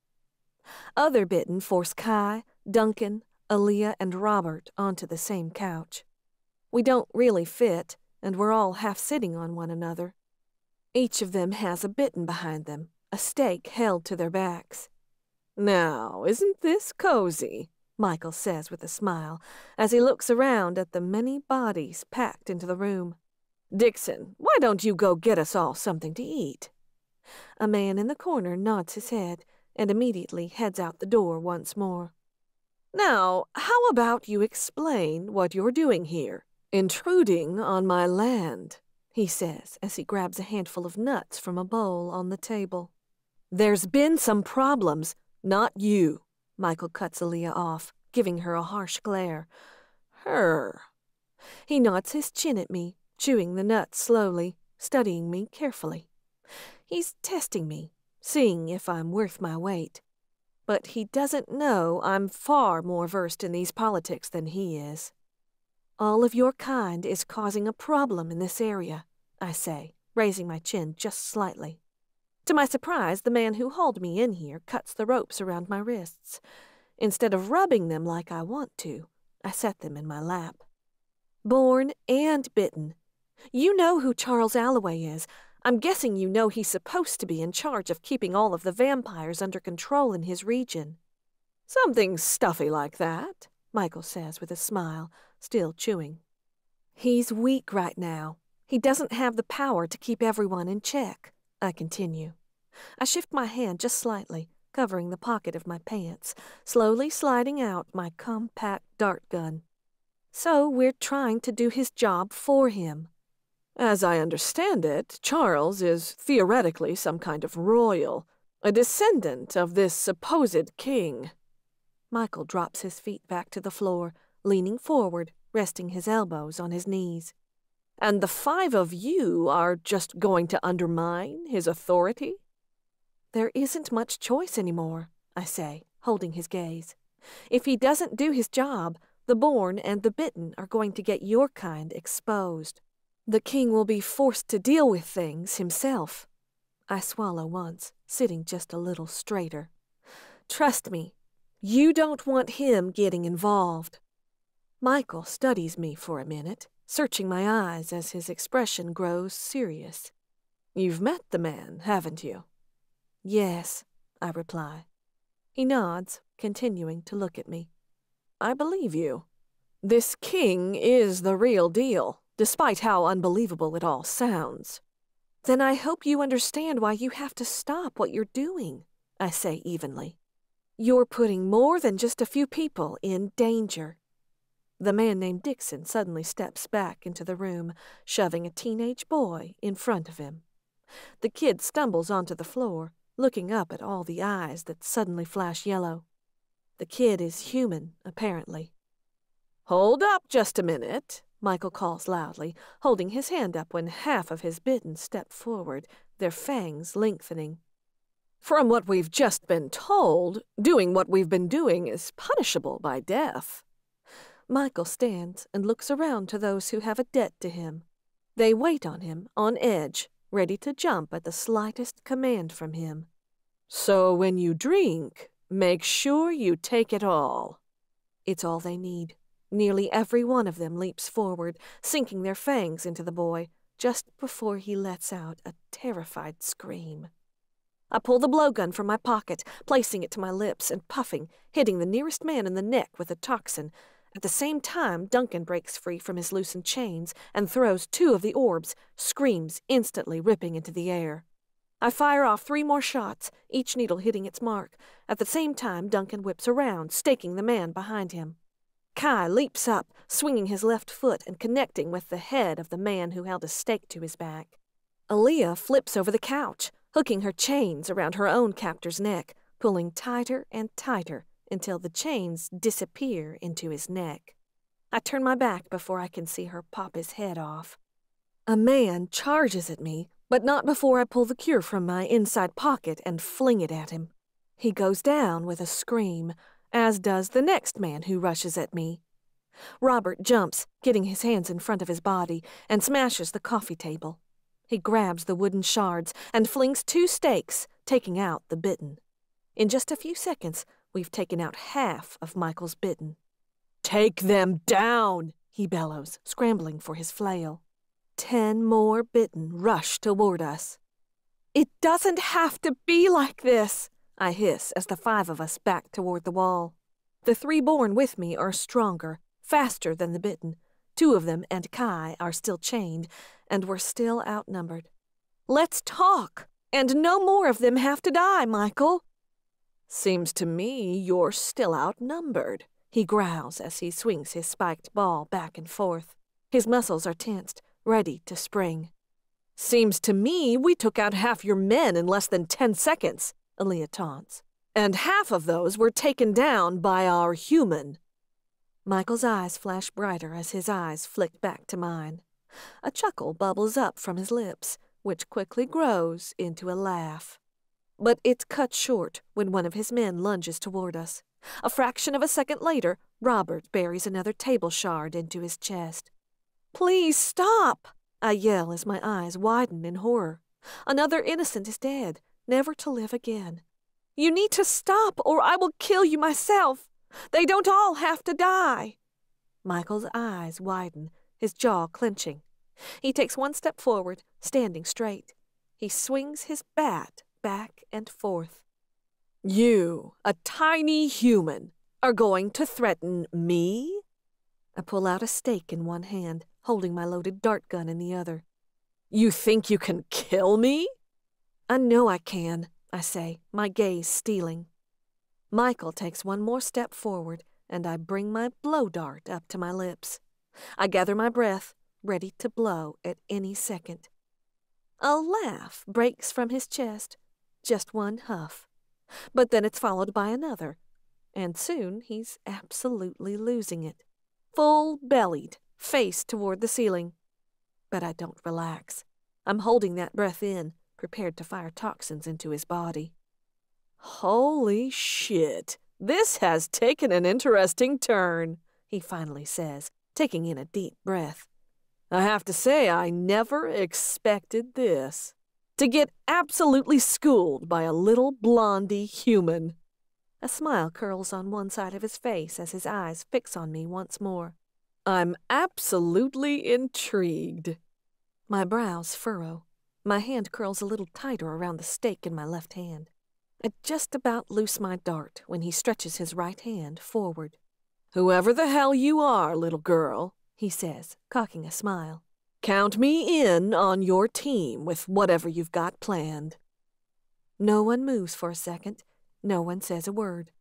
Other Bitten force Kai, Duncan, Aaliyah, and Robert onto the same couch. We don't really fit, and we're all half sitting on one another. Each of them has a Bitten behind them, a stake held to their backs. "Now, isn't this cozy?" Michael says with a smile, as he looks around at the many bodies packed into the room. "Dixon, why don't you go get us all something to eat?" A man in the corner nods his head and immediately heads out the door once more. "Now, how about you explain what you're doing here, intruding on my land?" he says as he grabs a handful of nuts from a bowl on the table. "There's been some problems, not you." Michael cuts Aaliyah off, giving her a harsh glare. "Her." He nods his chin at me, chewing the nuts slowly, studying me carefully. He's testing me, seeing if I'm worth my weight. But he doesn't know I'm far more versed in these politics than he is. All of your kind is causing a problem in this area, I say, raising my chin just slightly. To my surprise, the man who hauled me in here cuts the ropes around my wrists. Instead of rubbing them like I want to, I set them in my lap. Born and bitten. You know who Charles Allaway is. I'm guessing you know he's supposed to be in charge of keeping all of the vampires under control in his region. Something stuffy like that, Michael says with a smile, still chewing. He's weak right now. He doesn't have the power to keep everyone in check, I continue. I shift my hand just slightly, covering the pocket of my pants, slowly sliding out my compact dart gun. So we're trying to do his job for him. As I understand it, Charles is theoretically some kind of royal, a descendant of this supposed king. Michael drops his feet back to the floor, leaning forward, resting his elbows on his knees. And the 5 of you are just going to undermine his authority? There isn't much choice anymore, I say, holding his gaze. If he doesn't do his job, the born and the bitten are going to get your kind exposed. The king will be forced to deal with things himself. I swallow once, sitting just a little straighter. Trust me, you don't want him getting involved. Michael studies me for a minute, searching my eyes as his expression grows serious. You've met the man, haven't you? Yes, I reply. He nods, continuing to look at me. I believe you. This king is the real deal, despite how unbelievable it all sounds. Then I hope you understand why you have to stop what you're doing, I say evenly. You're putting more than just a few people in danger. The man named Dixon suddenly steps back into the room, shoving a teenage boy in front of him. The kid stumbles onto the floor, looking up at all the eyes that suddenly flash yellow. The kid is human, apparently. Hold up just a minute, Michael calls loudly, holding his hand up when half of his bitten step forward, their fangs lengthening. From what we've just been told, doing what we've been doing is punishable by death. Michael stands and looks around to those who have a debt to him. They wait on him, on edge, ready to jump at the slightest command from him. So when you drink, make sure you take it all. It's all they need. Nearly every one of them leaps forward, sinking their fangs into the boy, just before he lets out a terrified scream. I pull the blowgun from my pocket, placing it to my lips and puffing, hitting the nearest man in the neck with a toxin. At the same time, Duncan breaks free from his loosened chains and throws 2 of the orbs, screams instantly ripping into the air. I fire off 3 more shots, each needle hitting its mark. At the same time, Duncan whips around, staking the man behind him. Kai leaps up, swinging his left foot and connecting with the head of the man who held a stake to his back. Aaliyah flips over the couch, hooking her chains around her own captor's neck, pulling tighter and tighter until the chains disappear into his neck. I turn my back before I can see her pop his head off. A man charges at me, but not before I pull the cure from my inside pocket and fling it at him. He goes down with a scream, as does the next man who rushes at me. Robert jumps, getting his hands in front of his body, and smashes the coffee table. He grabs the wooden shards and flings 2 stakes, taking out the bitten. In just a few seconds, we've taken out half of Michael's bitten. Take them down, he bellows, scrambling for his flail. 10 more bitten rush toward us. It doesn't have to be like this, I hiss as the 5 of us back toward the wall. The 3 born with me are stronger, faster than the bitten. 2 of them and Kai are still chained, and we're still outnumbered. Let's talk, and no more of them have to die, Michael. Seems to me you're still outnumbered, he growls as he swings his spiked ball back and forth. His muscles are tensed, ready to spring. Seems to me we took out half your men in less than 10 seconds, Aaliyah taunts. And half of those were taken down by our human. Michael's eyes flash brighter as his eyes flick back to mine. A chuckle bubbles up from his lips, which quickly grows into a laugh. But it's cut short when one of his men lunges toward us. A fraction of a second later, Robert buries another table shard into his chest. "Please stop!" I yell as my eyes widen in horror. Another innocent is dead, never to live again. "You need to stop, or I will kill you myself. They don't all have to die." Michael's eyes widen, his jaw clenching. He takes one step forward, standing straight. He swings his bat back and forth. "You, a tiny human, are going to threaten me?" I pull out a stake in one hand, holding my loaded dart gun in the other. "You think you can kill me?" "I know I can," I say, my gaze steeling. Michael takes one more step forward, and I bring my blow dart up to my lips. I gather my breath, ready to blow at any second. A laugh breaks from his chest, just one huff. But then it's followed by another, and soon he's absolutely losing it. Full-bellied, face toward the ceiling. But I don't relax. I'm holding that breath in, prepared to fire toxins into his body. "Holy shit, this has taken an interesting turn," he finally says, taking in a deep breath. "I have to say I never expected this. To get absolutely schooled by a little blondie human." A smile curls on one side of his face as his eyes fix on me once more. "I'm absolutely intrigued." My brows furrow. My hand curls a little tighter around the stake in my left hand. I just about loose my dart when he stretches his right hand forward. "Whoever the hell you are, little girl," he says, cocking a smile, "count me in on your team with whatever you've got planned." No one moves for a second. No one says a word.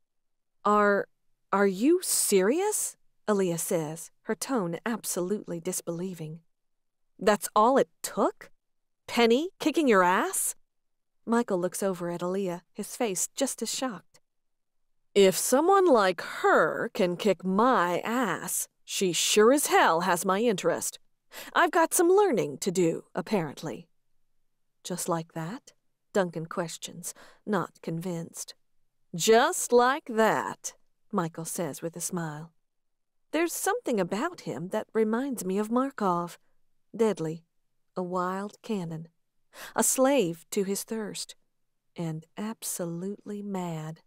Are you serious?" Aaliyah says, her tone absolutely disbelieving. "That's all it took? Penny kicking your ass?" Michael looks over at Aaliyah, his face just as shocked. "If someone like her can kick my ass, she sure as hell has my interest. I've got some learning to do, apparently." "Just like that?" Duncan questions, not convinced. "Just like that," Michael says with a smile. There's something about him that reminds me of Markov. Deadly, a wild cannon, a slave to his thirst, and absolutely mad.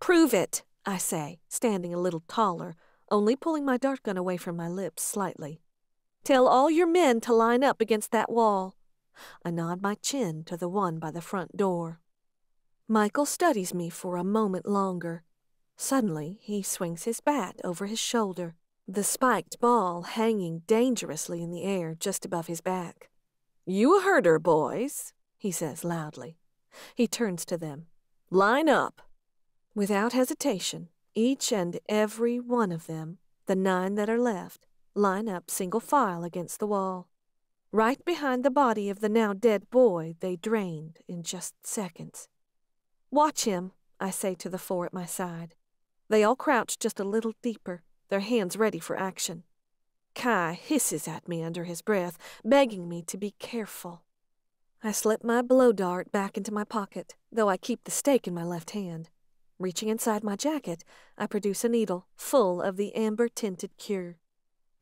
"Prove it," I say, standing a little taller, only pulling my dart gun away from my lips slightly. "Tell all your men to line up against that wall." I nod my chin to the one by the front door. Michael studies me for a moment longer. Suddenly, he swings his bat over his shoulder, the spiked ball hanging dangerously in the air just above his back. "You heard her, boys," he says loudly. He turns to them. "Line up." Without hesitation, each and every one of them, the 9 that are left, line up single file against the wall. Right behind the body of the now dead boy they drained in just seconds. "Watch him," I say to the 4 at my side. They all crouch just a little deeper, their hands ready for action. Kai hisses at me under his breath, begging me to be careful. I slip my blow dart back into my pocket, though I keep the stake in my left hand. Reaching inside my jacket, I produce a needle full of the amber-tinted cure.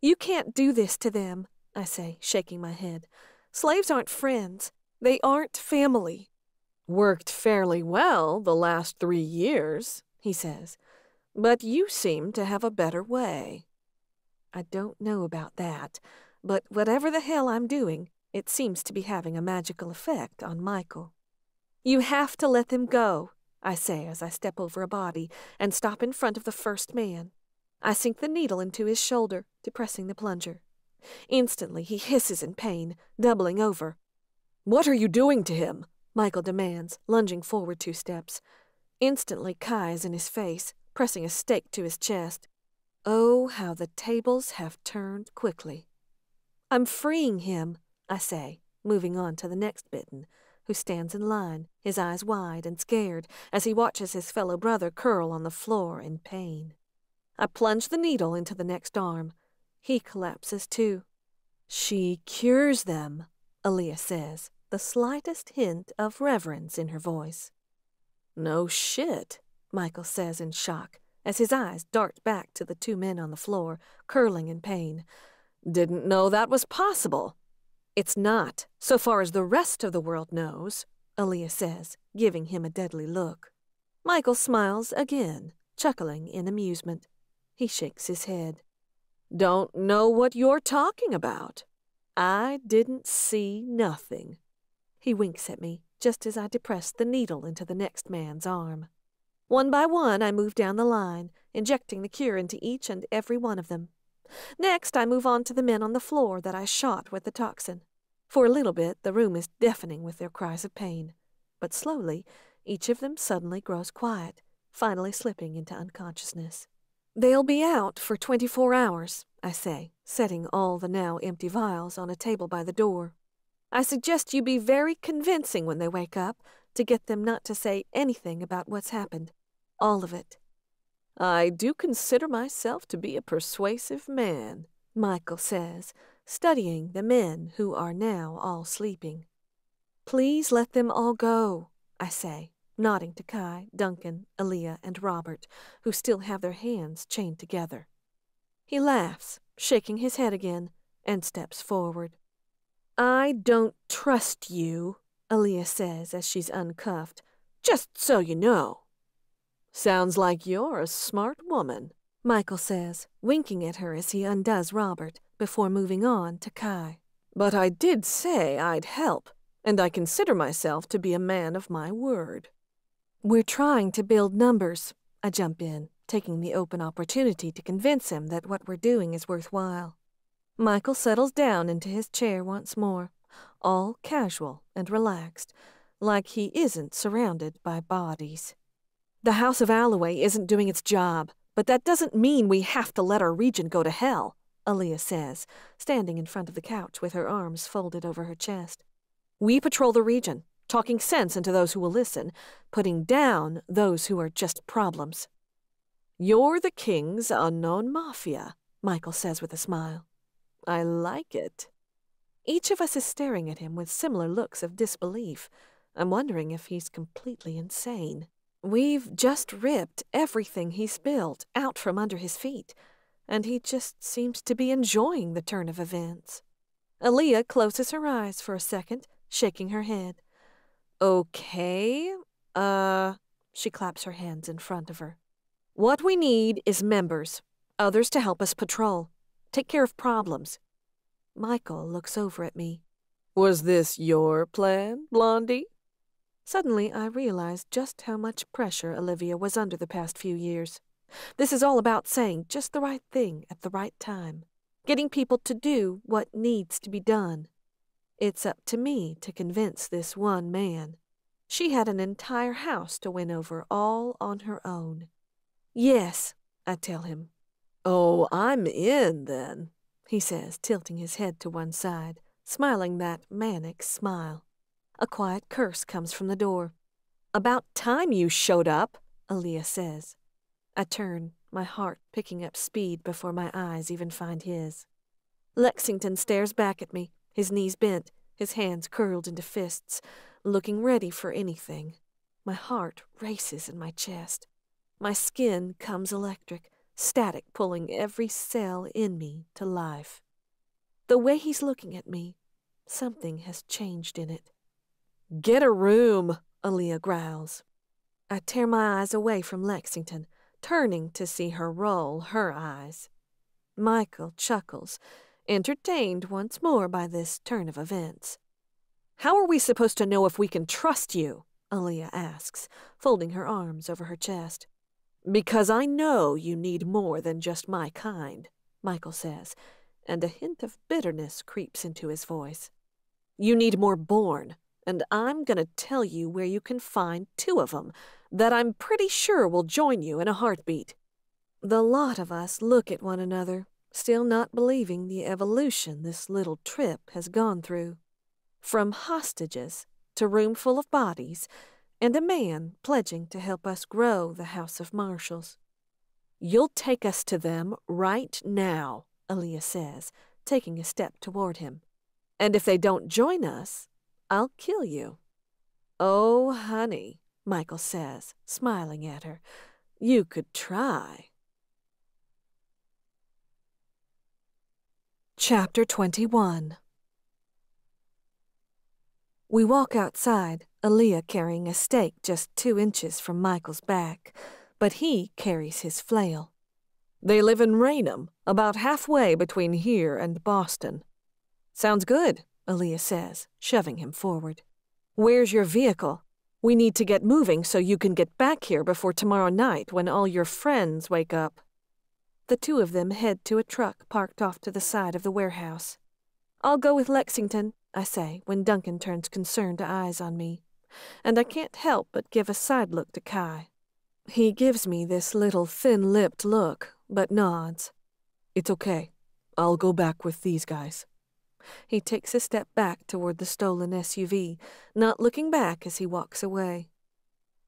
"You can't do this to them," I say, shaking my head. "Slaves aren't friends. They aren't family." "Worked fairly well the last 3 years," he says. "But you seem to have a better way." I don't know about that, but whatever the hell I'm doing, it seems to be having a magical effect on Michael. "You have to let them go," I say as I step over a body and stop in front of the first man. I sink the needle into his shoulder, depressing the plunger. Instantly he hisses in pain, doubling over. "What are you doing to him?" Michael demands, lunging forward 2 steps. Instantly Kai is in his face, pressing a stake to his chest. Oh, how the tables have turned quickly. "I'm freeing him," I say, moving on to the next Bitten, who stands in line, his eyes wide and scared as he watches his fellow brother curl on the floor in pain. I plunge the needle into the next arm. He collapses too. "She cures them," Aaliyah says, the slightest hint of reverence in her voice. "No shit," Michael says in shock, as his eyes dart back to the two men on the floor, curling in pain. "Didn't know that was possible." "It's not, so far as the rest of the world knows," Aaliyah says, giving him a deadly look. Michael smiles again, chuckling in amusement. He shakes his head. "Don't know what you're talking about. I didn't see nothing." He winks at me, just as I depress the needle into the next man's arm. One by one, I move down the line, injecting the cure into each and every one of them. Next, I move on to the men on the floor that I shot with the toxin. For a little bit, the room is deafening with their cries of pain. But slowly, each of them suddenly grows quiet, finally slipping into unconsciousness. "They'll be out for 24 hours, I say, setting all the now empty vials on a table by the door. "I suggest you be very convincing when they wake up, to get them not to say anything about what's happened. All of it." "I do consider myself to be a persuasive man," Michael says, studying the men who are now all sleeping. "Please let them all go," I say, nodding to Kai, Duncan, Aaliyah, and Robert, who still have their hands chained together. He laughs, shaking his head again, and steps forward. "I don't trust you," Aaliyah says as she's uncuffed, "just so you know." "Sounds like you're a smart woman," Michael says, winking at her as he undoes Robert, before moving on to Kai. "But I did say I'd help, and I consider myself to be a man of my word." "We're trying to build numbers," I jump in, taking the open opportunity to convince him that what we're doing is worthwhile. Michael settles down into his chair once more, all casual and relaxed, like he isn't surrounded by bodies. "The House of Allaway isn't doing its job, but that doesn't mean we have to let our region go to hell," Aaliyah says, standing in front of the couch with her arms folded over her chest. "We patrol the region, talking sense into those who will listen, putting down those who are just problems." "You're the King's unknown mafia," Michael says with a smile. "I like it." Each of us is staring at him with similar looks of disbelief. I'm wondering if he's completely insane. We've just ripped everything he's built out from under his feet, and he just seems to be enjoying the turn of events. Aaliyah closes her eyes for a second, shaking her head. "Okay, she claps her hands in front of her. "What we need is members, others to help us patrol, take care of problems." Michael looks over at me. "Was this your plan, Blondie?" Suddenly, I realized just how much pressure Olivia was under the past few years. This is all about saying just the right thing at the right time, getting people to do what needs to be done. It's up to me to convince this one man. She had an entire house to win over all on her own. "Yes," I tell him. "Oh, I'm in, then," he says, tilting his head to one side, smiling that manic smile. A quiet curse comes from the door. "About time you showed up," Aaliyah says. I turn, my heart picking up speed before my eyes even find his. Lexington stares back at me, his knees bent, his hands curled into fists, looking ready for anything. My heart races in my chest. My skin comes electric, static pulling every cell in me to life. The way he's looking at me, something has changed in it. "Get a room," Aaliyah growls. I tear my eyes away from Lexington, turning to see her roll her eyes. Michael chuckles, entertained once more by this turn of events. "How are we supposed to know if we can trust you?" Aaliyah asks, folding her arms over her chest. "Because I know you need more than just my kind," Michael says, and a hint of bitterness creeps into his voice. "You need more born, and I'm going to tell you where you can find 2 of them that I'm pretty sure will join you in a heartbeat." The lot of us look at one another, still not believing the evolution this little trip has gone through. From hostages to room full of bodies, and a man pledging to help us grow the House of Marshals. "You'll take us to them right now," Aaliyah says, taking a step toward him. "And if they don't join us, I'll kill you." "Oh, honey," Michael says, smiling at her, "you could try." Chapter 21. We walk outside, Aaliyah carrying a stake just 2 inches from Michael's back, but he carries his flail. "They live in Raynham, about halfway between here and Boston." "Sounds good," Aaliyah says, shoving him forward. "Where's your vehicle? We need to get moving so you can get back here before tomorrow night when all your friends wake up." The 2 of them head to a truck parked off to the side of the warehouse. "I'll go with Lexington," I say when Duncan turns concerned eyes on me, and I can't help but give a side look to Kai. He gives me this little thin-lipped look, but nods. "It's okay. I'll go back with these guys." He takes a step back toward the stolen SUV, not looking back as he walks away.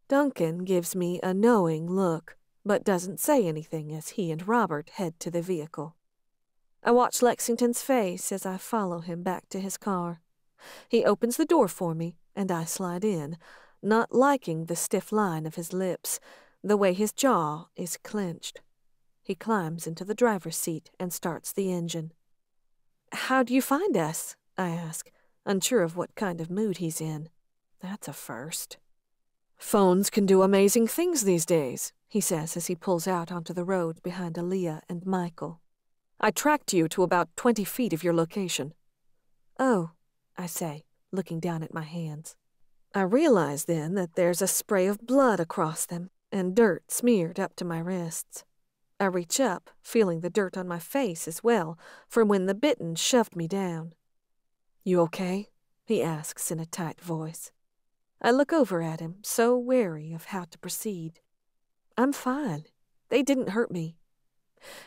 Duncan gives me a knowing look, but doesn't say anything as he and Robert head to the vehicle. I watch Lexington's face as I follow him back to his car. He opens the door for me, and I slide in, not liking the stiff line of his lips, the way his jaw is clenched. He climbs into the driver's seat and starts the engine. "How'd you find us?" I ask, unsure of what kind of mood he's in. That's a first. "Phones can do amazing things these days," he says as he pulls out onto the road behind Aaliyah and Michael. "I tracked you to about 20 feet of your location." "Oh," I say, looking down at my hands. I realize then that there's a spray of blood across them and dirt smeared up to my wrists. I reach up, feeling the dirt on my face as well from when the Bitten shoved me down. "You okay?" he asks in a tight voice. I look over at him, so wary of how to proceed. "I'm fine. They didn't hurt me."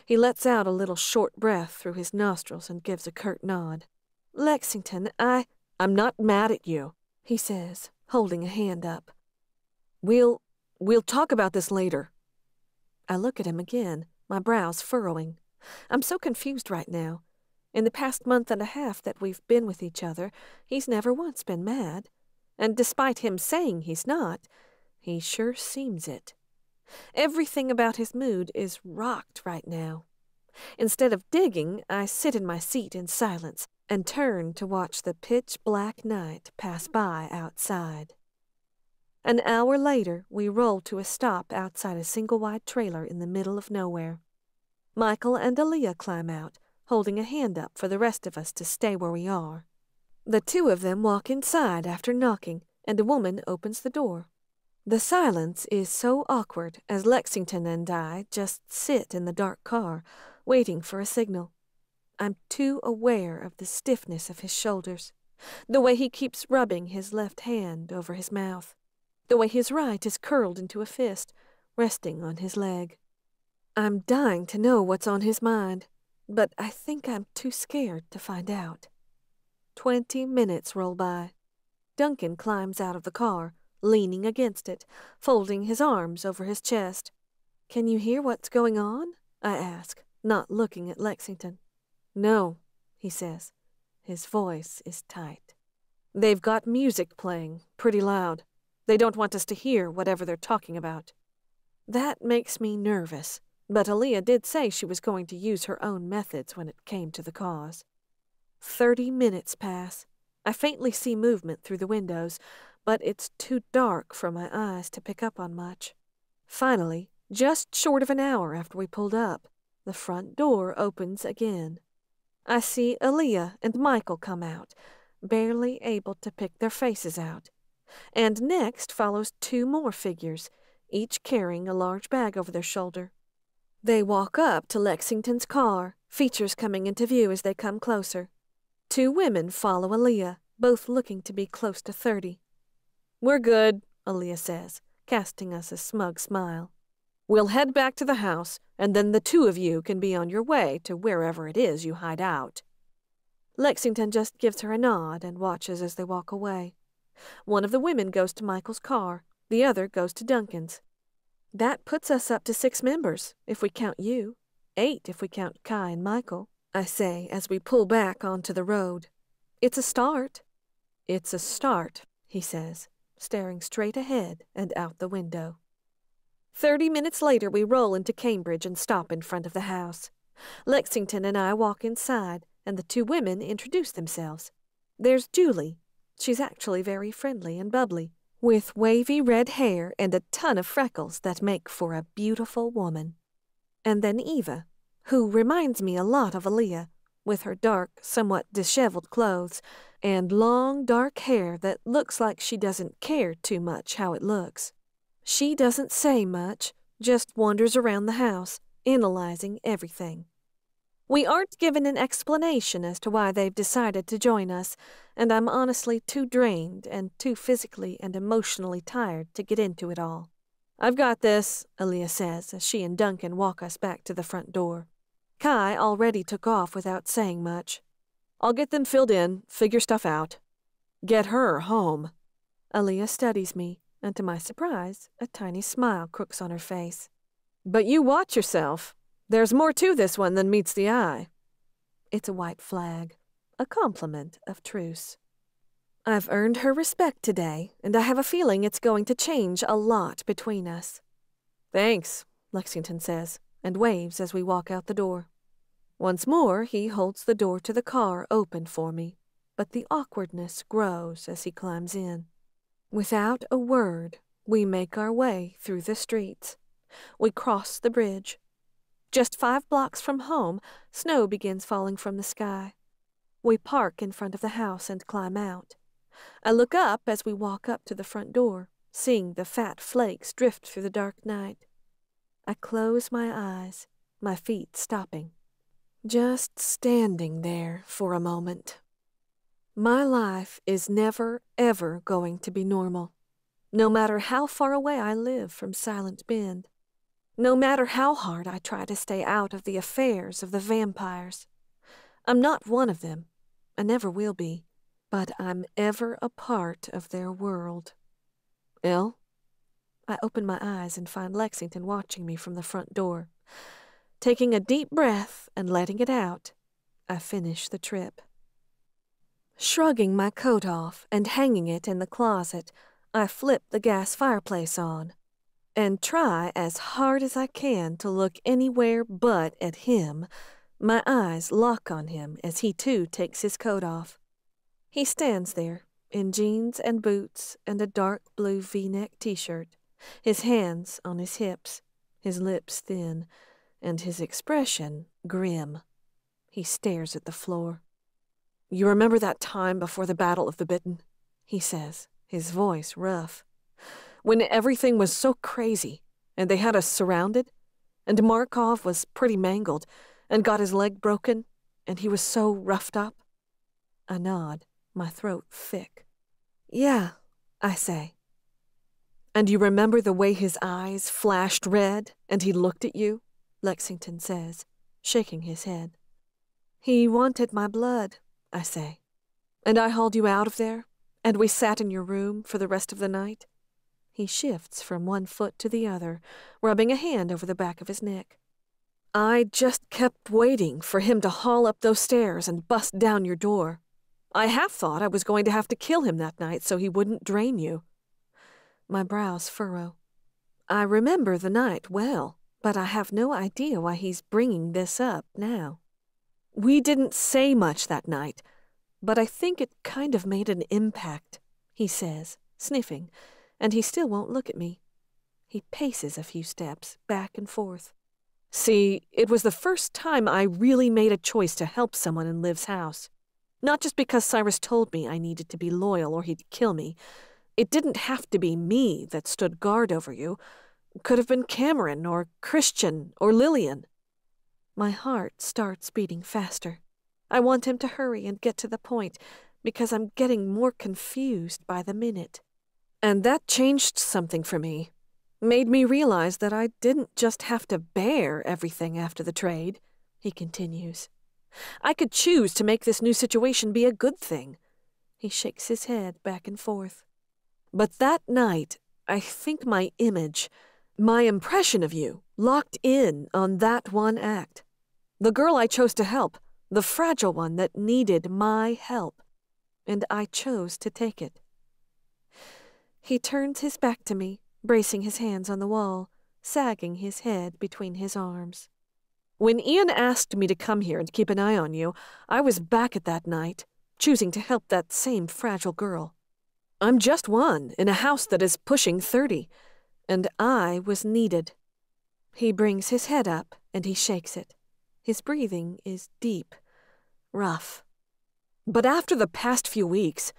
He lets out a little short breath through his nostrils and gives a curt nod. "Lexington, I'm not mad at you," he says, holding a hand up. We'll talk about this later." I look at him again, my brows furrowing. I'm so confused right now. In the past month and a half that we've been with each other, he's never once been mad. And despite him saying he's not, he sure seems it. Everything about his mood is rocked right now. Instead of digging, I sit in my seat in silence and turn to watch the pitch-black night pass by outside. An hour later, we roll to a stop outside a single-wide trailer in the middle of nowhere. Michael and Aaliyah climb out, holding a hand up for the rest of us to stay where we are. The 2 of them walk inside after knocking, and a woman opens the door. The silence is so awkward as Lexington and I just sit in the dark car, waiting for a signal. I'm too aware of the stiffness of his shoulders, the way he keeps rubbing his left hand over his mouth, the way his right is curled into a fist, resting on his leg. I'm dying to know what's on his mind, but I think I'm too scared to find out. 20 minutes roll by. Duncan climbs out of the car, leaning against it, folding his arms over his chest. "Can you hear what's going on?" I ask, not looking at Lexington. "No," he says. His voice is tight. "They've got music playing, pretty loud. They don't want us to hear whatever they're talking about." That makes me nervous, but Aaliyah did say she was going to use her own methods when it came to the cause. 30 minutes pass. I faintly see movement through the windows, but it's too dark for my eyes to pick up on much. Finally, just short of an hour after we pulled up, the front door opens again. I see Aaliyah and Michael come out, barely able to pick their faces out. And next follows 2 more figures, each carrying a large bag over their shoulder. They walk up to Lexington's car, features coming into view as they come closer. 2 women follow Aaliyah, both looking to be close to 30. "We're good," Aaliyah says, casting us a smug smile. "We'll head back to the house, and then the 2 of you can be on your way to wherever it is you hide out." Lexington just gives her a nod and watches as they walk away. One of the women goes to Michael's car, the other goes to Duncan's. "That puts us up to 6 members, if we count you. 8 if we count Kai and Michael," I say as we pull back onto the road. "It's a start." It's a start, he says, staring straight ahead and out the window. 30 minutes later, we roll into Cambridge and stop in front of the house. Lexington and I walk inside, and the two women introduce themselves. There's Julie. She's actually very friendly and bubbly, with wavy red hair and a ton of freckles that make for a beautiful woman. And then Eva, who reminds me a lot of Aaliyah, with her dark, somewhat disheveled clothes and long, dark hair that looks like she doesn't care too much how it looks. She doesn't say much, just wanders around the house, analyzing everything. We aren't given an explanation as to why they've decided to join us, and I'm honestly too drained and too physically and emotionally tired to get into it all. I've got this, Aaliyah says as she and Duncan walk us back to the front door. Kai already took off without saying much. I'll get them filled in, figure stuff out. Get her home. Aaliyah studies me, and to my surprise, a tiny smile crooks on her face. But you watch yourself. There's more to this one than meets the eye. It's a white flag, a compliment of truce. I've earned her respect today, and I have a feeling it's going to change a lot between us. Thanks, Lexington says, and waves as we walk out the door. Once more, he holds the door to the car open for me, but the awkwardness grows as he climbs in. Without a word, we make our way through the streets. We cross the bridge. Just 5 blocks from home, snow begins falling from the sky. We park in front of the house and climb out. I look up as we walk up to the front door, seeing the fat flakes drift through the dark night. I close my eyes, my feet stopping. Just standing there for a moment. My life is never, ever going to be normal, no matter how far away I live from Silent Bend. No matter how hard I try to stay out of the affairs of the vampires. I'm not one of them. I never will be. But I'm ever a part of their world. Elle? I open my eyes and find Lexington watching me from the front door. Taking a deep breath and letting it out, I finish the trip. Shrugging my coat off and hanging it in the closet, I flip the gas fireplace on. And try as hard as I can to look anywhere but at him. My eyes lock on him as he too takes his coat off. He stands there, in jeans and boots and a dark blue V-neck t-shirt, his hands on his hips, his lips thin, and his expression grim. He stares at the floor. You remember that time before the Battle of the Bitten? He says, his voice rough. When everything was so crazy, and they had us surrounded, and Markov was pretty mangled, and got his leg broken, and he was so roughed up. I nod, my throat thick. Yeah, I say. And you remember the way his eyes flashed red, and he looked at you? Lexington says, shaking his head. He wanted my blood, I say. And I hauled you out of there, and we sat in your room for the rest of the night. He shifts from one foot to the other, rubbing a hand over the back of his neck. I just kept waiting for him to haul up those stairs and bust down your door. I half thought I was going to have to kill him that night so he wouldn't drain you. My brows furrow. I remember the night well, but I have no idea why he's bringing this up now. We didn't say much that night, but I think it kind of made an impact, he says, sniffing, and he still won't look at me. He paces a few steps, back and forth. See, it was the first time I really made a choice to help someone in Liv's house. Not just because Cyrus told me I needed to be loyal or he'd kill me. It didn't have to be me that stood guard over you. It could have been Cameron or Christian or Lillian. My heart starts beating faster. I want him to hurry and get to the point because I'm getting more confused by the minute. And that changed something for me. Made me realize that I didn't just have to bear everything after the trade, he continues. I could choose to make this new situation be a good thing. He shakes his head back and forth. But that night, I think my image, my impression of you, locked in on that one act. The girl I chose to help, the fragile one that needed my help. and I chose to take it. He turns his back to me, bracing his hands on the wall, sagging his head between his arms. When Ian asked me to come here and keep an eye on you, I was back at that night, choosing to help that same fragile girl. I'm just one in a house that is pushing 30, and I was needed. He brings his head up and he shakes it. His breathing is deep, rough. But after the past few weeks,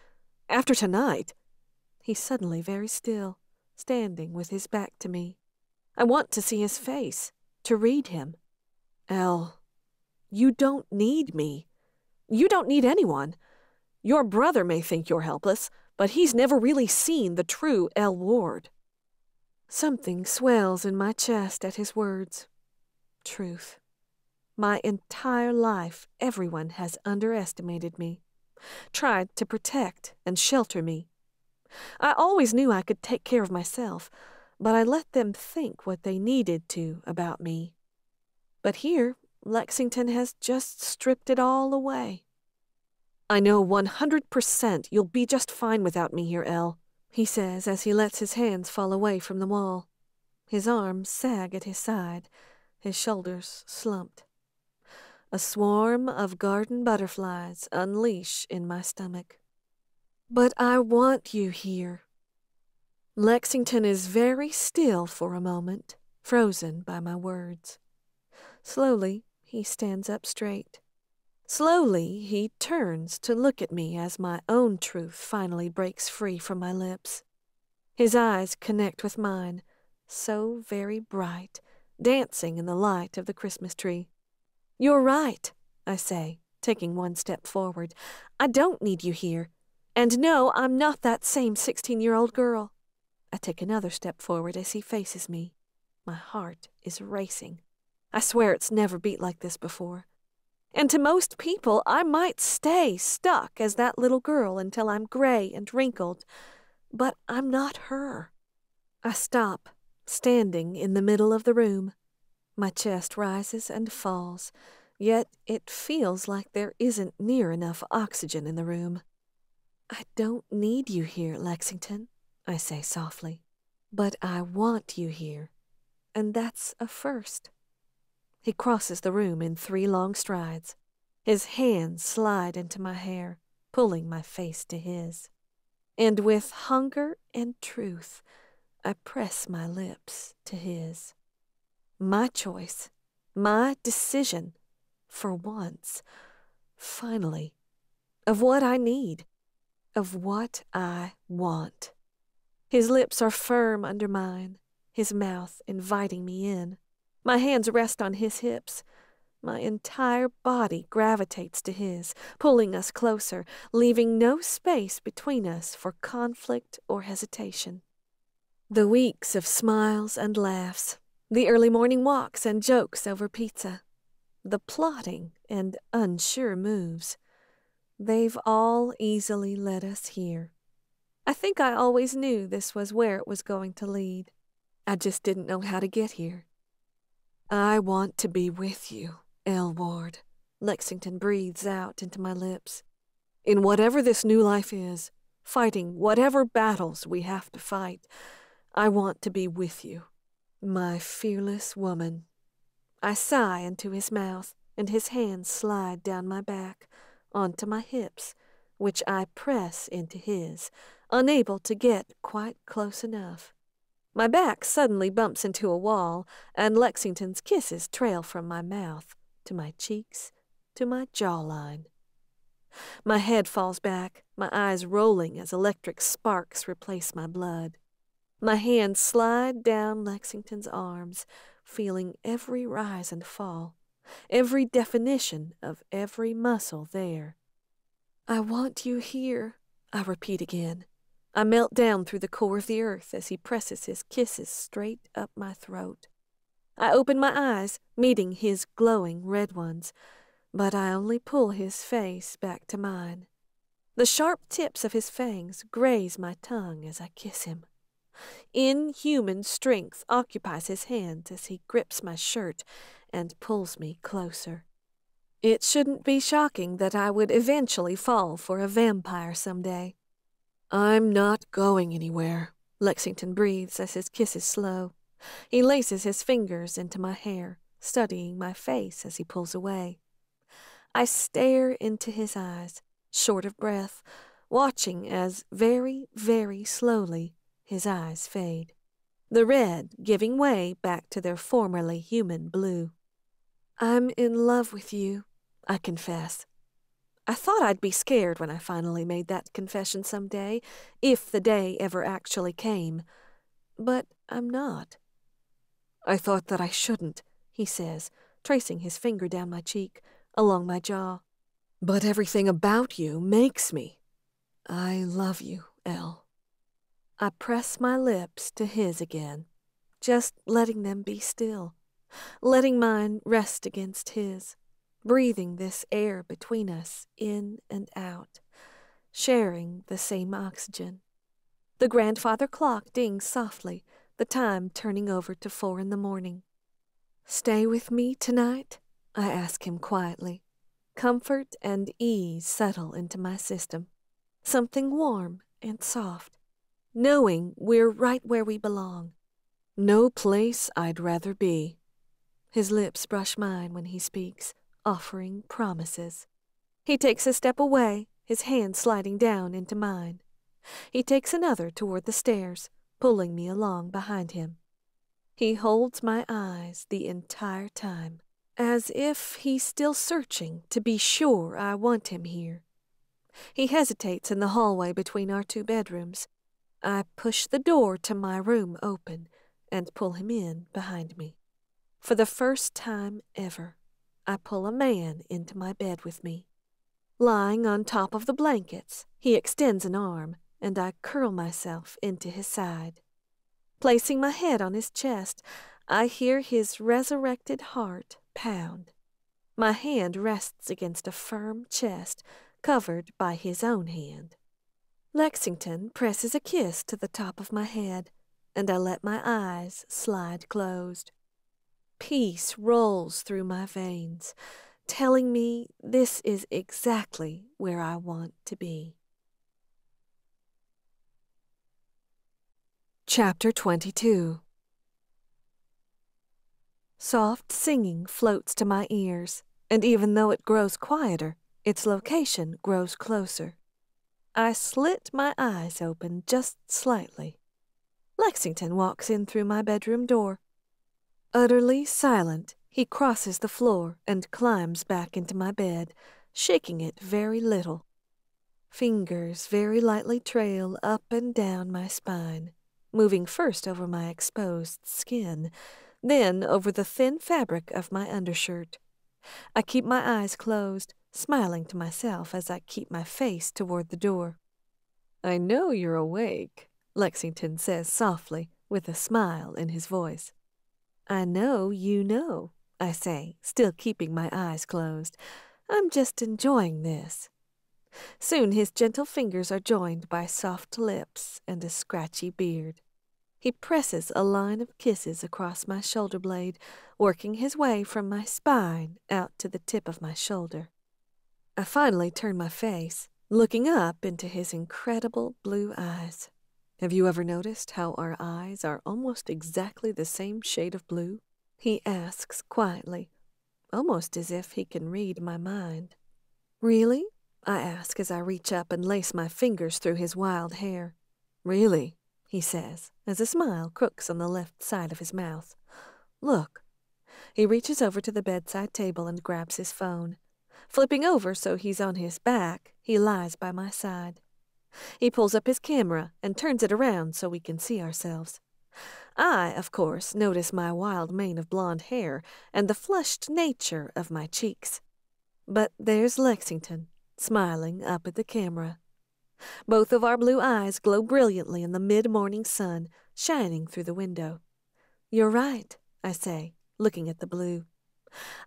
after tonight, he's suddenly very still, standing with his back to me. I want to see his face, to read him. Elle, you don't need me. You don't need anyone. Your brother may think you're helpless, but he's never really seen the true Elle Ward. Something swells in my chest at his words. Truth. My entire life, everyone has underestimated me, tried to protect and shelter me. I always knew I could take care of myself, but I let them think what they needed to about me. But here, Lexington has just stripped it all away. I know 100% you'll be just fine without me here, Elle, he says as he lets his hands fall away from the wall. His arms sag at his side, his shoulders slumped. A swarm of garden butterflies unleash in my stomach. But I want you here. Lexington is very still for a moment, frozen by my words. Slowly, he stands up straight. Slowly, he turns to look at me as my own truth finally breaks free from my lips. His eyes connect with mine, so very bright, dancing in the light of the Christmas tree. You're right, I say, taking one step forward. I don't need you here. And no, I'm not that same 16-year-old girl. I take another step forward as he faces me. My heart is racing. I swear it's never beat like this before. And to most people, I might stay stuck as that little girl until I'm gray and wrinkled. But I'm not her. I stop, standing in the middle of the room. My chest rises and falls, yet it feels like there isn't near enough oxygen in the room. I don't need you here, Lexington, I say softly. But I want you here, and that's a first. He crosses the room in 3 long strides. His hands slide into my hair, pulling my face to his. And with hunger and truth, I press my lips to his. My choice, my decision, for once, finally, of what I need, of what I want. His lips are firm under mine, his mouth inviting me in. My hands rest on his hips. My entire body gravitates to his, pulling us closer, leaving no space between us for conflict or hesitation. The weeks of smiles and laughs, the early morning walks and jokes over pizza, the plotting and unsure moves, they've all easily led us here. I think I always knew this was where it was going to lead. I just didn't know how to get here. I want to be with you, Elle Ward, Lexington breathes out into my lips. In whatever this new life is, fighting whatever battles we have to fight, I want to be with you. My fearless woman. I sigh into his mouth, and his hands slide down my back, onto my hips, which I press into his, unable to get quite close enough. My back suddenly bumps into a wall, and Lexington's kisses trail from my mouth, to my cheeks, to my jawline. My head falls back, my eyes rolling as electric sparks replace my blood. My hands slide down Lexington's arms, feeling every rise and fall, every definition of every muscle there. I want you here, I repeat again. I melt down through the core of the earth as he presses his kisses straight up my throat. I open my eyes, meeting his glowing red ones, but I only pull his face back to mine. The sharp tips of his fangs graze my tongue as I kiss him. Inhuman strength occupies his hands as he grips my shirt and pulls me closer. It shouldn't be shocking that I would eventually fall for a vampire someday. I'm not going anywhere, Lexington breathes as his kisses slow. He laces his fingers into my hair, studying my face as he pulls away. I stare into his eyes, short of breath, watching as very, very slowly his eyes fade, the red giving way back to their formerly human blue. I'm in love with you, I confess. I thought I'd be scared when I finally made that confession someday, if the day ever actually came. But I'm not. I thought that I shouldn't, he says, tracing his finger down my cheek, along my jaw. But everything about you makes me. I love you, Elle. I press my lips to his again, just letting them be still, letting mine rest against his, breathing this air between us in and out, sharing the same oxygen. The grandfather clock dings softly, the time turning over to 4 a.m. Stay with me tonight? I ask him quietly. Comfort and ease settle into my system. Something warm and soft, knowing we're right where we belong. No place I'd rather be. His lips brush mine when he speaks, offering promises. He takes a step away, his hand sliding down into mine. He takes another toward the stairs, pulling me along behind him. He holds my eyes the entire time, as if he's still searching to be sure I want him here. He hesitates in the hallway between our 2 bedrooms. I push the door to my room open and pull him in behind me. For the first time ever, I pull a man into my bed with me. Lying on top of the blankets, he extends an arm, and I curl myself into his side. Placing my head on his chest, I hear his resurrected heart pound. My hand rests against a firm chest, covered by his own hand. Lexington presses a kiss to the top of my head, and I let my eyes slide closed. Peace rolls through my veins, telling me this is exactly where I want to be. Chapter 22. Soft singing floats to my ears, and even though it grows quieter, its location grows closer. I slit my eyes open just slightly. Lexington walks in through my bedroom door. Utterly silent, he crosses the floor and climbs back into my bed, shaking it very little. Fingers very lightly trail up and down my spine, moving first over my exposed skin, then over the thin fabric of my undershirt. I keep my eyes closed, smiling to myself as I keep my face toward the door. I know you're awake, Lexington says softly, with a smile in his voice. I know you know, I say, still keeping my eyes closed. I'm just enjoying this. Soon his gentle fingers are joined by soft lips and a scratchy beard. He presses a line of kisses across my shoulder blade, working his way from my spine out to the tip of my shoulder. I finally turn my face, looking up into his incredible blue eyes. Have you ever noticed how our eyes are almost exactly the same shade of blue? He asks quietly, almost as if he can read my mind. Really? I ask as I reach up and lace my fingers through his wild hair. Really? He says, as a smile crooks on the left side of his mouth. Look. He reaches over to the bedside table and grabs his phone. Flipping over so he's on his back, he lies by my side. He pulls up his camera and turns it around so we can see ourselves. I, of course, notice my wild mane of blonde hair and the flushed nature of my cheeks. But there's Lexington, smiling up at the camera. Both of our blue eyes glow brilliantly in the mid-morning sun, shining through the window. You're right, I say, looking at the blue.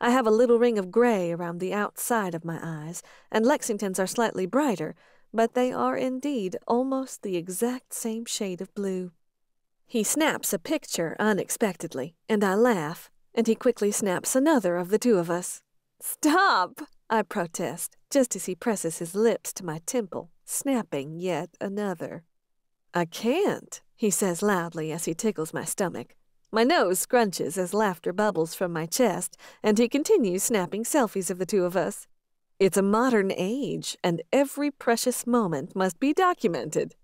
I have a little ring of gray around the outside of my eyes, and Lexington's are slightly brighter, but they are indeed almost the exact same shade of blue. He snaps a picture unexpectedly, and I laugh, and he quickly snaps another of the two of us. Stop, I protest, just as he presses his lips to my temple, snapping yet another. I can't, he says loudly as he tickles my stomach. My nose scrunches as laughter bubbles from my chest, and he continues snapping selfies of the two of us. It's a modern age, and every precious moment must be documented.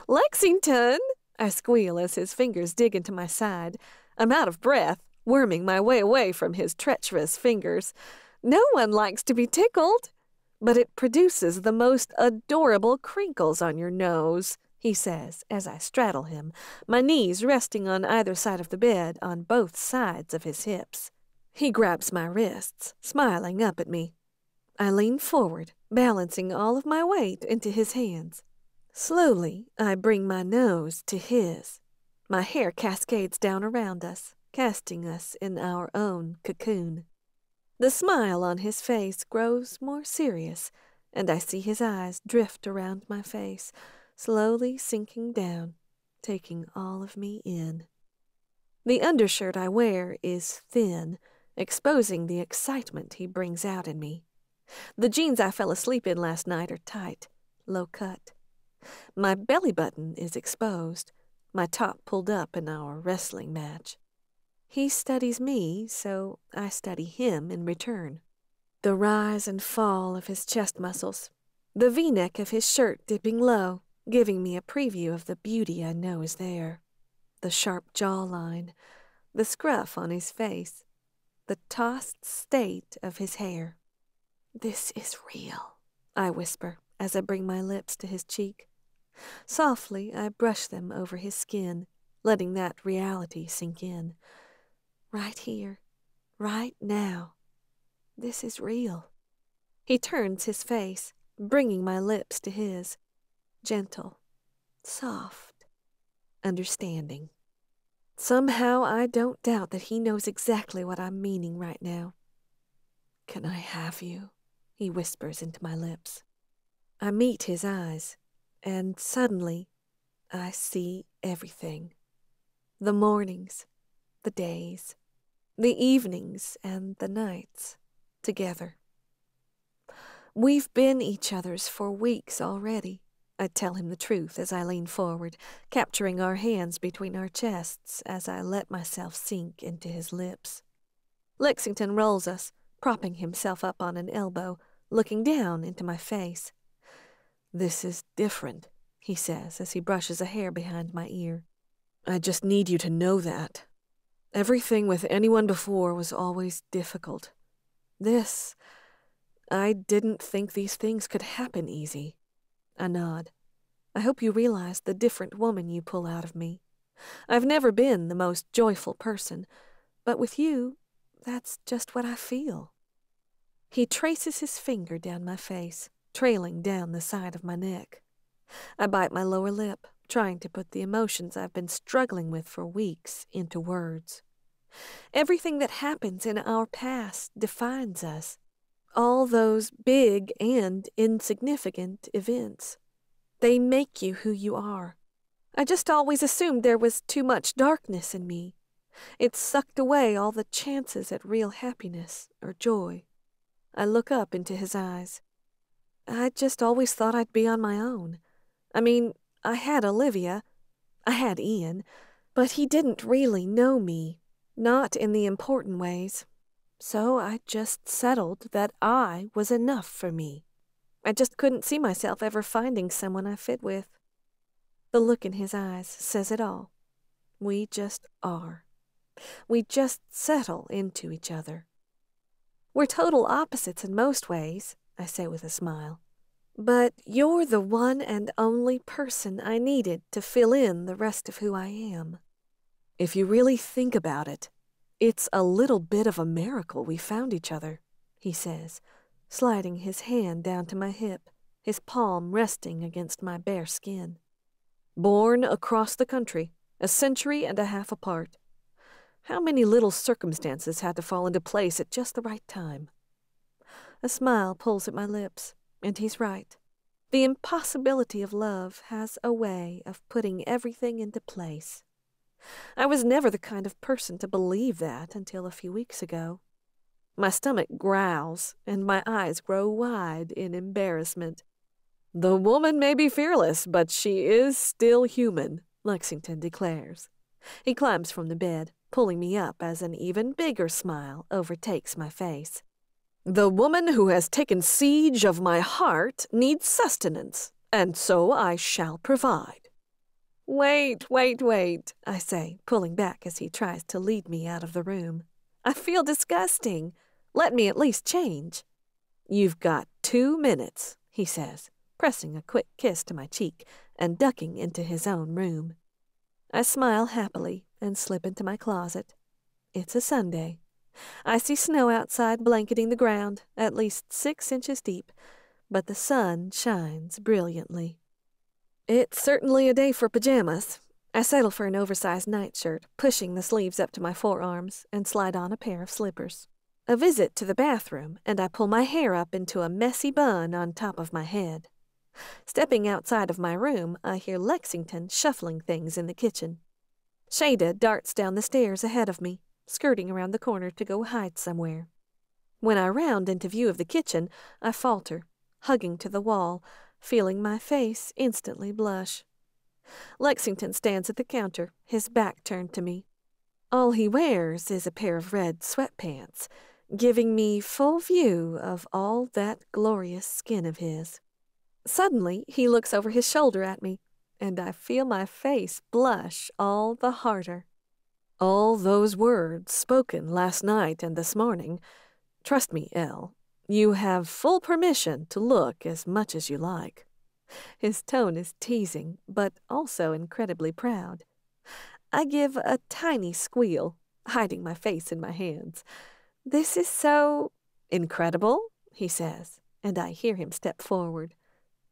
Lexington! I squeal as his fingers dig into my side. I'm out of breath, worming my way away from his treacherous fingers. No one likes to be tickled. But it produces the most adorable crinkles on your nose, he says as I straddle him, my knees resting on either side of the bed on both sides of his hips. He grabs my wrists, smiling up at me. I lean forward, balancing all of my weight into his hands. Slowly, I bring my nose to his. My hair cascades down around us, casting us in our own cocoon. The smile on his face grows more serious, and I see his eyes drift around my face, slowly sinking down, taking all of me in. The undershirt I wear is thin, exposing the excitement he brings out in me. The jeans I fell asleep in last night are tight, low cut. My belly button is exposed, my top pulled up in our wrestling match. He studies me, so I study him in return. The rise and fall of his chest muscles, the V-neck of his shirt dipping low, giving me a preview of the beauty I know is there. The sharp jawline, the scruff on his face, the tossed state of his hair. This is real, I whisper as I bring my lips to his cheek. Softly, I brush them over his skin, letting that reality sink in. Right here, right now. This is real. He turns his face, bringing my lips to his. Gentle, soft, understanding. Somehow I don't doubt that he knows exactly what I'm meaning right now. "Can I have you?" he whispers into my lips. I meet his eyes, and suddenly I see everything. The mornings, the days, the evenings, and the nights together. We've been each other's for weeks already. I tell him the truth as I lean forward, capturing our hands between our chests as I let myself sink into his lips. Lexington rolls us, propping himself up on an elbow, looking down into my face. "This is different," he says as he brushes a hair behind my ear. "I just need you to know that. Everything with anyone before was always difficult. I didn't think these things could happen easy." I nod. "I hope you realize the different woman you pull out of me. I've never been the most joyful person, but with you, that's just what I feel." He traces his finger down my face, trailing down the side of my neck. I bite my lower lip, trying to put the emotions I've been struggling with for weeks into words. Everything that happens in our past defines us. All those big and insignificant events. They make you who you are. I just always assumed there was too much darkness in me. It sucked away all the chances at real happiness or joy. I look up into his eyes. I just always thought I'd be on my own. I mean, I had Olivia. I had Ian. But he didn't really know me. Not in the important ways. So I just settled that I was enough for me. I just couldn't see myself ever finding someone I fit with. The look in his eyes says it all. We just are. We just settle into each other. We're total opposites in most ways, I say with a smile. But you're the one and only person I needed to fill in the rest of who I am. If you really think about it, it's a little bit of a miracle we found each other, he says, sliding his hand down to my hip, his palm resting against my bare skin. Born across the country, a century and a half apart. How many little circumstances had to fall into place at just the right time? A smile pulls at my lips, and he's right. The impossibility of love has a way of putting everything into place. I was never the kind of person to believe that until a few weeks ago. My stomach growls, and my eyes grow wide in embarrassment. The woman may be fearless, but she is still human, Lexington declares. He climbs from the bed, pulling me up as an even bigger smile overtakes my face. The woman who has taken siege of my heart needs sustenance, and so I shall provide. Wait, I say, pulling back as he tries to lead me out of the room. I feel disgusting. Let me at least change. You've got 2 minutes, he says, pressing a quick kiss to my cheek and ducking into his own room. I smile happily and slip into my closet. It's a Sunday. I see snow outside blanketing the ground, at least 6 inches deep, but the sun shines brilliantly. It's certainly a day for pajamas. I settle for an oversized nightshirt, pushing the sleeves up to my forearms, and slide on a pair of slippers. A visit to the bathroom, and I pull my hair up into a messy bun on top of my head. Stepping outside of my room, I hear Lexington shuffling things in the kitchen. Shada darts down the stairs ahead of me, skirting around the corner to go hide somewhere. When I round into view of the kitchen, I falter, hugging to the wall, feeling my face instantly blush. Lexington stands at the counter, his back turned to me. All he wears is a pair of red sweatpants, giving me full view of all that glorious skin of his. Suddenly, he looks over his shoulder at me, and I feel my face blush all the harder. All those words spoken last night and this morning, trust me, Elle, you have full permission to look as much as you like. His tone is teasing, but also incredibly proud. I give a tiny squeal, hiding my face in my hands. This is so incredible, he says, and I hear him step forward.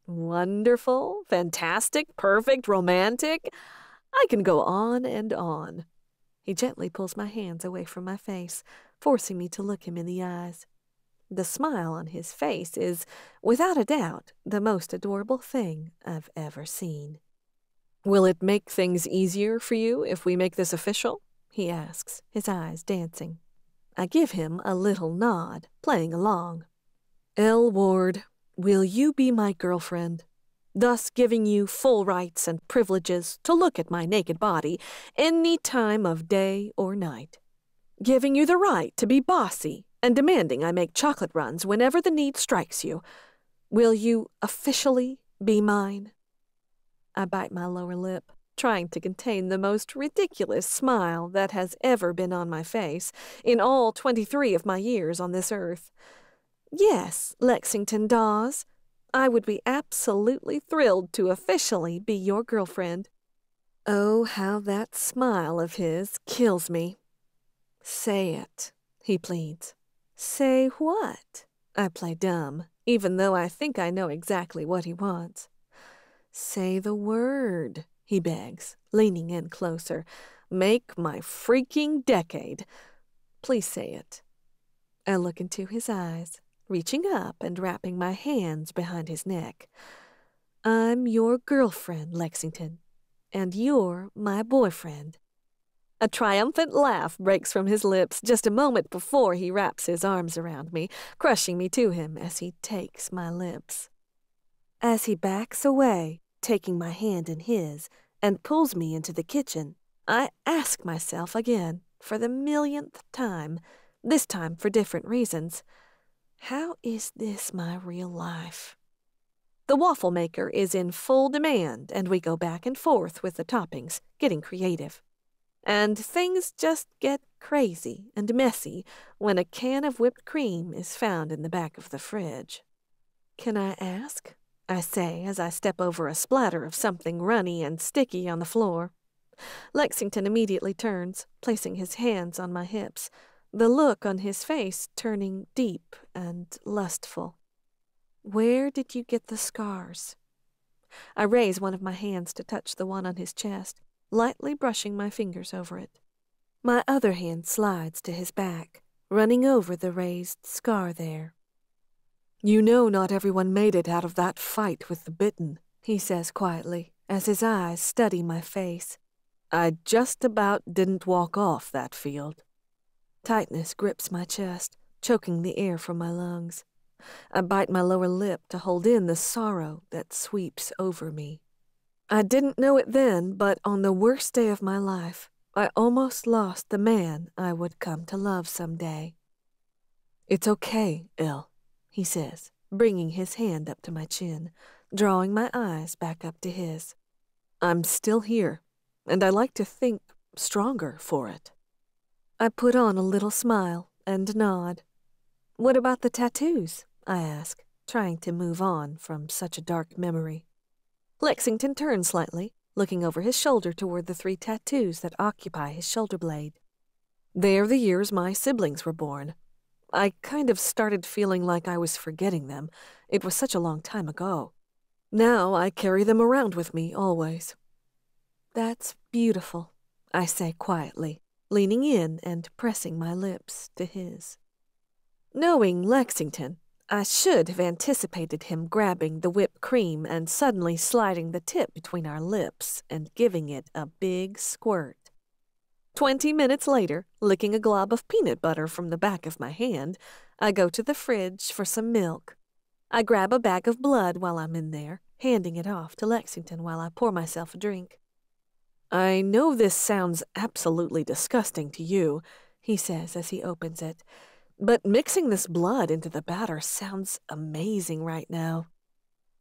Wonderful, fantastic, perfect, romantic. I can go on and on. He gently pulls my hands away from my face, forcing me to look him in the eyes. The smile on his face is, without a doubt, the most adorable thing I've ever seen. Will it make things easier for you if we make this official? He asks, his eyes dancing. I give him a little nod, playing along. Elle Ward, will you be my girlfriend, thus giving you full rights and privileges to look at my naked body any time of day or night, giving you the right to be bossy and demanding I make chocolate runs whenever the need strikes you. Will you officially be mine? I bite my lower lip, trying to contain the most ridiculous smile that has ever been on my face in all 23 of my years on this earth. Yes, Lexington Dawes, I would be absolutely thrilled to officially be your girlfriend. Oh, how that smile of his kills me. Say it, he pleads. Say what? I play dumb, even though I think I know exactly what he wants. Say the word, he begs, leaning in closer. Make my freaking decade. Please say it. I look into his eyes, reaching up and wrapping my hands behind his neck. I'm your girlfriend, Lexington, and you're my boyfriend. A triumphant laugh breaks from his lips just a moment before he wraps his arms around me, crushing me to him as he takes my lips. As he backs away, taking my hand in his, and pulls me into the kitchen, I ask myself again, for the millionth time, this time for different reasons, how is this my real life? The waffle maker is in full demand, and we go back and forth with the toppings, getting creative. And things just get crazy and messy when a can of whipped cream is found in the back of the fridge. Can I ask? I say as I step over a splatter of something runny and sticky on the floor. Lexington immediately turns, placing his hands on my hips, the look on his face turning deep and lustful. Where did you get the scars? I raise one of my hands to touch the one on his chest, lightly brushing my fingers over it. My other hand slides to his back, running over the raised scar there. You know not everyone made it out of that fight with the Bitten, he says quietly, as his eyes study my face. I just about didn't walk off that field. Tightness grips my chest, choking the air from my lungs. I bite my lower lip to hold in the sorrow that sweeps over me. I didn't know it then, but on the worst day of my life, I almost lost the man I would come to love someday. "It's okay, Elle," he says, bringing his hand up to my chin, drawing my eyes back up to his. "I'm still here, and I like to think stronger for it." I put on a little smile and nod. "What about the tattoos?" I ask, trying to move on from such a dark memory. Lexington turns slightly, looking over his shoulder toward the 3 tattoos that occupy his shoulder blade. "They're the years my siblings were born. I kind of started feeling like I was forgetting them. It was such a long time ago. Now I carry them around with me always." "That's beautiful," I say quietly, leaning in and pressing my lips to his. Knowing Lexington, I should have anticipated him grabbing the whipped cream and suddenly sliding the tip between our lips and giving it a big squirt. 20 minutes later, licking a glob of peanut butter from the back of my hand, I go to the fridge for some milk. I grab a bag of blood while I'm in there, handing it off to Lexington while I pour myself a drink. "I know this sounds absolutely disgusting to you," he says as he opens it, "but mixing this blood into the batter sounds amazing right now."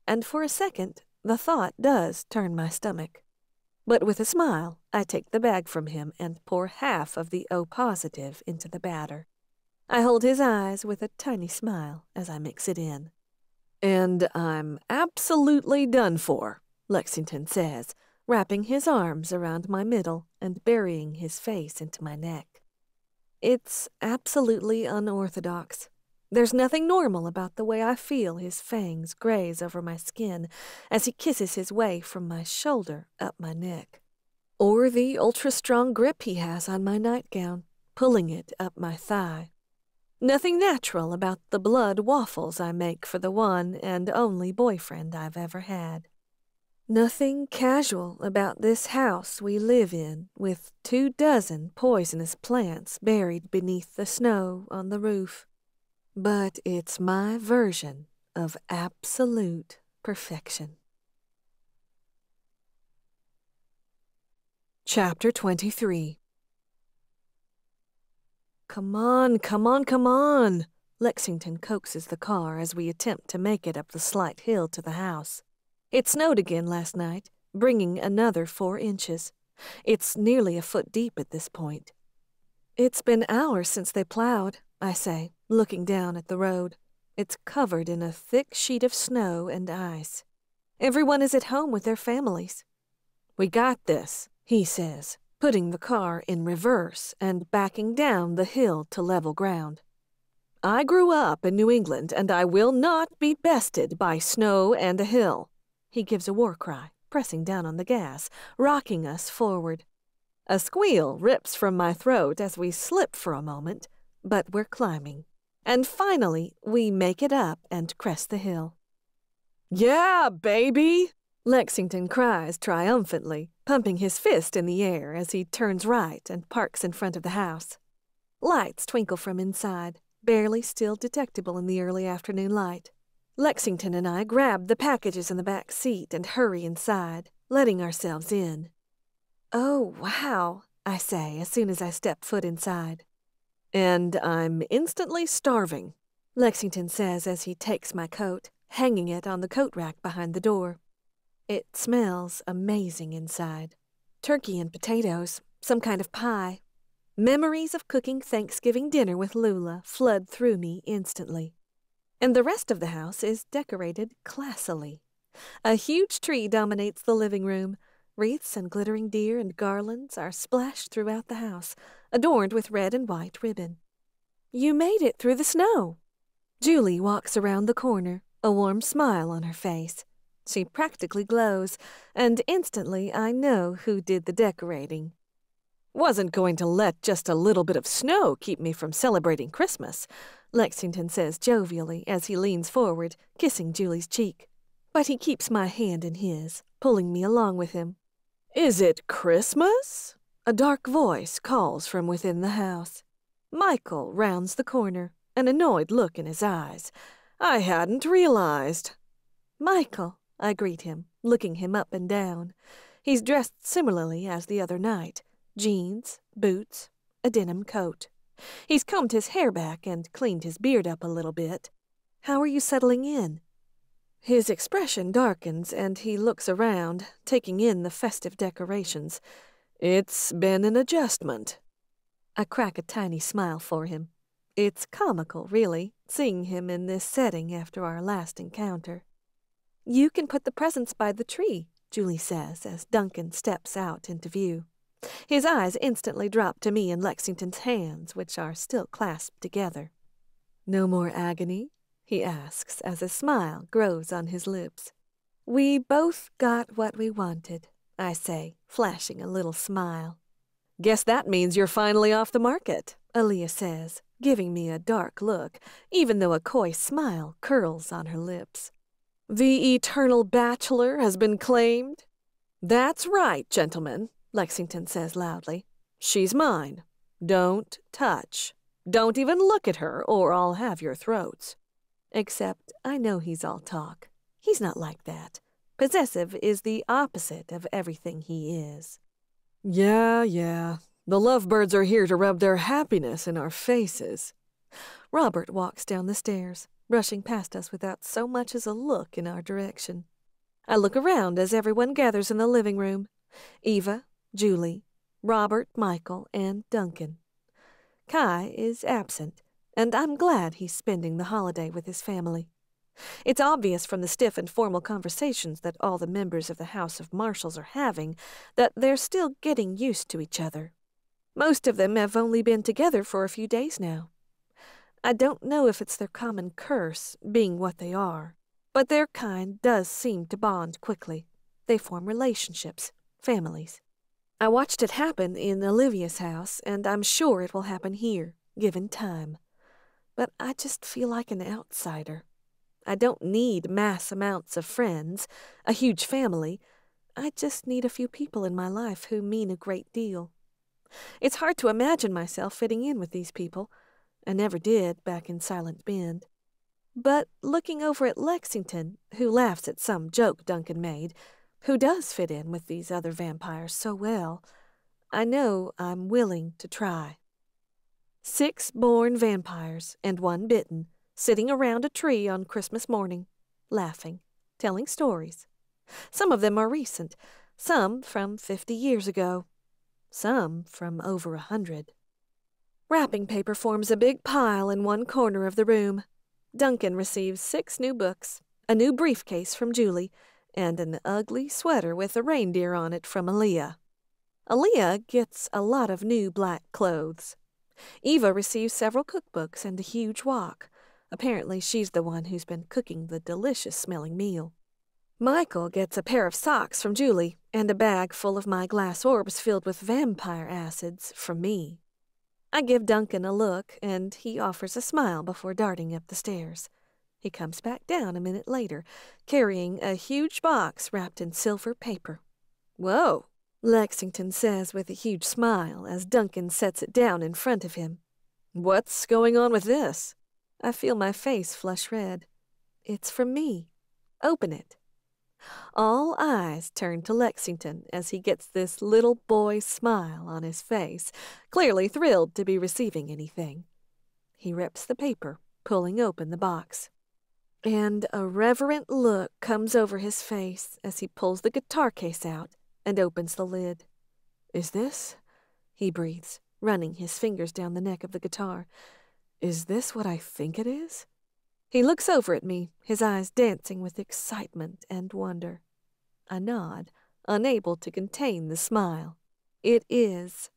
And for a second, the thought does turn my stomach. But with a smile, I take the bag from him and pour half of the O positive into the batter. I hold his eyes with a tiny smile as I mix it in. "And I'm absolutely done for," Lexington says, wrapping his arms around my middle and burying his face into my neck. It's absolutely unorthodox. There's nothing normal about the way I feel his fangs graze over my skin as he kisses his way from my shoulder up my neck, or the ultra-strong grip he has on my nightgown, pulling it up my thigh. Nothing natural about the blood waffles I make for the one and only boyfriend I've ever had. Nothing casual about this house we live in with 24 poisonous plants buried beneath the snow on the roof. But it's my version of absolute perfection. Chapter 23. "Come on, come on, come on!" Lexington coaxes the car as we attempt to make it up the slight hill to the house. It snowed again last night, bringing another 4 inches. It's nearly a foot deep at this point. "It's been hours since they plowed," I say, looking down at the road. It's covered in a thick sheet of snow and ice. Everyone is at home with their families. "We got this," he says, putting the car in reverse and backing down the hill to level ground. "I grew up in New England, and I will not be bested by snow and a hill." He gives a war cry, pressing down on the gas, rocking us forward. A squeal rips from my throat as we slip for a moment, but we're climbing. And finally, we make it up and crest the hill. "Yeah, baby!" Lexington cries triumphantly, pumping his fist in the air as he turns right and parks in front of the house. Lights twinkle from inside, barely still detectable in the early afternoon light. Lexington and I grab the packages in the back seat and hurry inside, letting ourselves in. "Oh, wow," I say as soon as I step foot inside. "And I'm instantly starving," Lexington says as he takes my coat, hanging it on the coat rack behind the door. It smells amazing inside. Turkey and potatoes, some kind of pie. Memories of cooking Thanksgiving dinner with Lula flood through me instantly. And the rest of the house is decorated classily. A huge tree dominates the living room. Wreaths and glittering deer and garlands are splashed throughout the house, adorned with red and white ribbon. "You made it through the snow." Julie walks around the corner, a warm smile on her face. She practically glows, and instantly I know who did the decorating. "Wasn't going to let just a little bit of snow keep me from celebrating Christmas," Lexington says jovially as he leans forward, kissing Julie's cheek. But he keeps my hand in his, pulling me along with him. "Is it Christmas?" A dark voice calls from within the house. Michael rounds the corner, an annoyed look in his eyes. "I hadn't realized." "Michael," I greet him, looking him up and down. He's dressed similarly as the other night. Jeans, boots, a denim coat. He's combed his hair back and cleaned his beard up a little bit. "How are you settling in?" His expression darkens and he looks around, taking in the festive decorations. "It's been an adjustment." I crack a tiny smile for him. It's comical, really, seeing him in this setting after our last encounter. "You can put the presents by the tree," Julie says as Duncan steps out into view. His eyes instantly drop to me and Lexington's hands, which are still clasped together. "No more agony?" he asks as a smile grows on his lips. "We both got what we wanted," I say, flashing a little smile. "Guess that means you're finally off the market," Aaliyah says, giving me a dark look, even though a coy smile curls on her lips. "The eternal bachelor has been claimed?" "That's right, gentlemen," Lexington says loudly. "She's mine. Don't touch. Don't even look at her, or I'll have your throats." Except I know he's all talk. He's not like that. Possessive is the opposite of everything he is. Yeah. The lovebirds are here to rub their happiness in our faces." Robert walks down the stairs, brushing past us without so much as a look in our direction. I look around as everyone gathers in the living room. Eva, Julie, Robert, Michael, and Duncan. Kai is absent, and I'm glad he's spending the holiday with his family. It's obvious from the stiff and formal conversations that all the members of the House of Marshals are having that they're still getting used to each other. Most of them have only been together for a few days now. I don't know if it's their common curse, being what they are, but their kind does seem to bond quickly. They form relationships, families. I watched it happen in Olivia's house, and I'm sure it will happen here, given time. But I just feel like an outsider. I don't need mass amounts of friends, a huge family. I just need a few people in my life who mean a great deal. It's hard to imagine myself fitting in with these people. I never did back in Silent Bend. But looking over at Lexington, who laughs at some joke Duncan made, who does fit in with these other vampires so well, I know I'm willing to try. 6 born vampires and 1 bitten, sitting around a tree on Christmas morning, laughing, telling stories. Some of them are recent, some from 50 years ago, some from over 100. Wrapping paper forms a big pile in one corner of the room. Duncan receives 6 new books, a new briefcase from Julie, and an ugly sweater with a reindeer on it from Aaliyah. Aaliyah gets a lot of new black clothes. Eva receives several cookbooks and a huge wok. Apparently she's the one who's been cooking the delicious-smelling meal. Michael gets a pair of socks from Julie and a bag full of my glass orbs filled with vampire acids from me. I give Duncan a look, and he offers a smile before darting up the stairs. He comes back down a minute later, carrying a huge box wrapped in silver paper. "Whoa," Lexington says with a huge smile as Duncan sets it down in front of him. "What's going on with this?" I feel my face flush red. "It's from me. Open it." All eyes turn to Lexington as he gets this little boy smile on his face, clearly thrilled to be receiving anything. He rips the paper, pulling open the box. And a reverent look comes over his face as he pulls the guitar case out and opens the lid. "Is this?" he breathes, running his fingers down the neck of the guitar. "Is this what I think it is?" He looks over at me, his eyes dancing with excitement and wonder. I nod, unable to contain the smile. "It is."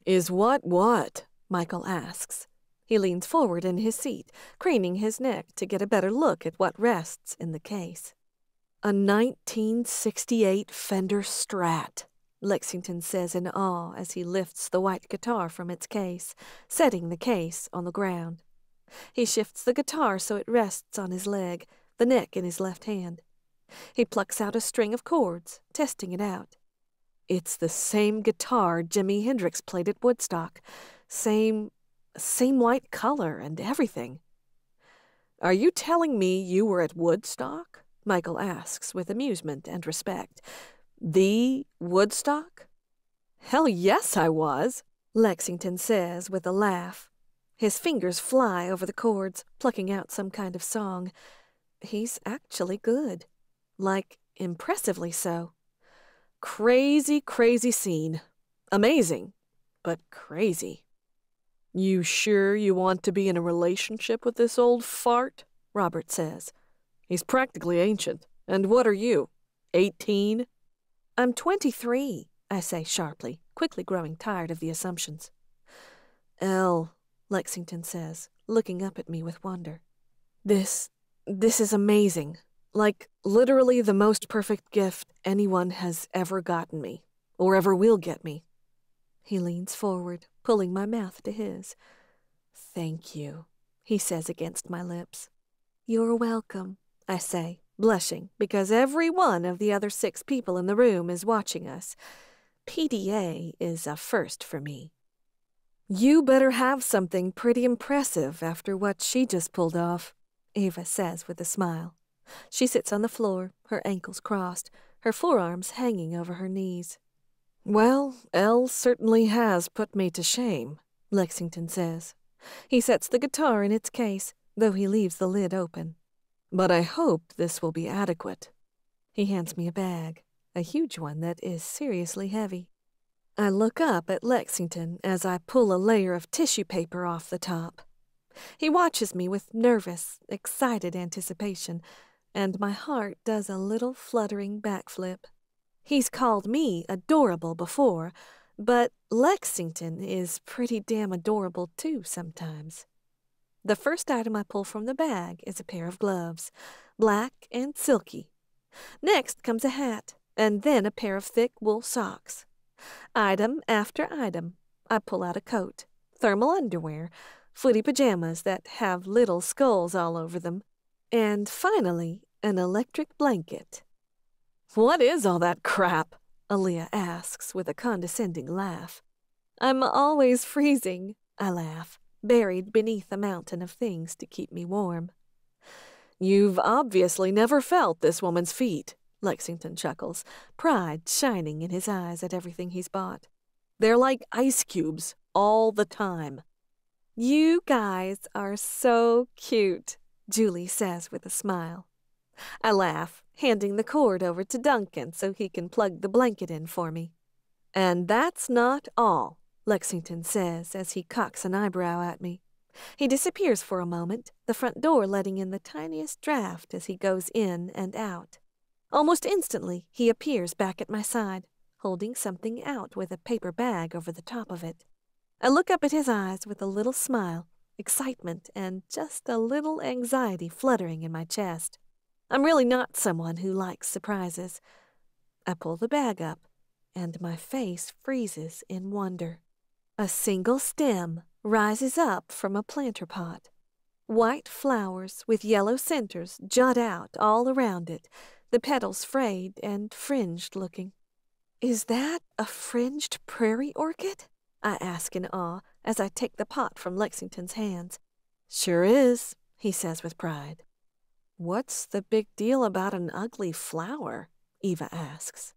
"Is what?" Michael asks. He leans forward in his seat, craning his neck to get a better look at what rests in the case. "A 1968 Fender Strat," Lexington says in awe as he lifts the white guitar from its case, setting the case on the ground. He shifts the guitar so it rests on his leg, the neck in his left hand. He plucks out a string of chords, testing it out. "It's the same guitar Jimi Hendrix played at Woodstock. Same Same white color and everything. Are you telling me you were at Woodstock? Michael asks with amusement and respect. The Woodstock? Hell yes, I was, Lexington says with a laugh. His fingers fly over the chords, plucking out some kind of song. He's actually good. Like, impressively so. Crazy, crazy scene. Amazing, but crazy. You sure you want to be in a relationship with this old fart? Robert says. He's practically ancient. And what are you, 18? I'm 23, I say sharply, quickly growing tired of the assumptions. Elle, Lexington says, looking up at me with wonder. This is amazing. Like, literally the most perfect gift anyone has ever gotten me, or ever will get me. He leans forward, pulling my mouth to his. Thank you, he says against my lips. You're welcome, I say, blushing, because every one of the other 6 people in the room is watching us. PDA is a first for me. You better have something pretty impressive after what she just pulled off, Eva says with a smile. She sits on the floor, her ankles crossed, her forearms hanging over her knees. Well, Elle certainly has put me to shame, Lexington says. He sets the guitar in its case, though he leaves the lid open. But I hope this will be adequate. He hands me a bag, a huge one that is seriously heavy. I look up at Lexington as I pull a layer of tissue paper off the top. He watches me with nervous, excited anticipation, and my heart does a little fluttering backflip. He's called me adorable before, but Lexington is pretty damn adorable too sometimes. The first item I pull from the bag is a pair of gloves, black and silky. Next comes a hat, and then a pair of thick wool socks. Item after item, I pull out a coat, thermal underwear, footy pajamas that have little skulls all over them, and finally, an electric blanket. What is all that crap? Aaliyah asks with a condescending laugh. I'm always freezing, I laugh, buried beneath a mountain of things to keep me warm. You've obviously never felt this woman's feet, Lexington chuckles, pride shining in his eyes at everything he's bought. They're like ice cubes all the time. You guys are so cute, Julie says with a smile. I laugh, handing the cord over to Duncan so he can plug the blanket in for me. And that's not all, Lexington says as he cocks an eyebrow at me. He disappears for a moment, the front door letting in the tiniest draft as he goes in and out. Almost instantly, he appears back at my side, holding something out with a paper bag over the top of it. I look up at his eyes with a little smile, excitement, and just a little anxiety fluttering in my chest. I'm really not someone who likes surprises. I pull the bag up, and my face freezes in wonder. A single stem rises up from a planter pot. White flowers with yellow centers jut out all around it, the petals frayed and fringed looking. Is that a fringed prairie orchid? I ask in awe as I take the pot from Lexington's hands. Sure is, he says with pride. What's the big deal about an ugly flower? Eva asks.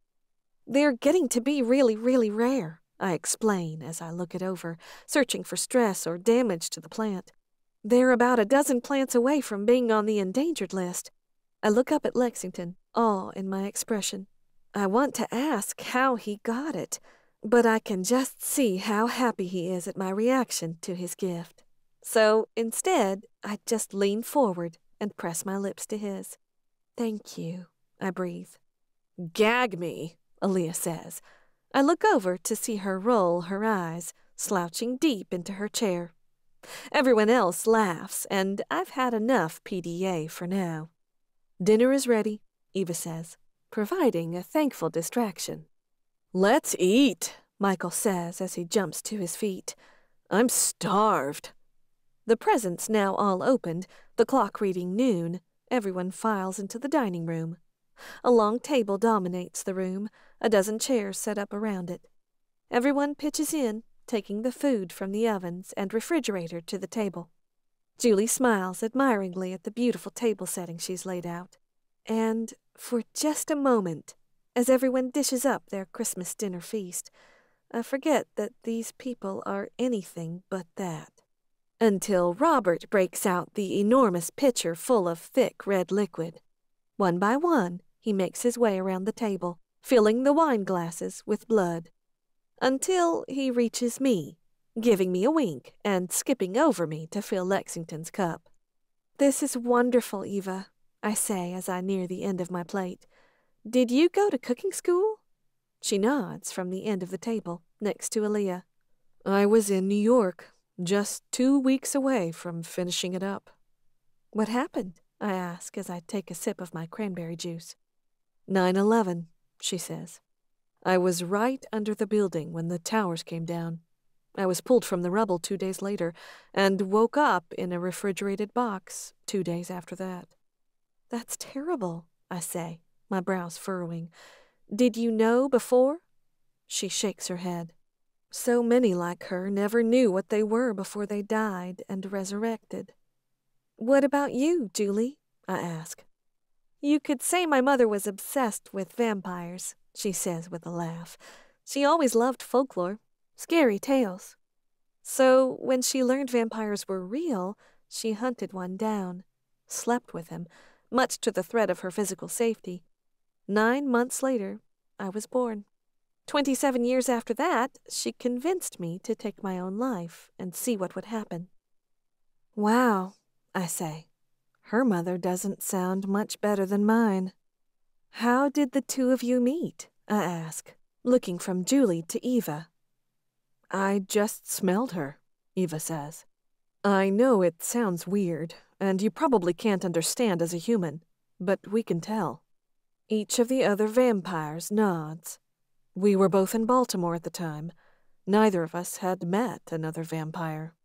They're getting to be really, really rare, I explain as I look it over, searching for stress or damage to the plant. They're about a dozen plants away from being on the endangered list. I look up at Lexington, awe in my expression. I want to ask how he got it, but I can just see how happy he is at my reaction to his gift. So instead, I just lean forward and press my lips to his. Thank you, I breathe. Gag me, Aaliyah says. I look over to see her roll her eyes, slouching deep into her chair. Everyone else laughs, and I've had enough PDA for now. Dinner is ready, Eva says, providing a thankful distraction. Let's eat, Michael says as he jumps to his feet. I'm starved. The presents now all opened, the clock reading noon, everyone files into the dining room. A long table dominates the room, a dozen chairs set up around it. Everyone pitches in, taking the food from the ovens and refrigerator to the table. Julie smiles admiringly at the beautiful table setting she's laid out. And for just a moment, as everyone dishes up their Christmas dinner feast, I forget that these people are anything but that. Until Robert breaks out the enormous pitcher full of thick red liquid. One by one, he makes his way around the table, filling the wine glasses with blood. Until he reaches me, giving me a wink and skipping over me to fill Lexington's cup. "This is wonderful, Eva," I say as I near the end of my plate. "Did you go to cooking school?" She nods from the end of the table, next to Aaliyah. "I was in New York, just 2 weeks away from finishing it up." "What happened?" I ask as I take a sip of my cranberry juice. 9/11, she says. "I was right under the building when the towers came down. I was pulled from the rubble 2 days later and woke up in a refrigerated box 2 days after that." "That's terrible," I say, my brows furrowing. "Did you know before?" She shakes her head. "So many like her never knew what they were before they died and resurrected." "What about you, Julie?" I ask. "You could say my mother was obsessed with vampires," she says with a laugh. "She always loved folklore, scary tales. So when she learned vampires were real, she hunted one down, slept with him, much to the threat of her physical safety. 9 months later, I was born. 27 years after that, she convinced me to take my own life and see what would happen." "Wow," I say. "Her mother doesn't sound much better than mine." "How did the two of you meet?" I ask, looking from Julie to Eva. "I just smelled her," Eva says. "I know it sounds weird, and you probably can't understand as a human, but we can tell." Each of the other vampires nods. "We were both in Baltimore at the time. Neither of us had met another vampire."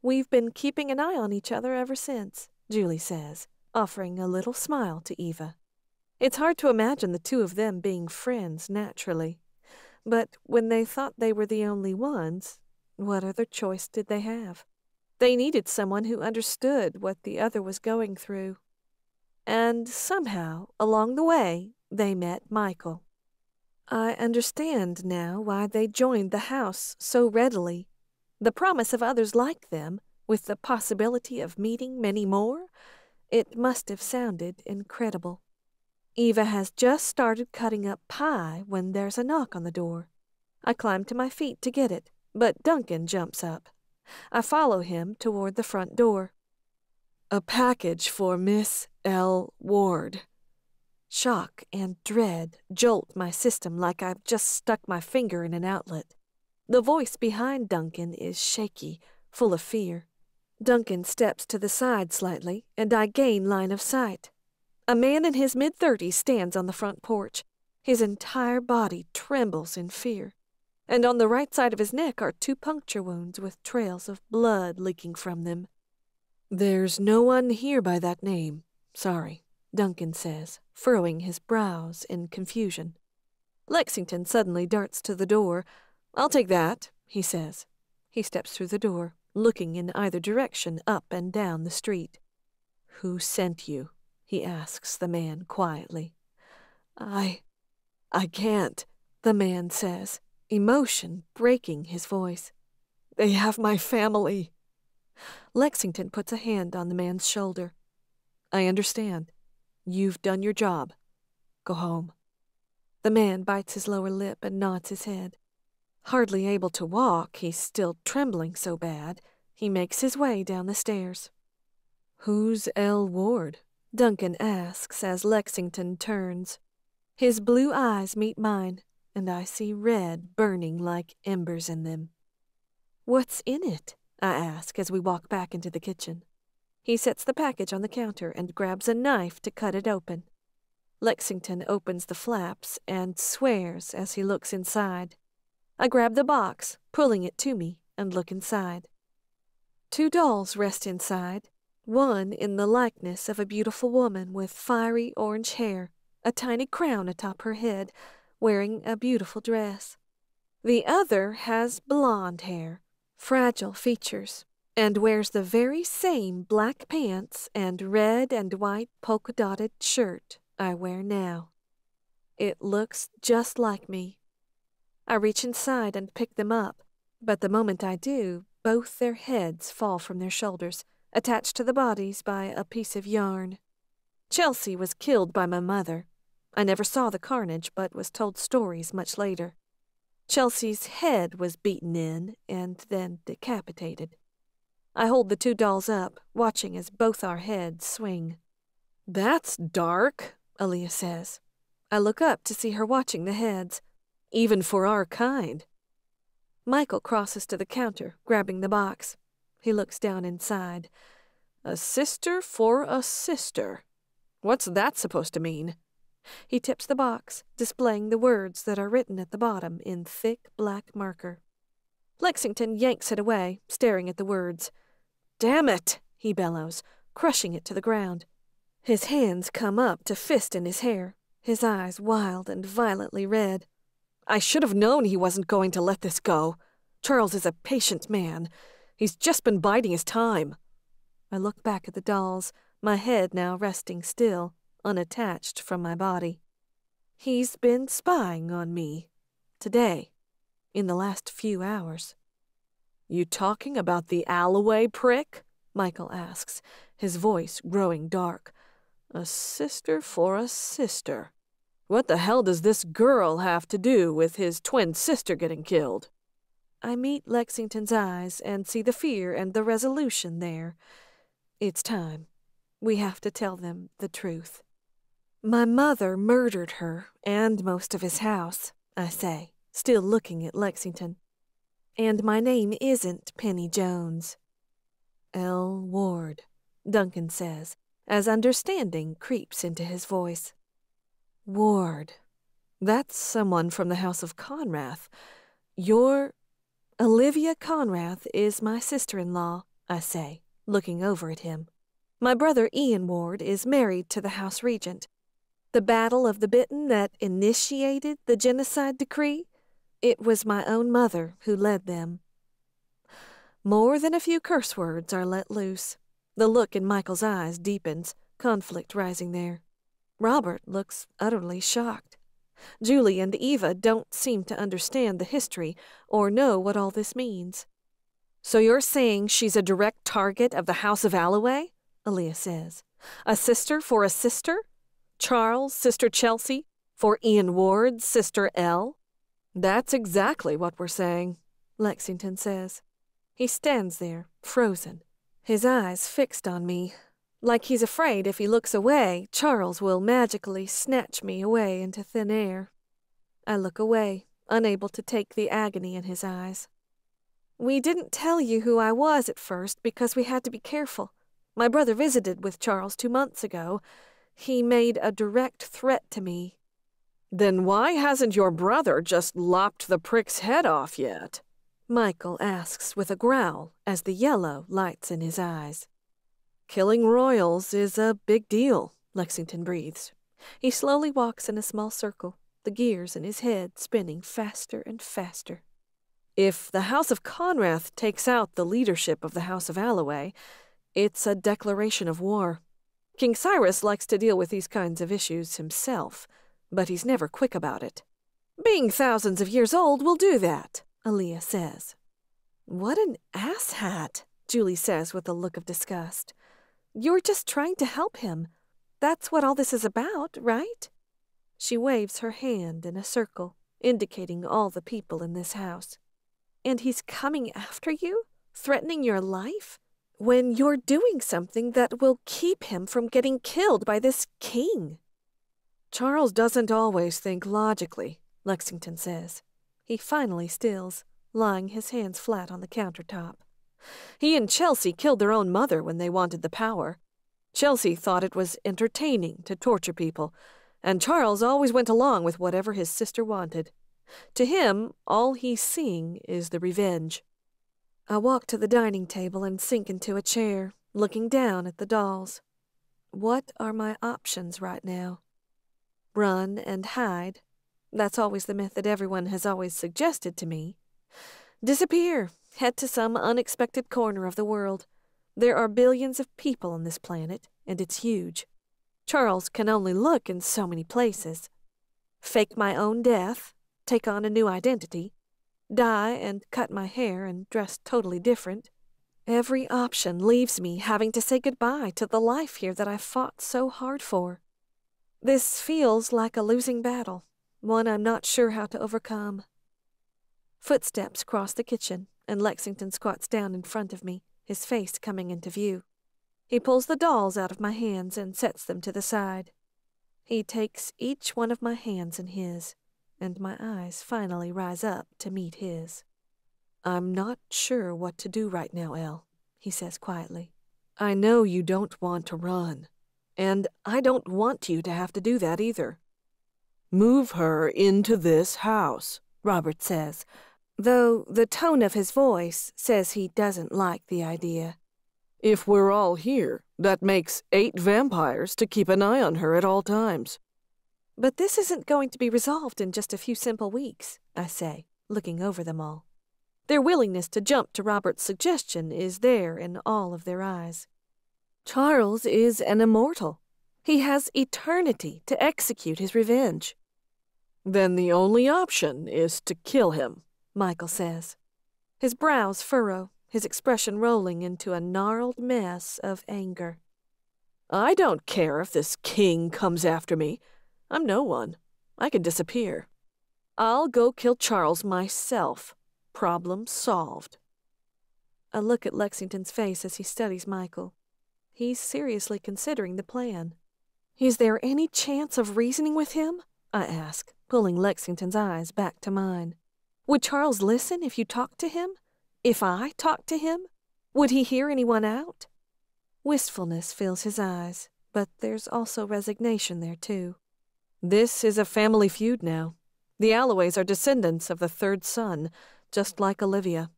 "We've been keeping an eye on each other ever since," Julie says, offering a little smile to Eva. "It's hard to imagine the two of them being friends naturally. But when they thought they were the only ones, what other choice did they have? They needed someone who understood what the other was going through. And somehow, along the way, they met Michael. I understand now why they joined the house so readily. The promise of others like them, with the possibility of meeting many more, it must have sounded incredible. Eva has just started cutting up pie when there's a knock on the door. I climb to my feet to get it, but Duncan jumps up. I follow him toward the front door. "A package for Miss Elle Ward." Shock and dread jolt my system like I've just stuck my finger in an outlet. The voice behind Duncan is shaky, full of fear. Duncan steps to the side slightly, and I gain line of sight. A man in his mid-30s stands on the front porch. His entire body trembles in fear, and on the right side of his neck are 2 puncture wounds with trails of blood leaking from them. "There's no one here by that name. Sorry," Duncan says, furrowing his brows in confusion. Lexington suddenly darts to the door. "I'll take that," he says. He steps through the door, looking in either direction up and down the street. "Who sent you?" he asks the man quietly. I can't," the man says, emotion breaking his voice. "They have my family." Lexington puts a hand on the man's shoulder. "I understand. You've done your job. Go home." The man bites his lower lip and nods his head. Hardly able to walk, he's still trembling so bad, he makes his way down the stairs. "Who's Elle Ward?" Duncan asks as Lexington turns. His blue eyes meet mine, and I see red burning like embers in them. "What's in it?" I ask as we walk back into the kitchen. He sets the package on the counter and grabs a knife to cut it open. Lexington opens the flaps and swears as he looks inside. I grab the box, pulling it to me, and look inside. 2 dolls rest inside, one in the likeness of a beautiful woman with fiery orange hair, a tiny crown atop her head, wearing a beautiful dress. The other has blonde hair, fragile features, and wears the very same black pants and red and white polka-dotted shirt I wear now. It looks just like me. I reach inside and pick them up, but the moment I do, both their heads fall from their shoulders, attached to the bodies by a piece of yarn. Chelsea was killed by my mother. I never saw the carnage, but was told stories much later. Chelsea's head was beaten in and then decapitated. I hold the two dolls up, watching as both our heads swing. "That's dark," Aaliyah says. I look up to see her watching the heads. "Even for our kind." Michael crosses to the counter, grabbing the box. He looks down inside. "A sister for a sister. What's that supposed to mean?" He tips the box, displaying the words that are written at the bottom in thick black marker. Lexington yanks it away, staring at the words. "Damn it!" he bellows, crushing it to the ground. His hands come up to fist in his hair, his eyes wild and violently red. "I should have known he wasn't going to let this go. Charles is a patient man. He's just been biding his time." I look back at the dolls, my head now resting still, unattached from my body. He's been spying on me. Today. In the last few hours. "You talking about the Allaway prick?" Michael asks, his voice growing dark. "A sister for a sister. What the hell does this girl have to do with his twin sister getting killed?" I meet Lexington's eyes and see the fear and the resolution there. It's time. We have to tell them the truth. My mother murdered her and most of his house, I say, still looking at Lexington. And my name isn't Penny Jones. Elle Ward, Duncan says, as understanding creeps into his voice. Ward. That's someone from the House of Conrath. You're... Olivia Conrath is my sister-in-law, I say, looking over at him. My brother Ian Ward is married to the House Regent. The Battle of the Bitten that initiated the genocide decree, it was my own mother who led them. More than a few curse words are let loose. The look in Michael's eyes deepens, conflict rising there. Robert looks utterly shocked. Julie and Eva don't seem to understand the history or know what all this means. "So you're saying she's a direct target of the House of Allaway?" Aaliyah says. "A sister for a sister? Charles, Sister Chelsea, for Ian Ward, Sister Elle?" "That's exactly what we're saying," Lexington says. He stands there, frozen, his eyes fixed on me, like he's afraid if he looks away, Charles will magically snatch me away into thin air. I look away, unable to take the agony in his eyes. We didn't tell you who I was at first because we had to be careful. My brother visited with Charles 2 months ago. He made a direct threat to me. "Then why hasn't your brother just lopped the prick's head off yet?" Michael asks with a growl as the yellow lights in his eyes. "Killing royals is a big deal," Lexington breathes. He slowly walks in a small circle, the gears in his head spinning faster and faster. "If the House of Conrath takes out the leadership of the House of Allaway, it's a declaration of war. King Cyrus likes to deal with these kinds of issues himself, but he's never quick about it." "Being thousands of years old will do that," Aaliyah says. "What an asshat," Julie says with a look of disgust. "You're just trying to help him. That's what all this is about, right?" She waves her hand in a circle, indicating all the people in this house. "And he's coming after you, threatening your life, when you're doing something that will keep him from getting killed by this king." "Charles doesn't always think logically," Lexington says. He finally stills, lying his hands flat on the countertop. "He and Chelsea killed their own mother when they wanted the power. Chelsea thought it was entertaining to torture people, and Charles always went along with whatever his sister wanted. To him, all he's seeing is the revenge." I walk to the dining table and sink into a chair, looking down at the dolls. What are my options right now? Run and hide, That's always the myth that everyone has always suggested to me. Disappear. Head to some unexpected corner of the world. There are billions of people on this planet, and it's huge. Charles can only look in so many places. Fake my own death, take on a new identity, dye and cut my hair and dress totally different. Every option leaves me having to say goodbye to the life here that I fought so hard for. This feels like a losing battle, one I'm not sure how to overcome. Footsteps cross the kitchen, and Lexington squats down in front of me, his face coming into view. He pulls the dolls out of my hands and sets them to the side. He takes each one of my hands in his, and my eyes finally rise up to meet his. I'm not sure what to do right now, Elle, he says quietly. I know you don't want to run, and I don't want you to have to do that either. Move her into this house, Robert says, though the tone of his voice says he doesn't like the idea. If we're all here, that makes 8 vampires to keep an eye on her at all times. But this isn't going to be resolved in just a few simple weeks, I say, looking over them all. Their willingness to jump to Robert's suggestion is there in all of their eyes. Charles is an immortal. He has eternity to execute his revenge. Then the only option is to kill him, Michael says. His brows furrow, his expression rolling into a gnarled mess of anger. I don't care if this king comes after me. I'm no one. I can disappear. I'll go kill Charles myself. Problem solved. I look at Lexington's face as he studies Michael. He's seriously considering the plan. Is there any chance of reasoning with him? I ask, pulling Lexington's eyes back to mine. Would Charles listen if you talked to him? If I talked to him? Would he hear anyone out? Wistfulness fills his eyes, but there's also resignation there, too. This is a family feud now. The Alloways are descendants of the third son, just like Olivia.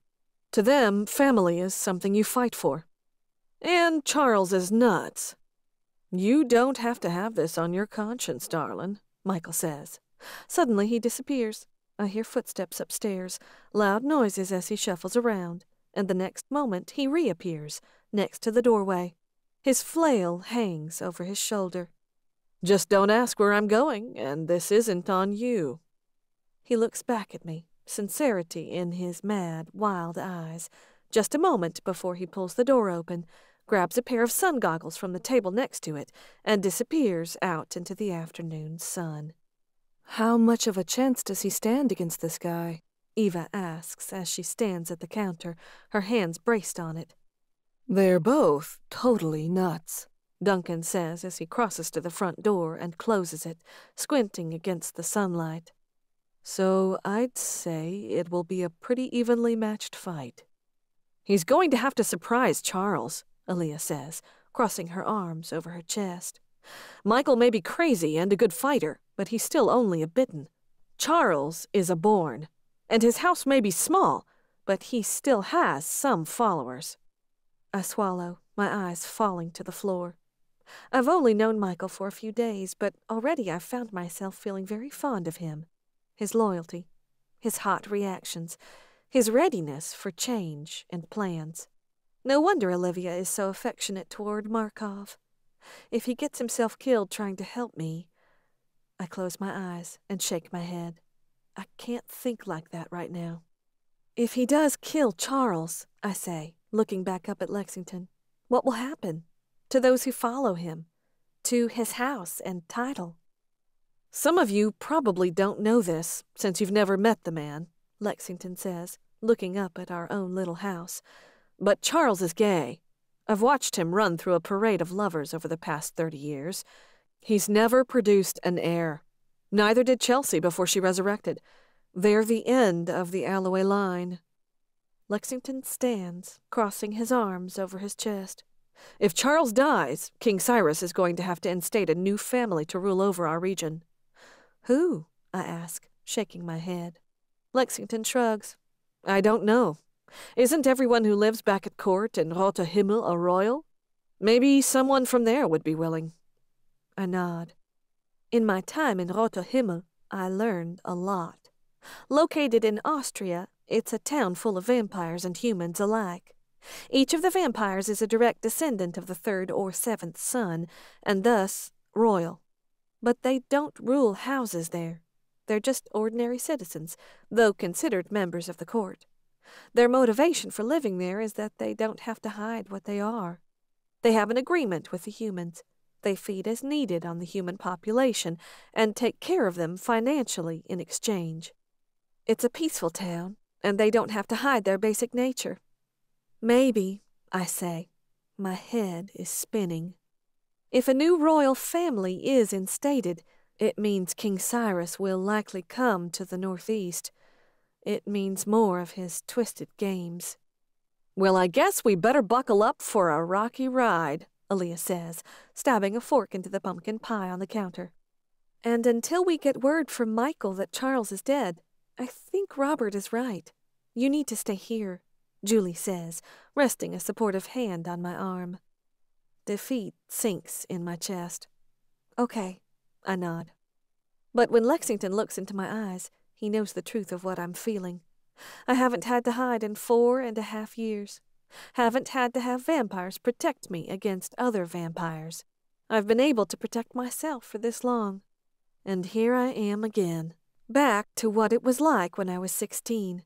To them, family is something you fight for. And Charles is nuts. You don't have to have this on your conscience, darling, Michael says. Suddenly he disappears. I hear footsteps upstairs, loud noises as he shuffles around, and the next moment he reappears, next to the doorway. His flail hangs over his shoulder. Just don't ask where I'm going, and this isn't on you. He looks back at me, sincerity in his mad, wild eyes, just a moment before he pulls the door open, grabs a pair of sun goggles from the table next to it, and disappears out into the afternoon sun. How much of a chance does he stand against this guy? Eva asks as she stands at the counter, her hands braced on it. They're both totally nuts, Duncan says as he crosses to the front door and closes it, squinting against the sunlight. So I'd say it will be a pretty evenly matched fight. He's going to have to surprise Charles, Aaliyah says, crossing her arms over her chest. Michael may be crazy and a good fighter, but he's still only a Bitten. Charles is a Born, and his house may be small, but he still has some followers. I swallow, my eyes falling to the floor. I've only known Michael for a few days, but already I've found myself feeling very fond of him. His loyalty, his hot reactions, his readiness for change and plans. No wonder Olivia is so affectionate toward Markov. If he gets himself killed trying to help me, I close my eyes and shake my head. I can't think like that right now. If he does kill Charles, I say, looking back up at Lexington, what will happen to those who follow him, to his house and title? Some of you probably don't know this, since you've never met the man, Lexington says, looking up at our own little house. But Charles is gay. I've watched him run through a parade of lovers over the past 30 years. He's never produced an heir. Neither did Chelsea before she resurrected. They're the end of the Allaway line. Lexington stands, crossing his arms over his chest. If Charles dies, King Cyrus is going to have to instate a new family to rule over our region. Who? I ask, shaking my head. Lexington shrugs. I don't know. Isn't everyone who lives back at court in Rote Himmel a royal? Maybe someone from there would be willing. I nod. In my time in Rote Himmel, I learned a lot. Located in Austria, it's a town full of vampires and humans alike. Each of the vampires is a direct descendant of the third or seventh son, and thus royal. But they don't rule houses there. They're just ordinary citizens, though considered members of the court. Their motivation for living there is that they don't have to hide what they are. They have an agreement with the humans. They feed as needed on the human population and take care of them financially in exchange. It's a peaceful town, and they don't have to hide their basic nature. Maybe, I say, my head is spinning. If a new royal family is instated, it means King Cyrus will likely come to the northeast. It means more of his twisted games. Well, I guess we better buckle up for a rocky ride, Aaliyah says, stabbing a fork into the pumpkin pie on the counter. And until we get word from Michael that Charles is dead, I think Robert is right. You need to stay here, Julie says, resting a supportive hand on my arm. Defeat sinks in my chest. Okay, I nod. But when Lexington looks into my eyes, he knows the truth of what I'm feeling. I haven't had to hide in 4.5 years. Haven't had to have vampires protect me against other vampires. I've been able to protect myself for this long. And here I am again, back to what it was like when I was 16.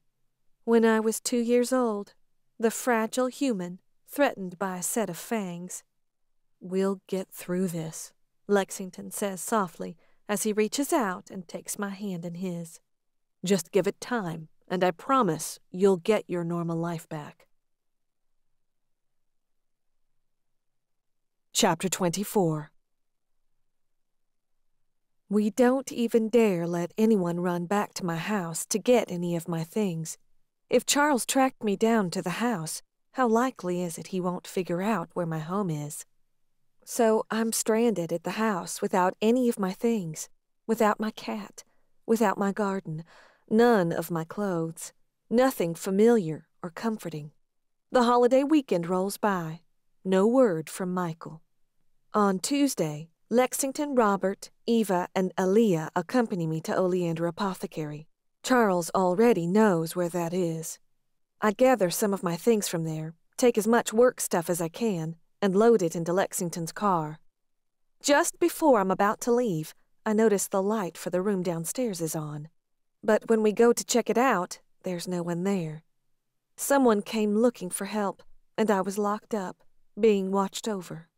When I was 2 years old, the fragile human threatened by a set of fangs. We'll get through this, Lexington says softly as he reaches out and takes my hand in his. Just give it time, and I promise you'll get your normal life back. Chapter 24. We don't even dare let anyone run back to my house to get any of my things. If Charles tracked me down to the house, how likely is it he won't figure out where my home is? So I'm stranded at the house without any of my things, without my cat, without my garden, none of my clothes, nothing familiar or comforting. The holiday weekend rolls by, no word from Michael. On Tuesday, Lexington, Robert, Eva, and Aaliyah accompany me to Oleander Apothecary. Charles already knows where that is. I gather some of my things from there, take as much work stuff as I can, and load it into Lexington's car. Just before I'm about to leave, I notice the light for the room downstairs is on. But when we go to check it out, there's no one there. Someone came looking for help, and I was locked up, being watched over.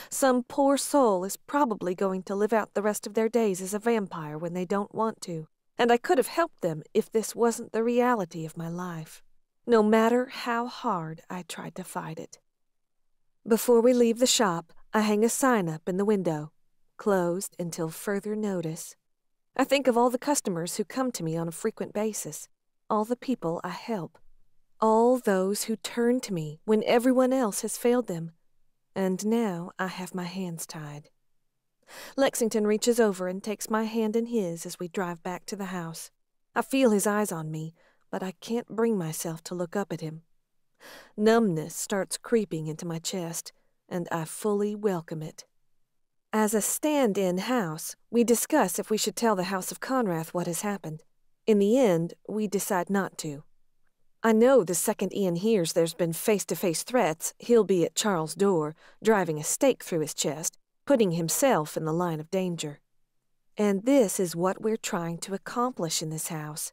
Some poor soul is probably going to live out the rest of their days as a vampire when they don't want to, and I could have helped them if this wasn't the reality of my life, no matter how hard I tried to fight it. Before we leave the shop, I hang a sign up in the window, closed until further notice. I think of all the customers who come to me on a frequent basis, all the people I help, all those who turn to me when everyone else has failed them, and now I have my hands tied. Lexington reaches over and takes my hand in his as we drive back to the house. I feel his eyes on me, but I can't bring myself to look up at him. Numbness starts creeping into my chest, and I fully welcome it. As a stand-in house, we discuss if we should tell the House of Conrath what has happened. In the end, we decide not to. I know the second Ian hears there's been face-to-face threats, he'll be at Charles' door, driving a stake through his chest, putting himself in the line of danger. And this is what we're trying to accomplish in this house.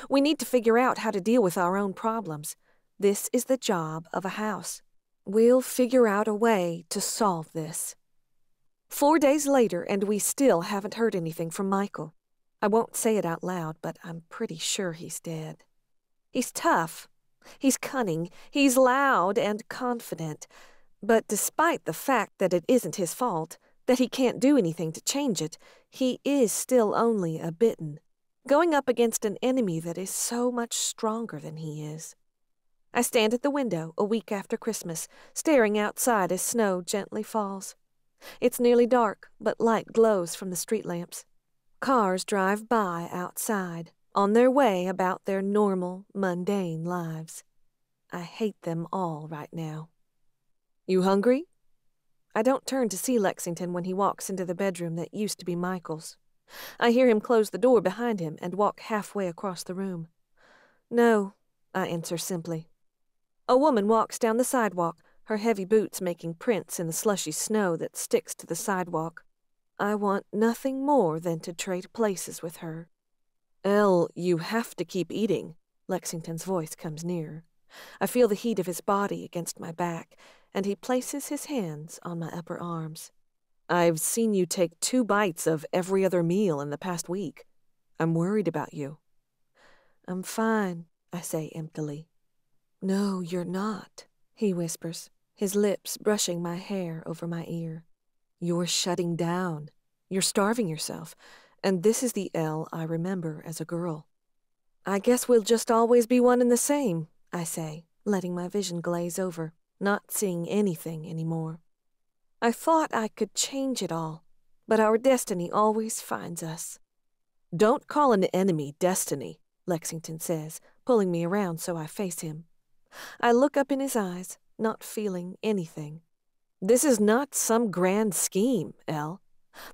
We need to figure out how to deal with our own problems. This is the job of a house. We'll figure out a way to solve this. 4 days later, and we still haven't heard anything from Michael. I won't say it out loud, but I'm pretty sure he's dead. He's tough. He's cunning. He's loud and confident. But despite the fact that it isn't his fault, that he can't do anything to change it, he is still only a Bitten, going up against an enemy that is so much stronger than he is. I stand at the window a week after Christmas, staring outside as snow gently falls. It's nearly dark, but light glows from the street lamps. Cars drive by outside, on their way about their normal, mundane lives. I hate them all right now. You hungry? I don't turn to see Lexington when he walks into the bedroom that used to be Michael's. I hear him close the door behind him and walk halfway across the room. No, I answer simply. A woman walks down the sidewalk, her heavy boots making prints in the slushy snow that sticks to the sidewalk. I want nothing more than to trade places with her. Elle, you have to keep eating. Lexington's voice comes nearer. I feel the heat of his body against my back, and he places his hands on my upper arms. I've seen you take 2 bites of every other meal in the past week. I'm worried about you. I'm fine, I say emptily. No, you're not, he whispers, his lips brushing my hair over my ear. You're shutting down. You're starving yourself, and this is the Elle I remember as a girl. I guess we'll just always be one and the same, I say, letting my vision glaze over, not seeing anything anymore. I thought I could change it all, but our destiny always finds us. Don't call an enemy destiny, Lexington says, pulling me around so I face him. I look up in his eyes, not feeling anything. This is not some grand scheme, Elle.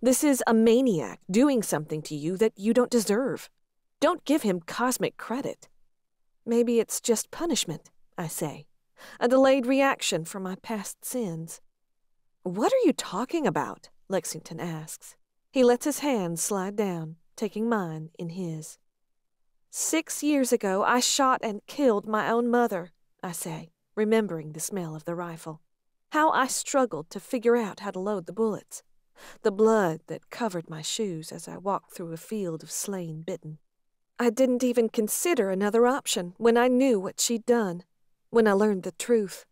This is a maniac doing something to you that you don't deserve. Don't give him cosmic credit. Maybe it's just punishment, I say, a delayed reaction for my past sins. What are you talking about? Lexington asks. He lets his hand slide down, taking mine in his. 6 years ago, I shot and killed my own mother, I say, remembering the smell of the rifle. How I struggled to figure out how to load the bullets. The blood that covered my shoes as I walked through a field of slain Bitten. I didn't even consider another option when I knew what she'd done, when I learned the truth.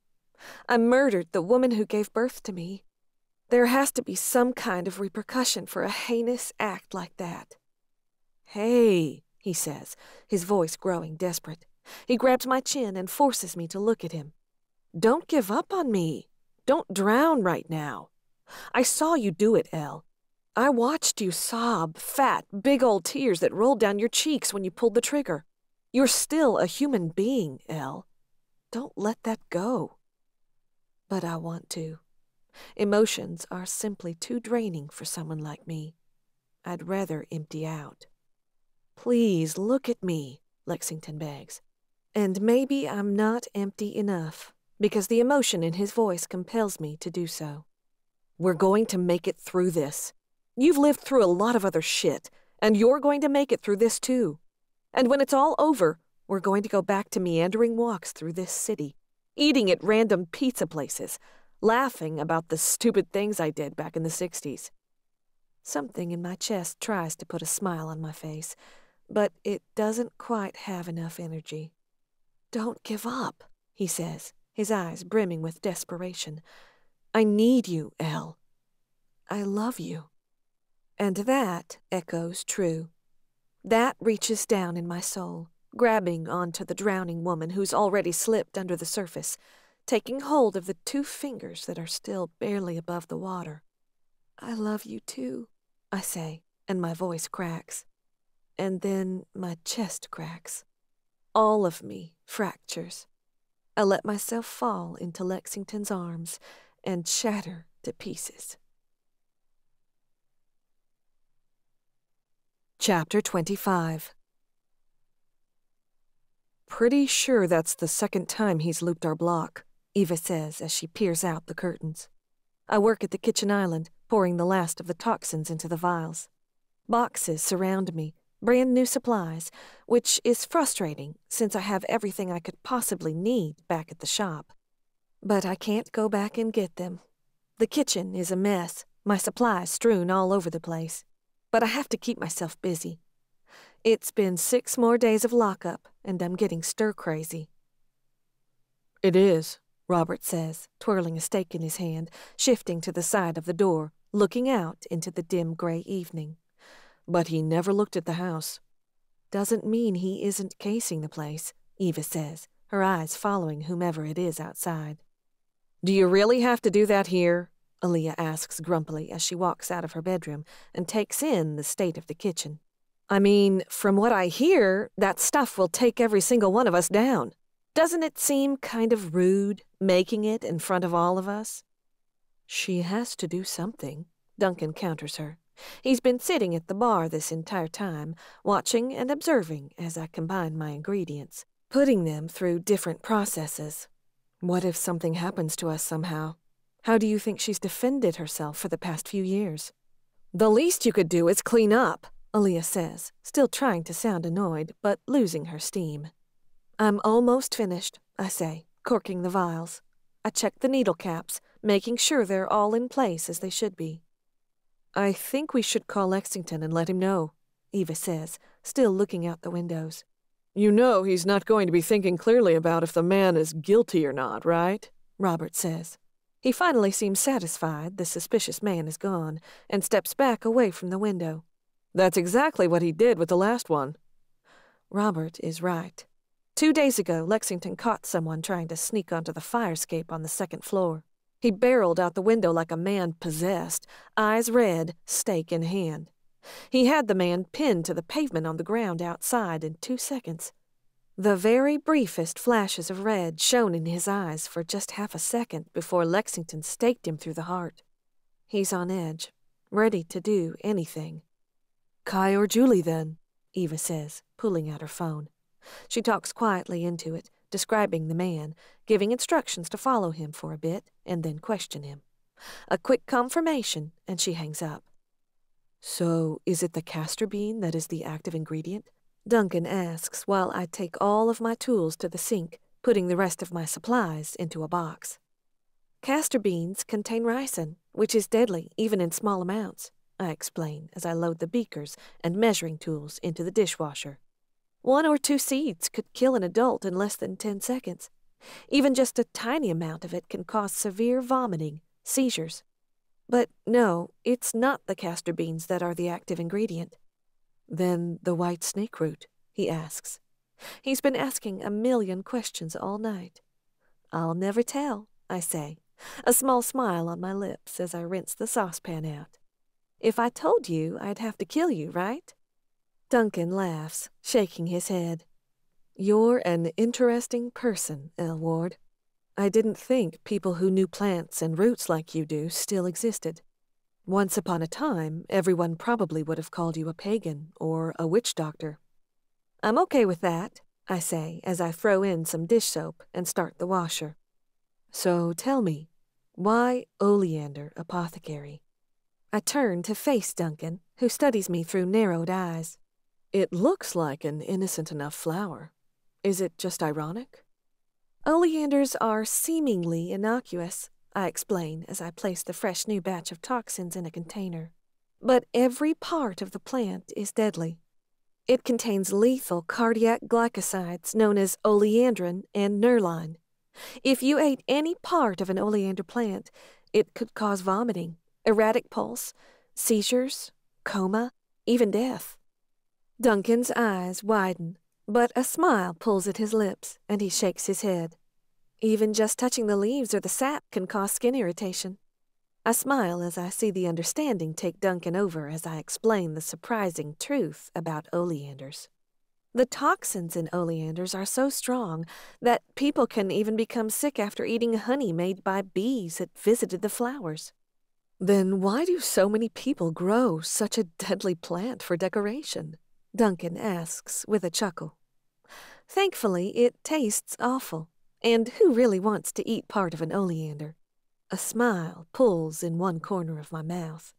I murdered the woman who gave birth to me. There has to be some kind of repercussion for a heinous act like that. Hey, he says, his voice growing desperate. He grabs my chin and forces me to look at him. Don't give up on me. Don't drown right now. I saw you do it, Elle. I watched you sob, fat, big old tears that rolled down your cheeks when you pulled the trigger. You're still a human being, Elle. Don't let that go. But I want to. Emotions are simply too draining for someone like me. I'd rather empty out. Please look at me, Lexington begs. And maybe I'm not empty enough, because the emotion in his voice compels me to do so. We're going to make it through this. You've lived through a lot of other shit, and you're going to make it through this too. And when it's all over, we're going to go back to meandering walks through this city, eating at random pizza places, laughing about the stupid things I did back in the 60s. Something in my chest tries to put a smile on my face, but it doesn't quite have enough energy. Don't give up, he says, his eyes brimming with desperation. I need you, Elle. I love you. And that echoes true. That reaches down in my soul, grabbing onto the drowning woman who's already slipped under the surface, taking hold of the 2 fingers that are still barely above the water. I love you too, I say, and my voice cracks. And then my chest cracks. All of me fractures. I let myself fall into Lexington's arms and shatter to pieces. Chapter 25. Pretty sure that's the second time he's looped our block, Eva says as she peers out the curtains. I work at the kitchen island, pouring the last of the toxins into the vials. Boxes surround me, brand new supplies, which is frustrating since I have everything I could possibly need back at the shop. But I can't go back and get them. The kitchen is a mess, my supplies strewn all over the place. But I have to keep myself busy. It's been 6 more days of lockup, and I'm getting stir-crazy. It is, Robert says, twirling a steak in his hand, shifting to the side of the door, looking out into the dim gray evening. But he never looked at the house. Doesn't mean he isn't casing the place, Eva says, her eyes following whomever it is outside. Do you really have to do that here? Aaliyah asks grumpily as she walks out of her bedroom and takes in the state of the kitchen. I mean, from what I hear, that stuff will take every single one of us down. Doesn't it seem kind of rude, making it in front of all of us? She has to do something, Duncan counters her, He's been sitting at the bar this entire time, watching and observing as I combine my ingredients, putting them through different processes. What if something happens to us somehow? How do you think she's defended herself for the past few years? The least you could do is clean up, Aaliyah says, still trying to sound annoyed, but losing her steam. I'm almost finished, I say, corking the vials. I check the needle caps, making sure they're all in place as they should be. I think we should call Lexington and let him know, Eva says, still looking out the windows. You know he's not going to be thinking clearly about if the man is guilty or not, right? Robert says. He finally seems satisfied the suspicious man is gone and steps back away from the window. That's exactly what he did with the last one. Robert is right. 2 days ago, Lexington caught someone trying to sneak onto the fire escape on the second floor. He barreled out the window like a man possessed, eyes red, stake in hand. He had the man pinned to the pavement on the ground outside in 2 seconds. The very briefest flashes of red shone in his eyes for just half a second before Lexington staked him through the heart. He's on edge, ready to do anything. Kai or Julie, then, Eva says, pulling out her phone. She talks quietly into it, describing the man, giving instructions to follow him for a bit and then question him. A quick confirmation, and she hangs up. So, is it the castor bean that is the active ingredient? Duncan asks while I take all of my tools to the sink, putting the rest of my supplies into a box. Castor beans contain ricin, which is deadly even in small amounts, I explain as I load the beakers and measuring tools into the dishwasher. 1 or 2 seeds could kill an adult in less than 10 seconds. Even just a tiny amount of it can cause severe vomiting, seizures. But no, it's not the castor beans that are the active ingredient. Then the white snake root, he asks. He's been asking a million questions all night. I'll never tell, I say, a small smile on my lips as I rinse the saucepan out. If I told you, I'd have to kill you, right? Duncan laughs, shaking his head. You're an interesting person, Elle Ward. I didn't think people who knew plants and roots like you do still existed. Once upon a time, everyone probably would have called you a pagan or a witch doctor. I'm okay with that, I say as I throw in some dish soap and start the washer. So tell me, why Oleander Apothecary? I turn to face Duncan, who studies me through narrowed eyes. It looks like an innocent enough flower. Is it just ironic? Oleanders are seemingly innocuous, I explain as I place the fresh new batch of toxins in a container. But every part of the plant is deadly. It contains lethal cardiac glycosides known as oleandrin and nerline. If you ate any part of an oleander plant, it could cause vomiting, erratic pulse, seizures, coma, even death. Duncan's eyes widen, but a smile pulls at his lips, and he shakes his head. Even just touching the leaves or the sap can cause skin irritation. I smile as I see the understanding take Duncan over as I explain the surprising truth about oleanders. The toxins in oleanders are so strong that people can even become sick after eating honey made by bees that visited the flowers. Then why do so many people grow such a deadly plant for decoration? Duncan asks with a chuckle. Thankfully, it tastes awful, and who really wants to eat part of an oleander? A smile pulls in one corner of my mouth.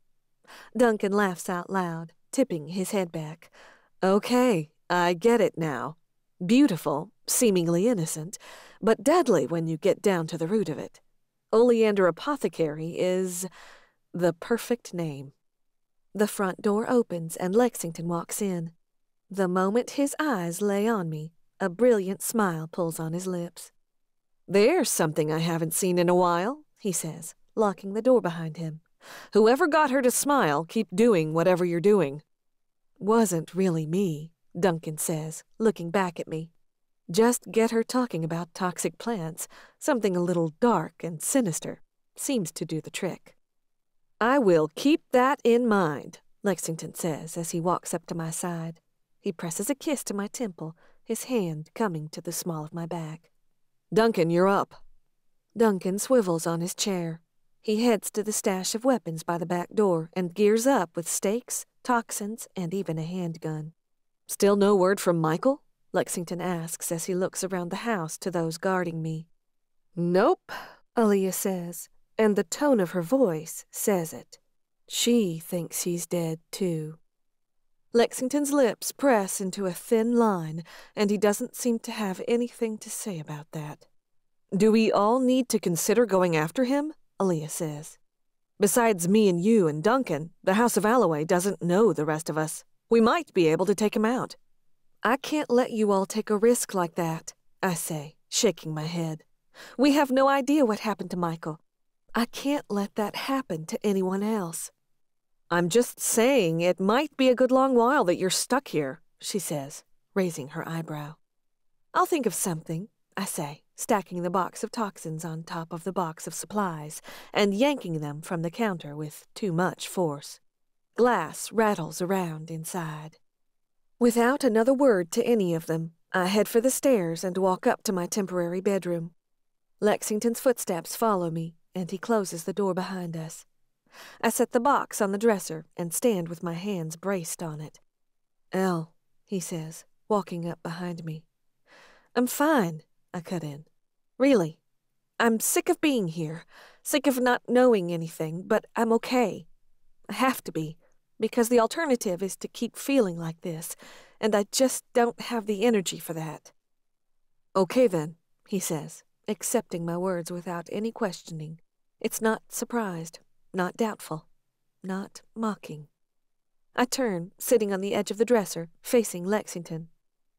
Duncan laughs out loud, tipping his head back. Okay, I get it now. Beautiful, seemingly innocent, but deadly when you get down to the root of it. Oleander Apothecary is the perfect name. The front door opens and Lexington walks in. The moment his eyes lay on me, a brilliant smile pulls on his lips. There's something I haven't seen in a while, he says, locking the door behind him. Whoever got her to smile, keep doing whatever you're doing. Wasn't really me, Duncan says, looking back at me. Just get her talking about toxic plants, something a little dark and sinister. Seems to do the trick. I will keep that in mind, Lexington says as he walks up to my side. He presses a kiss to my temple, his hand coming to the small of my back. Duncan, you're up. Duncan swivels on his chair. He heads to the stash of weapons by the back door and gears up with stakes, toxins, and even a handgun. Still no word from Michael? Lexington asks as he looks around the house to those guarding me. Nope, Aaliyah says, and the tone of her voice says it. She thinks he's dead, too. Lexington's lips press into a thin line, and he doesn't seem to have anything to say about that. Do we all need to consider going after him? Aaliyah says. Besides me and you and Duncan, the House of Allaway doesn't know the rest of us. We might be able to take him out. I can't let you all take a risk like that, I say, shaking my head. We have no idea what happened to Michael. I can't let that happen to anyone else. I'm just saying it might be a good long while that you're stuck here, she says, raising her eyebrow. I'll think of something, I say, stacking the box of toxins on top of the box of supplies and yanking them from the counter with too much force. Glass rattles around inside. Without another word to any of them, I head for the stairs and walk up to my temporary bedroom. Lexington's footsteps follow me, and he closes the door behind us. I set the box on the dresser and stand with my hands braced on it. Elle, he says, walking up behind me. I'm fine, I cut in. Really. I'm sick of being here, sick of not knowing anything, but I'm okay. I have to be, because the alternative is to keep feeling like this, and I just don't have the energy for that. Okay then, he says, accepting my words without any questioning. It's not surprised, not doubtful, not mocking. I turn, sitting on the edge of the dresser, facing Lexington.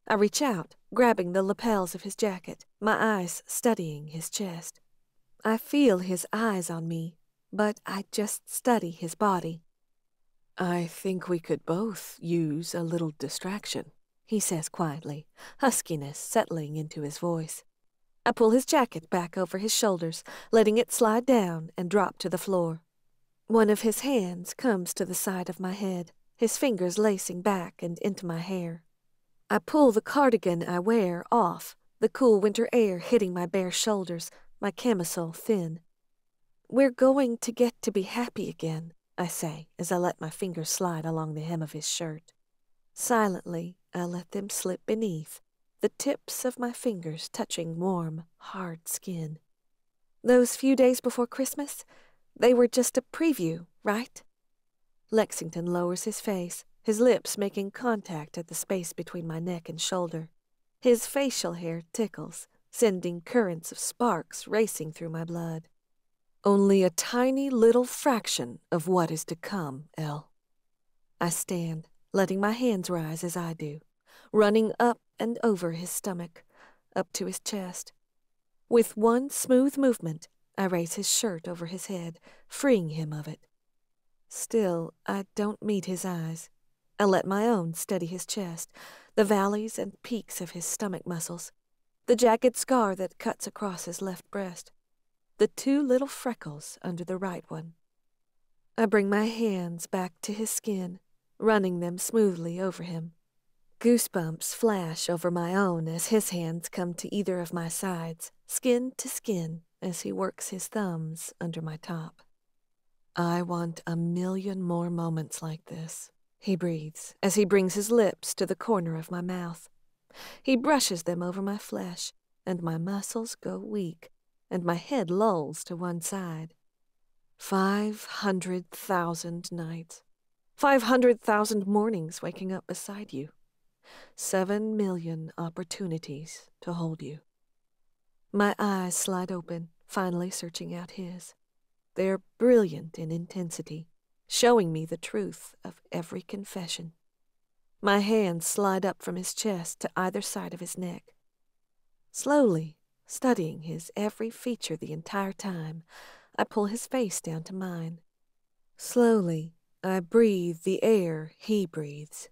I reach out, grabbing the lapels of his jacket, my eyes studying his chest. I feel his eyes on me, but I just study his body. I think we could both use a little distraction, he says quietly, huskiness settling into his voice. I pull his jacket back over his shoulders, letting it slide down and drop to the floor. One of his hands comes to the side of my head, his fingers lacing back and into my hair. I pull the cardigan I wear off, the cool winter air hitting my bare shoulders, my camisole thin. We're going to get to be happy again, I say as I let my fingers slide along the hem of his shirt. Silently, I let them slip beneath, the tips of my fingers touching warm, hard skin. Those few days before Christmas, they were just a preview, right? Lexington lowers his face, his lips making contact at the space between my neck and shoulder. His facial hair tickles, sending currents of sparks racing through my blood. Only a tiny little fraction of what is to come, Elle. I stand, letting my hands rise as I do, running up and over his stomach, up to his chest. With one smooth movement, I raise his shirt over his head, freeing him of it. Still, I don't meet his eyes. I let my own steady his chest, the valleys and peaks of his stomach muscles, the jagged scar that cuts across his left breast, the two little freckles under the right one. I bring my hands back to his skin, running them smoothly over him. Goosebumps flash over my own as his hands come to either of my sides, skin to skin, as he works his thumbs under my top. I want a million more moments like this, he breathes as he brings his lips to the corner of my mouth. He brushes them over my flesh, and my muscles go weak, and my head lolls to one side. 500,000 nights. 500,000 mornings waking up beside you. 7 million opportunities to hold you. My eyes slide open, finally searching out his. They're brilliant in intensity, showing me the truth of every confession. My hands slide up from his chest to either side of his neck. Slowly, studying his every feature the entire time, I pull his face down to mine. Slowly, I breathe the air he breathes.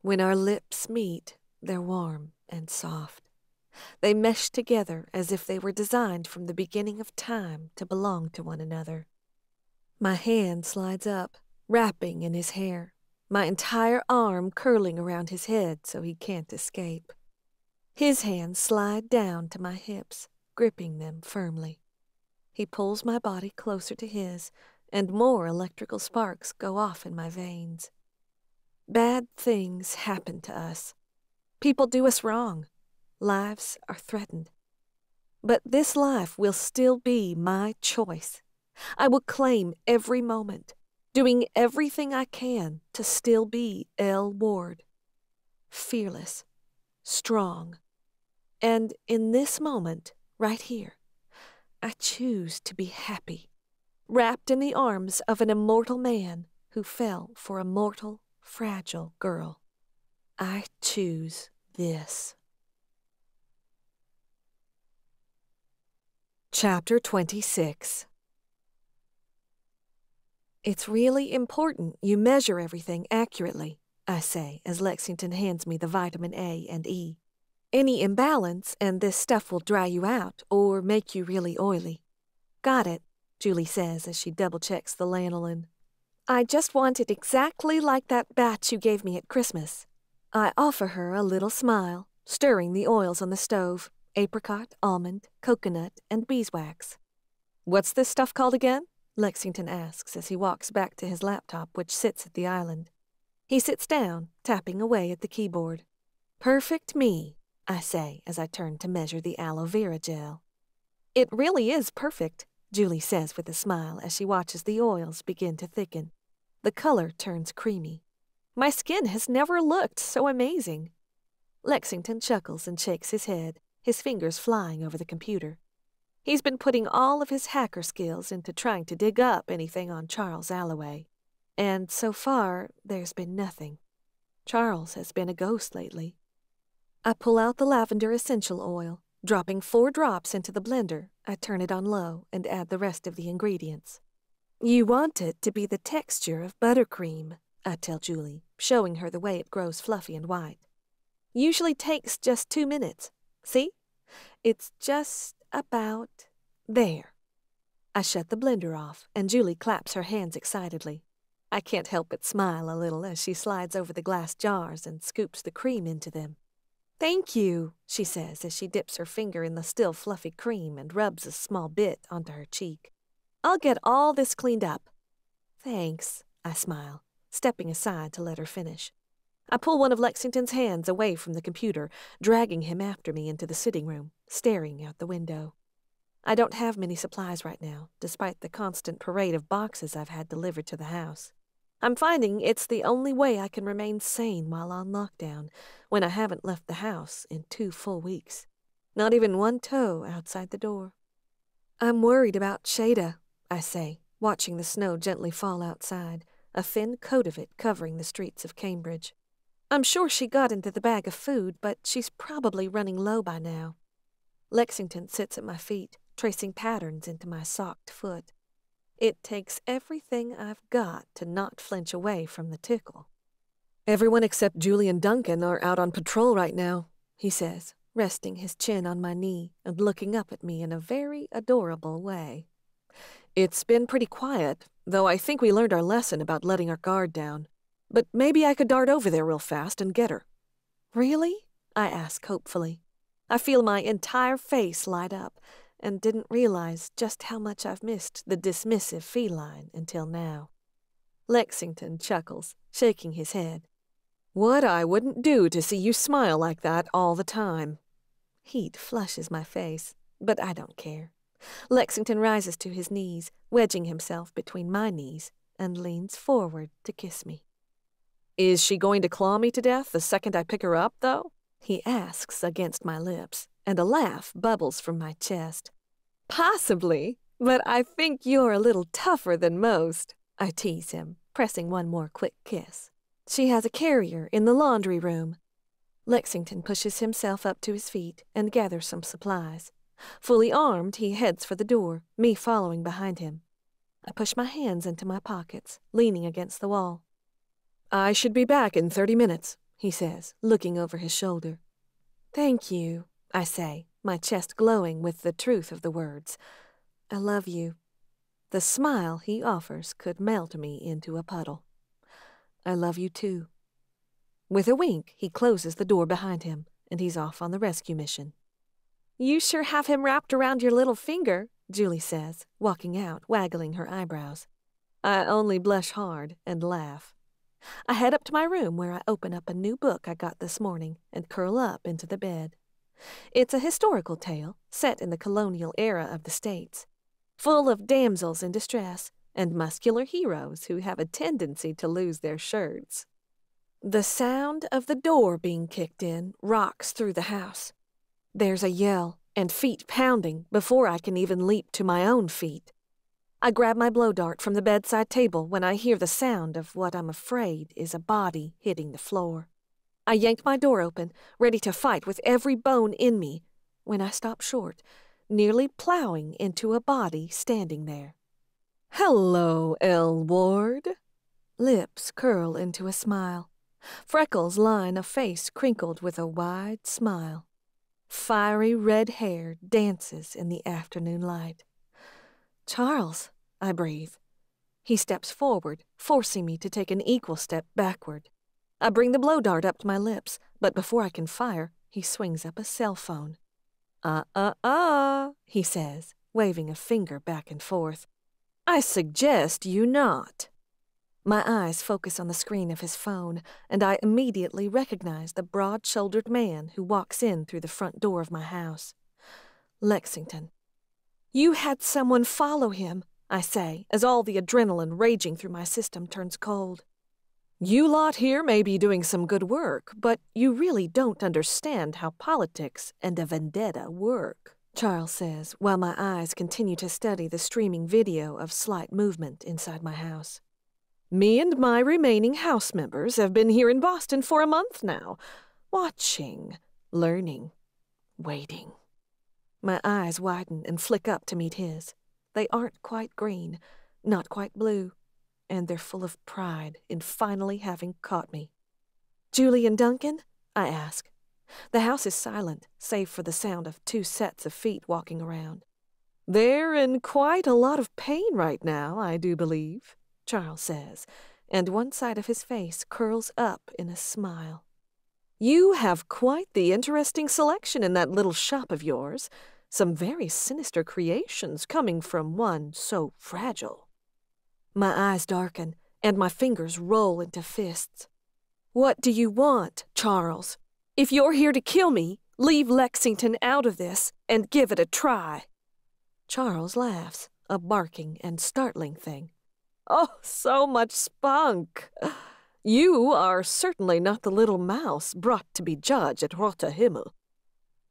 When our lips meet, they're warm and soft. They mesh together as if they were designed from the beginning of time to belong to one another. My hand slides up, wrapping in his hair, my entire arm curling around his head so he can't escape. His hands slide down to my hips, gripping them firmly. He pulls my body closer to his, and more electrical sparks go off in my veins. Bad things happen to us. People do us wrong. Lives are threatened. But this life will still be my choice. I will claim every moment, doing everything I can to still be Elle Ward. Fearless, strong. And in this moment, right here, I choose to be happy, wrapped in the arms of an immortal man who fell for a mortal, fragile girl. I choose this. Chapter 26. It's really important you measure everything accurately, I say as Lexington hands me the vitamin A and E. Any imbalance and this stuff will dry you out or make you really oily. Got it, Julie says as she double-checks the lanolin. I just want it exactly like that batch you gave me at Christmas. I offer her a little smile, stirring the oils on the stove. Apricot, almond, coconut, and beeswax. What's this stuff called again? Lexington asks as he walks back to his laptop, which sits at the island. He sits down, tapping away at the keyboard. Perfect me, I say as I turn to measure the aloe vera gel. It really is perfect, Julie says with a smile as she watches the oils begin to thicken. The color turns creamy. My skin has never looked so amazing. Lexington chuckles and shakes his head, his fingers flying over the computer. He's been putting all of his hacker skills into trying to dig up anything on Charles Allaway. And so far, there's been nothing. Charles has been a ghost lately. I pull out the lavender essential oil. Dropping 4 drops into the blender, I turn it on low and add the rest of the ingredients. You want it to be the texture of buttercream, I tell Julie, showing her the way it grows fluffy and white. Usually takes just 2 minutes. See? It's just about there. I shut the blender off, and Julie claps her hands excitedly. I can't help but smile a little as she slides over the glass jars and scoops the cream into them. Thank you, she says as she dips her finger in the still fluffy cream and rubs a small bit onto her cheek. I'll get all this cleaned up. Thanks, I smile, stepping aside to let her finish. I pull one of Lexington's hands away from the computer, dragging him after me into the sitting room, staring out the window. I don't have many supplies right now, despite the constant parade of boxes I've had delivered to the house. I'm finding it's the only way I can remain sane while on lockdown, when I haven't left the house in 2 full weeks. Not even one toe outside the door. I'm worried about Shada, I say, watching the snow gently fall outside, a thin coat of it covering the streets of Cambridge. I'm sure she got into the bag of food, but she's probably running low by now. Lexington sits at my feet, tracing patterns into my socked foot. It takes everything I've got to not flinch away from the tickle. Everyone except Julie and Duncan are out on patrol right now, he says, resting his chin on my knee and looking up at me in a very adorable way. It's been pretty quiet, though I think we learned our lesson about letting our guard down. But maybe I could dart over there real fast and get her. Really? I ask hopefully. I feel my entire face light up and didn't realize just how much I've missed the dismissive feline until now. Lexington chuckles, shaking his head. What I wouldn't do to see you smile like that all the time. Heat flushes my face, but I don't care. Lexington rises to his knees, wedging himself between my knees, and leans forward to kiss me. Is she going to claw me to death the second I pick her up, though? He asks against my lips, and a laugh bubbles from my chest. Possibly, but I think you're a little tougher than most, I tease him, pressing one more quick kiss. She has a carrier in the laundry room. Lexington pushes himself up to his feet and gathers some supplies. Fully armed, he heads for the door, me following behind him. I push my hands into my pockets, leaning against the wall. I should be back in 30 minutes, he says, looking over his shoulder. Thank you, I say, my chest glowing with the truth of the words. I love you. The smile he offers could melt me into a puddle. I love you too. With a wink, he closes the door behind him, and he's off on the rescue mission. You sure have him wrapped around your little finger, Julie says, walking out, waggling her eyebrows. I only blush hard and laugh. I head up to my room where I open up a new book I got this morning and curl up into the bed. It's a historical tale set in the colonial era of the States, full of damsels in distress and muscular heroes who have a tendency to lose their shirts. The sound of the door being kicked in rocks through the house. There's a yell and feet pounding before I can even leap to my own feet. I grab my blow dart from the bedside table when I hear the sound of what I'm afraid is a body hitting the floor. I yank my door open, ready to fight with every bone in me, when I stop short, nearly plowing into a body standing there. Hello, Elle Ward. Lips curl into a smile. Freckles line a face crinkled with a wide smile. Fiery red hair dances in the afternoon light. Charles, I breathe. He steps forward, forcing me to take an equal step backward. I bring the blow dart up to my lips, but before I can fire, he swings up a cell phone. He says, waving a finger back and forth. I suggest you not. My eyes focus on the screen of his phone, and I immediately recognize the broad-shouldered man who walks in through the front door of my house. Lexington. You had someone follow him, I say, as all the adrenaline raging through my system turns cold. You lot here may be doing some good work, but you really don't understand how politics and a vendetta work, Charles says, while my eyes continue to study the streaming video of slight movement inside my house. Me and my remaining house members have been here in Boston for a month now, watching, learning, waiting. My eyes widen and flick up to meet his. They aren't quite green, not quite blue, and they're full of pride in finally having caught me. Julie and Duncan? I ask. The house is silent, save for the sound of 2 sets of feet walking around. They're in quite a lot of pain right now, I do believe, Charles says, and one side of his face curls up in a smile. You have quite the interesting selection in that little shop of yours. Some very sinister creations coming from one so fragile. My eyes darken, and my fingers roll into fists. What do you want, Charles? If you're here to kill me, leave Lexington out of this and give it a try. Charles laughs, a barking and startling thing. Oh, so much spunk. You are certainly not the little mouse brought to be judge at Rote Himmel.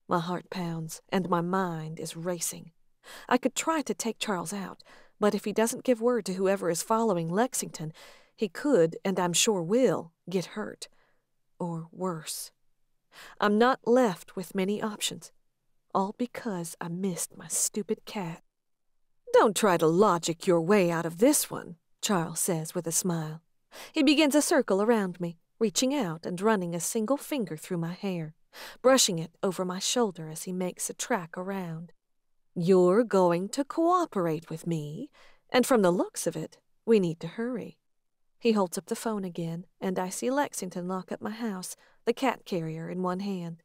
My heart pounds, and my mind is racing. I could try to take Charles out, but if he doesn't give word to whoever is following Lexington, he could, and I'm sure will, get hurt. Or worse. I'm not left with many options, all because I missed my stupid cat. Don't try to logic your way out of this one, Charles says with a smile. He begins a circle around me, reaching out and running a single finger through my hair, brushing it over my shoulder as he makes a track around. You're going to cooperate with me, and from the looks of it, we need to hurry. He holds up the phone again, and I see Lexington lock up my house, the cat carrier in one hand.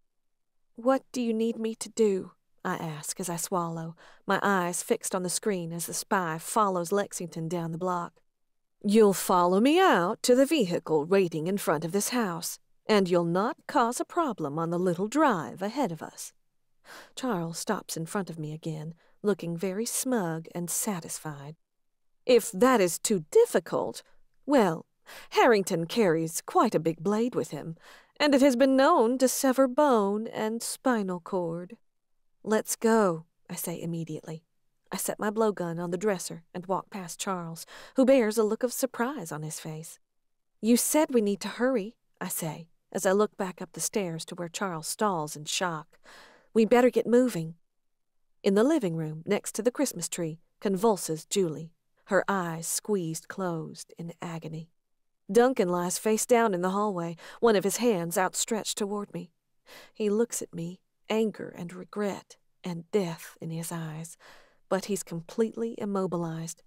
What do you need me to do? I ask as I swallow, my eyes fixed on the screen as the spy follows Lexington down the block. You'll follow me out to the vehicle waiting in front of this house, and you'll not cause a problem on the little drive ahead of us. Charles stops in front of me again, looking very smug and satisfied. If that is too difficult, well, Harrington carries quite a big blade with him, and it has been known to sever bone and spinal cord. Let's go, I say immediately. I set my blowgun on the dresser and walk past Charles, who bears a look of surprise on his face. You said we need to hurry, I say, as I look back up the stairs to where Charles stalls in shock. We better get moving. In the living room, next to the Christmas tree, convulses Julie, her eyes squeezed closed in agony. Duncan lies face down in the hallway, one of his hands outstretched toward me. He looks at me, anger and regret and death in his eyes, but he's completely immobilized.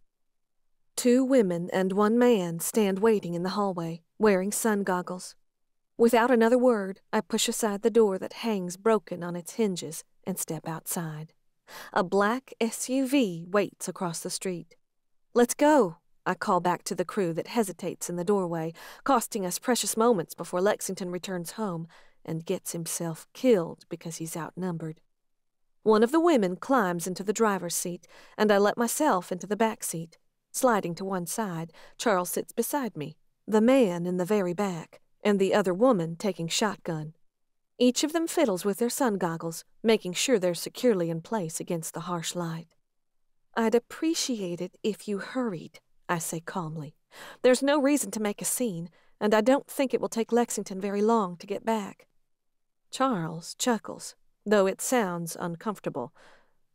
2 women and 1 man stand waiting in the hallway, wearing sun goggles. Without another word, I push aside the door that hangs broken on its hinges and step outside. A black SUV waits across the street. "Let's go," I call back to the crew that hesitates in the doorway, costing us precious moments before Lexington returns home and gets himself killed because he's outnumbered. One of the women climbs into the driver's seat, and I let myself into the back seat. Sliding to one side, Charles sits beside me, the man in the very back, and the other woman taking shotgun. Each of them fiddles with their sun goggles, making sure they're securely in place against the harsh light. "I'd appreciate it if you hurried," I say calmly. "There's no reason to make a scene, and I don't think it will take Lexington very long to get back." Charles chuckles, though it sounds uncomfortable.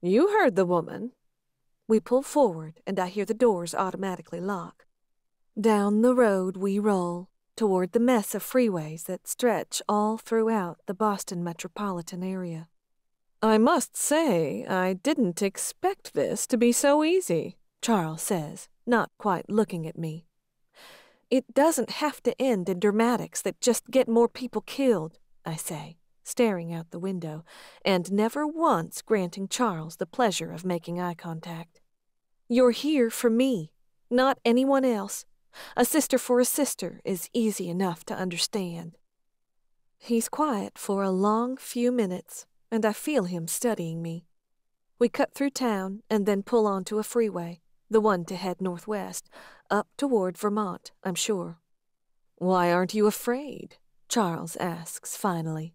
"You heard the woman." We pull forward, and I hear the doors automatically lock. Down the road we roll, toward the mess of freeways that stretch all throughout the Boston metropolitan area. "I must say, I didn't expect this to be so easy," Charles says, not quite looking at me. "It doesn't have to end in dramatics that just get more people killed," I say, staring out the window, and never once granting Charles the pleasure of making eye contact. "You're here for me, not anyone else. A sister for a sister is easy enough to understand." He's quiet for a long few minutes, and I feel him studying me. We cut through town and then pull onto a freeway, the one to head northwest, up toward Vermont, I'm sure. "Why aren't you afraid?" Charles asks finally.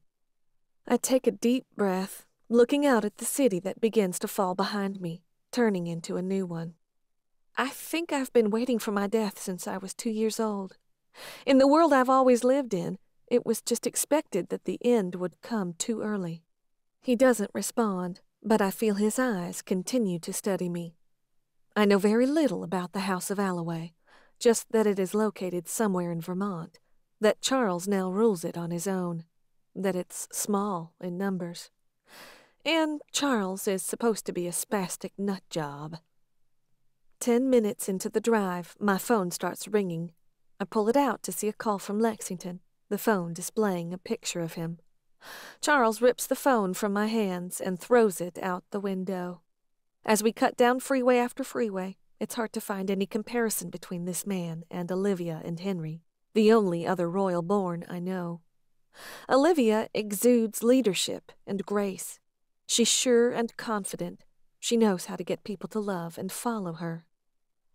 I take a deep breath, looking out at the city that begins to fall behind me, turning into a new one. I think I've been waiting for my death since I was 2 years old. In the world I've always lived in, it was just expected that the end would come too early. He doesn't respond, but I feel his eyes continue to study me. I know very little about the House of Allaway, just that it is located somewhere in Vermont, that Charles now rules it on his own, that it's small in numbers. And Charles is supposed to be a spastic nut job. 10 minutes into the drive, my phone starts ringing. I pull it out to see a call from Lexington, the phone displaying a picture of him. Charles rips the phone from my hands and throws it out the window. As we cut down freeway after freeway, it's hard to find any comparison between this man and Olivia and Henry, the only other royal-born I know. Olivia exudes leadership and grace. She's sure and confident. She knows how to get people to love and follow her.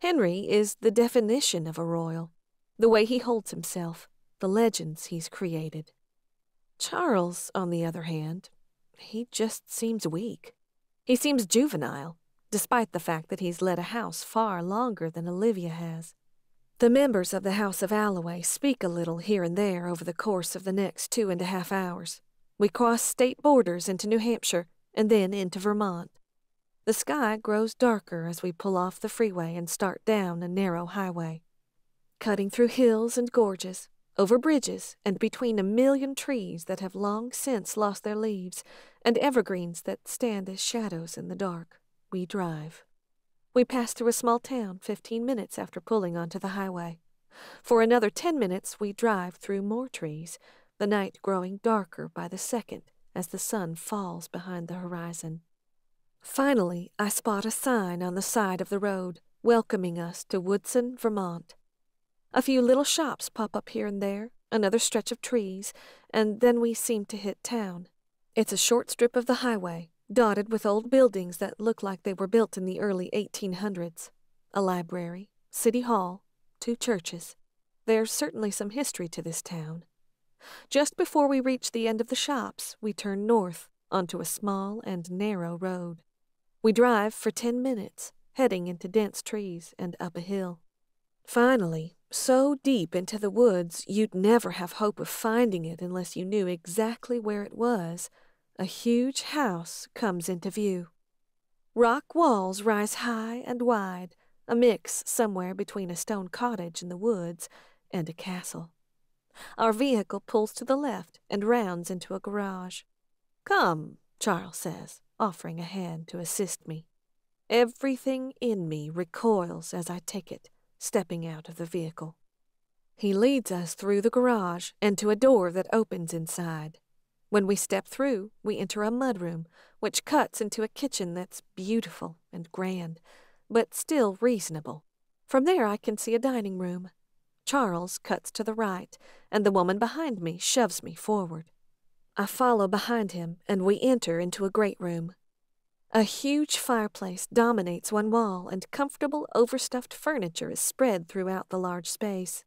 Henry is the definition of a royal, the way he holds himself, the legends he's created. Charles, on the other hand, he just seems weak. He seems juvenile, despite the fact that he's led a house far longer than Olivia has. The members of the House of Allaway speak a little here and there over the course of the next 2.5 hours. We cross state borders into New Hampshire and then into Vermont. The sky grows darker as we pull off the freeway and start down a narrow highway. Cutting through hills and gorges, over bridges, and between a million trees that have long since lost their leaves, and evergreens that stand as shadows in the dark, we drive. We pass through a small town 15 minutes after pulling onto the highway. For another 10 minutes we drive through more trees, the night growing darker by the second as the sun falls behind the horizon. Finally, I spot a sign on the side of the road, welcoming us to Woodson, Vermont. A few little shops pop up here and there, another stretch of trees, and then we seem to hit town. It's a short strip of the highway, dotted with old buildings that look like they were built in the early 1800s. A library, city hall, 2 churches. There's certainly some history to this town. Just before we reach the end of the shops, we turn north onto a small and narrow road. We drive for 10 minutes, heading into dense trees and up a hill. Finally, so deep into the woods you'd never have hope of finding it unless you knew exactly where it was, a huge house comes into view. Rock walls rise high and wide, a mix somewhere between a stone cottage in the woods and a castle. Our vehicle pulls to the left and rounds into a garage. "Come," Charles says, offering a hand to assist me. Everything in me recoils as I take it, stepping out of the vehicle. He leads us through the garage and to a door that opens inside. When we step through, we enter a mudroom, which cuts into a kitchen that's beautiful and grand, but still reasonable. From there I can see a dining room. Charles cuts to the right, and the woman behind me shoves me forward. I follow behind him, and we enter into a great room. A huge fireplace dominates one wall, and comfortable, overstuffed furniture is spread throughout the large space.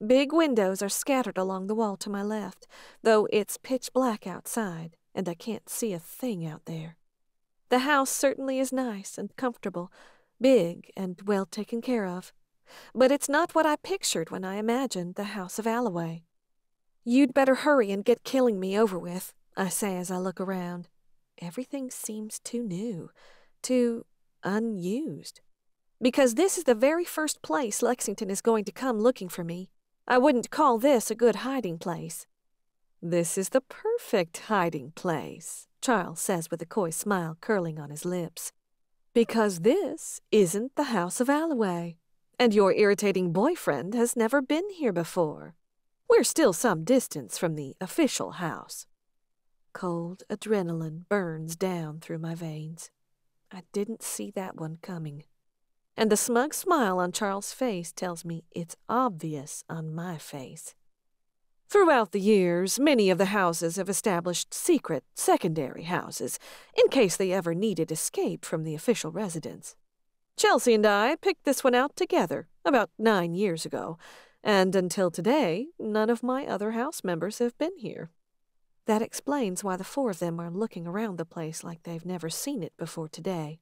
Big windows are scattered along the wall to my left, though it's pitch black outside, and I can't see a thing out there. The house certainly is nice and comfortable, big and well taken care of. But it's not what I pictured when I imagined the House of Allaway. "You'd better hurry and get killing me over with," I say as I look around. Everything seems too new, too unused. Because this is the very first place Lexington is going to come looking for me. I wouldn't call this a good hiding place. "This is the perfect hiding place," Charles says with a coy smile curling on his lips. "Because this isn't the House of Allaway, and your irritating boyfriend has never been here before. We're still some distance from the official house." Cold adrenaline burns down through my veins. I didn't see that one coming. And the smug smile on Charles' face tells me it's obvious on my face. Throughout the years, many of the houses have established secret secondary houses in case they ever needed escape from the official residence. Chelsea and I picked this one out together about 9 years ago, and until today, none of my other house members have been here. That explains why the 4 of them are looking around the place like they've never seen it before today.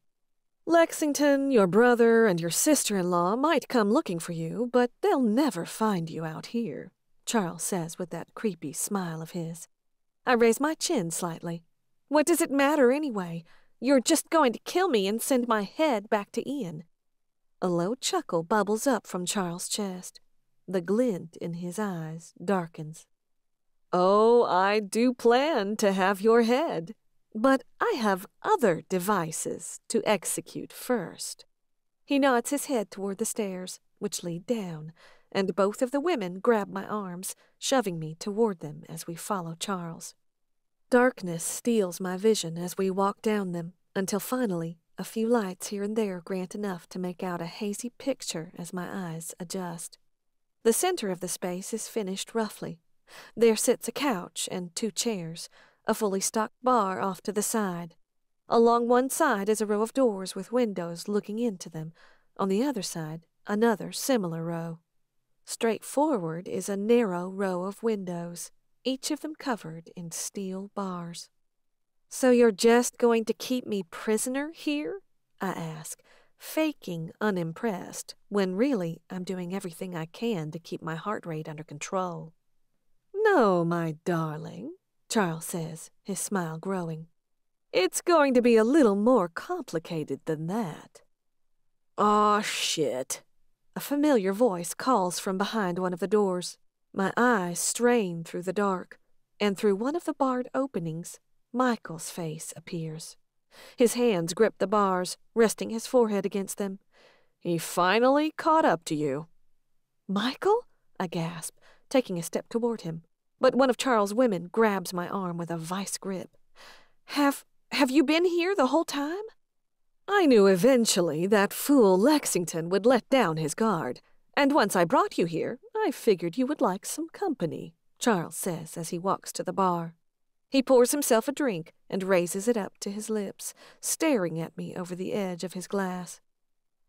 "Lexington, your brother, and your sister-in-law might come looking for you, but they'll never find you out here," Charles says with that creepy smile of his. I raise my chin slightly. "What does it matter anyway? You're just going to kill me and send my head back to Ian." A low chuckle bubbles up from Charles' chest. The glint in his eyes darkens. "Oh, I do plan to have your head. But I have other devices to execute first." He nods his head toward the stairs, which lead down, and both of the women grab my arms, shoving me toward them as we follow Charles. Darkness steals my vision as we walk down them, until finally a few lights here and there grant enough to make out a hazy picture as my eyes adjust. The center of the space is finished roughly. There sits a couch and 2 chairs, a fully stocked bar off to the side. Along one side is a row of doors with windows looking into them. On the other side, another similar row. Straight forward is a narrow row of windows, each of them covered in steel bars. "So you're just going to keep me prisoner here?" I ask, faking unimpressed, when really I'm doing everything I can to keep my heart rate under control. "No, my darling," Charles says, his smile growing. "It's going to be a little more complicated than that." "Aw, shit." A familiar voice calls from behind one of the doors. My eyes strain through the dark, and through one of the barred openings, Michael's face appears. His hands grip the bars, resting his forehead against them. "He finally caught up to you." "Michael?" I gasp, taking a step toward him. But one of Charles' women grabs my arm with a vice grip. Have you been here the whole time?" "I knew eventually that fool Lexington would let down his guard, and once I brought you here, I figured you would like some company," Charles says as he walks to the bar. He pours himself a drink and raises it up to his lips, staring at me over the edge of his glass.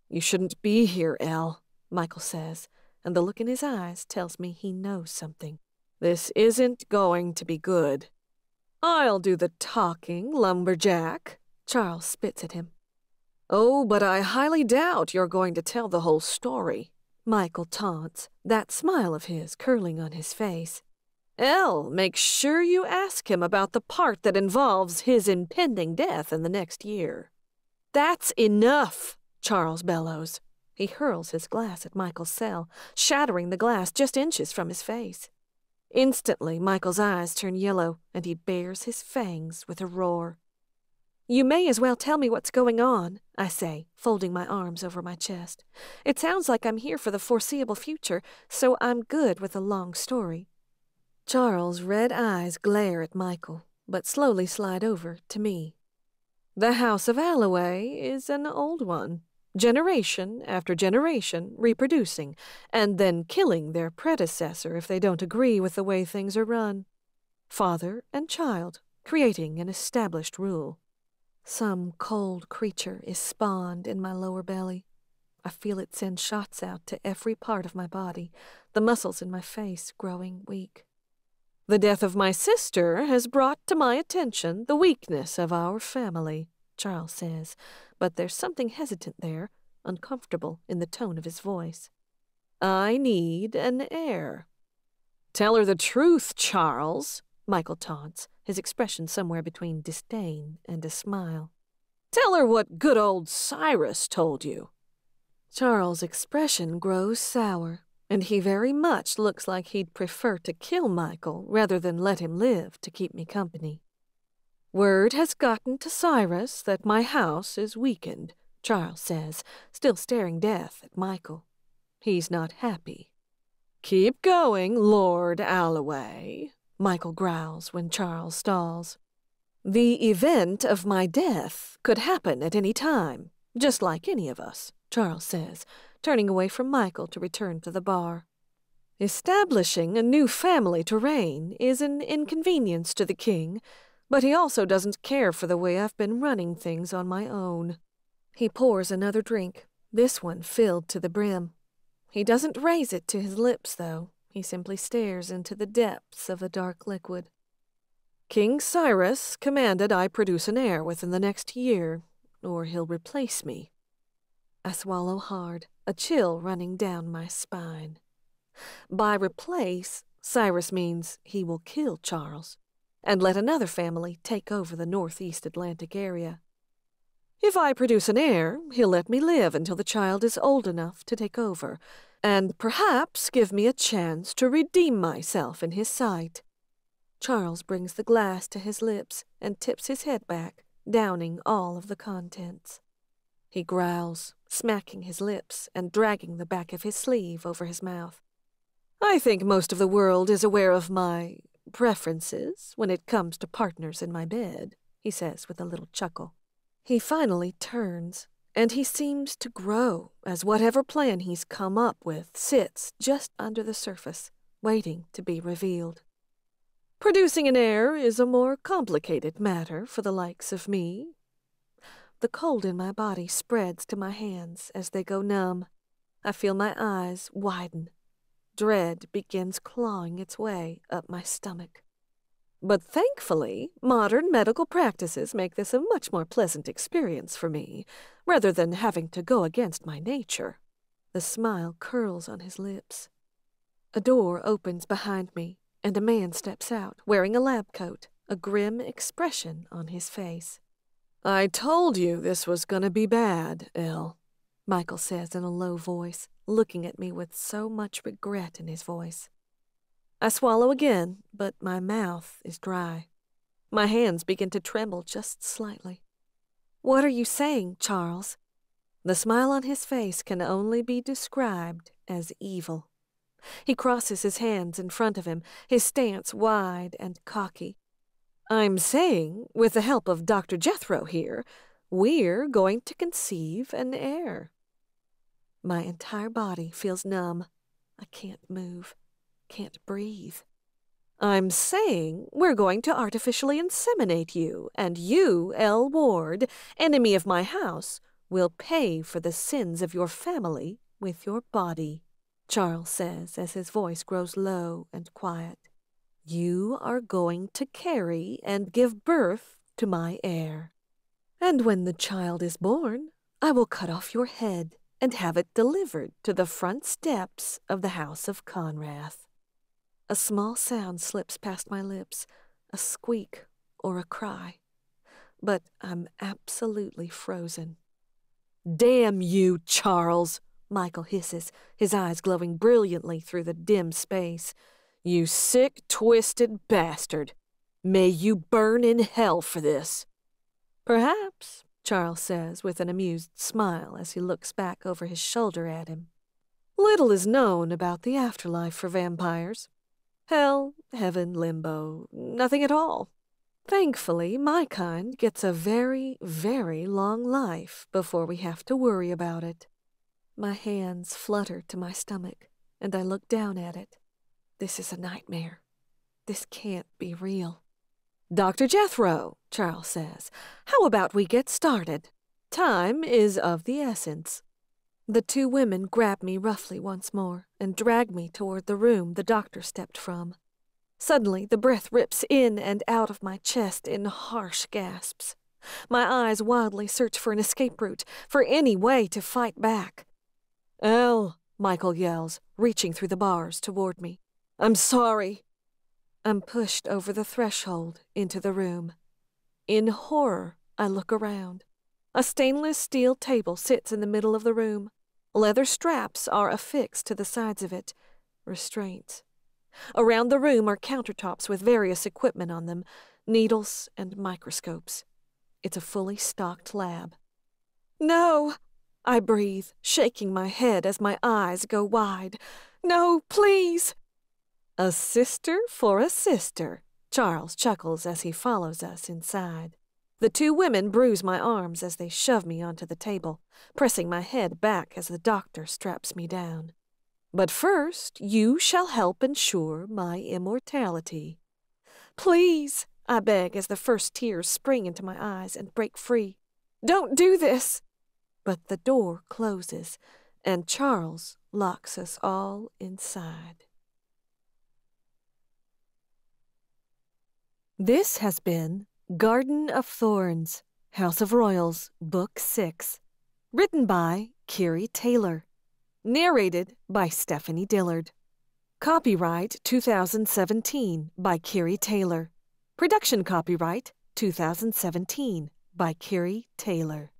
"You shouldn't be here, Elle," Michael says, and the look in his eyes tells me he knows something. "This isn't going to be good." "I'll do the talking, lumberjack," Charles spits at him. "Oh, but I highly doubt you're going to tell the whole story," Michael taunts, that smile of his curling on his face. "Elle, make sure you ask him about the part that involves his impending death in the next year." "That's enough," Charles bellows. He hurls his glass at Michael's cell, shattering the glass just inches from his face. Instantly, Michael's eyes turn yellow, and he bares his fangs with a roar. "You may as well tell me what's going on," I say, folding my arms over my chest. "It sounds like I'm here for the foreseeable future, so I'm good with a long story." Charles' red eyes glare at Michael, but slowly slide over to me. The House of Allaway is an old one, generation after generation reproducing, and then killing their predecessor if they don't agree with the way things are run. Father and child, creating an established rule. Some cold creature is spawned in my lower belly. I feel it send shots out to every part of my body, the muscles in my face growing weak. The death of my sister has brought to my attention the weakness of our family, Charles says, but there's something hesitant there, uncomfortable in the tone of his voice. I need an heir. Tell her the truth, Charles, Michael taunts, his expression somewhere between disdain and a smile. Tell her what good old Cyrus told you. Charles' expression grows sour, and he very much looks like he'd prefer to kill Michael rather than let him live to keep me company. Word has gotten to Cyrus that my house is weakened, Charles says, still staring death at Michael. He's not happy. Keep going, Lord Allaway, Michael growls when Charles stalls. The event of my death could happen at any time, just like any of us, Charles says, turning away from Michael to return to the bar. Establishing a new family to reign is an inconvenience to the king, but he also doesn't care for the way I've been running things on my own. He pours another drink, this one filled to the brim. He doesn't raise it to his lips, though. He simply stares into the depths of the dark liquid. King Cyrus commanded I produce an heir within the next year, or he'll replace me. I swallow hard, a chill running down my spine. By replace, Cyrus means he will kill Charles, and let another family take over the northeast Atlantic area. If I produce an heir, he'll let me live until the child is old enough to take over, and perhaps give me a chance to redeem myself in his sight. Charles brings the glass to his lips and tips his head back, downing all of the contents. He growls, smacking his lips and dragging the back of his sleeve over his mouth. I think most of the world is aware of my preferences when it comes to partners in my bed, he says with a little chuckle. He finally turns, and he seems to grow as whatever plan he's come up with sits just under the surface, waiting to be revealed. Producing an heir is a more complicated matter for the likes of me. The cold in my body spreads to my hands as they go numb. I feel my eyes widen. Dread begins clawing its way up my stomach. But thankfully, modern medical practices make this a much more pleasant experience for me, rather than having to go against my nature. The smile curls on his lips. A door opens behind me, and a man steps out, wearing a lab coat, a grim expression on his face. I told you this was gonna be bad, Elle, Michael says in a low voice, looking at me with so much regret in his voice. I swallow again, but my mouth is dry. My hands begin to tremble just slightly. What are you saying, Charles? The smile on his face can only be described as evil. He crosses his hands in front of him, his stance wide and cocky. I'm saying, with the help of Dr. Jethro here, we're going to conceive an heir. My entire body feels numb. I can't move, can't breathe. I'm saying we're going to artificially inseminate you, and you, Elle Ward, enemy of my house, will pay for the sins of your family with your body, Charles says as his voice grows low and quiet. You are going to carry and give birth to my heir. And when the child is born, I will cut off your head and have it delivered to the front steps of the House of Conrath. A small sound slips past my lips, a squeak or a cry, but I'm absolutely frozen. Damn you, Charles, Michael hisses, his eyes glowing brilliantly through the dim space. You sick, twisted bastard. May you burn in hell for this. Perhaps, Charles says with an amused smile as he looks back over his shoulder at him. Little is known about the afterlife for vampires. Hell, heaven, limbo, nothing at all. Thankfully, my kind gets a very, very long life before we have to worry about it. My hands flutter to my stomach, and I look down at it. This is a nightmare. This can't be real. Dr. Jethro, Charles says, how about we get started? Time is of the essence. The two women grab me roughly once more and drag me toward the room the doctor stepped from. Suddenly, the breath rips in and out of my chest in harsh gasps. My eyes wildly search for an escape route, for any way to fight back. Elle, Michael yells, reaching through the bars toward me. I'm sorry. I'm pushed over the threshold into the room. In horror, I look around. A stainless steel table sits in the middle of the room. Leather straps are affixed to the sides of it. Restraints. Around the room are countertops with various equipment on them, needles and microscopes. It's a fully stocked lab. No, I breathe, shaking my head as my eyes go wide. No, please. A sister for a sister, Charles chuckles as he follows us inside. The two women bruise my arms as they shove me onto the table, pressing my head back as the doctor straps me down. But first, you shall help ensure my immortality. Please, I beg as the first tears spring into my eyes and break free. Don't do this! But the door closes, and Charles locks us all inside. This has been Garden of Thorns, House of Royals, Book 6. Written by Keary Taylor. Narrated by Stephanie Dillard. Copyright 2017 by Keary Taylor. Production copyright 2017 by Keary Taylor.